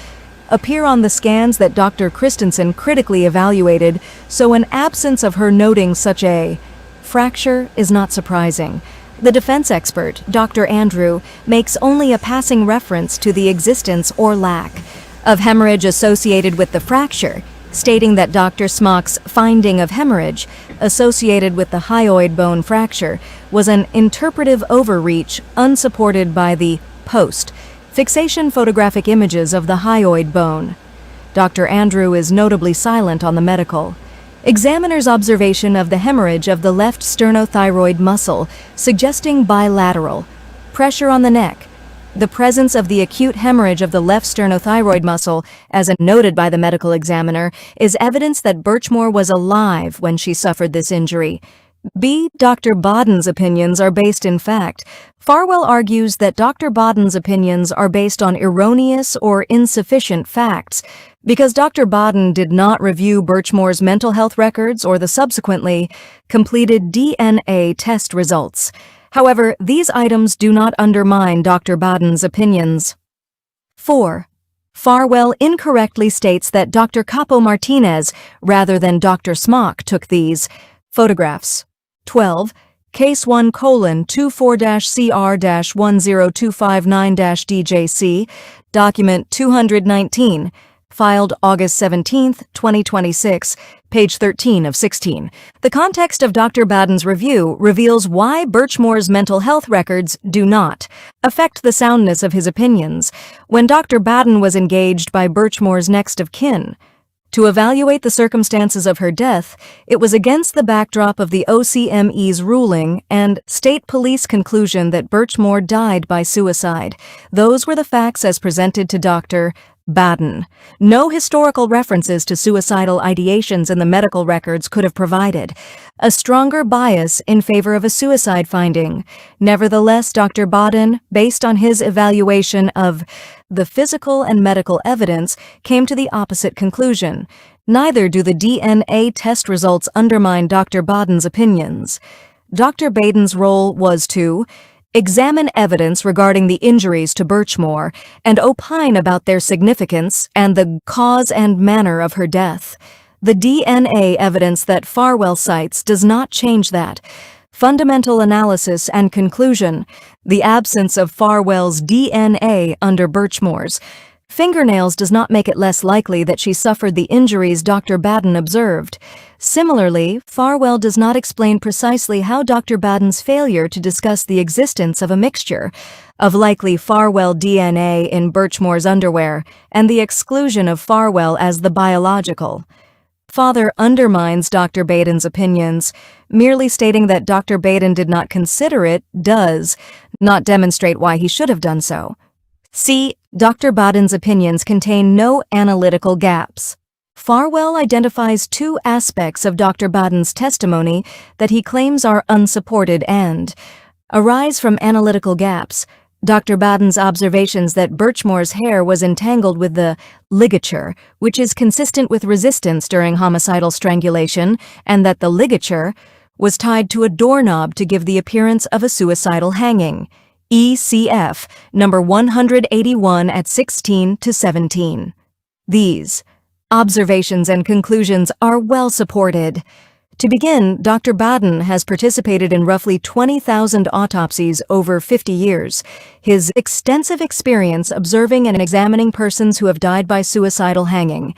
appear on the scans that Dr. Christensen critically evaluated, so an absence of her noting such a fracture is not surprising. The defense expert, Dr. Andrew, makes only a passing reference to the existence or lack of hemorrhage associated with the fracture, stating that Dr. Smock's finding of hemorrhage associated with the hyoid bone fracture was an interpretive overreach unsupported by the post-fixation photographic images of the hyoid bone. Dr. Andrew is notably silent on the medical examiner's observation of the hemorrhage of the left sternothyroid muscle, suggesting bilateral pressure on the neck. The presence of the acute hemorrhage of the left sternothyroid muscle, as noted by the medical examiner, is evidence that Birchmore was alive when she suffered this injury. Dr. Baden's opinions are based in fact. Farwell argues that Dr. Baden's opinions are based on erroneous or insufficient facts because Dr. Baden did not review Birchmore's mental health records or the subsequently completed DNA test results. However, these items do not undermine Dr. Baden's opinions. 4. Farwell incorrectly states that Dr. Capo Martinez, rather than Dr. Smock, took these photographs. 12. Case 1:CR-10259-DJC, document 219, filed August 17, 2026, page 13 of 16. The context of Dr. Baden's review reveals why Birchmore's mental health records do not affect the soundness of his opinions when Dr. Baden was engaged by Birchmore's next of kin to evaluate the circumstances of her death. It was against the backdrop of the OCME's ruling and state police conclusion that Birchmore died by suicide. Those were the facts as presented to Dr. Baden. No historical references to suicidal ideations in the medical records could have provided a stronger bias in favor of a suicide finding. Nevertheless, Dr. Baden, based on his evaluation of the physical and medical evidence, came to the opposite conclusion. Neither do the DNA test results undermine Dr. Baden's opinions. Dr. Baden's role was to examine evidence regarding the injuries to Birchmore and opine about their significance and the cause and manner of her death. The DNA evidence that Farwell cites does not change that. Fundamental analysis and conclusion: the absence of Farwell's DNA under Birchmore's fingernails does not make it less likely that she suffered the injuries Dr. Baden observed. Similarly, Farwell does not explain precisely how Dr. Baden's failure to discuss the existence of a mixture of likely Farwell DNA in Birchmore's underwear and the exclusion of Farwell as the biological father undermines Dr. Baden's opinions. Merely stating that Dr. Baden did not consider it does not demonstrate why he should have done so. C. Dr. Baden's opinions contain no analytical gaps. Farwell identifies two aspects of Dr. Baden's testimony that he claims are unsupported and arise from analytical gaps. Dr. Baden's observations that Birchmore's hair was entangled with the ligature, which is consistent with resistance during homicidal strangulation, and that the ligature was tied to a doorknob to give the appearance of a suicidal hanging. ECF, number 181 at 16 to 17. These observations and conclusions are well supported. To begin, Dr. Baden has participated in roughly 20,000 autopsies over 50 years. His extensive experience observing and examining persons who have died by suicidal hanging.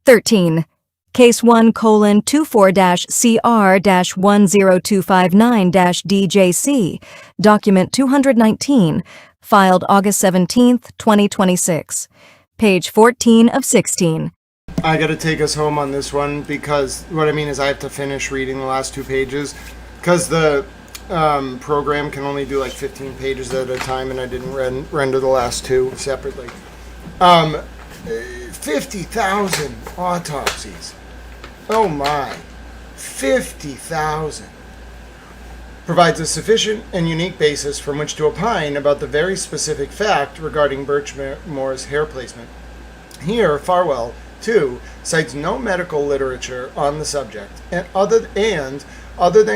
13. Case 1:CR-10259-DJC, document 219, filed August 17, 2026. Page 14 of 16. I gotta take us home on this one because what I mean is I have to finish reading the last 2 pages because the program can only do like 15 pages at a time and I didn't render the last 2 separately. 50,000 autopsies. Oh my. 50,000. Provides a sufficient and unique basis from which to opine about the very specific fact regarding Birchmore's hair placement. Here, Farwell, too, cites no medical literature on the subject, and other than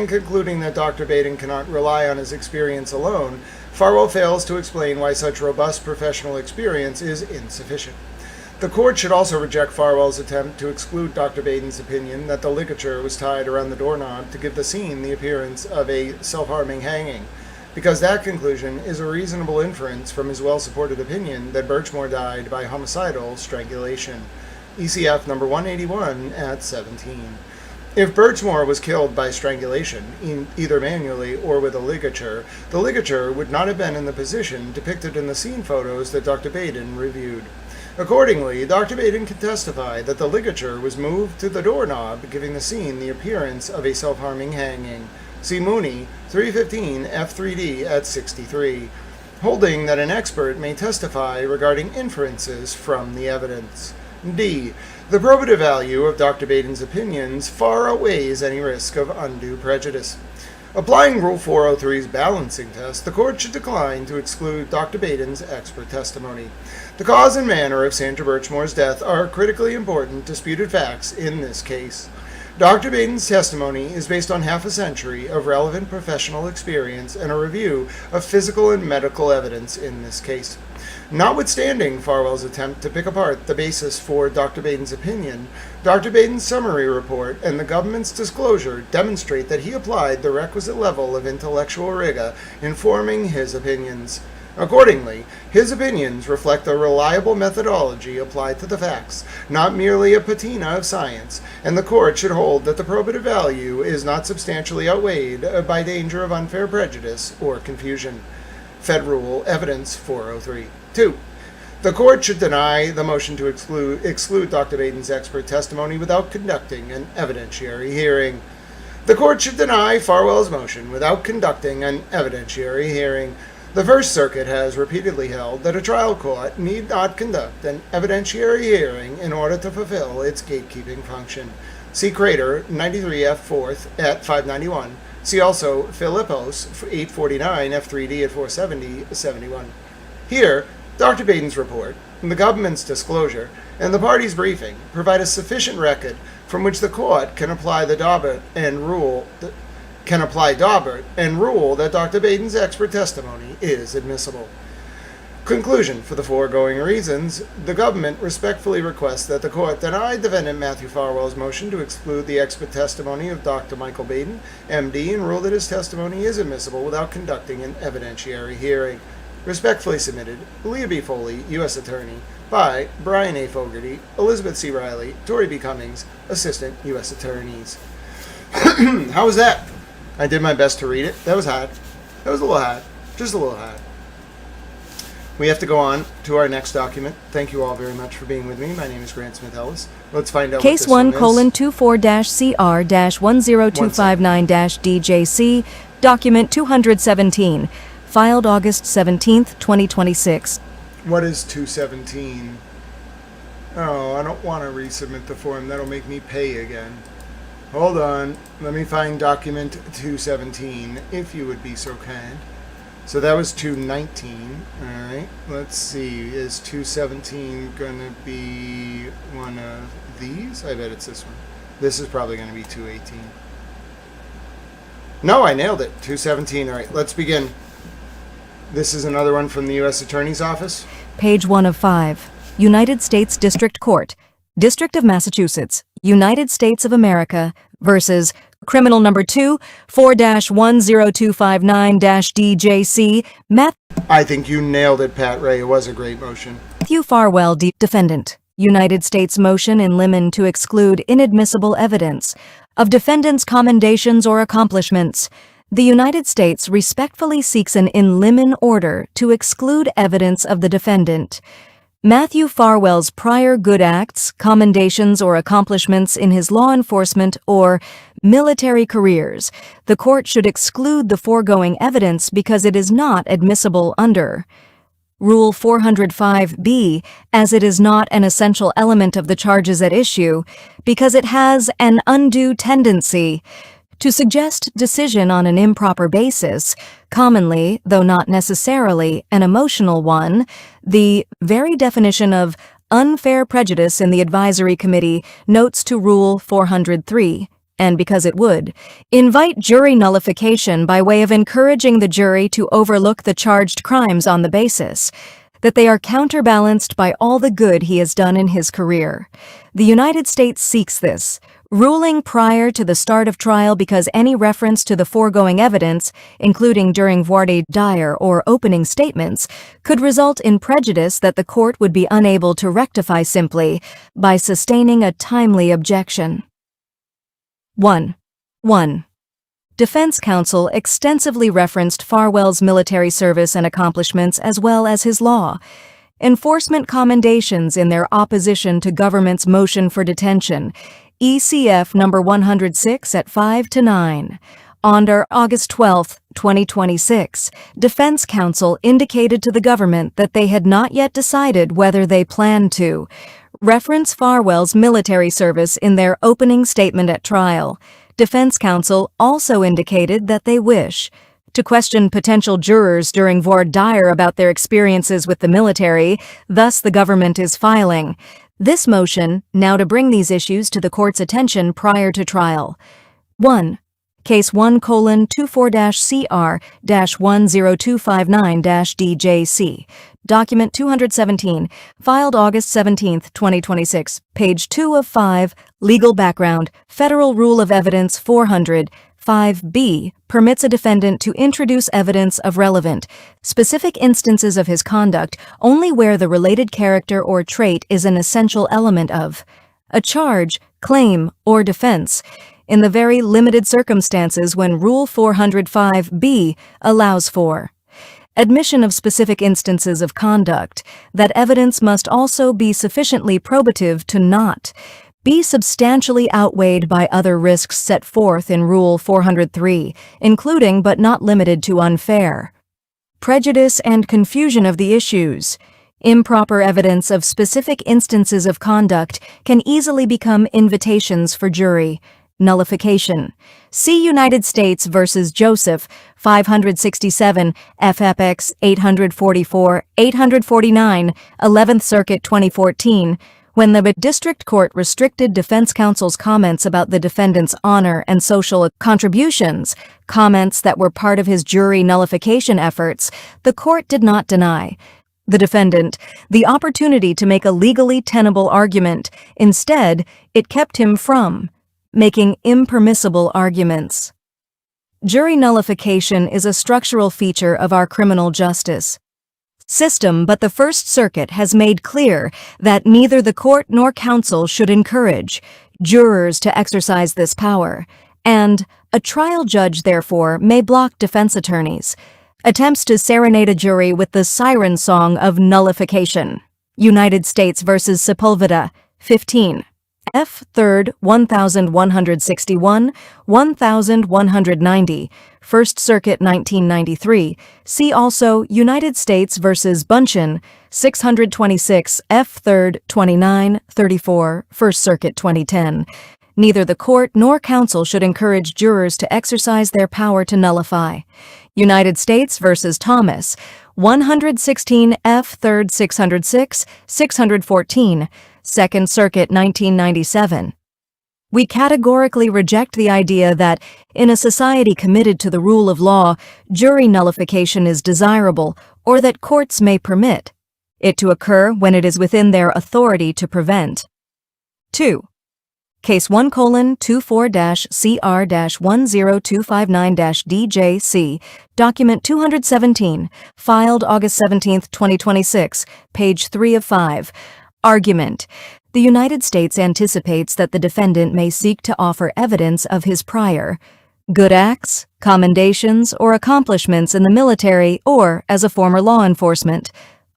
concluding that Dr. Baden cannot rely on his experience alone, Farwell fails to explain why such robust professional experience is insufficient. The court should also reject Farwell's attempt to exclude Dr. Baden's opinion that the ligature was tied around the doorknob to give the scene the appearance of a self-harming hanging, because that conclusion is a reasonable inference from his well-supported opinion that Birchmore died by homicidal strangulation. ECF number 181 at 17. If Birchmore was killed by strangulation, either manually or with a ligature, the ligature would not have been in the position depicted in the scene photos that Dr. Baden reviewed. Accordingly, Dr. Baden can testify that the ligature was moved to the doorknob, giving the scene the appearance of a self-harming hanging. See Mooney, 315 F3D at 63, holding that an expert may testify regarding inferences from the evidence. D. The probative value of Dr. Baden's opinions far outweighs any risk of undue prejudice. Applying Rule 403's balancing test, the court should decline to exclude Dr. Baden's expert testimony. The cause and manner of Sandra Birchmore's death are critically important disputed facts in this case. Dr. Baden's testimony is based on half a century of relevant professional experience and a review of physical and medical evidence in this case. Notwithstanding Farwell's attempt to pick apart the basis for Dr. Baden's opinion, Dr. Baden's summary report and the government's disclosure demonstrate that he applied the requisite level of intellectual rigor in forming his opinions. Accordingly, his opinions reflect a reliable methodology applied to the facts, not merely a patina of science, and the court should hold that the probative value is not substantially outweighed by danger of unfair prejudice or confusion. Fed Rule Evidence 403. 2. The court should deny the motion to exclude Dr. Baden's expert testimony without conducting an evidentiary hearing. The court should deny Farwell's motion without conducting an evidentiary hearing. The First Circuit has repeatedly held that a trial court need not conduct an evidentiary hearing in order to fulfill its gatekeeping function. See Crater, 93F 4th at 591. See also Philippos, 849 F3D at 470, 71. Here, Dr. Baden's report, the government's disclosure, and the parties' briefing provide a sufficient record from which the court can apply Daubert and rule that Dr. Baden's expert testimony is admissible. Conclusion: for the foregoing reasons, the government respectfully requests that the court deny defendant Matthew Farwell's motion to exclude the expert testimony of Dr. Michael Baden, MD, and rule that his testimony is admissible without conducting an evidentiary hearing. Respectfully submitted, Leah B. Foley, U.S. Attorney, by Brian A. Fogarty, Elizabeth C. Riley, Tori B. Cummings, Assistant U.S. Attorneys. How was that? I did my best to read it. That was hard. That was a little hard. Just a little hard. We have to go on to our next document. Thank you all very much for being with me. My name is Grant Smith Ellis. Let's find out Case what this one is. 1:24-CR-10259-DJC, document 217, filed August 17, 2026. What is 217? Oh, I don't want to resubmit the form. That'll make me pay again. Hold on. Let me find document 217, if you would be so kind. So that was 219. Alright, let's see. Is 217 going to be one of these? I bet it's this one. This is probably going to be 218. No, I nailed it. 217. Alright, let's begin. This is another one from the U.S. Attorney's Office. Page 1 of 5. United States District Court, District of Massachusetts, United States of America versus Criminal number 2, 4-10259-DJC, I think you nailed it, Pat Ray. It was a great motion. Matthew Farwell, defendant. United States motion in limine to exclude inadmissible evidence of defendant's commendations or accomplishments. The United States respectfully seeks an in limine order to exclude evidence of the defendant. Matthew Farwell's prior good acts, commendations, or accomplishments in his law enforcement or military careers. The court should exclude the foregoing evidence because it is not admissible under Rule 405B, as it is not an essential element of the charges at issue, because it has an undue tendency to suggest decision on an improper basis, commonly, though not necessarily, an emotional one. The very definition of unfair prejudice in the advisory committee notes to Rule 403, and because it would invite jury nullification by way of encouraging the jury to overlook the charged crimes on the basis that they are counterbalanced by all the good he has done in his career. The United States seeks this ruling prior to the start of trial because any reference to the foregoing evidence, including during voir dire or opening statements, could result in prejudice that the court would be unable to rectify simply by sustaining a timely objection. 1. Defense counsel extensively referenced Farwell's military service and accomplishments as well as his law enforcement commendations in their opposition to government's motion for detention, ECF number 106 at 5-9. On August 12, 2026, defense counsel indicated to the government that they had not yet decided whether they planned to reference Farwell's military service in their opening statement at trial. Defense counsel also indicated that they wish to question potential jurors during voir dire about their experiences with the military, thus the government is filing this motion now to bring these issues to the court's attention prior to trial. 1. Case 1:CR-10259-DJC. Document 217, filed August 17, 2026, page 2 of 5, legal background, Federal Rule of Evidence 405B, permits a defendant to introduce evidence of relevant, specific instances of his conduct only where the related character or trait is an essential element of a charge, claim, or defense, in the very limited circumstances when Rule 405B allows for admission of specific instances of conduct. That evidence must also be sufficiently probative to not be substantially outweighed by other risks set forth in Rule 403, including but not limited to unfair prejudice and confusion of the issues. Improper evidence of specific instances of conduct can easily become invitations for jury nullification. See United States v. Joseph, 567, FFX 844, 849, 11th Circuit 2014, when the district court restricted defense counsel's comments about the defendant's honor and social contributions, comments that were part of his jury nullification efforts. The court did not deny the defendant the opportunity to make a legally tenable argument. Instead, it kept him from making impermissible arguments. Jury nullification is a structural feature of our criminal justice system, but the First Circuit has made clear that neither the court nor counsel should encourage jurors to exercise this power, and a trial judge, therefore, may block defense attorneys' attempts to serenade a jury with the siren song of nullification. United States v. Sepulveda, 15. F. 3rd, 1161, 1190, First Circuit 1993. See also United States v. Bunchen, 626, F. 3rd, 2934, First Circuit 2010. Neither the court nor counsel should encourage jurors to exercise their power to nullify. United States v. Thomas, 116 F. 3rd, 606, 614, Second Circuit 1997. We categorically reject the idea that, in a society committed to the rule of law, jury nullification is desirable, or that courts may permit it to occur when it is within their authority to prevent. 2. Case 1:24-CR-10259-DJC, document 217, filed August 17, 2026, page 3 of 5. Argument. The United States anticipates that the defendant may seek to offer evidence of his prior good acts, commendations, or accomplishments in the military or as a former law enforcement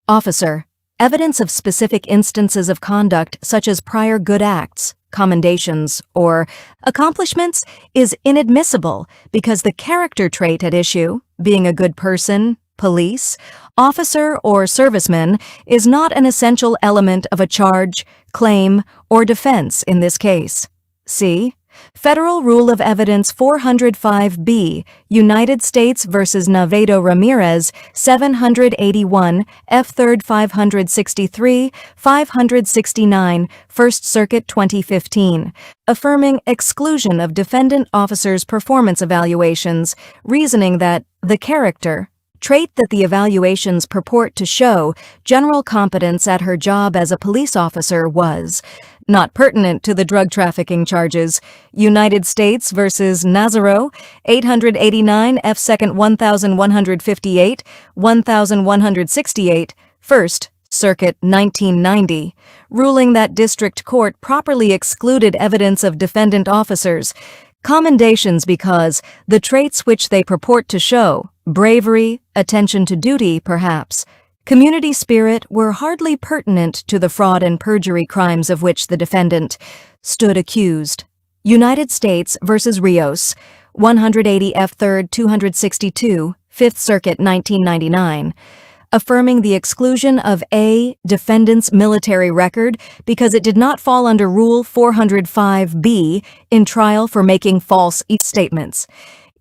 officer. Evidence of specific instances of conduct such as prior good acts, commendations, or accomplishments is inadmissible because the character trait at issue, being a good person, police, officer, or serviceman, is not an essential element of a charge, claim, or defense in this case. See Federal Rule of Evidence 405B, United States v. Navedo Ramirez, 781, F. 3rd 563, 569, First Circuit 2015, affirming exclusion of defendant officers' performance evaluations, reasoning that the character trait that the evaluations purport to show general competence at her job as a police officer was not pertinent to the drug trafficking charges. United States v. Nazaro, 889 F. 2nd 1158, 1168, First Circuit 1990, ruling that district court properly excluded evidence of defendant officers' commendations because the traits which they purport to show, bravery, attention to duty, perhaps, community spirit, were hardly pertinent to the fraud and perjury crimes of which the defendant stood accused. United States v. Rios, 180 F. 3rd 262, Fifth Circuit 1999, affirming the exclusion of a defendant's military record because it did not fall under Rule 405B in trial for making false statements.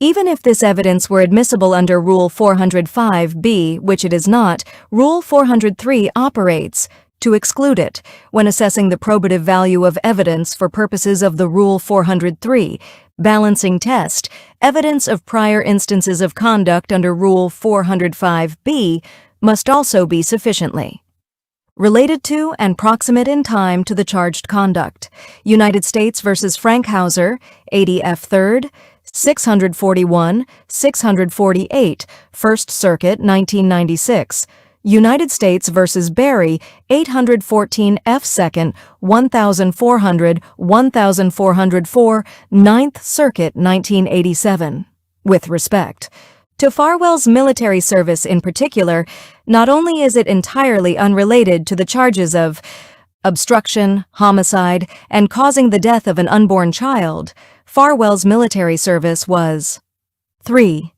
Even if this evidence were admissible under Rule 405B, which it is not, Rule 403 operates to exclude it when assessing the probative value of evidence for purposes of the Rule 403 balancing test. Evidence of prior instances of conduct under Rule 405B must also be sufficiently related to and proximate in time to the charged conduct. United States v. Frank Hauser, 80 F. 3rd, 641, 648, First Circuit 1996. United States v. Berry, 814 F. 2nd, 1400, 1404, Ninth Circuit 1987. With respect to Farwell's military service in particular, not only is it entirely unrelated to the charges of obstruction, homicide, and causing the death of an unborn child, Farwell's military service was 3.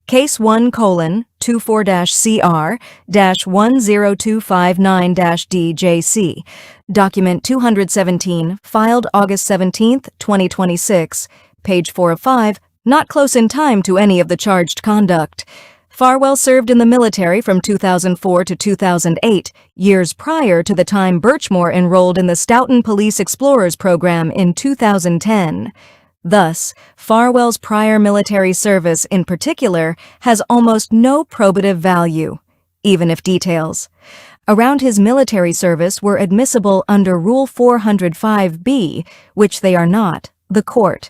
Case 1:CR-10259-DJC, document 217, filed August 17, 2026, page 4 of 5, not close in time to any of the charged conduct. Farwell served in the military from 2004 to 2008, years prior to the time Birchmore enrolled in the Stoughton Police Explorers program in 2010. Thus, Farwell's prior military service in particular has almost no probative value, even if details around his military service were admissible under Rule 405B, which they are not. The court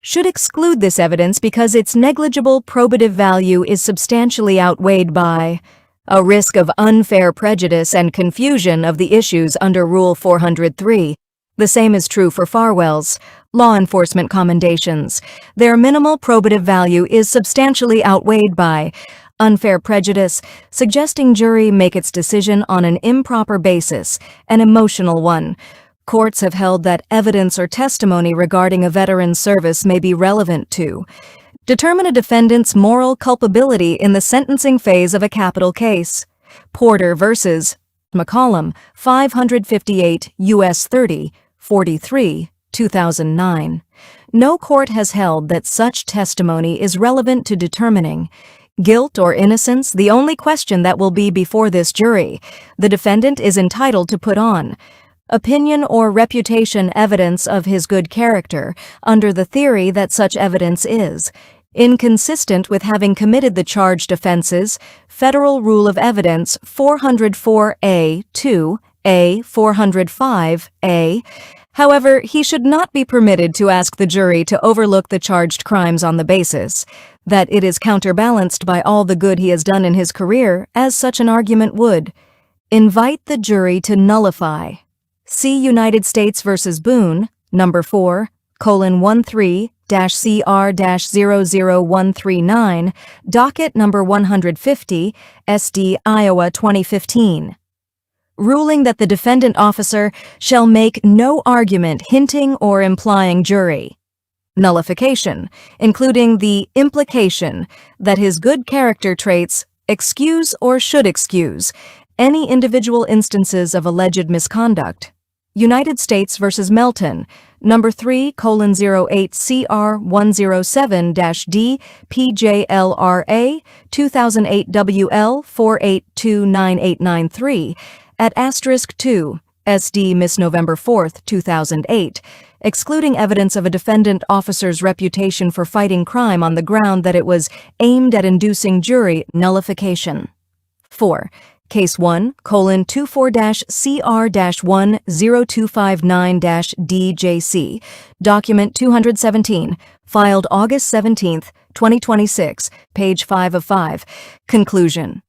should exclude this evidence because its negligible probative value is substantially outweighed by a risk of unfair prejudice and confusion of the issues under Rule 403. The same is true for Farwell's law enforcement commendations. Their minimal probative value is substantially outweighed by unfair prejudice, suggesting jury make its decision on an improper basis, an emotional one. Courts have held that evidence or testimony regarding a veteran's service may be relevant to determine a defendant's moral culpability in the sentencing phase of a capital case. Porter v. McCollum, 558 U.S. 30, 43, 2009. No court has held that such testimony is relevant to determining guilt or innocence. The only question that will be before this jury, the defendant is entitled to put on opinion or reputation evidence of his good character under the theory that such evidence is inconsistent with having committed the charged offenses. Federal Rule of Evidence 404A2, A, 405A, However, he should not be permitted to ask the jury to overlook the charged crimes on the basis that it is counterbalanced by all the good he has done in his career, as such an argument would. Invite the jury to nullify. See United States v. Boone, number 4:13-CR-00139, docket number 150, SD, Iowa 2015. Ruling that the defendant officer shall make no argument hinting or implying jury. Nullification, including the implication that his good character traits excuse or should excuse any individual instances of alleged misconduct. United States v. Melton, number 3:08-CR-107-D, PJLRA, 2008 WL 4829893, at *2, SD, Miss November 4th, 2008, excluding evidence of a defendant officer's reputation for fighting crime on the ground that it was aimed at inducing jury nullification. 4. Case 1:24-CR-10259-DJC, document 217, filed August 17, 2026, page 5 of 5. Conclusion.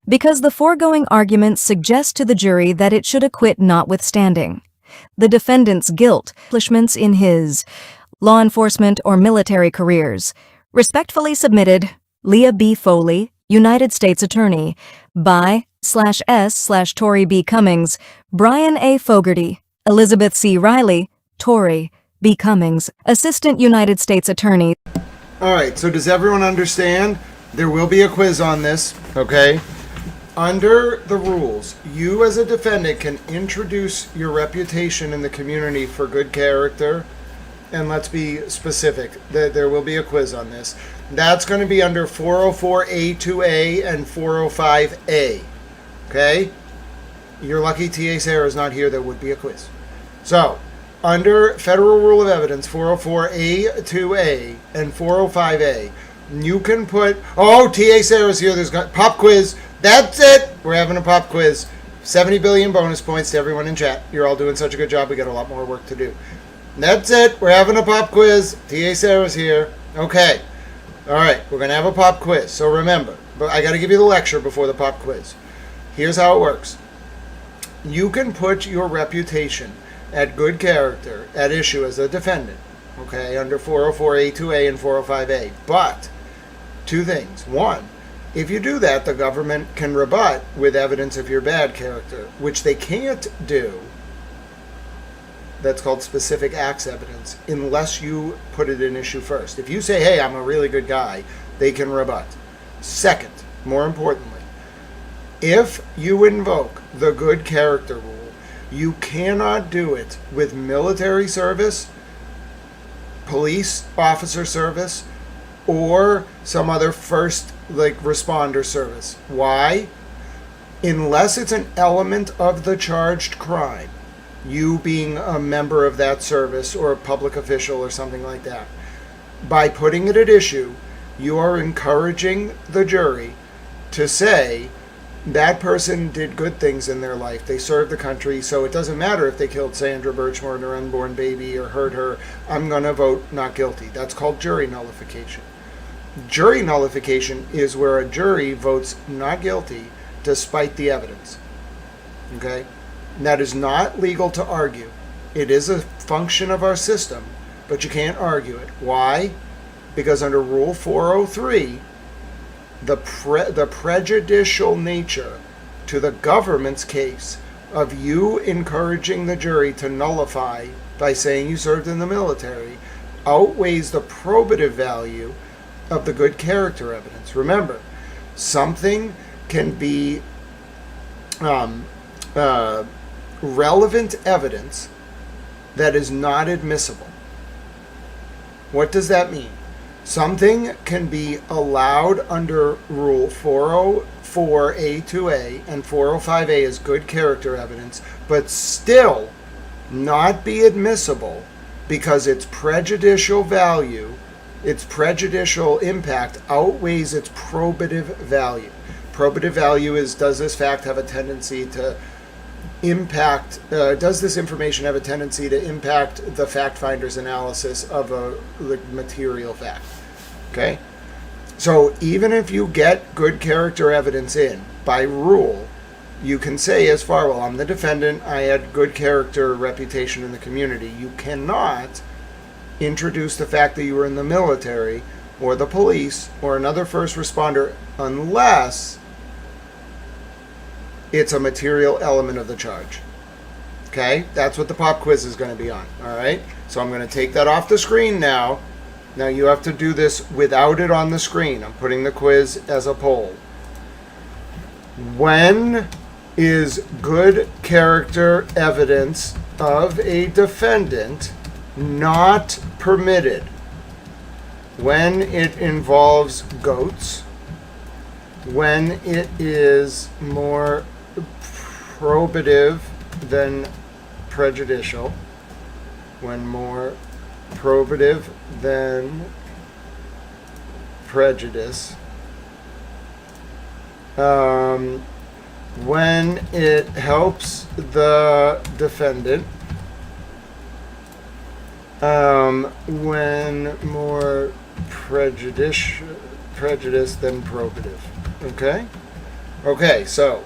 Because the foregoing arguments suggest to the jury that it should acquit notwithstanding the defendant's guilt, accomplishments in his law enforcement or military careers. Respectfully submitted, Leah B. Foley, United States Attorney, by/S/Tory B. Cummings, Brian A. Fogarty, Elizabeth C. Riley, Tory B. Cummings, Assistant United States Attorney. All right, so does everyone understand? There will be a quiz on this, okay? Under the rules, you as a defendant can introduce your reputation in the community for good character, and let's be specific, there will be a quiz on this. That's going to be under 404A2A and 405A, okay? You're lucky TA Sarah is not here, there would be a quiz. So, under Federal Rule of Evidence 404A2A and 405A, you can put, oh, TA Sarah's here, there's got pop quiz. That's it. We're having a pop quiz. 70 billion bonus points to everyone in chat. You're all doing such a good job. We got a lot more work to do. That's it. We're having a pop quiz. TA Sarah's here. Okay. All right. We're going to have a pop quiz. So remember, but I got to give you the lecture before the pop quiz. Here's how it works. You can put your reputation at good character at issue as a defendant, okay, under 404A2A and 405A. But two things. One, if you do that, the government can rebut with evidence of your bad character, which they can't do. That's called specific acts evidence, unless you put it in issue first. If you say, hey, I'm a really good guy, they can rebut. Second, more importantly, if you invoke the good character rule, you cannot do it with military service, police officer service, or some other first responder service. Why? Unless it's an element of the charged crime, you being a member of that service or a public official or something like that. By putting it at issue, you are encouraging the jury to say that person did good things in their life. They served the country, so it doesn't matter if they killed Sandra Birchmore and her unborn baby or hurt her. I'm going to vote not guilty. That's called jury nullification. Jury nullification is where a jury votes not guilty despite the evidence. Okay? And that is not legal to argue. It is a function of our system, but you can't argue it. Why? Because under Rule 403, the prejudicial nature to the government's case of you encouraging the jury to nullify by saying you served in the military outweighs the probative value of the good character evidence. Remember, something can be relevant evidence that is not admissible. What does that mean? Something can be allowed under Rule 404A2A and 405A as good character evidence, but still not be admissible because its prejudicial value, its prejudicial impact outweighs its probative value. Probative value is, does this fact have a tendency to impact, does this information have a tendency to impact the fact finder's analysis of a material fact? Okay? So even if you get good character evidence in, by rule, you can say as Farwell, I'm the defendant, I had good character reputation in the community. You cannot introduce the fact that you were in the military or the police or another first responder unless it's a material element of the charge. Okay? That's what the pop quiz is going to be on. All right? So I'm going to take that off the screen now. Now you have to do this without it on the screen. I'm putting the quiz as a poll. When is good character evidence of a defendant not permitted? When it involves goats, when it is more probative than prejudicial, when more probative than prejudice, when it helps the defendant, when more prejudice than probative. Okay, so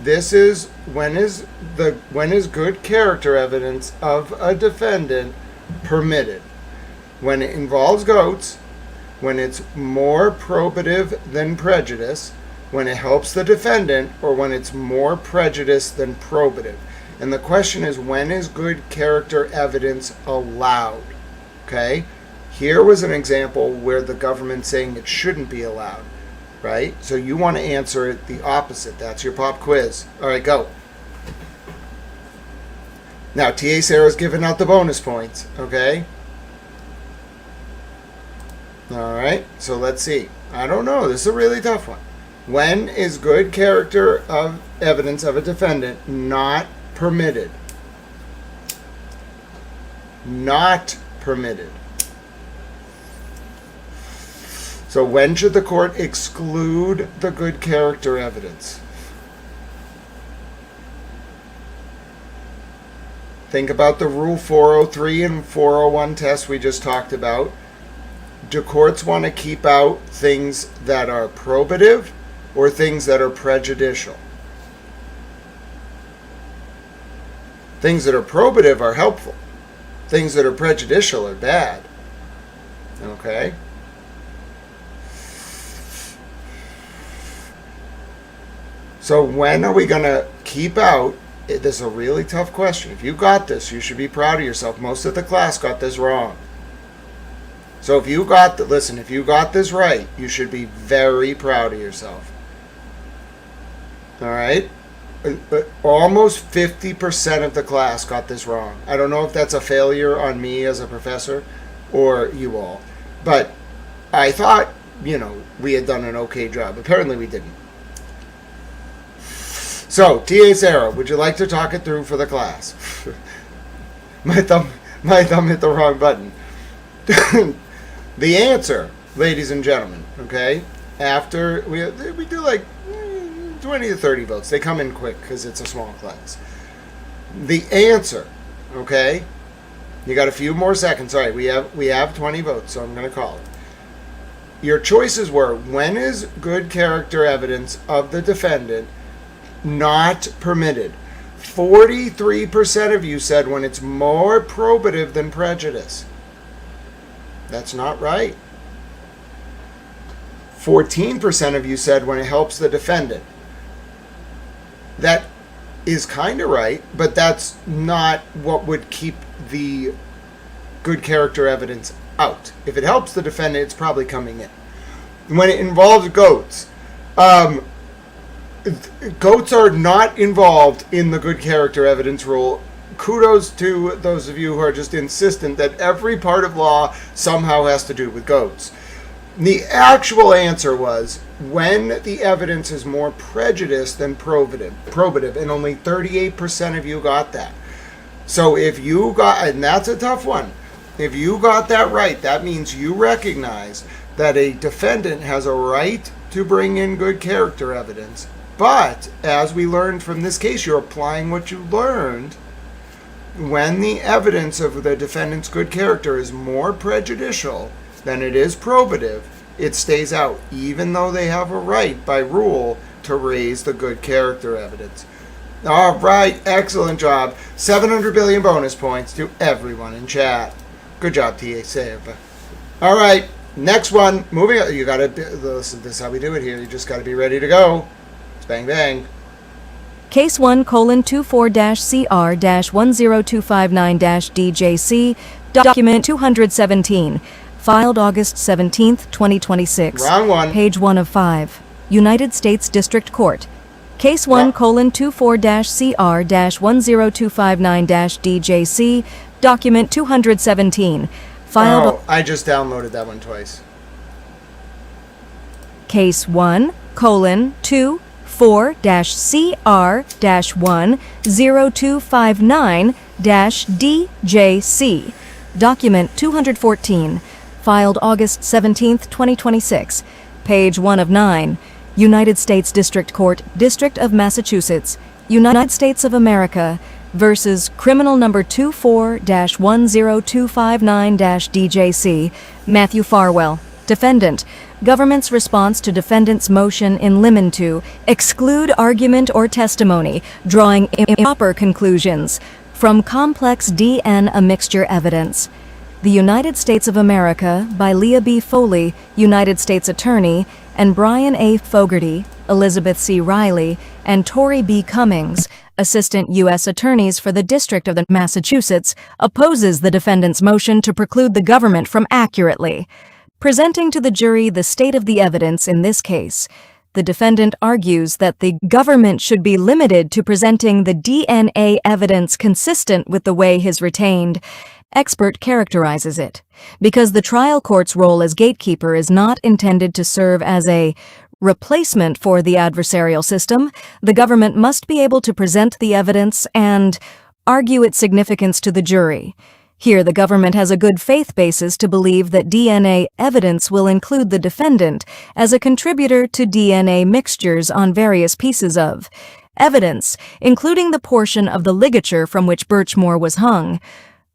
this is when is good character evidence of a defendant permitted? When it involves goats, when it's more probative than prejudice, when it helps the defendant, or when it's more prejudice than probative. And the question is, when is good character evidence allowed? Okay? Here was an example where the government's saying it shouldn't be allowed, right? So you want to answer it the opposite. That's your pop quiz. All right, go. Now, TA Sarah's giving out the bonus points, okay? All right, so let's see. I don't know. This is a really tough one. When is good character of evidence of a defendant not permitted? Not permitted. So when should the court exclude the good character evidence? Think about the Rule 403 and 401 tests we just talked about. Do courts want to keep out things that are probative or things that are prejudicial? Things that are probative are helpful. Things that are prejudicial are bad. Okay? So when are we going to keep out? This is a really tough question. If you got this, you should be proud of yourself. Most of the class got this wrong. So if you got this right, you should be very proud of yourself. All right? Almost 50% of the class got this wrong. I don't know if that's a failure on me as a professor or you all. But I thought, we had done an okay job. Apparently we didn't. So, TA Sarah, would you like to talk it through for the class? My thumb hit the wrong button. The answer, ladies and gentlemen, okay, after we do like 20 to 30 votes. They come in quick because it's a small class. The answer, okay, you got a few more seconds. All right, we have 20 votes, so I'm going to call it. Your choices were, when is good character evidence of the defendant not permitted? 43% of you said when it's more probative than prejudice. That's not right. 14% of you said when it helps the defendant. That is kind of right, but that's not what would keep the good character evidence out. If it helps the defendant, it's probably coming in. When it involves goats, goats are not involved in the good character evidence rule. Kudos to those of you who are just insistent that every part of law somehow has to do with goats. The actual answer was when the evidence is more prejudice than probative, and only 38% of you got that. So if you got, and that's a tough one, if you got that right, that means you recognize that a defendant has a right to bring in good character evidence, But as we learned from this case, you're applying what you learned. When the evidence of the defendant's good character is more prejudicial than it is probative, it stays out, even though they have a right by rule to raise the good character evidence. All right, excellent job. 700 billion bonus points to everyone in chat. Good job, T.A. Save. All right, next one. Moving on. You got to listen. This is how we do it here. You just got to be ready to go. Bang, bang. Case 1:24-CR-10259-DJC, document 217, filed August 17th, 2026. Wrong one. Page 1 of 5. United States District Court. Case 1:24-CR-10259-DJC, document 217, filed... Oh, I just downloaded that one twice. Case 1:4-CR-10259-DJC, document 214, filed August 17th, 2026, page 1 of 9, United States District Court, District of Massachusetts, United States of America, versus criminal number 24-10259-DJC, Matthew Farwell, defendant. Government's response to defendant's motion in limine to exclude argument or testimony, drawing improper conclusions from complex DNA mixture evidence. The United States of America by Leah B. Foley, United States Attorney, and Brian A. Fogarty, Elizabeth C. Riley, and Tory B. Cummings, Assistant U.S. Attorneys for the District of Massachusetts, opposes the defendant's motion to preclude the government from accurately presenting to the jury the state of the evidence in this case. The defendant argues that the government should be limited to presenting the DNA evidence consistent with the way his retained expert characterizes it, because the trial court's role as gatekeeper is not intended to serve as a replacement for the adversarial system. The government must be able to present the evidence and argue its significance to the jury. Here, the government has a good faith basis to believe that DNA evidence will include the defendant as a contributor to DNA mixtures on various pieces of evidence, including the portion of the ligature from which Birchmore was hung.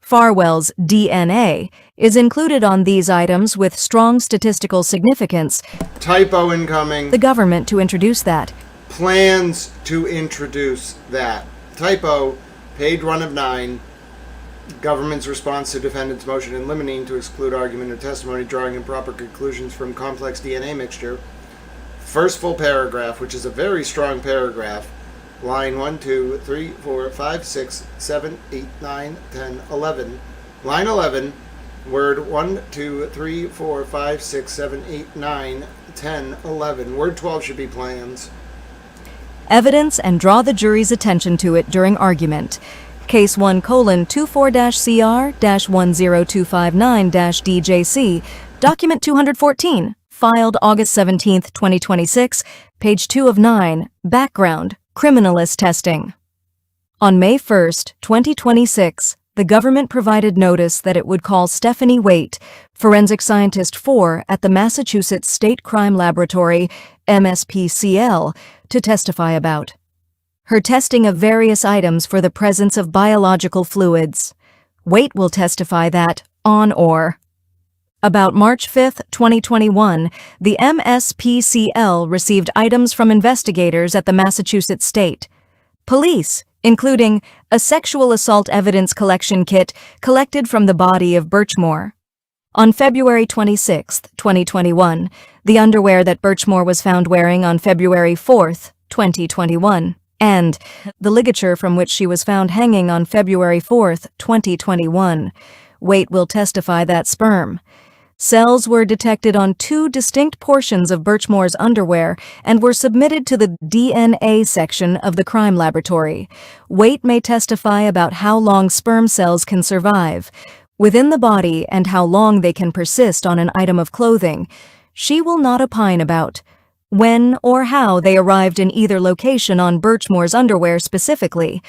Farwell's DNA is included on these items with strong statistical significance. Typo incoming. The government to introduce that. Plans to introduce that. Typo, page 1 of 9. Government's response to defendant's motion in limine to exclude argument or testimony, drawing improper conclusions from complex DNA mixture. First full paragraph, which is a very strong paragraph. Line 1, 2, 3, 4, 5, 6, 7, 8, 9, 10, 11. Line 11, word 1, 2, 3, 4, 5, 6, 7, 8, 9, 10, 11. Word 12 should be plans. Evidence and draw the jury's attention to it during argument. Case 1:24-CR-10259-DJC, document 214, filed August 17, 2026, page 2 of 9, background, criminalist testing. On May 1, 2026, the government provided notice that it would call Stephanie Waite, Forensic Scientist 4 at the Massachusetts State Crime Laboratory, MSPCL, to testify about her testing of various items for the presence of biological fluids. Waite will testify that, on or about March 5, 2021, the MSPCL received items from investigators at the Massachusetts State Police, including a sexual assault evidence collection kit collected from the body of Birchmore. On February 26, 2021, the underwear that Birchmore was found wearing on February 4, 2021, and the ligature from which she was found hanging on February 4, 2021. Waite will testify that sperm cells were detected on 2 distinct portions of Birchmore's underwear and were submitted to the DNA section of the crime laboratory. Waite may testify about how long sperm cells can survive within the body and how long they can persist on an item of clothing. She will not opine about when or how they arrived in either location on Birchmore's underwear specifically.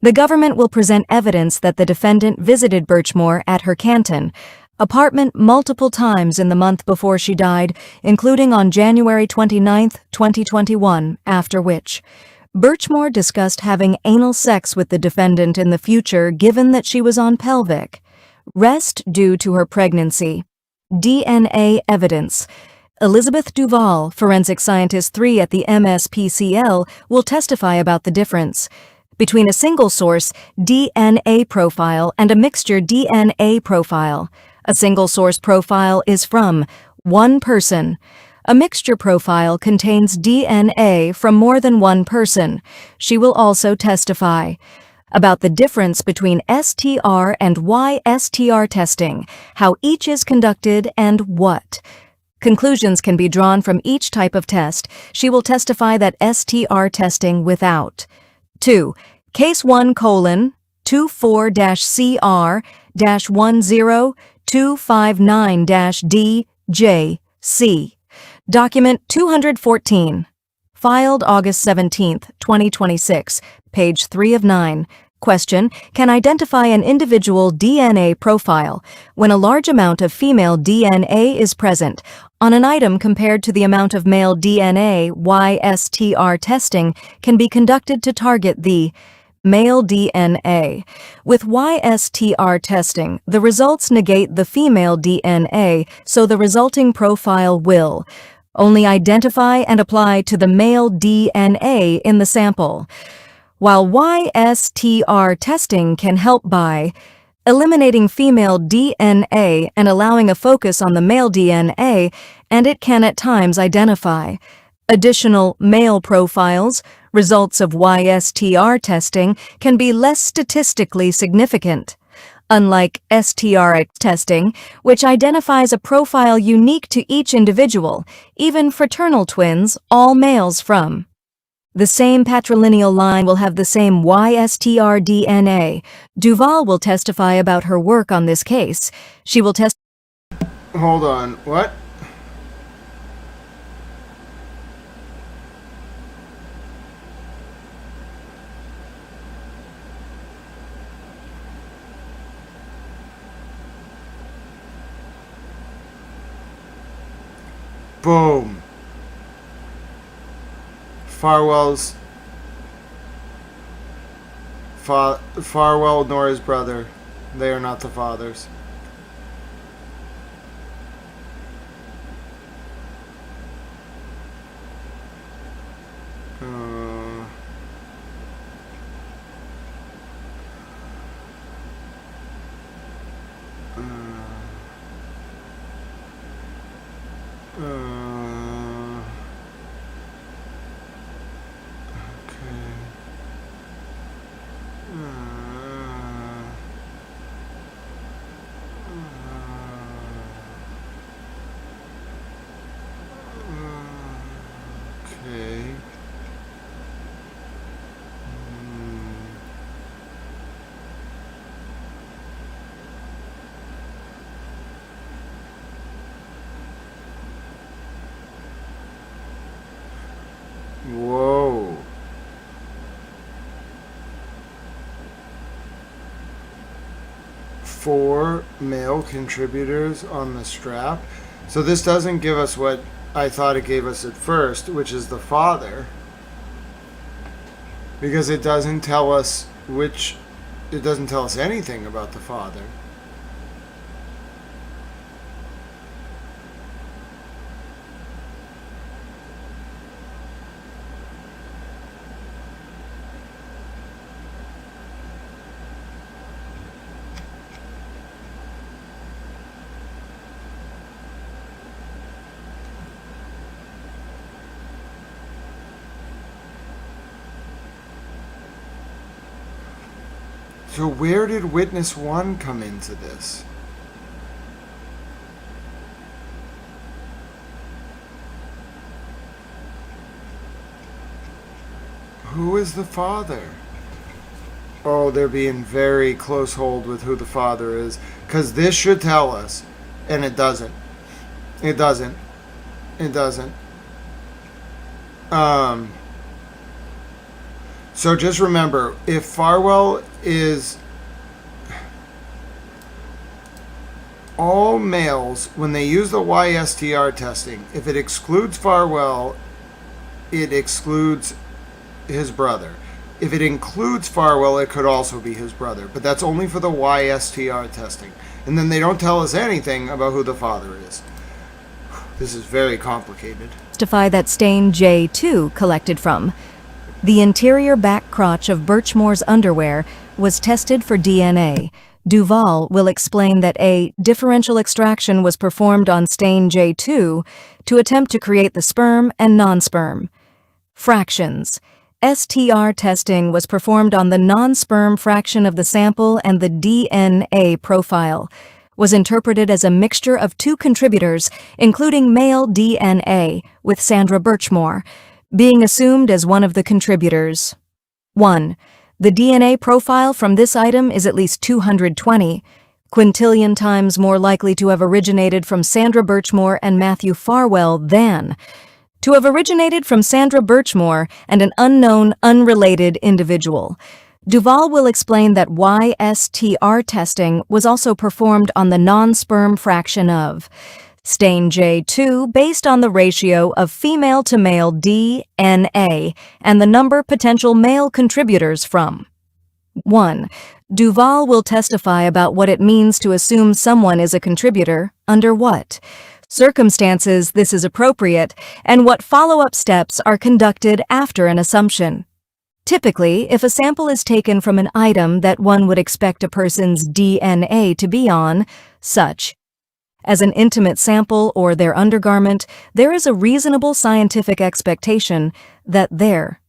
The government will present evidence that the defendant visited Birchmore at her canton, apartment multiple times in the month before she died, including on January 29, 2021, after which Birchmore discussed having anal sex with the defendant in the future given that she was on pelvic rest due to her pregnancy. DNA evidence. Elizabeth Duval, Forensic Scientist 3 at the MSPCL, will testify about the difference between a single source DNA profile and a mixture DNA profile. A single source profile is from one person. A mixture profile contains DNA from more than one person. She will also testify about the difference between STR and YSTR testing, how each is conducted, and what conclusions can be drawn from each type of test. She will testify that STR testing without 2. Case 1:24-CR-10259-DJ-C. Document 214. Filed August 17, 2026, page 3 of 9. Question: can identify an individual DNA profile when a large amount of female DNA is present on an item compared to the amount of male DNA. YSTR testing can be conducted to target the male DNA. With YSTR testing, the results negate the female DNA, so the resulting profile will only identify and apply to the male DNA in the sample, while YSTR testing can help by eliminating female DNA and allowing a focus on the male DNA, and it can at times identify additional male profiles. Results of YSTR testing can be less statistically significant, unlike STR testing, which identifies a profile unique to each individual, even fraternal twins, all males from the same patrilineal line will have the same YSTR DNA. Duval will testify about her work on this case. She will Hold on, what? Boom. Farwell's Farwell nor his brother. They are not the fathers. Whoa. Four male contributors on the strap. So this doesn't give us what I thought it gave us at first, which is the father. Because it doesn't tell us it doesn't tell us anything about the father. So where did witness 1 come into this? Who is the father? Oh, they're being very close hold with who the father is. Because this should tell us. And it doesn't. It doesn't. It doesn't. So just remember, if Farwell is... all males, when they use the YSTR testing, if it excludes Farwell, it excludes his brother. If it includes Farwell, it could also be his brother, but that's only for the YSTR testing. And then they don't tell us anything about who the father is. This is very complicated. Testify that stain J2 collected from. The interior back crotch of Birchmore's underwear was tested for DNA. Duval will explain that a differential extraction was performed on stain J2 to attempt to create the sperm and non-sperm. Fractions. STR testing was performed on the non-sperm fraction of the sample, and the DNA profile was interpreted as a mixture of two contributors, including male DNA, with Sandra Birchmore being assumed as one of the contributors. 1. The DNA profile from this item is at least 220, quintillion times more likely to have originated from Sandra Birchmore and Matthew Farwell than to have originated from Sandra Birchmore and an unknown, unrelated individual. Duval will explain that YSTR testing was also performed on the non-sperm fraction of stain J2 based on the ratio of female to male DNA and the number potential male contributors from. 1. Duval will testify about what it means to assume someone is a contributor, under what circumstances this is appropriate, and what follow-up steps are conducted after an assumption. Typically, if a sample is taken from an item that one would expect a person's DNA to be on, such as an intimate sample or their undergarment, there is a reasonable scientific expectation that their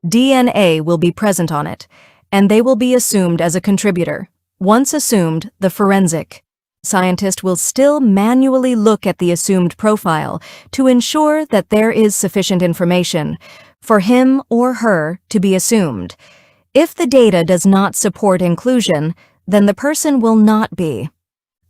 DNA will be present on it, and they will be assumed as a contributor. Once assumed, the forensic scientist will still manually look at the assumed profile to ensure that there is sufficient information for him or her to be assumed. If the data does not support inclusion, then the person will not be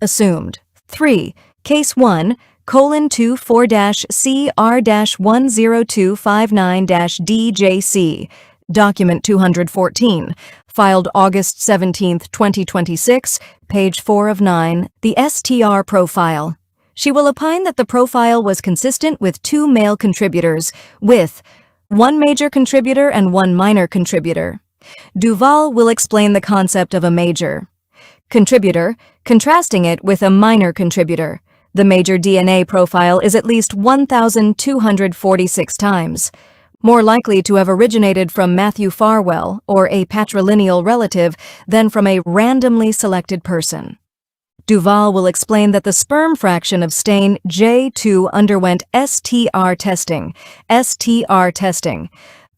assumed. 3. Case 1, colon 24-CR-10259-DJC, document 214, filed August 17, 2026, page 4 of 9, the STR profile. She will opine that the profile was consistent with two male contributors, with one major contributor and one minor contributor. Duval will explain the concept of a major contributor, contrasting it with a minor contributor. The major DNA profile is at least 1,246 times more likely to have originated from Matthew Farwell or a patrilineal relative than from a randomly selected person. Duval will explain that the sperm fraction of stain J2 underwent STR testing. STR testing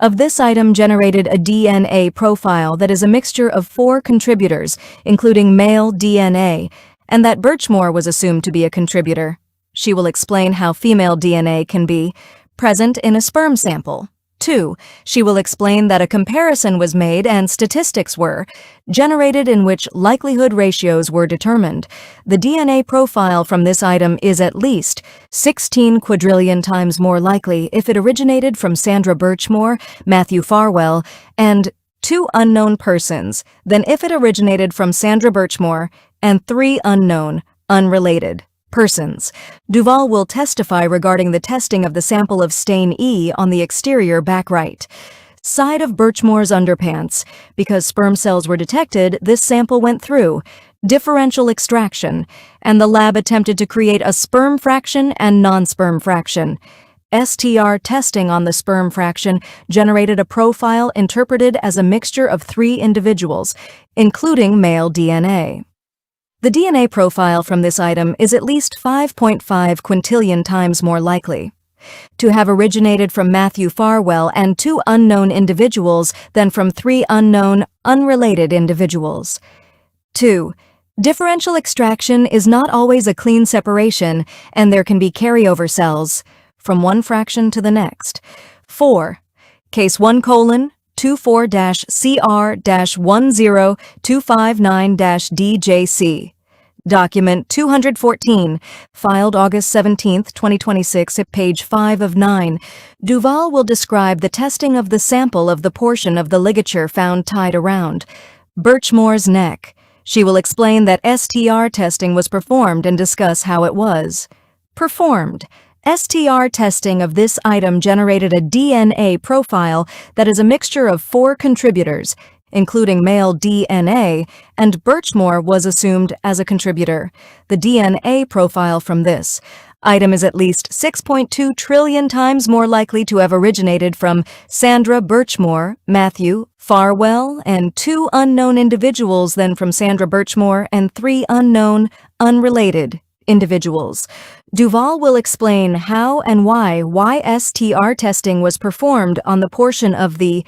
of this item generated a DNA profile that is a mixture of 4 contributors, including male DNA, and that Birchmore was assumed to be a contributor. She will explain how female DNA can be present in a sperm sample. 2. She will explain that a comparison was made and statistics were generated in which likelihood ratios were determined. The DNA profile from this item is at least 16 quadrillion times more likely if it originated from Sandra Birchmore, Matthew Farwell, and 2 unknown persons than if it originated from Sandra Birchmore and 3 unknown, unrelated persons. Duval will testify regarding the testing of the sample of stain E on the exterior back right side of Birchmore's underpants. Because sperm cells were detected, this sample went through differential extraction, and the lab attempted to create a sperm fraction and non-sperm fraction. STR testing on the sperm fraction generated a profile interpreted as a mixture of 3 individuals, including male DNA. The DNA profile from this item is at least 5.5 quintillion times more likely to have originated from Matthew Farwell and 2 unknown individuals than from 3 unknown, unrelated individuals. 2. Differential extraction is not always a clean separation, and there can be carryover cells from one fraction to the next. 4. Case 1 colon 24-CR-10259-DJC. Document 214, filed August 17, 2026 at page 5 of 9. Duval will describe the testing of the sample of the portion of the ligature found tied around Birchmore's neck. She will explain that STR testing was performed and discuss how it was performed. STR testing of this item generated a DNA profile that is a mixture of 4 contributors, including male DNA, and Birchmore was assumed as a contributor. The DNA profile from this item is at least 6.2 trillion times more likely to have originated from Sandra Birchmore, Matthew, Farwell, and 2 unknown individuals than from Sandra Birchmore and 3 unknown, unrelated individuals. Duval will explain how and why YSTR testing was performed on the portion of the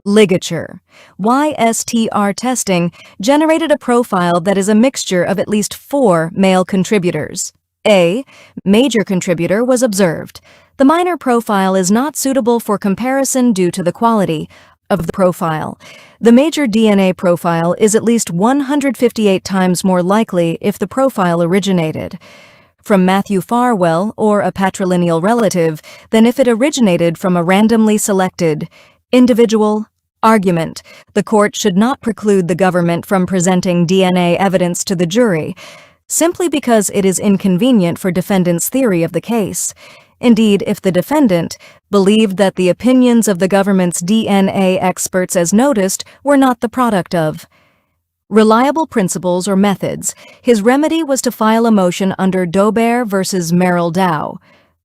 ligature. YSTR testing generated a profile that is a mixture of at least 4 male contributors. A major contributor was observed. The minor profile is not suitable for comparison due to the quality of the profile. The major DNA profile is at least 158 times more likely if the profile originated from Matthew Farwell or a patrilineal relative than if it originated from a randomly selected individual. Argument: the court should not preclude the government from presenting DNA evidence to the jury, simply because it is inconvenient for defendant's theory of the case. Indeed, if the defendant believed that the opinions of the government's DNA experts as noticed were not the product of reliable principles or methods, his remedy was to file a motion under Daubert v. Merrill Dow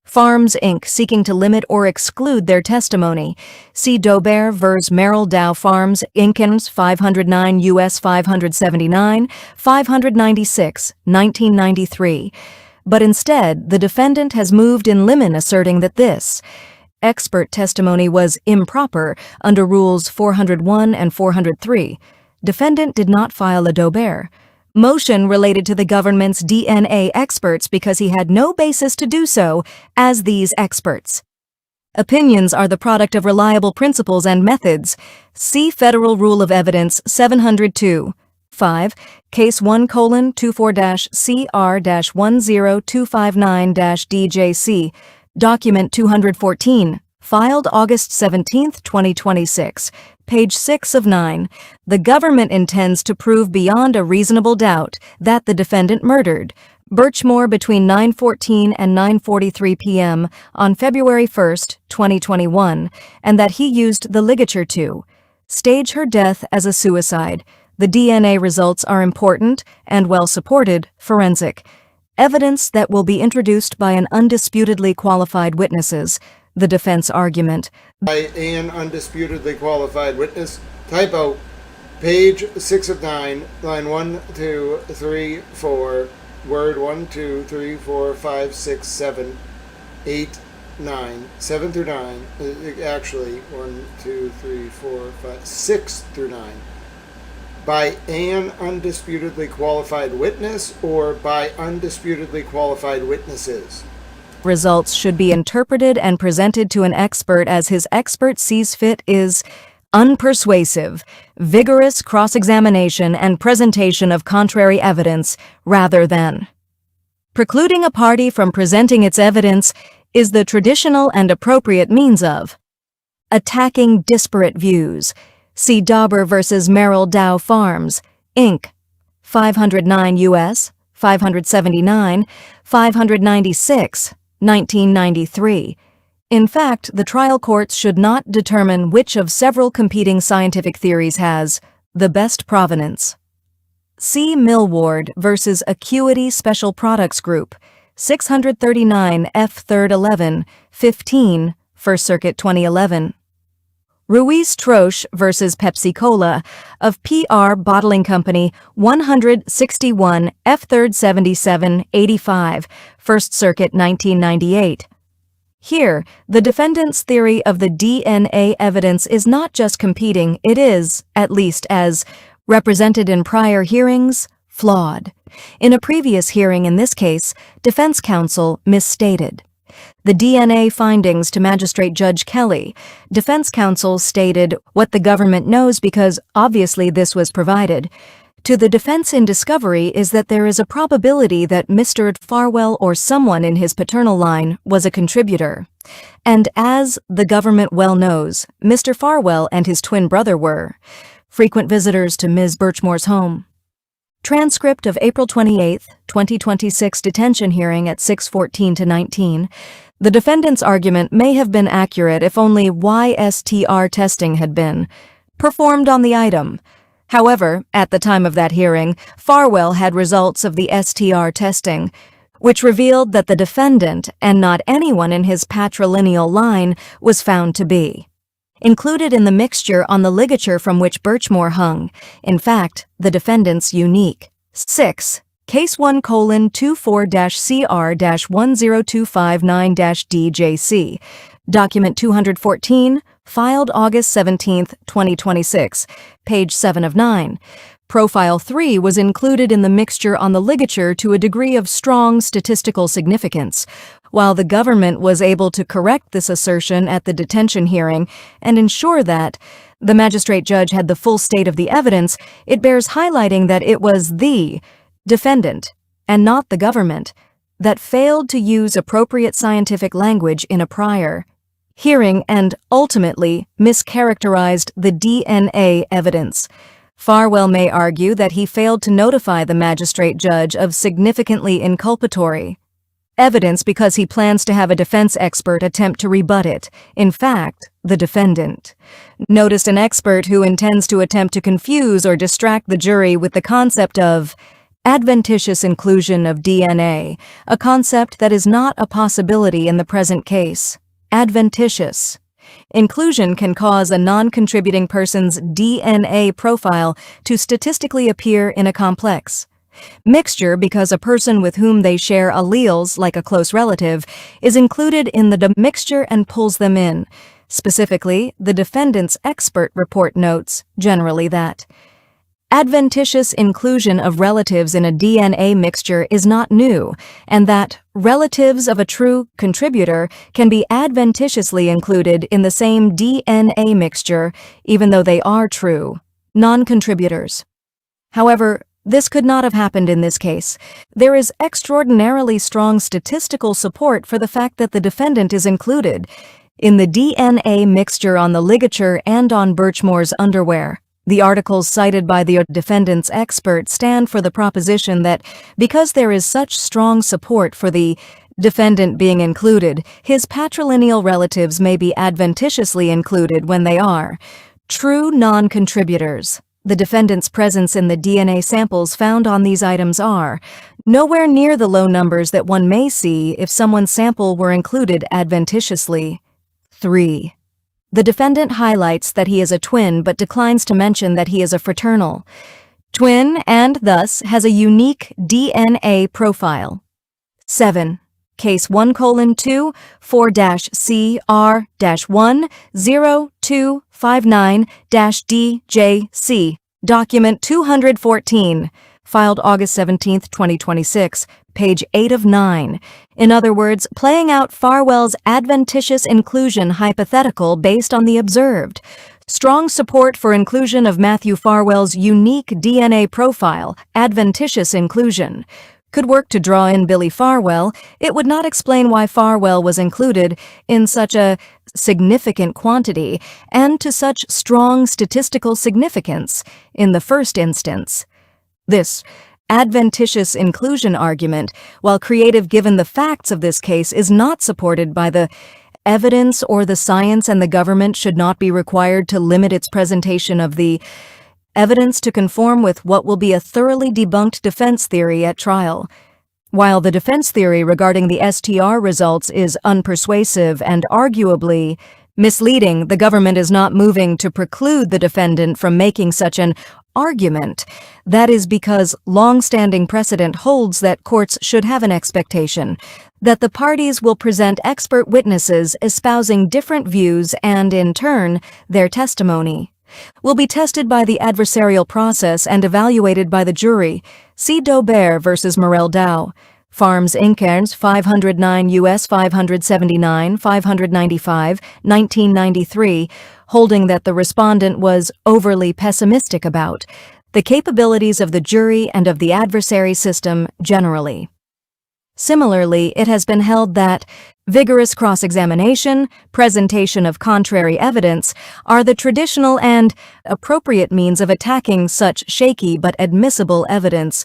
Farms, Inc., seeking to limit or exclude their testimony. See Daubert v. Merrill Dow Farms, Inc. 509 U.S. 579, 596, 1993. But instead, the defendant has moved in limine asserting that this expert testimony was improper under Rules 401 and 403. Defendant did not file a Daubert motion related to the government's DNA experts because he had no basis to do so as these experts. Opinions are the product of reliable principles and methods. See Federal Rule of Evidence 702. 5. Case 1:CR-10259-DJC, Document 214, filed August 17, 2026, page 6 of 9. The government intends to prove beyond a reasonable doubt that the defendant murdered Birchmore between 9:14 and 9:43 p.m. on February 1, 2021, and that he used the ligature to stage her death as a suicide. The DNA results are important and well-supported forensic evidence that will be introduced by an undisputedly qualified witnesses. The defense argument. By an undisputedly qualified witness. Typo. Page 6 of 9, line 1, 2, 3, 4, word 1, 2, 3, 4, 5, 6, 7, 8, 9, 7 through 9. Actually, 1, 2, 3, 4, 5, 6 through 9. By an undisputedly qualified witness or by undisputedly qualified witnesses? Results should be interpreted and presented to an expert as his expert sees fit is unpersuasive, vigorous cross-examination and presentation of contrary evidence rather than precluding a party from presenting its evidence is the traditional and appropriate means of attacking disparate views. See Dauber v. Merrill Dow Farms, Inc., 509 U.S., 579, 596, 1993. In fact, the trial courts should not determine which of several competing scientific theories has the best provenance. See Millward v. Acuity Special Products Group, 639 F. 3rd 11, 15, First Circuit 2011. Ruiz Troche v. Pepsi Cola of PR Bottling Company, 161 F. 3rd 77, 85, First Circuit 1998. Here, the defendant's theory of the DNA evidence is not just competing, it is, at least as represented in prior hearings, flawed. In a previous hearing in this case, defense counsel misstated the DNA findings to Magistrate Judge Kelly. Defense counsel stated what the government knows because obviously this was provided to the defense in discovery is that there is a probability that Mr. Farwell or someone in his paternal line was a contributor. And as the government well knows, Mr. Farwell and his twin brother were frequent visitors to Ms. Birchmore's home. Transcript of April 28, 2026 detention hearing at 6:14 to 19. The defendant's argument may have been accurate if only YSTR testing had been performed on the item. However, at the time of that hearing, Farwell had results of the STR testing, which revealed that the defendant, and not anyone in his patrilineal line, was found to be included in the mixture on the ligature from which Birchmore hung. In fact, the defendant's unique 6. Case 1:CR-10259-DJC. Document 214, filed August 17, 2026, page 7 of 9. Profile 3 was included in the mixture on the ligature to a degree of strong statistical significance. While the government was able to correct this assertion at the detention hearing and ensure that the magistrate judge had the full state of the evidence, it bears highlighting that it was the defendant, and not the government, that failed to use appropriate scientific language in a prior hearing and ultimately mischaracterized the DNA evidence. Farwell may argue that he failed to notify the magistrate judge of significantly inculpatory evidence because he plans to have a defense expert attempt to rebut it. In fact, the defendant noticed an expert who intends to attempt to confuse or distract the jury with the concept of adventitious inclusion of DNA, a concept that is not a possibility in the present case. Adventitious inclusion can cause a non-contributing person's DNA profile to statistically appear in a complex mixture because a person with whom they share alleles, like a close relative, is included in the mixture and pulls them in. Specifically, the defendant's expert report notes, generally, that adventitious inclusion of relatives in a DNA mixture is not new, and that relatives of a true contributor can be adventitiously included in the same DNA mixture, even though they are true non-contributors. However, this could not have happened in this case. There is extraordinarily strong statistical support for the fact that the defendant is included in the DNA mixture on the ligature and on Birchmore's underwear. The articles cited by the defendant's expert stand for the proposition that because there is such strong support for the defendant being included, his patrilineal relatives may be adventitiously included when they are true non-contributors. The defendant's presence in the DNA samples found on these items are nowhere near the low numbers that one may see if someone's sample were included adventitiously. 3. The defendant highlights that he is a twin but declines to mention that he is a fraternal twin and thus has a unique DNA profile. 7. Case 1:CR-10259-DJC. Document 214, filed August 17, 2026, page 8 of 9. In other words, playing out Farwell's adventitious inclusion hypothetical based on the observed. Strong support for inclusion of Matthew Farwell's unique DNA profile, adventitious inclusion, could work to draw in Billy Farwell. It would not explain why Farwell was included in such a significant quantity and to such strong statistical significance in the first instance. This adventitious inclusion argument, while creative given the facts of this case, is not supported by the evidence or the science, and the government should not be required to limit its presentation of the evidence to conform with what will be a thoroughly debunked defense theory at trial. While the defense theory regarding the STR results is unpersuasive and arguably misleading, the government is not moving to preclude the defendant from making such an argument. That is because long-standing precedent holds that courts should have an expectation that the parties will present expert witnesses espousing different views and, in turn, their testimony will be tested by the adversarial process and evaluated by the jury. See Daubert versus Morel Dow. Farms Inkerns 509 U.S. 579, 595, 1993, holding that the respondent was overly pessimistic about the capabilities of the jury and of the adversary system generally. Similarly, it has been held that Vigorous cross-examination, presentation of contrary evidence are the traditional and appropriate means of attacking such shaky but admissible evidence.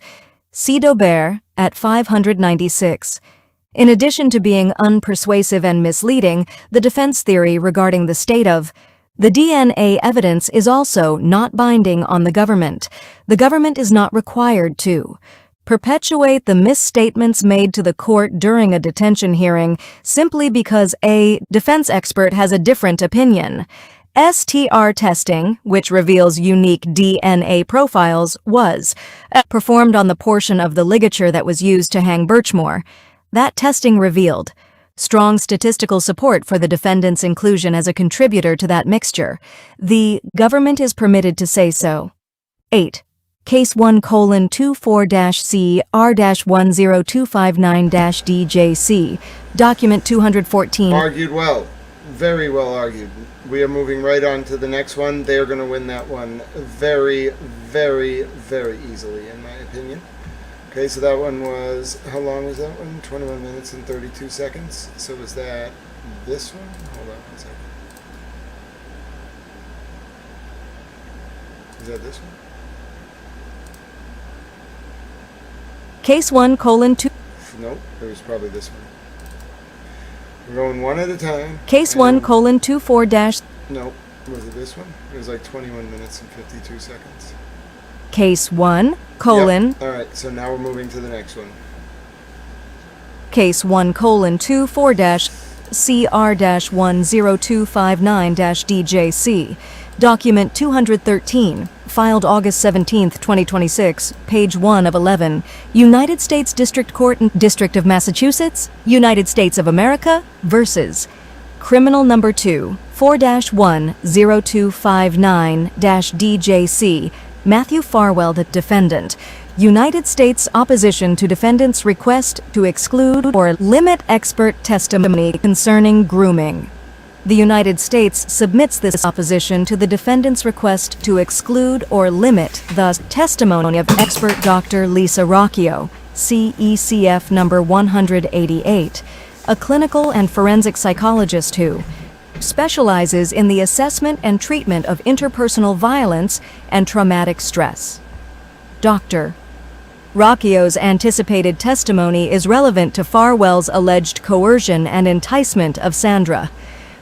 See Daubert at 596. In addition to being unpersuasive and misleading, the defense theory regarding the state of the DNA evidence is also not binding on the government. The government is not required to perpetuate the misstatements made to the court during a detention hearing simply because a defense expert has a different opinion. STR testing, which reveals unique DNA profiles, was performed on the portion of the ligature that was used to hang Birchmore. That testing revealed strong statistical support for the defendant's inclusion as a contributor to that mixture. The government is permitted to say so. 8. Case 1:CR-10259-DJC, document 214. Argued well. Very well argued. We are moving right on to the next one. They are going to win that one very, very, very easily, in my opinion. Okay, so that one was, how long was that one? 21 minutes and 32 seconds. So was that this one? Hold on 1 second. Is that this one? Case 1:2. Nope, it was probably this one. We're going one at a time. Case 1:24. Nope, was it this one? It was like 21 minutes and 52 seconds. Case 1: Yep. All right, so now we're moving to the next one. Case 1:24-CR-10259-DJC, document 213, filed August 17, 2026, page 1 of 11, United States District Court, District of Massachusetts, United States of America, versus Criminal Number 2, 4-10259-DJC, Matthew Farwell, the defendant. United States opposition to defendant's request to exclude or limit expert testimony concerning grooming. The United States submits this opposition to the defendant's request to exclude or limit the testimony of expert Dr. Lisa Rocchio, CECF number 188, a clinical and forensic psychologist who specializes in the assessment and treatment of interpersonal violence and traumatic stress. Dr. Rocchio's anticipated testimony is relevant to Farwell's alleged coercion and enticement of Sandra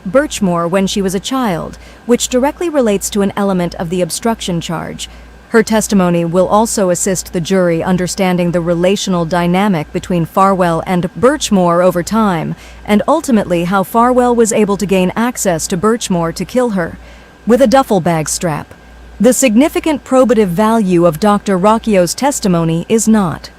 Birchmore when she was a child, which directly relates to an element of the obstruction charge. Her testimony will also assist the jury understanding the relational dynamic between Farwell and Birchmore over time, and ultimately how Farwell was able to gain access to Birchmore to kill her with a duffel bag strap. The significant probative value of Dr. Rocchio's testimony is not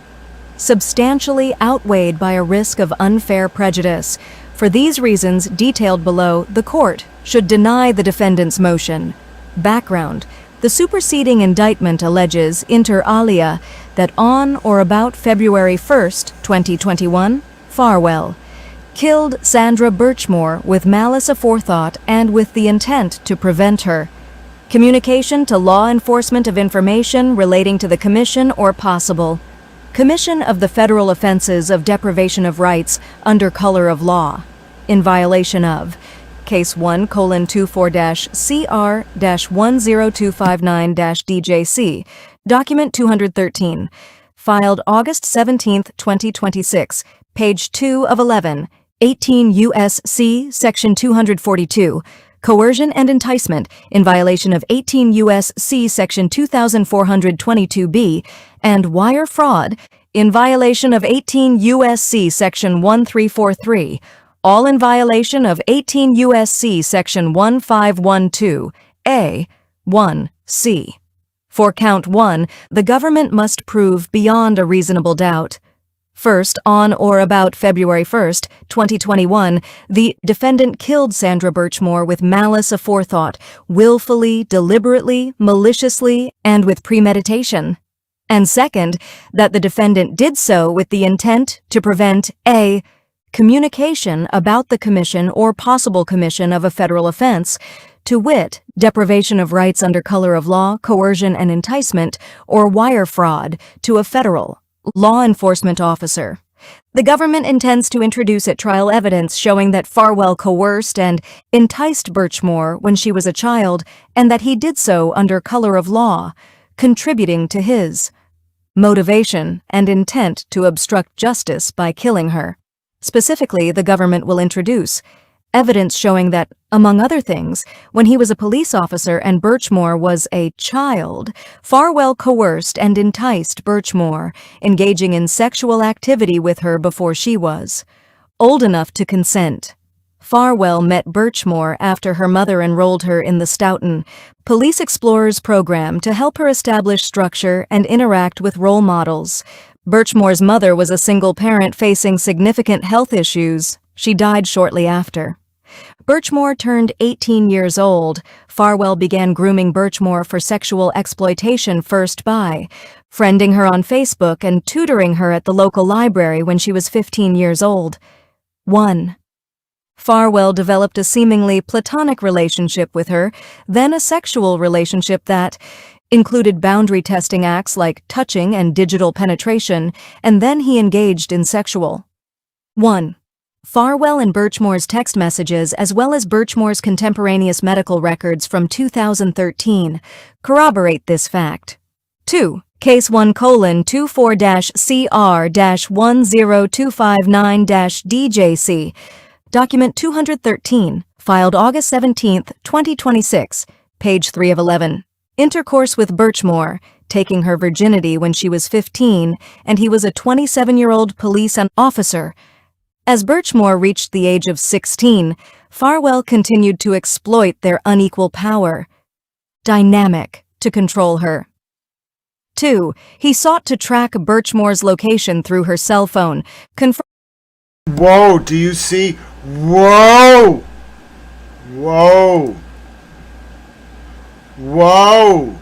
substantially outweighed by a risk of unfair prejudice. For these reasons detailed below, the court should deny the defendant's motion. Background: the superseding indictment alleges, inter alia, that on or about February 1, 2021, Farwell killed Sandra Birchmore with malice aforethought and with the intent to prevent her communication to law enforcement of information relating to the commission or possible commission of the federal offenses of deprivation of rights under color of law, in violation of Case 1:24-CR-10259-DJC, document 213, filed August 17, 2026, page 2 of 11, 18 U.S.C. Section 242, coercion and enticement in violation of 18 U.S.C. Section 2422b, and wire fraud in violation of 18 U.S.C. Section 1343, all in violation of 18 U.S.C. Section 1512a(1)(c). For count 1, the government must prove beyond a reasonable doubt. First, on or about February 1, 2021, the defendant killed Sandra Birchmore with malice aforethought, willfully, deliberately, maliciously, and with premeditation. And second, that the defendant did so with the intent to prevent a communication about the commission or possible commission of a federal offense, to wit, deprivation of rights under color of law, coercion and enticement, or wire fraud, to a federal law enforcement officer. The government intends to introduce at trial evidence showing that Farwell coerced and enticed Birchmore when she was a child, and that he did so under color of law, contributing to his motivation and intent to obstruct justice by killing her. Specifically, the government will introduce evidence showing that, among other things, when he was a police officer and Birchmore was a child, Farwell coerced and enticed Birchmore, engaging in sexual activity with her before she was old enough to consent. Farwell met Birchmore after her mother enrolled her in the Stoughton Police Explorers program to help her establish structure and interact with role models. Birchmore's mother was a single parent facing significant health issues. She died shortly after. Birchmore turned 18 years old. Farwell began grooming Birchmore for sexual exploitation first by friending her on Facebook and tutoring her at the local library when she was 15 years old. 1. Farwell developed a seemingly platonic relationship with her, then a sexual relationship that included boundary testing acts like touching and digital penetration, and then he engaged in sexual. 1. Farwell and Birchmore's text messages, as well as Birchmore's contemporaneous medical records from 2013, corroborate this fact. 2. Case 1:CR-10259-DJC, Document 213, filed August 17, 2026, page 3 of 11. Intercourse with Birchmore, taking her virginity when she was 15, and he was a 27-year-old police officer. As Birchmore reached the age of 16, Farwell continued to exploit their unequal power dynamic to control her. 2. He sought to track Birchmore's location through her cell phone. Whoa, do you see? Whoa! Whoa! Whoa!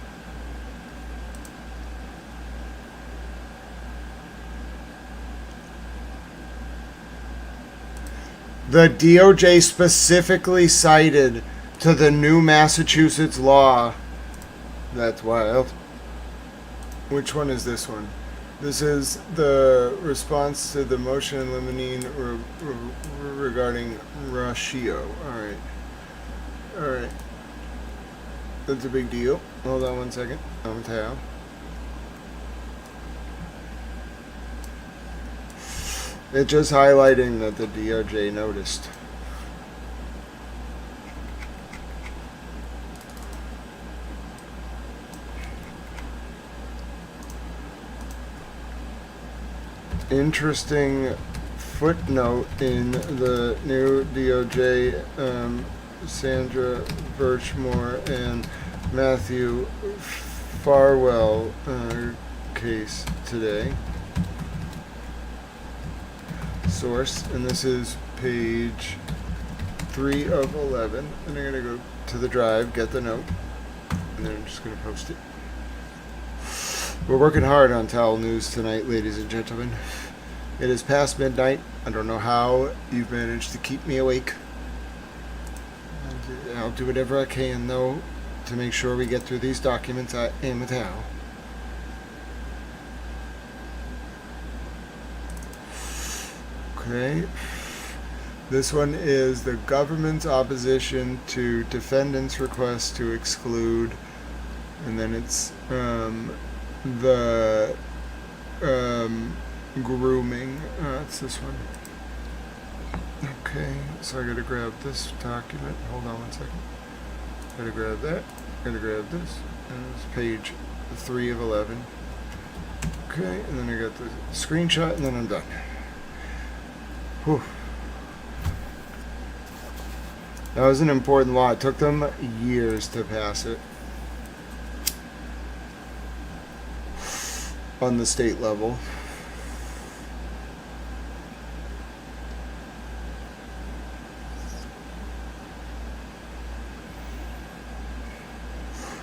The DOJ specifically cited to the new Massachusetts law. That's wild. Which one is this one? This is the response to the motion in limine regarding Ratio. Alright. Alright. That's a big deal. Hold on one second. I'm Tao. It's just highlighting that the DOJ noticed. Interesting footnote in the new DOJ Sandra Birchmore and Matthew Farwell case today. Source, and this is page 3 of 11, and I'm going to go to the drive, get the note, and then I'm just going to post it. We're working hard on Towel News tonight, ladies and gentlemen. It is past midnight. I don't know how you've managed to keep me awake. I'll do whatever I can, though, to make sure we get through these documents. I am a Towel. Okay. This one is the government's opposition to defendant's request to exclude, and then it's the grooming. It's this one. Okay, so I gotta grab this document. Hold on one second. Gotta grab that. Gotta grab this. And it's page 3 of 11. Okay, and then I got the screenshot, and then I'm done. Whew. That was an important law. It took them years to pass it on the state level.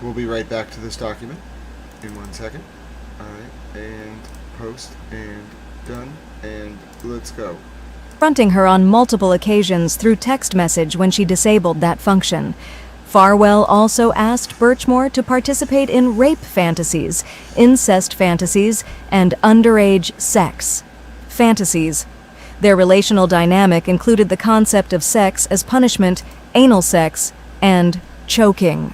We'll be right back to this document in 1 second. Alright, and post, and done, and let's go. Confronting her on multiple occasions through text message when she disabled that function. Farwell also asked Birchmore to participate in rape fantasies, incest fantasies, and underage sex fantasies. Their relational dynamic included the concept of sex as punishment, anal sex, and choking.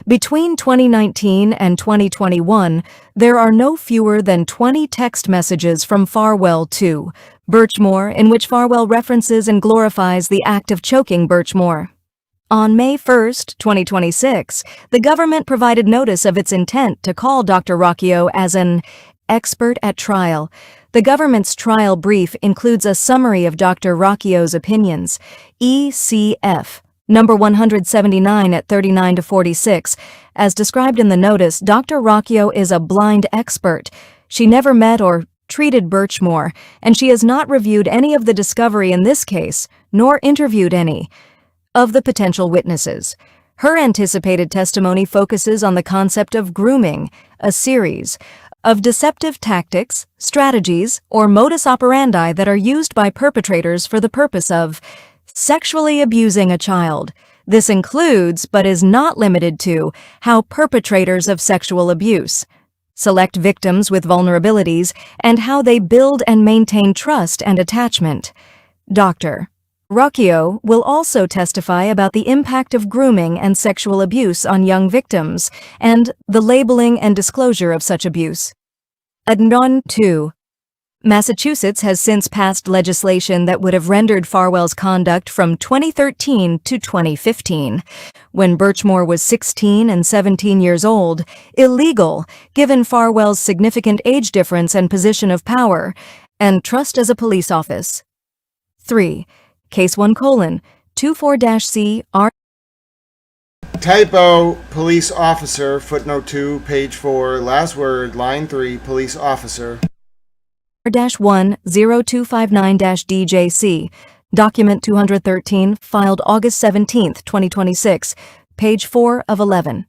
Between 2019 and 2021, there are no fewer than 20 text messages from Farwell to Birchmore in which Farwell references and glorifies the act of choking Birchmore. On May 1, 2026, the government provided notice of its intent to call Dr. Rocchio as an expert at trial. The government's trial brief includes a summary of Dr. Rocchio's opinions, ECF, number 179 at 39 to 46. As described in the notice, Dr. Rocchio is a blind expert. She never met or treated Birchmore, and she has not reviewed any of the discovery in this case, nor interviewed any of the potential witnesses. Her anticipated testimony focuses on the concept of grooming, a series of deceptive tactics, strategies, or modus operandi that are used by perpetrators for the purpose of sexually abusing a child. This includes, but is not limited to, how perpetrators of sexual abuse select victims with vulnerabilities and how they build and maintain trust and attachment. Dr. Rocchio will also testify about the impact of grooming and sexual abuse on young victims and the labeling and disclosure of such abuse. Addendum 2. Massachusetts has since passed legislation that would have rendered Farwell's conduct from 2013 to 2015, when Birchmore was 16 and 17 years old, illegal, given Farwell's significant age difference and position of power, and trust as a police office. 3. Case 1:24-C R. Typo, police officer, footnote 2, page 4, last word, line 3, police officer. -10259-DJC, document 213, filed August 17, 2026, page 4 of 11.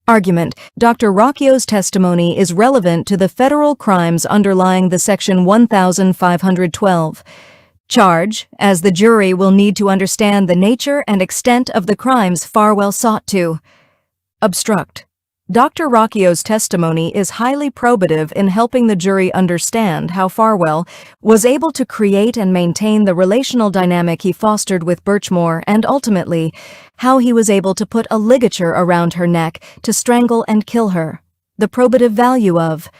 Argument: Dr. Rocchio's testimony is relevant to the federal crimes underlying the Section 1512 charge, as the jury will need to understand the nature and extent of the crimes Farwell sought to obstruct. Dr. Rocchio's testimony is highly probative in helping the jury understand how Farwell was able to create and maintain the relational dynamic he fostered with Birchmore, and ultimately, how he was able to put a ligature around her neck to strangle and kill her. The probative value of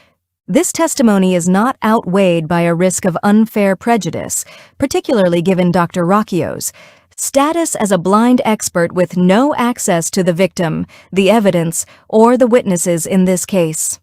this testimony is not outweighed by a risk of unfair prejudice, particularly given Dr. Rocchio's status as a blind expert with no access to the victim, the evidence, or the witnesses in this case.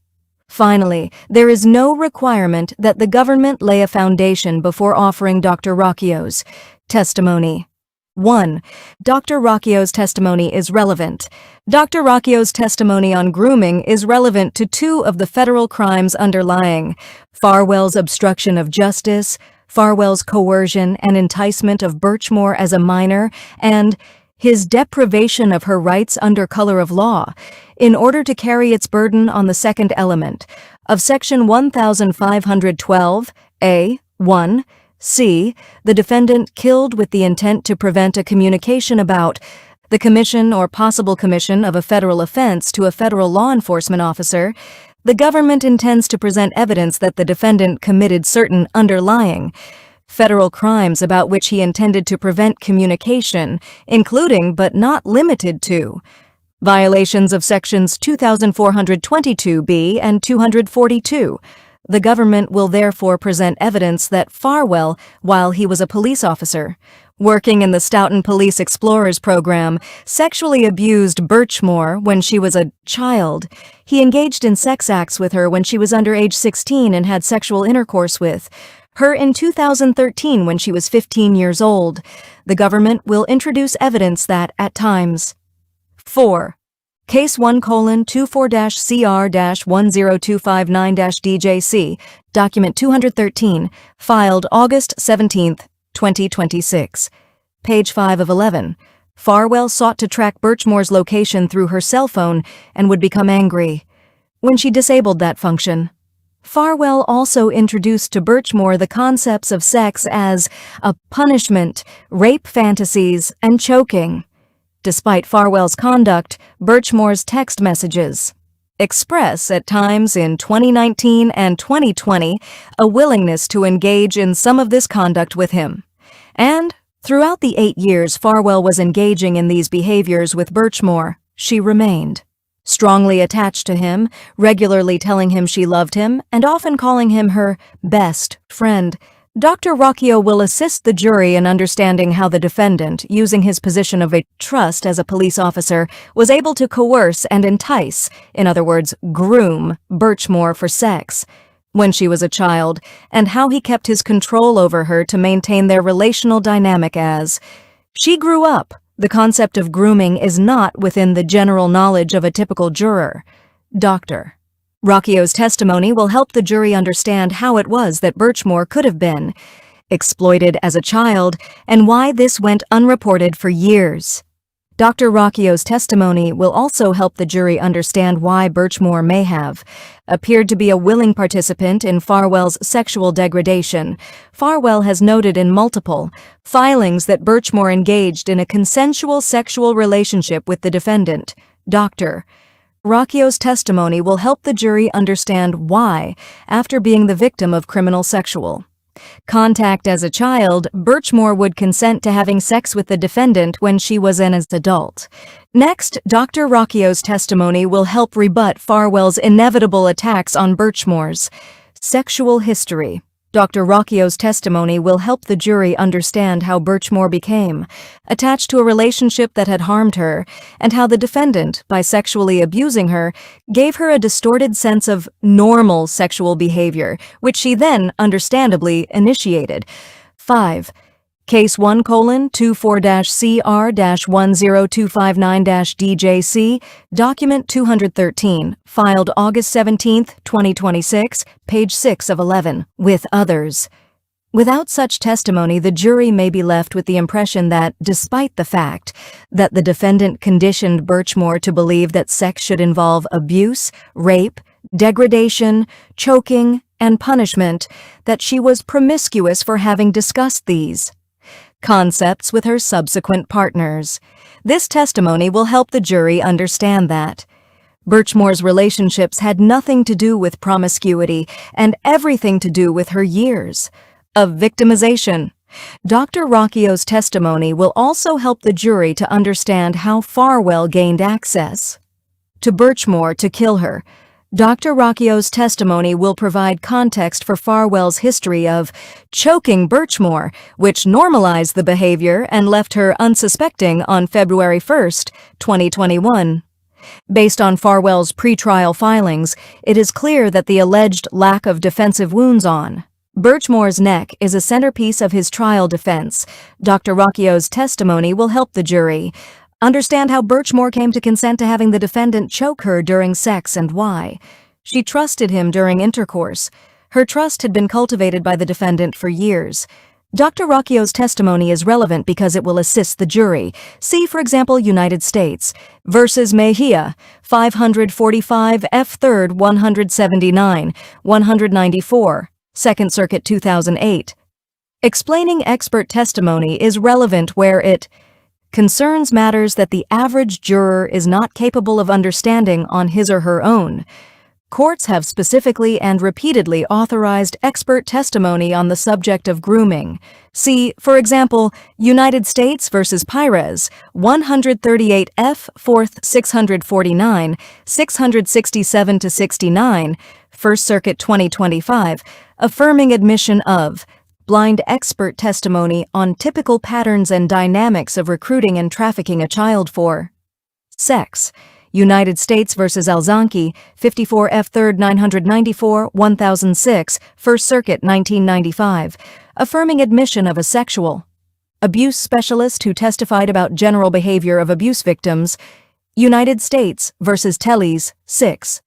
Finally, there is no requirement that the government lay a foundation before offering Dr. Rocchio's testimony. 1. Dr. Rocchio's testimony is relevant. Dr. Rocchio's testimony on grooming is relevant to two of the federal crimes underlying Farwell's obstruction of justice, Farwell's coercion and enticement of Birchmore as a minor, and his deprivation of her rights under color of law, in order to carry its burden on the second element of Section 1512(a)(1). C. The defendant killed with the intent to prevent a communication about the commission or possible commission of a federal offense to a federal law enforcement officer. The government intends to present evidence that the defendant committed certain underlying federal crimes about which he intended to prevent communication, including but not limited to violations of Sections 2422B and 242. The government will therefore present evidence that Farwell, while he was a police officer, working in the Stoughton Police Explorers Program, sexually abused Birchmore when she was a child. He engaged in sex acts with her when she was under age 16 and had sexual intercourse with her in 2013 when she was 15 years old. The government will introduce evidence that, at times. 4. Case 1:CR-10259-DJC, document 213, filed August 17, 2026. Page 5 of 11. Farwell sought to track Birchmore's location through her cell phone and would become angry when she disabled that function. Farwell also introduced to Birchmore the concepts of sex as a punishment, rape fantasies, and choking. Despite Farwell's conduct, Birchmore's text messages express at times in 2019 and 2020 a willingness to engage in some of this conduct with him. And throughout the 8 years Farwell was engaging in these behaviors with Birchmore, she remained strongly attached to him, regularly telling him she loved him, and often calling him her best friend. Dr. Rocchio will assist the jury in understanding how the defendant, using his position of a trust as a police officer, was able to coerce and entice, in other words, groom, Birchmore for sex when she was a child, and how he kept his control over her to maintain their relational dynamic as she grew up. The concept of grooming is not within the general knowledge of a typical juror. Dr. Rocchio's testimony will help the jury understand how it was that Birchmore could have been exploited as a child and why this went unreported for years. Dr. Rocchio's testimony will also help the jury understand why Birchmore may have appeared to be a willing participant in Farwell's sexual degradation. Farwell has noted in multiple filings that Birchmore engaged in a consensual sexual relationship with the defendant. Dr. Rocchio's testimony will help the jury understand why, after being the victim of criminal sexual contact as a child, Birchmore would consent to having sex with the defendant when she was an adult. Next, Dr. Rocchio's testimony will help rebut Farwell's inevitable attacks on Birchmore's sexual history. Dr. Rocchio's testimony will help the jury understand how Birchmore became attached to a relationship that had harmed her, and how the defendant, by sexually abusing her, gave her a distorted sense of normal sexual behavior, which she then, understandably, initiated. 5. Case 1:CR-10259-DJC, Document 213, filed August 17, 2026, page 6 of 11, with others. Without such testimony, the jury may be left with the impression that, despite the fact that the defendant conditioned Birchmore to believe that sex should involve abuse, rape, degradation, choking, and punishment, that she was promiscuous for having discussed these concepts with her subsequent partners. This testimony will help the jury understand that Birchmore's relationships had nothing to do with promiscuity and everything to do with her years of victimization. Dr. Rocchio's testimony will also help the jury to understand how Farwell gained access to Birchmore to kill her. Dr. Rocchio's testimony will provide context for Farwell's history of choking Birchmore, which normalized the behavior and left her unsuspecting on February 1, 2021. Based on Farwell's pretrial filings, it is clear that the alleged lack of defensive wounds on Birchmore's neck is a centerpiece of his trial defense. Dr. Rocchio's testimony will help the jury understand how Birchmore came to consent to having the defendant choke her during sex and why. She trusted him during intercourse. Her trust had been cultivated by the defendant for years. Dr. Rocchio's testimony is relevant because it will assist the jury. See, for example, United States versus Mejia, 545 F. 3rd 179, 194, 2nd Circuit 2008. Explaining expert testimony is relevant where it concerns matters that the average juror is not capable of understanding on his or her own. Courts have specifically and repeatedly authorized expert testimony on the subject of grooming. See, for example, United States versus Pires, 138 F. 4th 649, 667-69, 1st Circuit 2025, affirming admission of blind expert testimony on typical patterns and dynamics of recruiting and trafficking a child for sex. United States versus Alzanki, 54 F. 3rd 994, 1006, 1st Circuit 1995, affirming admission of a sexual abuse specialist who testified about general behavior of abuse victims. United States versus Tellez, 6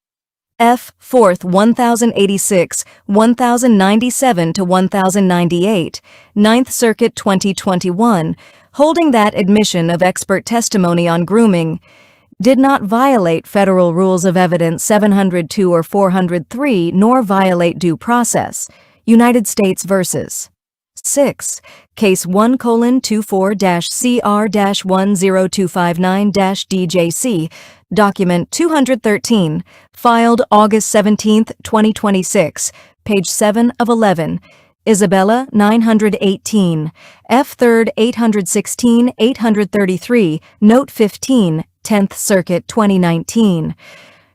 F. 4th 1086, 1097-1098, 9th Circuit 2021, holding that admission of expert testimony on grooming did not violate Federal Rules of Evidence 702 or 403 nor violate due process. United States versus 6. Case 1:24-CR-10259-DJC, document 213, filed August 17, 2026, page 7 of 11. Isabella 918, F. 3rd 816 833, Note 15, 10th Circuit 2019.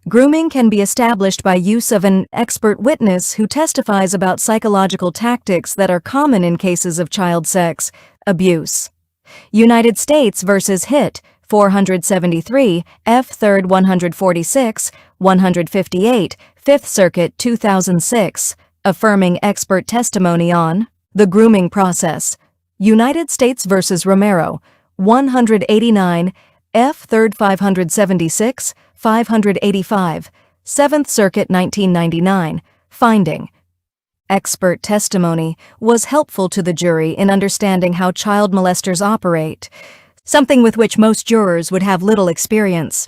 Grooming can be established by use of an expert witness who testifies about psychological tactics that are common in cases of child sex abuse. United States versus Hitt, 473, F. 3rd 146, 158, 5th Circuit 2006, affirming expert testimony on the grooming process. United States versus Romero, 189, F. 3rd 576, 585, 7th Circuit 1999, finding expert testimony was helpful to the jury in understanding how child molesters operate, something with which most jurors would have little experience.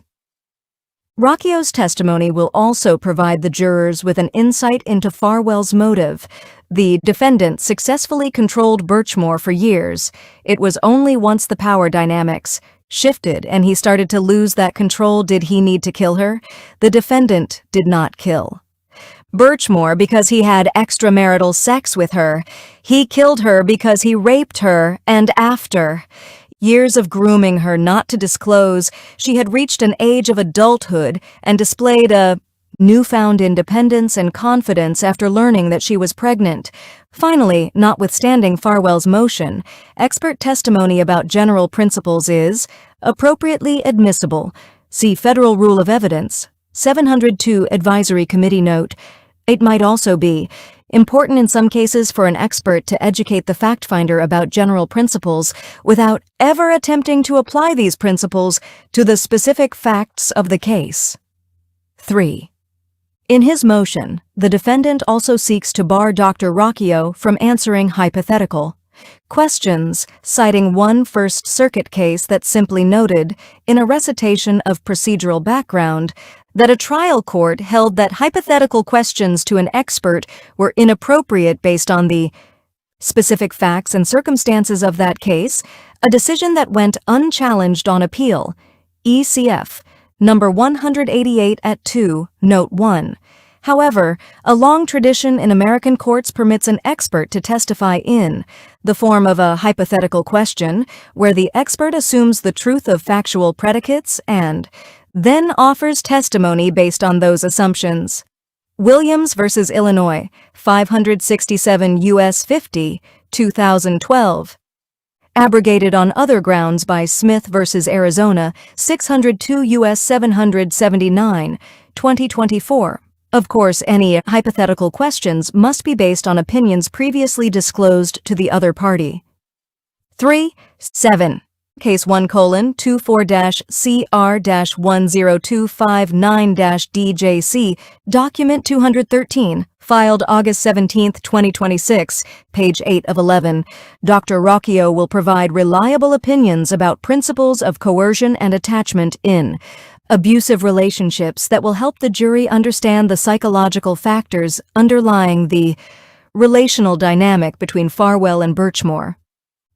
Rocchio's testimony will also provide the jurors with an insight into Farwell's motive. The defendant successfully controlled Birchmore for years. It was only once the power dynamics shifted and he started to lose that control did he need to kill her. The defendant did not kill Birchmore because he had extramarital sex with her. He killed her because he raped her, and after years of grooming her not to disclose, she had reached an age of adulthood and displayed a newfound independence and confidence after learning that she was pregnant. Finally, notwithstanding Farwell's motion, expert testimony about general principles is appropriately admissible. See Federal Rule of Evidence, 702 Advisory Committee Note. It might also be important in some cases for an expert to educate the fact finder about general principles without ever attempting to apply these principles to the specific facts of the case. 3. In his motion, the defendant also seeks to bar Dr. Rocchio from answering hypothetical questions, citing one First Circuit case that simply noted, in a recitation of procedural background, that a trial court held that hypothetical questions to an expert were inappropriate based on the specific facts and circumstances of that case, a decision that went unchallenged on appeal, ECF number 188 at 2, Note 1. However, a long tradition in American courts permits an expert to testify in the form of a hypothetical question, where the expert assumes the truth of factual predicates and then offers testimony based on those assumptions. Williams v. Illinois, 567 U.S. 50, 2012. Abrogated on other grounds by Smith v. Arizona, 602 U.S. 779, 2024. Of course, any hypothetical questions must be based on opinions previously disclosed to the other party. 3. 7. Case 1:CR-10259-DJC, document 213, filed August 17, 2026, page 8 of 11. Dr. Rocchio will provide reliable opinions about principles of coercion and attachment in abusive relationships that will help the jury understand the psychological factors underlying the relational dynamic between Farwell and Birchmore.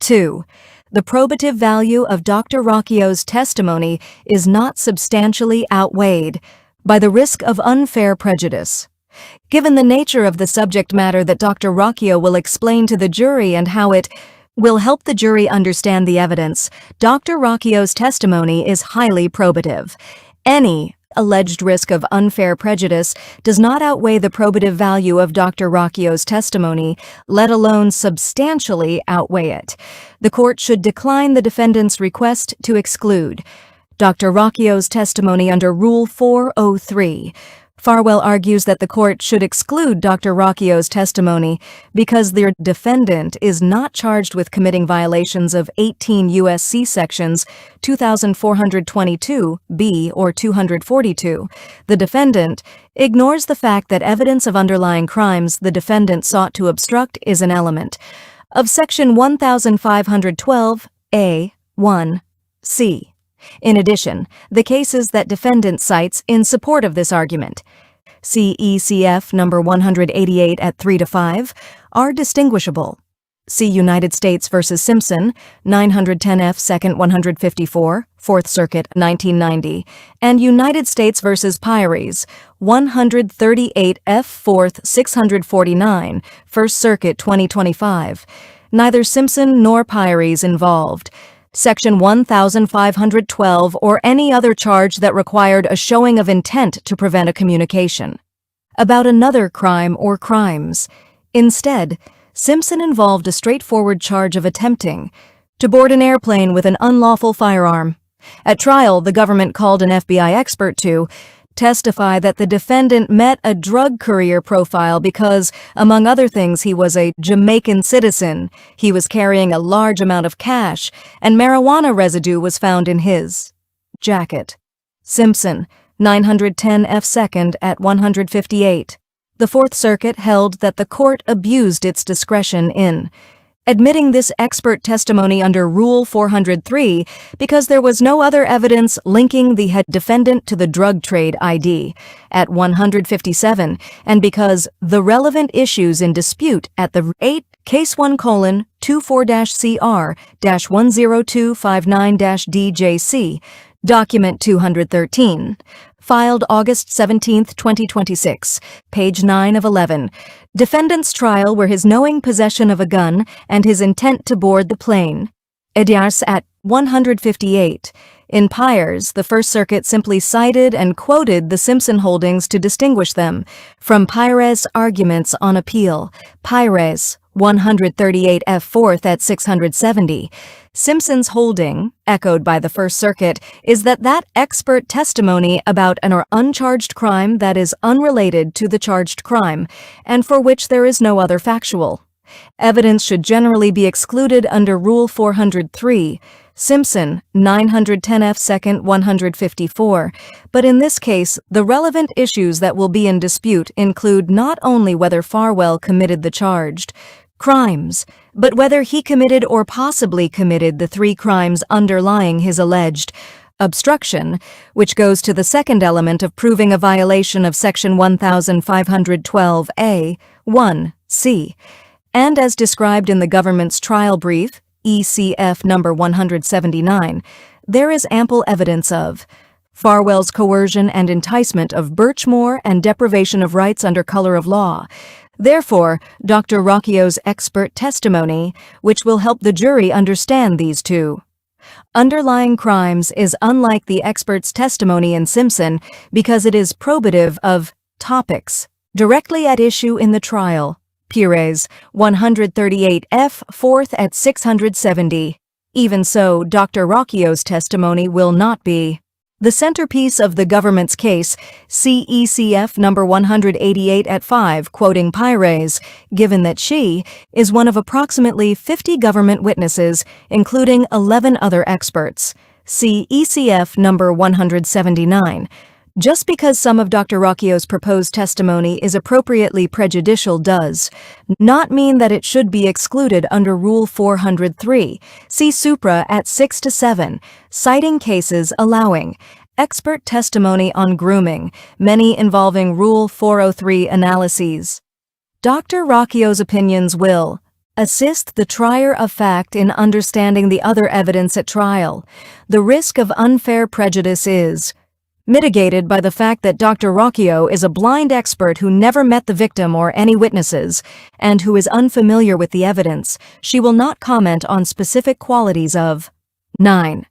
2. The probative value of Dr. Rocchio's testimony is not substantially outweighed by the risk of unfair prejudice. Given the nature of the subject matter that Dr. Rocchio will explain to the jury and how it will help the jury understand the evidence, Dr. Rocchio's testimony is highly probative. Any alleged risk of unfair prejudice does not outweigh the probative value of Dr. Rocchio's testimony, let alone substantially outweigh it. The court should decline the defendant's request to exclude Dr. Rocchio's testimony under Rule 403. Farwell argues that the court should exclude Dr. Rocchio's testimony because the defendant is not charged with committing violations of 18 U.S.C. sections 2422b or 242. The defendant ignores the fact that evidence of underlying crimes the defendant sought to obstruct is an element of section 1512a(1)(c). In addition, the cases that defendant cites in support of this argument, CECF number 188 at 3-5, are distinguishable. See United States v. Simpson, 910 F. 2nd 154, 4th Circuit, 1990, and United States v. Pyres, 138 F. 4th 649, 1st Circuit, 2025. Neither Simpson nor Pyres involved Section 1512 or any other charge that required a showing of intent to prevent a communication about another crime or crimes. Instead, Simpson involved a straightforward charge of attempting to board an airplane with an unlawful firearm. At trial, the government called an FBI expert to testify that the defendant met a drug courier profile because, among other things, he was a Jamaican citizen, he was carrying a large amount of cash, and marijuana residue was found in his jacket. Simpson, 910 F. 2nd at 158. The Fourth Circuit held that the court abused its discretion in admitting this expert testimony under Rule 403 because there was no other evidence linking the defendant to the drug trade ID at 157, and because the relevant issues in dispute at the 8 Case 1:24-CR-10259-DJC, Document 213, filed August 17, 2026, page 9 of 11, defendant's trial where his knowing possession of a gun and his intent to board the plane. Ediars at 158. In Pyres, the First Circuit simply cited and quoted the Simpson holdings to distinguish them from Pyres' arguments on appeal. Pyres, 138 F. 4th at 670. Simpson's holding, echoed by the First Circuit, is that expert testimony about an uncharged crime that is unrelated to the charged crime, and for which there is no other factual evidence should generally be excluded under Rule 403, Simpson, 910 F. 2nd 154, but in this case, the relevant issues that will be in dispute include not only whether Farwell committed the charged crimes, but whether he committed or possibly committed the three crimes underlying his alleged obstruction, which goes to the second element of proving a violation of Section 1512A, 1c. And as described in the government's trial brief, ECF number 179, there is ample evidence of Farwell's coercion and enticement of Birchmore and deprivation of rights under color of law. Therefore, Dr. Rocchio's expert testimony, which will help the jury understand these two underlying crimes, is unlike the expert's testimony in Simpson because it is probative of topics directly at issue in the trial. Pires, 138 F. 4th at 670. Even so, Dr. Rocchio's testimony will not be the centerpiece of the government's case. CECF number 188 at 5, quoting Pires, given that she is one of approximately 50 government witnesses, including 11 other experts. CECF number 179. Just because some of Dr. Rocchio's proposed testimony is appropriately prejudicial does not mean that it should be excluded under Rule 403. See Supra at 6 to 7, citing cases allowing expert testimony on grooming, many involving Rule 403 analyses. Dr. Rocchio's opinions will assist the trier of fact in understanding the other evidence at trial. The risk of unfair prejudice is mitigated by the fact that Dr. Rocchio is a blind expert who never met the victim or any witnesses, and who is unfamiliar with the evidence. She will not comment on specific qualities of 9.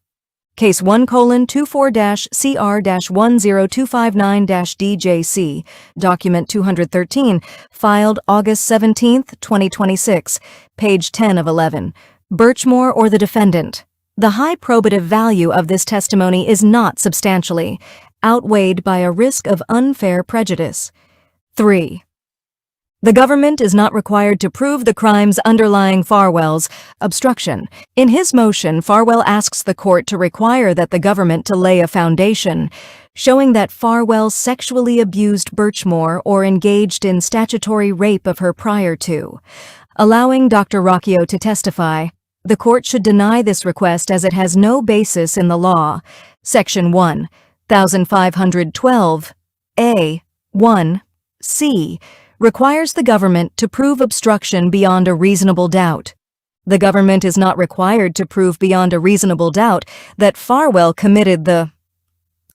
Case 1:24-CR-10259-DJC, Document 213, filed August 17, 2026, page 10 of 11. Birchmore or the defendant. The high probative value of this testimony is not substantially outweighed by a risk of unfair prejudice. 3. The government is not required to prove the crimes underlying Farwell's obstruction. In his motion, Farwell asks the court to require that the government to lay a foundation showing that Farwell sexually abused Birchmore or engaged in statutory rape of her prior to allowing Dr. Rocchio to testify. The court should deny this request as it has no basis in the law. Section 1512A, 1c, requires the government to prove obstruction beyond a reasonable doubt. The government is not required to prove beyond a reasonable doubt that Farwell committed the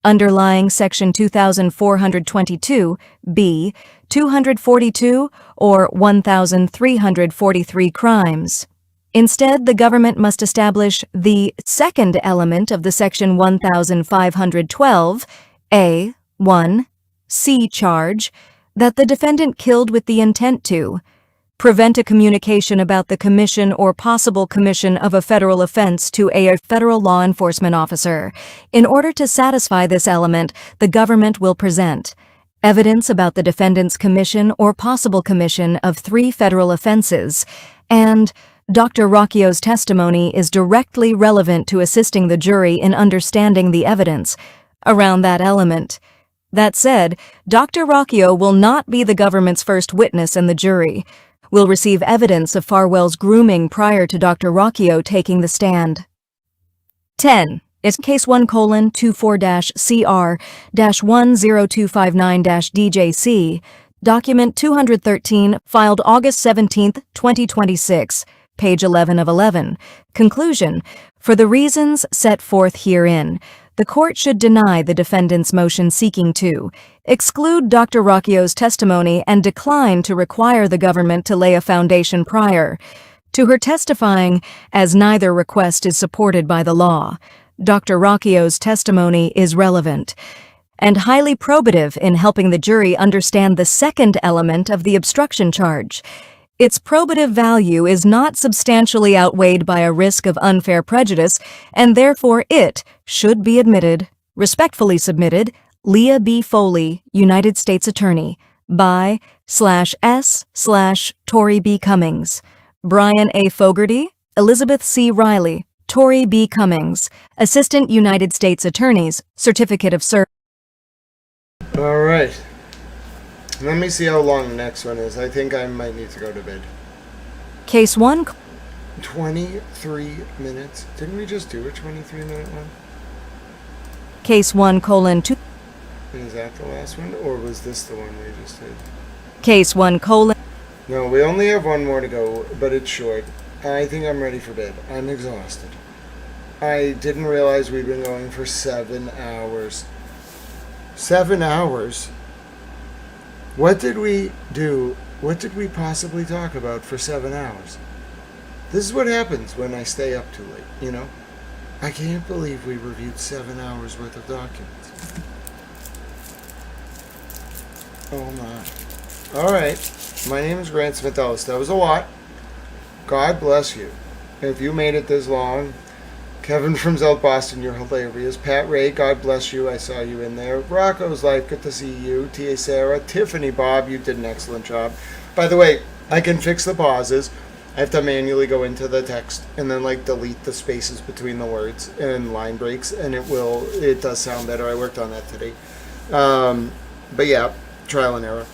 underlying Section 2422, B, 242, or 1,343 crimes. Instead, the government must establish the second element of the Section 1512, A, 1, C charge, that the defendant killed with the intent to prevent a communication about the commission or possible commission of a federal offense to a federal law enforcement officer. In order to satisfy this element, the government will present evidence about the defendant's commission or possible commission of 3 federal offenses, and Dr. Rocchio's testimony is directly relevant to assisting the jury in understanding the evidence around that element. That said, Dr. Rocchio will not be the government's first witness in the jury. Will receive evidence of Farwell's grooming prior to Dr. Rocchio taking the stand. 10. It's Case 1:CR-10259-DJC, Document 213, filed August 17, 2026, page 11 of 11. Conclusion: for the reasons set forth herein, the court should deny the defendant's motion seeking to exclude Dr. Rocchio's testimony and decline to require the government to lay a foundation prior to her testifying, as neither request is supported by the law. Dr. Rocchio's testimony is relevant and highly probative in helping the jury understand the second element of the obstruction charge. Its probative value is not substantially outweighed by a risk of unfair prejudice, and therefore it should be admitted. Respectfully submitted, Leah B. Foley, United States Attorney, by /S/Tory B. Cummings, Brian A. Fogarty, Elizabeth C. Riley, Tory B. Cummings, Assistant United States Attorneys, Certificate of Service. All right. Let me see how long the next one is. I think I might need to go to bed. Case 1. 23 minutes. Didn't we just do a 23-minute one? Case 1:2. Is that the last one? Or was this the one we just did? Case 1:. No, we only have one more to go, but it's short. I think I'm ready for bed. I'm exhausted. I didn't realize we'd been going for 7 hours. 7 hours? What did we do? What did we possibly talk about for 7 hours? This is what happens when I stay up too late, you know? I can't believe we reviewed 7 hours worth of documents. Oh my. Alright, my name is Grant Smith Ellis. That was a lot. God bless you. If you made it this long, Kevin from South Boston, you're hilarious. Pat Ray, God bless you. I saw you in there. Rocco's Life, good to see you. T.A. Sarah, Tiffany Bob, you did an excellent job. By the way, I can fix the pauses. I have to manually go into the text and then delete the spaces between the words and line breaks, and it does sound better. I worked on that today. But yeah, trial and error.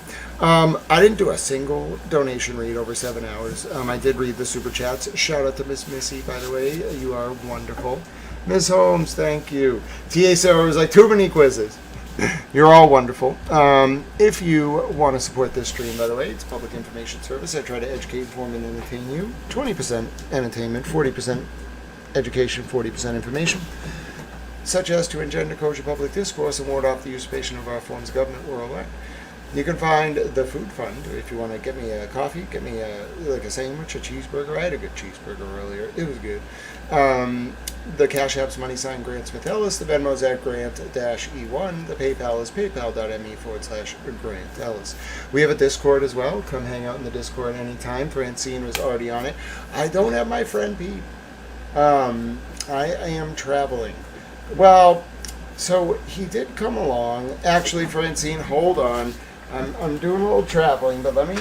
I didn't do a single donation read over 7 hours. I did read the super chats. Shout out to Miss Missy, by the way. You are wonderful. Miss Holmes, thank you. T.A. Sarah was like, too many quizzes. You're all wonderful. If you want to support this stream, by the way, it's a public information service. I try to educate, inform, and entertain you. 20% entertainment, 40% education, 40% information, such as to engender kosher public discourse and ward off the usurpation of our forms of government worldwide. You can find the food fund if you want to get me a coffee, get me a sandwich, a cheeseburger. I had a good cheeseburger earlier. It was good. The Cash App's # Grant Smith Ellis. The Venmo's at Grant-E1. The PayPal is paypal.me/Grant Ellis. We have a Discord as well. Come hang out in the Discord anytime. Francine was already on it. I don't have my friend Pete. I am traveling. Well, so he did come along. Actually, Francine, hold on. I'm doing a little traveling, but let me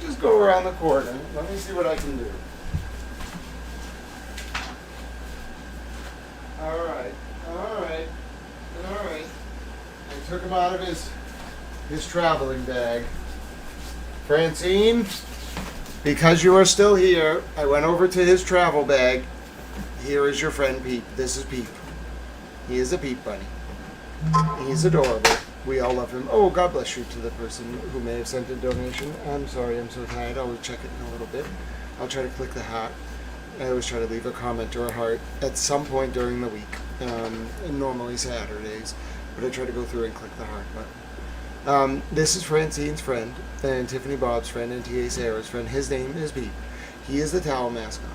just go around the corner. Let me see what I can do. All right. I took him out of his traveling bag. Francine, because you are still here, I went over to his travel bag. Here is your friend Pete. This is Pete. He is a Pete bunny. He's adorable. We all love him. Oh, God bless you to the person who may have sent a donation. I'm sorry, I'm so tired. I'll check it in a little bit. I'll try to click the heart. I always try to leave a comment or a heart at some point during the week, normally Saturdays, but I try to go through and click the heart button. This is Francine's friend, and Tiffany Bob's friend, and T.A. Sarah's friend. His name is Beep. He is the towel mascot.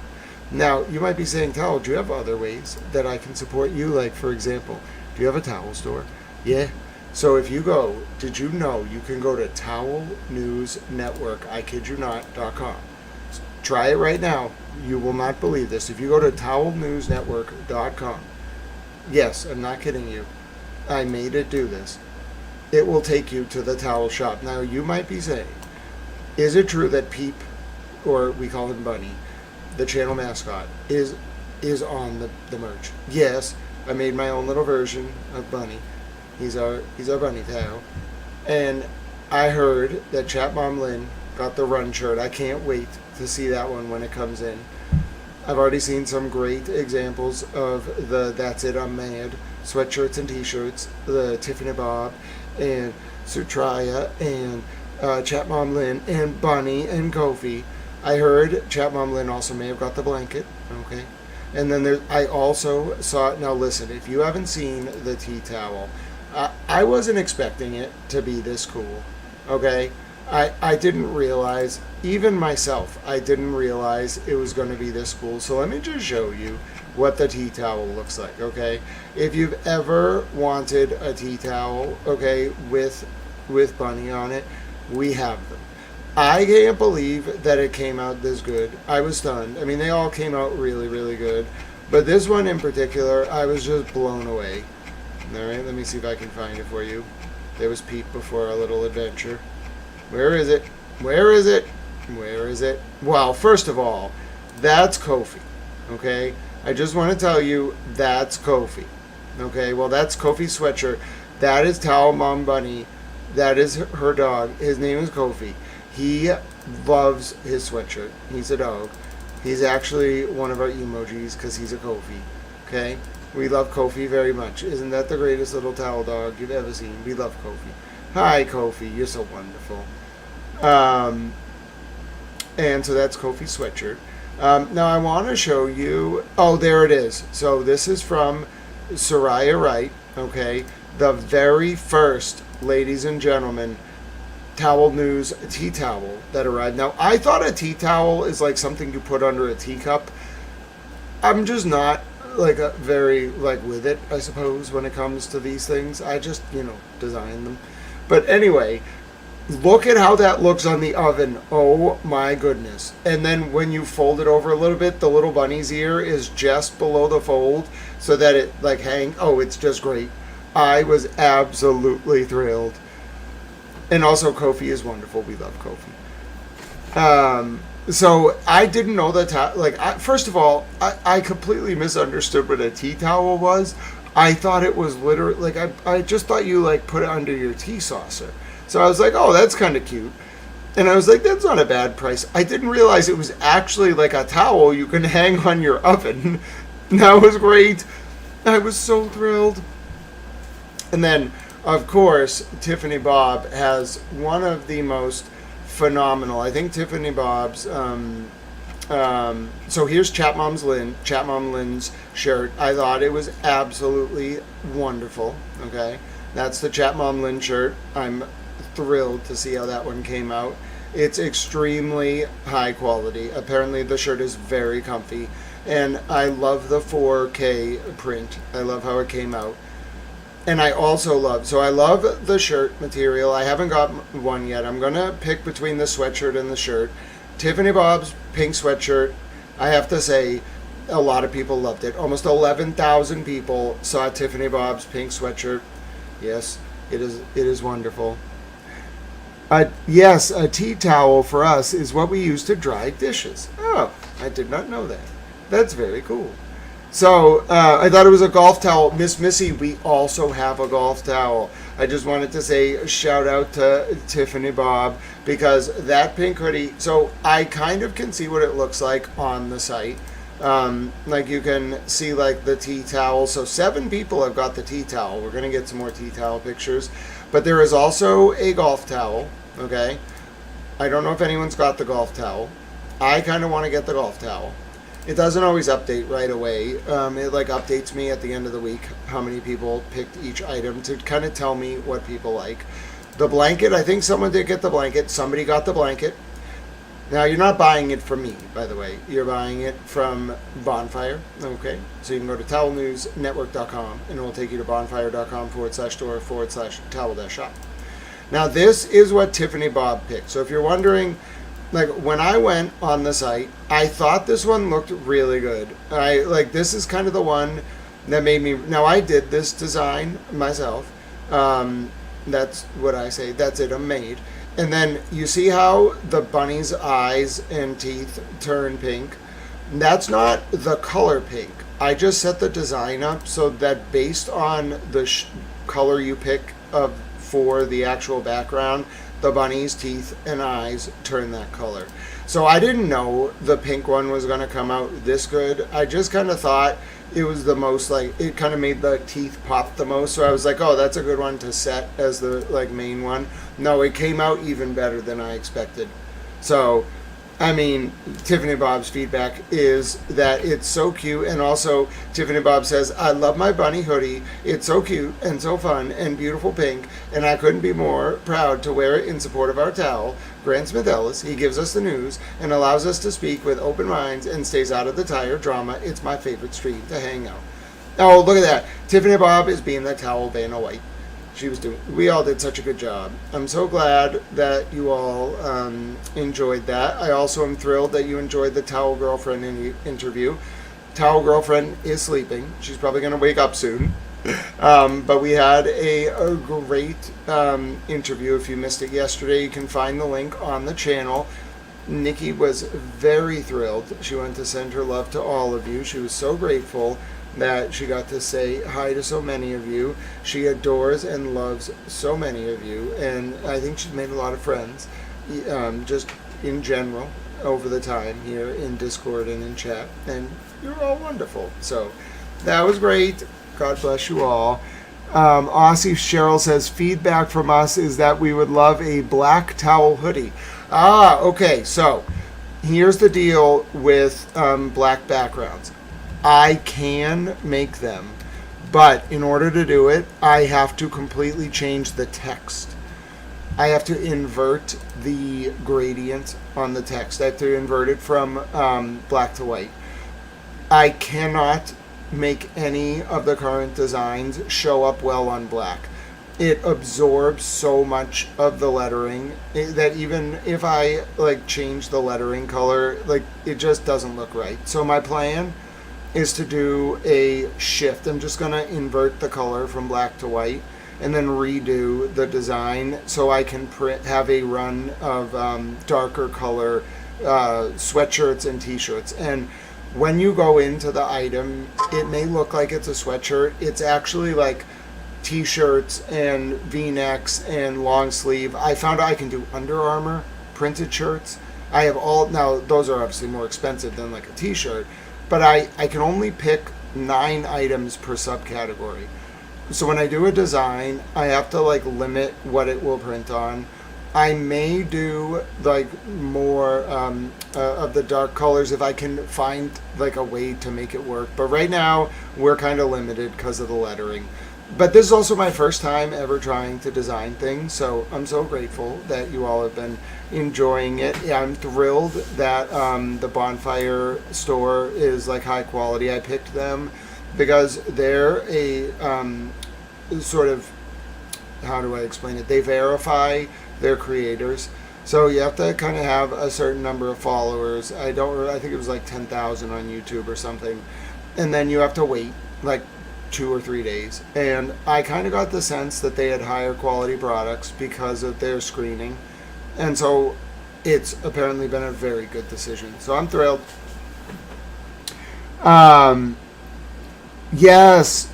Now, you might be saying, Towel, do you have other ways that I can support you? Like, for example, do you have a towel store? Yeah. So if you go, did you know you can go to Towel News Network, ikidyounot.com. Try it right now. You will not believe this. If you go to towelnewsnetwork.com, yes, I'm not kidding you. I made it do this. It will take you to the towel shop. Now, you might be saying, is it true that Peep, or we call him Bunny, the channel mascot, is on the merch? Yes, I made my own little version of Bunny. He's our bunny towel. And I heard that Chat Mom Lynn got the Run shirt. I can't wait to see that one when it comes in. I've already seen some great examples of the That's It, I'm Mad sweatshirts and t-shirts, the Tiffany Bob and Sutraya and Chat Mom Lynn and Bunny and Kofi. I heard Chat Mom Lynn also may have got the blanket, okay? And then I also saw, now listen, if you haven't seen the tea towel, I wasn't expecting it to be this cool, okay? I didn't realize, even myself, I didn't realize it was going to be this cool. So let me just show you what the tea towel looks like, okay? If you've ever wanted a tea towel, okay, with Bunny on it, we have them. I can't believe that it came out this good. I was stunned. I mean, they all came out really, really good. But this one in particular, I was just blown away. All right, let me see if I can find it for you. There was Pete before our little adventure. Where is it? Where is it? Where is it? Well, first of all, that's Kofi. Okay? I just want to tell you, that's Kofi. Okay? Well, that's Kofi's sweatshirt. That is Towel Mom Bunny. That is her dog. His name is Kofi. He loves his sweatshirt. He's a dog. He's actually one of our emojis because he's a Kofi. Okay? We love Kofi very much. Isn't that the greatest little towel dog you've ever seen? We love Kofi. Hi, Kofi. You're so wonderful. And so that's Kofi's sweatshirt. Now I want to show you... Oh, there it is. So this is from Soraya Wright. Okay? The very first, ladies and gentlemen, Towel News tea towel that arrived. Now, I thought a tea towel is like something you put under a teacup. I'm just not like very with it, I suppose, when it comes to these things. I just, design them. But anyway, look at how that looks on the oven. Oh my goodness. And then when you fold it over a little bit, the little bunny's ear is just below the fold so that it it's just great. I was absolutely thrilled. And also Kofi is wonderful. We love Kofi. So I didn't know that. First of all, I completely misunderstood what a tea towel was. I thought it was literally I just thought you put it under your tea saucer. So I was like, oh, that's kind of cute. And I was like, that's not a bad price. I didn't realize it was actually like a towel you can hang on your oven. That was great. I was so thrilled. And then, of course, Tiffany Bob has one of the most phenomenal. I think Tiffany Bob's. So here's Chat Mom Lynn's shirt. I thought it was absolutely wonderful. Okay, that's the Chat Mom Lynn shirt. I'm thrilled to see how that one came out. It's extremely high quality. Apparently, the shirt is very comfy, and I love the 4K print. I love how it came out. And I also love the shirt material. I haven't got one yet. I'm going to pick between the sweatshirt and the shirt. Tiffany Bob's pink sweatshirt, I have to say, a lot of people loved it. Almost 11,000 people saw Tiffany Bob's pink sweatshirt. Yes, it is wonderful. Yes, a tea towel for us is what we use to dry dishes. Oh, I did not know that. That's very cool. So, I thought it was a golf towel. Miss Missy, we also have a golf towel. I just wanted to say a shout out to Tiffany Bob because that pink hoodie, so I kind of can see what it looks like on the site. You can see the tea towel. So 7 people have got the tea towel. We're going to get some more tea towel pictures. But there is also a golf towel, okay? I don't know if anyone's got the golf towel. I kind of want to get the golf towel. It doesn't always update right away. It like updates me at the end of the week how many people picked each item to kind of tell me what people like. The blanket, I think someone did get the blanket. Somebody got the blanket. Now, you're not buying it from me, by the way. You're buying it from Bonfire, okay? So you can go to towelnewsnetwork.com, and it will take you to bonfire.com/store/towel-shop. Now, this is what Tiffany Bob picked. So if you're wondering, like, when I went on the site, I thought this one looked really good. This is kind of the one that made me... Now, I did this design myself. That's what I say. That's it. I'm made. And then you see how the bunny's eyes and teeth turn pink? That's not the color pink. I just set the design up so that based on the color you pick for the actual background, the bunny's teeth and eyes turn that color. So I didn't know the pink one was going to come out this good. I just kind of thought it was the most, like, it kind of made the teeth pop the most. So I was like, oh, that's a good one to set as the, like, main one. No, it came out even better than I expected. So, I mean, Tiffany Bob's feedback is that it's so cute. And also, Tiffany Bob says, I love my bunny hoodie. It's so cute and so fun and beautiful pink. And I couldn't be more proud to wear it in support of our towel. Grant Smith Ellis, he gives us the news and allows us to speak with open minds and stays out of the tire drama. It's my favorite street to hang out. Oh, look at that. Tiffany Bob is being the towel Vanna White. We all did such a good job. I'm so glad that you all enjoyed that. I also am thrilled that you enjoyed the Towel Girlfriend interview. Towel Girlfriend is sleeping. She's probably going to wake up soon. But we had a great interview. If you missed it yesterday, you can find the link on the channel. Nikki was very thrilled. She wanted to send her love to all of you. She was so grateful that she got to say hi to so many of you. She adores and loves so many of you, and I think she's made a lot of friends, just in general, over the time here in Discord and in chat, and you're all wonderful. So that was great. God bless you all. Aussie Cheryl says, feedback from us is that we would love a black towel hoodie. Okay, so here's the deal with black backgrounds. I can make them, but in order to do it, I have to completely change the text. I have to invert the gradient on the text. I have to invert it from black to white. I cannot make any of the current designs show up well on black. It absorbs so much of the lettering that even if I change the lettering color, it just doesn't look right. So my plan is to do a shift. I'm just going to invert the color from black to white and then redo the design so I can have a run of darker color sweatshirts and t-shirts. And when you go into the item, it may look like it's a sweatshirt. It's actually like t-shirts and v-necks and long sleeve. I found I can do Under Armour printed shirts. I have all, now those are obviously more expensive than like a t-shirt, but I can only pick 9 items per subcategory. So when I do a design, I have to limit what it will print on. I may do more of the dark colors if I can find a way to make it work. But right now we're kind of limited because of the lettering. But this is also my first time ever trying to design things, so I'm so grateful that you all have been enjoying it. Yeah, I'm thrilled that the Bonfire store is high quality. I picked them because they're a sort of, how do I explain it? They verify their creators. So you have to kind of have a certain number of followers. I think it was 10,000 on YouTube or something. And then you have to wait 2 or 3 days. And I kind of got the sense that they had higher quality products because of their screening. And so it's apparently been a very good decision. So I'm thrilled. Yes,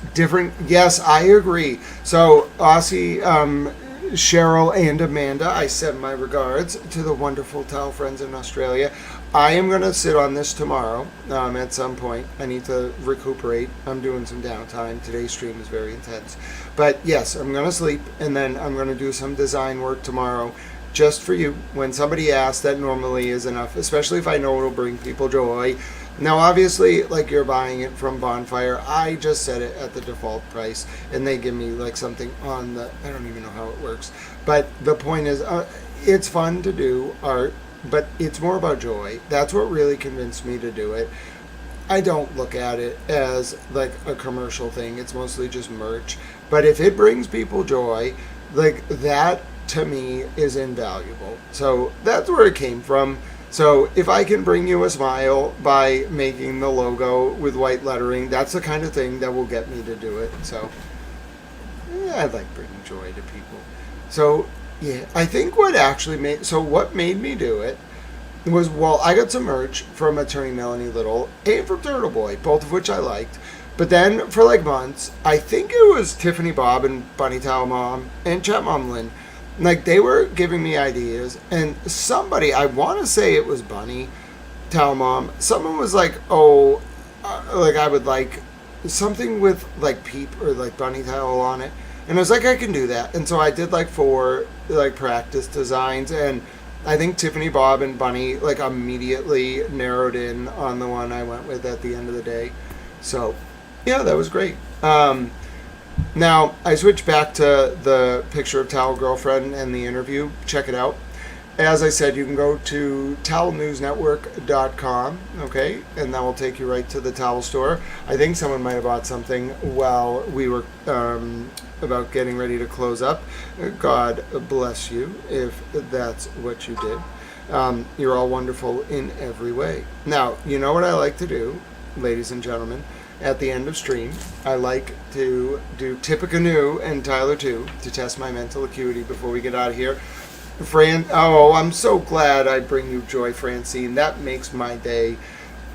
I agree. So Aussie, Cheryl and Amanda, I send my regards to the wonderful towel friends in Australia. I am going to sit on this tomorrow at some point. I need to recuperate. I'm doing some downtime. Today's stream is very intense. But yes, I'm going to sleep, and then I'm going to do some design work tomorrow. just for you. When somebody asks, that normally is enough, especially if I know it'll bring people joy. Now, obviously, like, you're buying it from Bonfire. I just set it at the default price, and they give me like something on the, I don't even know how it works. But the point is, it's fun to do art, but it's more about joy. That's what really convinced me to do it. I don't look at it as like a commercial thing. It's mostly just merch. But if it brings people joy, like, that to me is invaluable. So that's where it came from. So if I can bring you a smile by making the logo with white lettering, that's the kind of thing that will get me to do it. So yeah, I like bringing joy to people. So yeah, I think what made me do it was, well, I got some merch from Attorney Melanie Little and from TurtleBoy, both of which I liked. But then for like months, I think it was Tiffany Bob and Bunny Towel Mom and Chat Mom Lynn. Like, they were giving me ideas, and somebody, I want to say it was Bunny Towel Mom, someone was like, like, I would like something with like Peep or like Bunny Towel on it. And I was like, I can do that. And so I did like 4 like practice designs, and I think Tiffany Bob and Bunny like immediately narrowed in on the one I went with at the end of the day. So yeah, that was great. Now, I switched back to the picture of Towel Girlfriend and the interview. Check it out. As I said, you can go to towelnewsnetwork.com, okay, and that will take you right to the towel store. I think someone might have bought something while we were about getting ready to close up. God bless you if that's what you did. You're all wonderful in every way. Now, you know what I like to do, ladies and gentlemen? At the end of stream, I like to do Tippecanoe and Tyler too to test my mental acuity before we get out of here. I'm so glad I bring you joy, Francine. That makes my day.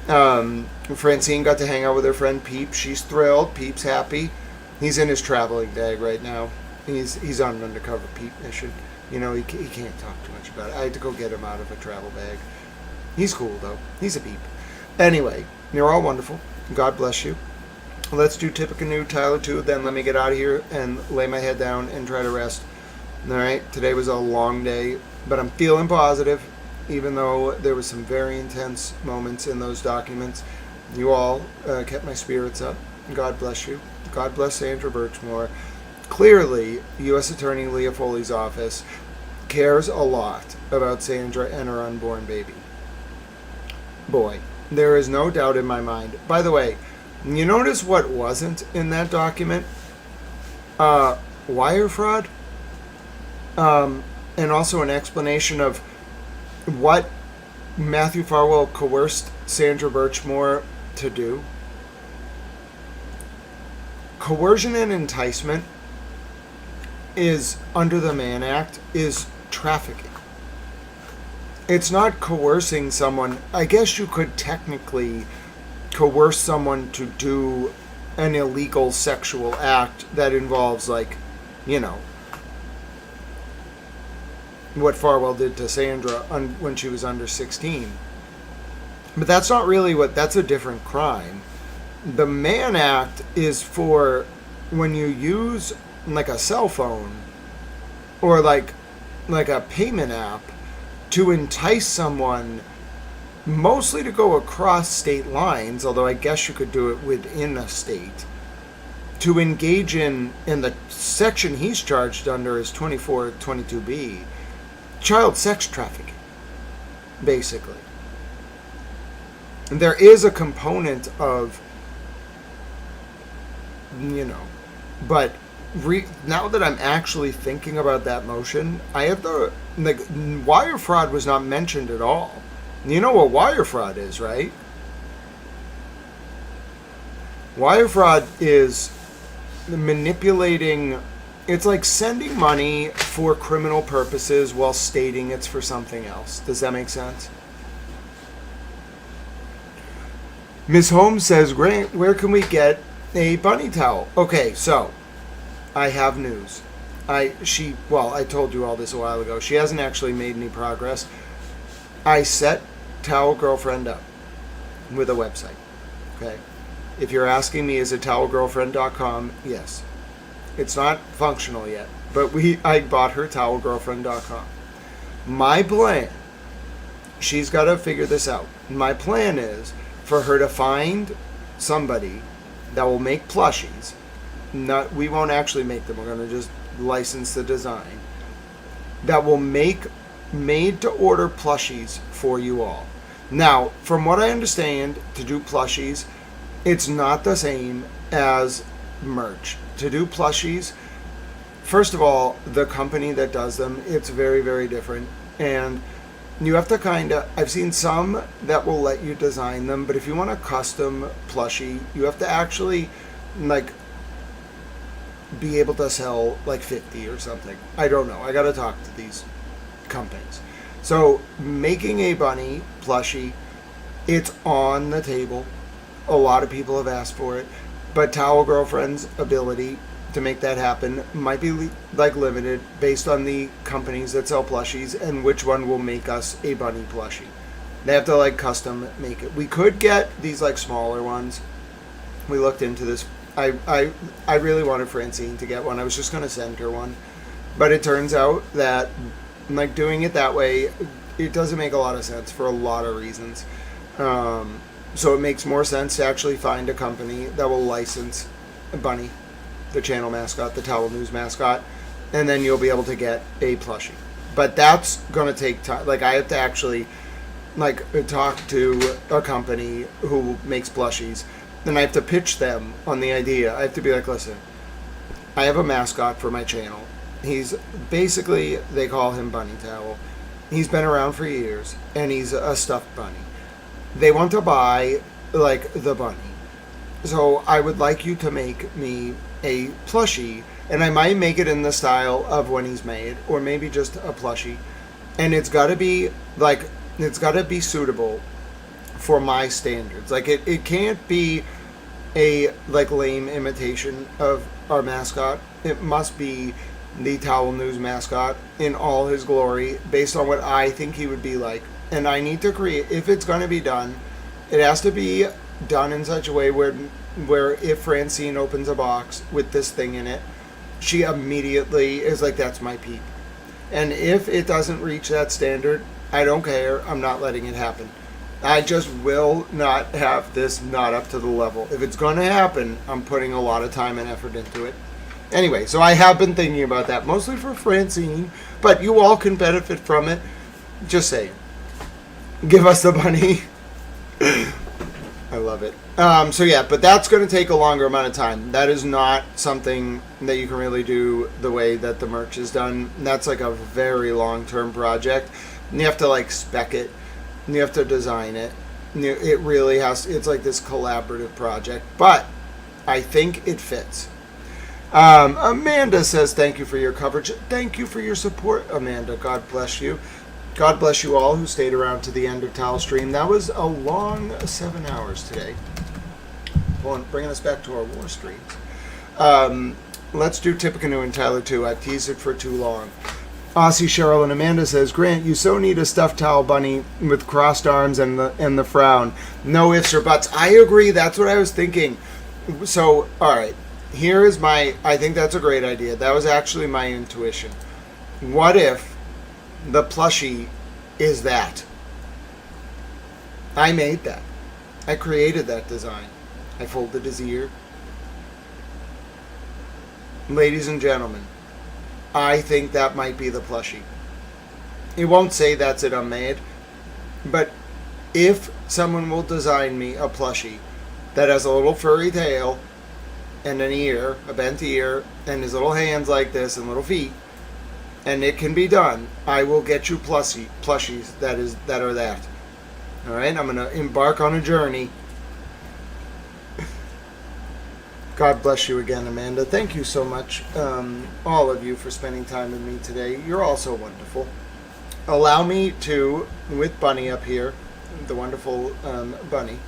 Francine got to hang out with her friend Peep. She's thrilled. Peep's happy. He's in his traveling bag right now. He's on an undercover Peep mission. You know, he can't talk too much about it. I had to go get him out of a travel bag. He's cool though. He's a Peep. Anyway, you're all wonderful. God bless you. Let's do Tippecanoe, Tyler too. Then let me get out of here and lay my head down and try to rest. All right. Today was a long day, but I'm feeling positive, even though there was some very intense moments in those documents. You all kept my spirits up. God bless you. God bless Sandra Birchmore. Clearly, U.S. Attorney Leah Foley's office cares a lot about Sandra and her unborn baby. Boy. There is no doubt in my mind. By the way, you notice what wasn't in that document? Wire fraud. And also an explanation of what Matthew Farwell coerced Sandra Birchmore to do. Coercion and enticement is, under the Mann Act, is trafficking. It's not coercing someone. I guess you could technically coerce someone to do an illegal sexual act that involves, like, you know, what Farwell did to Sandra when she was under 16. But that's not really that's a different crime. The Mann Act is for when you use like a cell phone or like a payment app to entice someone, mostly to go across state lines, although I guess you could do it within a state, to engage in the section he's charged under is 2422B, child sex trafficking, basically. And there is a component of, you know, but now that I'm actually thinking about that motion, I have wire fraud was not mentioned at all. You know what wire fraud is, right? Wire fraud is manipulating, it's like sending money for criminal purposes while stating it's for something else. Does that make sense? Miss Holmes says, Grant, where can we get a bunny towel? Okay, so I have news. I told you all this a while ago. She hasn't actually made any progress. I set Towel Girlfriend up with a website. Okay. If you're asking me, is it towelgirlfriend.com? Yes. It's not functional yet, but I bought her towelgirlfriend.com. My plan, she's got to figure this out. My plan is for her to find somebody that will make plushies. We won't actually make them. We're going to just license the design. That will make made-to-order plushies for you all. Now, from what I understand, to do plushies, it's not the same as merch. To do plushies, first of all, the company that does them, it's very, very different. And you have to I've seen some that will let you design them, but if you want a custom plushie, you have to actually, like, be able to sell, like, 50 or something. I don't know. I got to talk to these companies. So, making a bunny plushie, it's on the table. A lot of people have asked for it, but Towel Girlfriend's ability to make that happen might be limited based on the companies that sell plushies and which one will make us a bunny plushie. They have to custom make it. We could get these smaller ones. We looked into this. I really wanted Francine to get one. I was just going to send her one, but it turns out that doing it that way, it doesn't make a lot of sense for a lot of reasons. So it makes more sense to actually find a company that will license Bunny, the channel mascot, the Towel News mascot, and then you'll be able to get a plushie. But that's going to take time. I have to actually talk to a company who makes plushies, and I have to pitch them on the idea. I have to be listen, I have a mascot for my channel. He's basically, they call him Bunny Towel. He's been around for years, and he's a stuffed bunny. They want to buy, the bunny. So I would like you to make me a plushie, and I might make it in the style of when he's made, or maybe just a plushie. And it's got to be, it's got to be suitable for my standards. It can't be a, lame imitation of our mascot. It must be the Towel News mascot in all his glory, based on what I think he would be like. And I need to create, if it's going to be done, it has to be done in such a way where if Francine opens a box with this thing in it, she immediately is that's my peep. And if it doesn't reach that standard, I don't care. I'm not letting it happen. I just will not have this not up to the level. If it's going to happen, I'm putting a lot of time and effort into it. Anyway, so I have been thinking about that, mostly for Francine, but you all can benefit from it. Just saying. Give us the bunny. I love it. So yeah, but that's going to take a longer amount of time. That is not something that you can really do the way that the merch is done. That's a very long-term project. And you have to spec it. And you have to design it. It really has. It's this collaborative project. But I think it fits. Amanda says, thank you for your coverage. Thank you for your support, Amanda. God bless you. God bless you all who stayed around to the end of Towel Stream. That was a long 7 hours today. Bringing us back to our war streams. Let's do Tippecanoe and Tyler 2. I've teased it for too long. Aussie, Cheryl, and Amanda says, Grant, you so need a stuffed towel bunny with crossed arms and the frown. No ifs or buts. I agree. That's what I was thinking. So, all right. Here is I think that's a great idea. That was actually my intuition. What if the plushie is that? I made that. I created that design. I folded his ear. Ladies and gentlemen, I think that might be the plushie. It won't say that's it unmade, but if someone will design me a plushie that has a little furry tail and an ear, a bent ear, and his little hands like this and little feet, and it can be done, I will get you plushies that are that. All right, I'm going to embark on a journey. God bless you again, Amanda. Thank you so much, all of you, for spending time with me today. You're all so wonderful. Allow me to, with Bunny up here, the wonderful Bunny,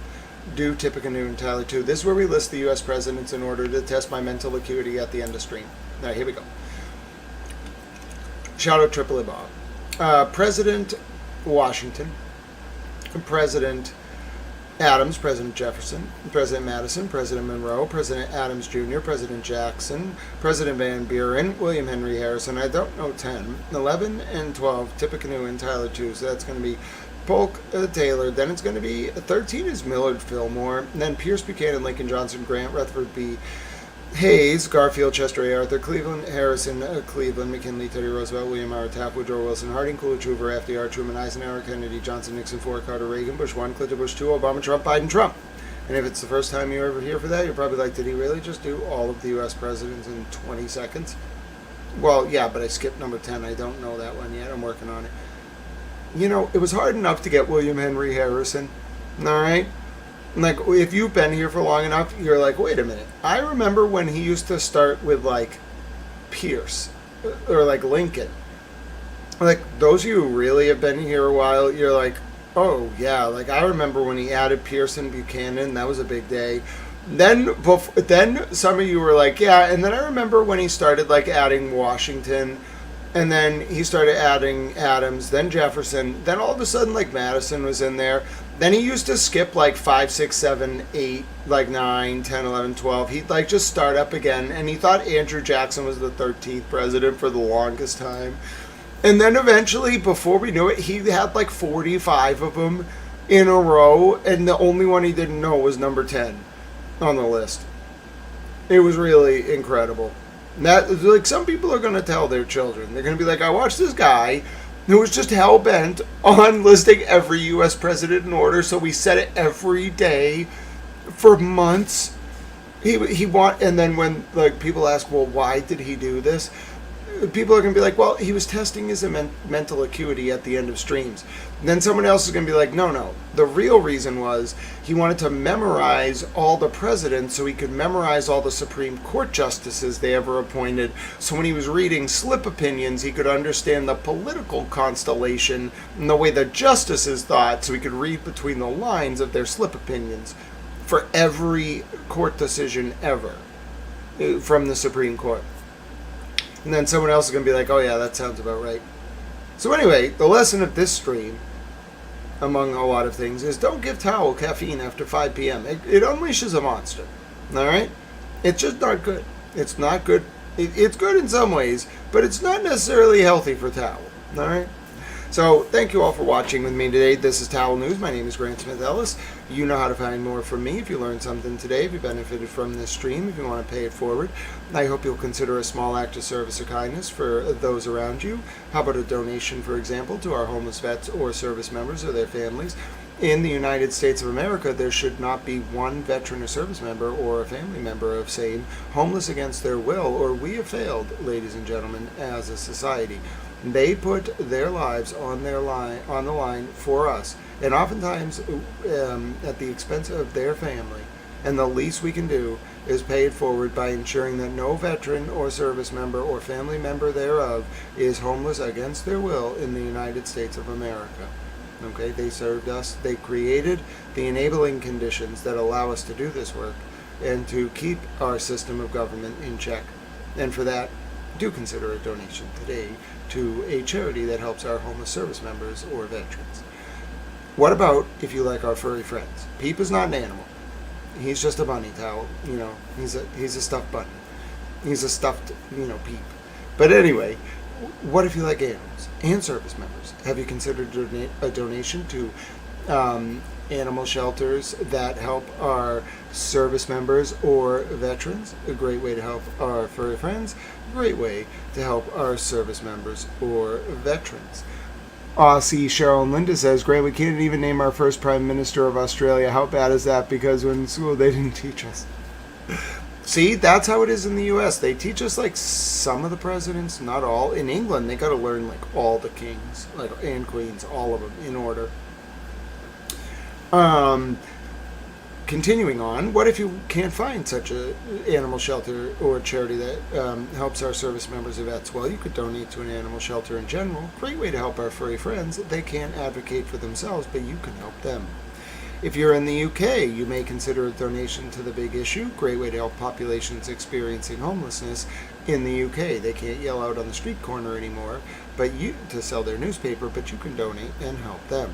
do Tippecanoe and Tyler 2. This is where we list the U.S. presidents in order to test my mental acuity at the end of stream. All right, here we go. Shout out TurtleBoy. President Washington. President Adams, President Jefferson, President Madison, President Monroe, President Adams Jr., President Jackson, President Van Buren, William Henry Harrison. I don't know 10. 11 and 12, Tippecanoe and Tyler too. So that's going to be Polk Taylor. Then it's going to be 13 is Millard Fillmore. And then Pierce Buchanan, Lincoln Johnson, Grant, Rutherford B. Hayes, Garfield, Chester A. Arthur, Cleveland, Harrison, Cleveland, McKinley, Teddy Roosevelt, William R. Taft, Woodrow Wilson, Harding, Coolidge, Hoover, FDR, Truman, Eisenhower, Kennedy, Johnson, Nixon, Ford, Carter, Reagan, Bush 1, Clinton, Bush 2, Obama, Trump, Biden, Trump. And if it's the first time you're ever here for that, you're probably like, did he really just do all of the U.S. presidents in 20 seconds? Well, yeah, but I skipped number 10. I don't know that one yet. I'm working on it. You know, it was hard enough to get William Henry Harrison, all right? Like, if you've been here for long enough, you're like, wait a minute. I remember when he used to start with, like, Pierce or, like, Lincoln. Like, those of you who really have been here a while, you're like, oh, yeah. Like, I remember when he added Pierce and Buchanan. That was a big day. Then some of you were like, yeah. And then I remember when he started, like, adding Washington. And then he started adding Adams, then Jefferson. Then all of a sudden, like, Madison was in there. Then he used to skip like 5, 6, 7, 8, like 9, 10, 11, 12. He'd like just start up again. And he thought Andrew Jackson was the 13th president for the longest time. And then eventually, before we knew it, he had like 45 of them in a row. And the only one he didn't know was number 10 on the list. It was really incredible. And that, like, some people are going to tell their children. They're going to be like, I watched this guy who was just hell-bent on listing every U.S. president in order, so we said it every day for months. And then when, like, people ask, well, why did he do this? People are going to be like, well, he was testing his mental acuity at the end of streams. And then someone else is going to be like, no. The real reason was he wanted to memorize all the presidents so he could memorize all the Supreme Court justices they ever appointed. So when he was reading slip opinions, he could understand the political constellation and the way the justices thought, so he could read between the lines of their slip opinions for every court decision ever from the Supreme Court. And then someone else is going to be like, oh yeah, that sounds about right. So anyway, the lesson of this stream, among a lot of things, is don't give Towel caffeine after 5 p.m. It unleashes a monster. All right? It's just not good. It's not good. It's good in some ways, but it's not necessarily healthy for Towel. All right? So thank you all for watching with me today. This is Towel News. My name is Grant Smith Ellis. You know how to find more from me if you learned something today, if you benefited from this stream, if you want to pay it forward. I hope you'll consider a small act of service or kindness for those around you. How about a donation, for example, to our homeless vets or service members or their families? In the United States of America, there should not be one veteran or service member or a family member of same homeless against their will, or we have failed, ladies and gentlemen, as a society. They put their lives on the line for us, and oftentimes at the expense of their family. And the least we can do is pay it forward by ensuring that no veteran or service member or family member thereof is homeless against their will in the United States of America. Okay, they served us. They created the enabling conditions that allow us to do this work and to keep our system of government in check. And for that, do consider a donation today to a charity that helps our homeless service members or veterans. What about if you like our furry friends? Peep is not an animal. He's just a bunny towel. You know, he's a stuffed bunny. He's a stuffed, Peep. But anyway, what if you like animals and service members? Have you considered a donation to animal shelters that help our service members or veterans? A great way to help our furry friends. A great way to help our service members or veterans. Aussie Cheryl Linda says, Grant, we can't even name our first Prime Minister of Australia. How bad is that? Because when in school they didn't teach us. See, that's how it is in the U.S. They teach us like some of the presidents, not all. In England, they got to learn like all the kings, like and queens, all of them in order. Continuing on, what if you can't find such a animal shelter or charity that helps our service members or vets? Well, you could donate to an animal shelter in general. Great way to help our furry friends. They can't advocate for themselves, but you can help them. If you're in the UK, you may consider a donation to The Big Issue. Great way to help populations experiencing homelessness in the UK. They can't yell out on the street corner anymore to sell their newspaper, but you can donate and help them.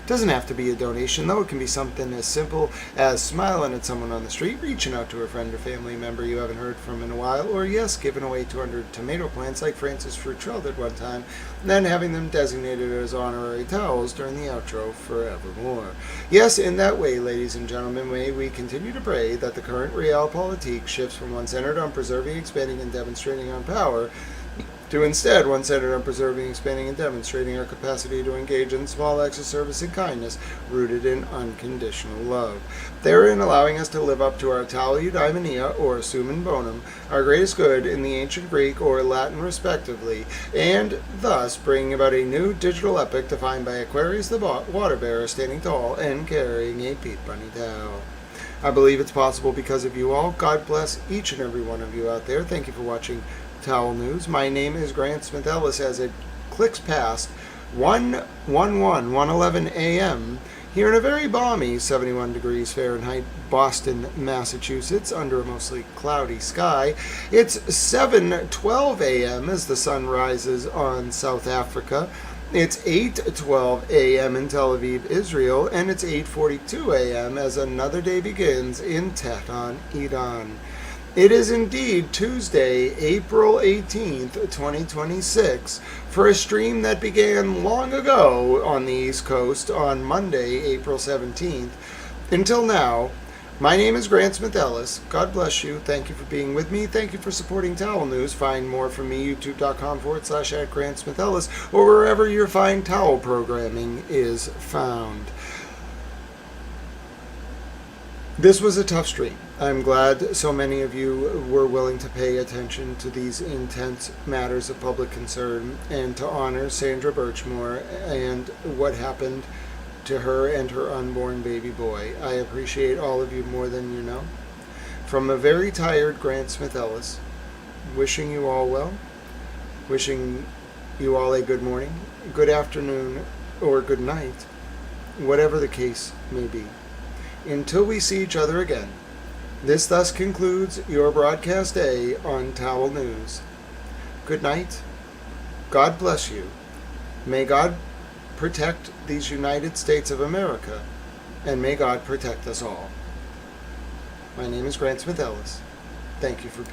It doesn't have to be a donation, though. It can be something as simple as smiling at someone on the street, reaching out to a friend or family member you haven't heard from in a while, or yes, giving away 200 tomato plants like Francis Frutrell did one time, and then having them designated as honorary towels during the outro forevermore. Yes, in that way, ladies and gentlemen, may we continue to pray that the current realpolitik shifts from one centered on preserving, expanding, and demonstrating our power to instead one centered on preserving, expanding, and demonstrating our capacity to engage in small acts of service and kindness rooted in unconditional love. Therein allowing us to live up to our Tau Eudaimonia, or Summum Bonum, our greatest good in the ancient Greek or Latin respectively, and thus bringing about a new digital epic defined by Aquarius the water bearer standing tall and carrying a peat bunny towel. I believe it's possible because of you all. God bless each and every one of you out there. Thank you for watching Towel News. My name is Grant Smith Ellis as it clicks past 1:11 a.m. here in a very balmy 71 degrees Fahrenheit, Boston, Massachusetts, under a mostly cloudy sky. It's 7:12 a.m. as the sun rises on South Africa. It's 8:12 a.m. in Tel Aviv, Israel, and it's 8:42 a.m. as another day begins in Tehran, Iran. It is indeed Tuesday, April 18th, 2026, for a stream that began long ago on the East Coast on Monday, April 17th. Until now, my name is Grant Smith Ellis. God bless you. Thank you for being with me. Thank you for supporting Towel News. Find more from me, youtube.com/@GrantSmithEllis, or wherever your fine towel programming is found. This was a tough stream. I'm glad so many of you were willing to pay attention to these intense matters of public concern and to honor Sandra Birchmore and what happened to her and her unborn baby boy. I appreciate all of you more than you know. From a very tired Grant Smith Ellis, wishing you all well, wishing you all a good morning, good afternoon, or good night, whatever the case may be. Until we see each other again, this thus concludes your broadcast day on Towel News. Good night. God bless you. May God protect these United States of America, and may God protect us all. My name is Grant Smith Ellis. Thank you for being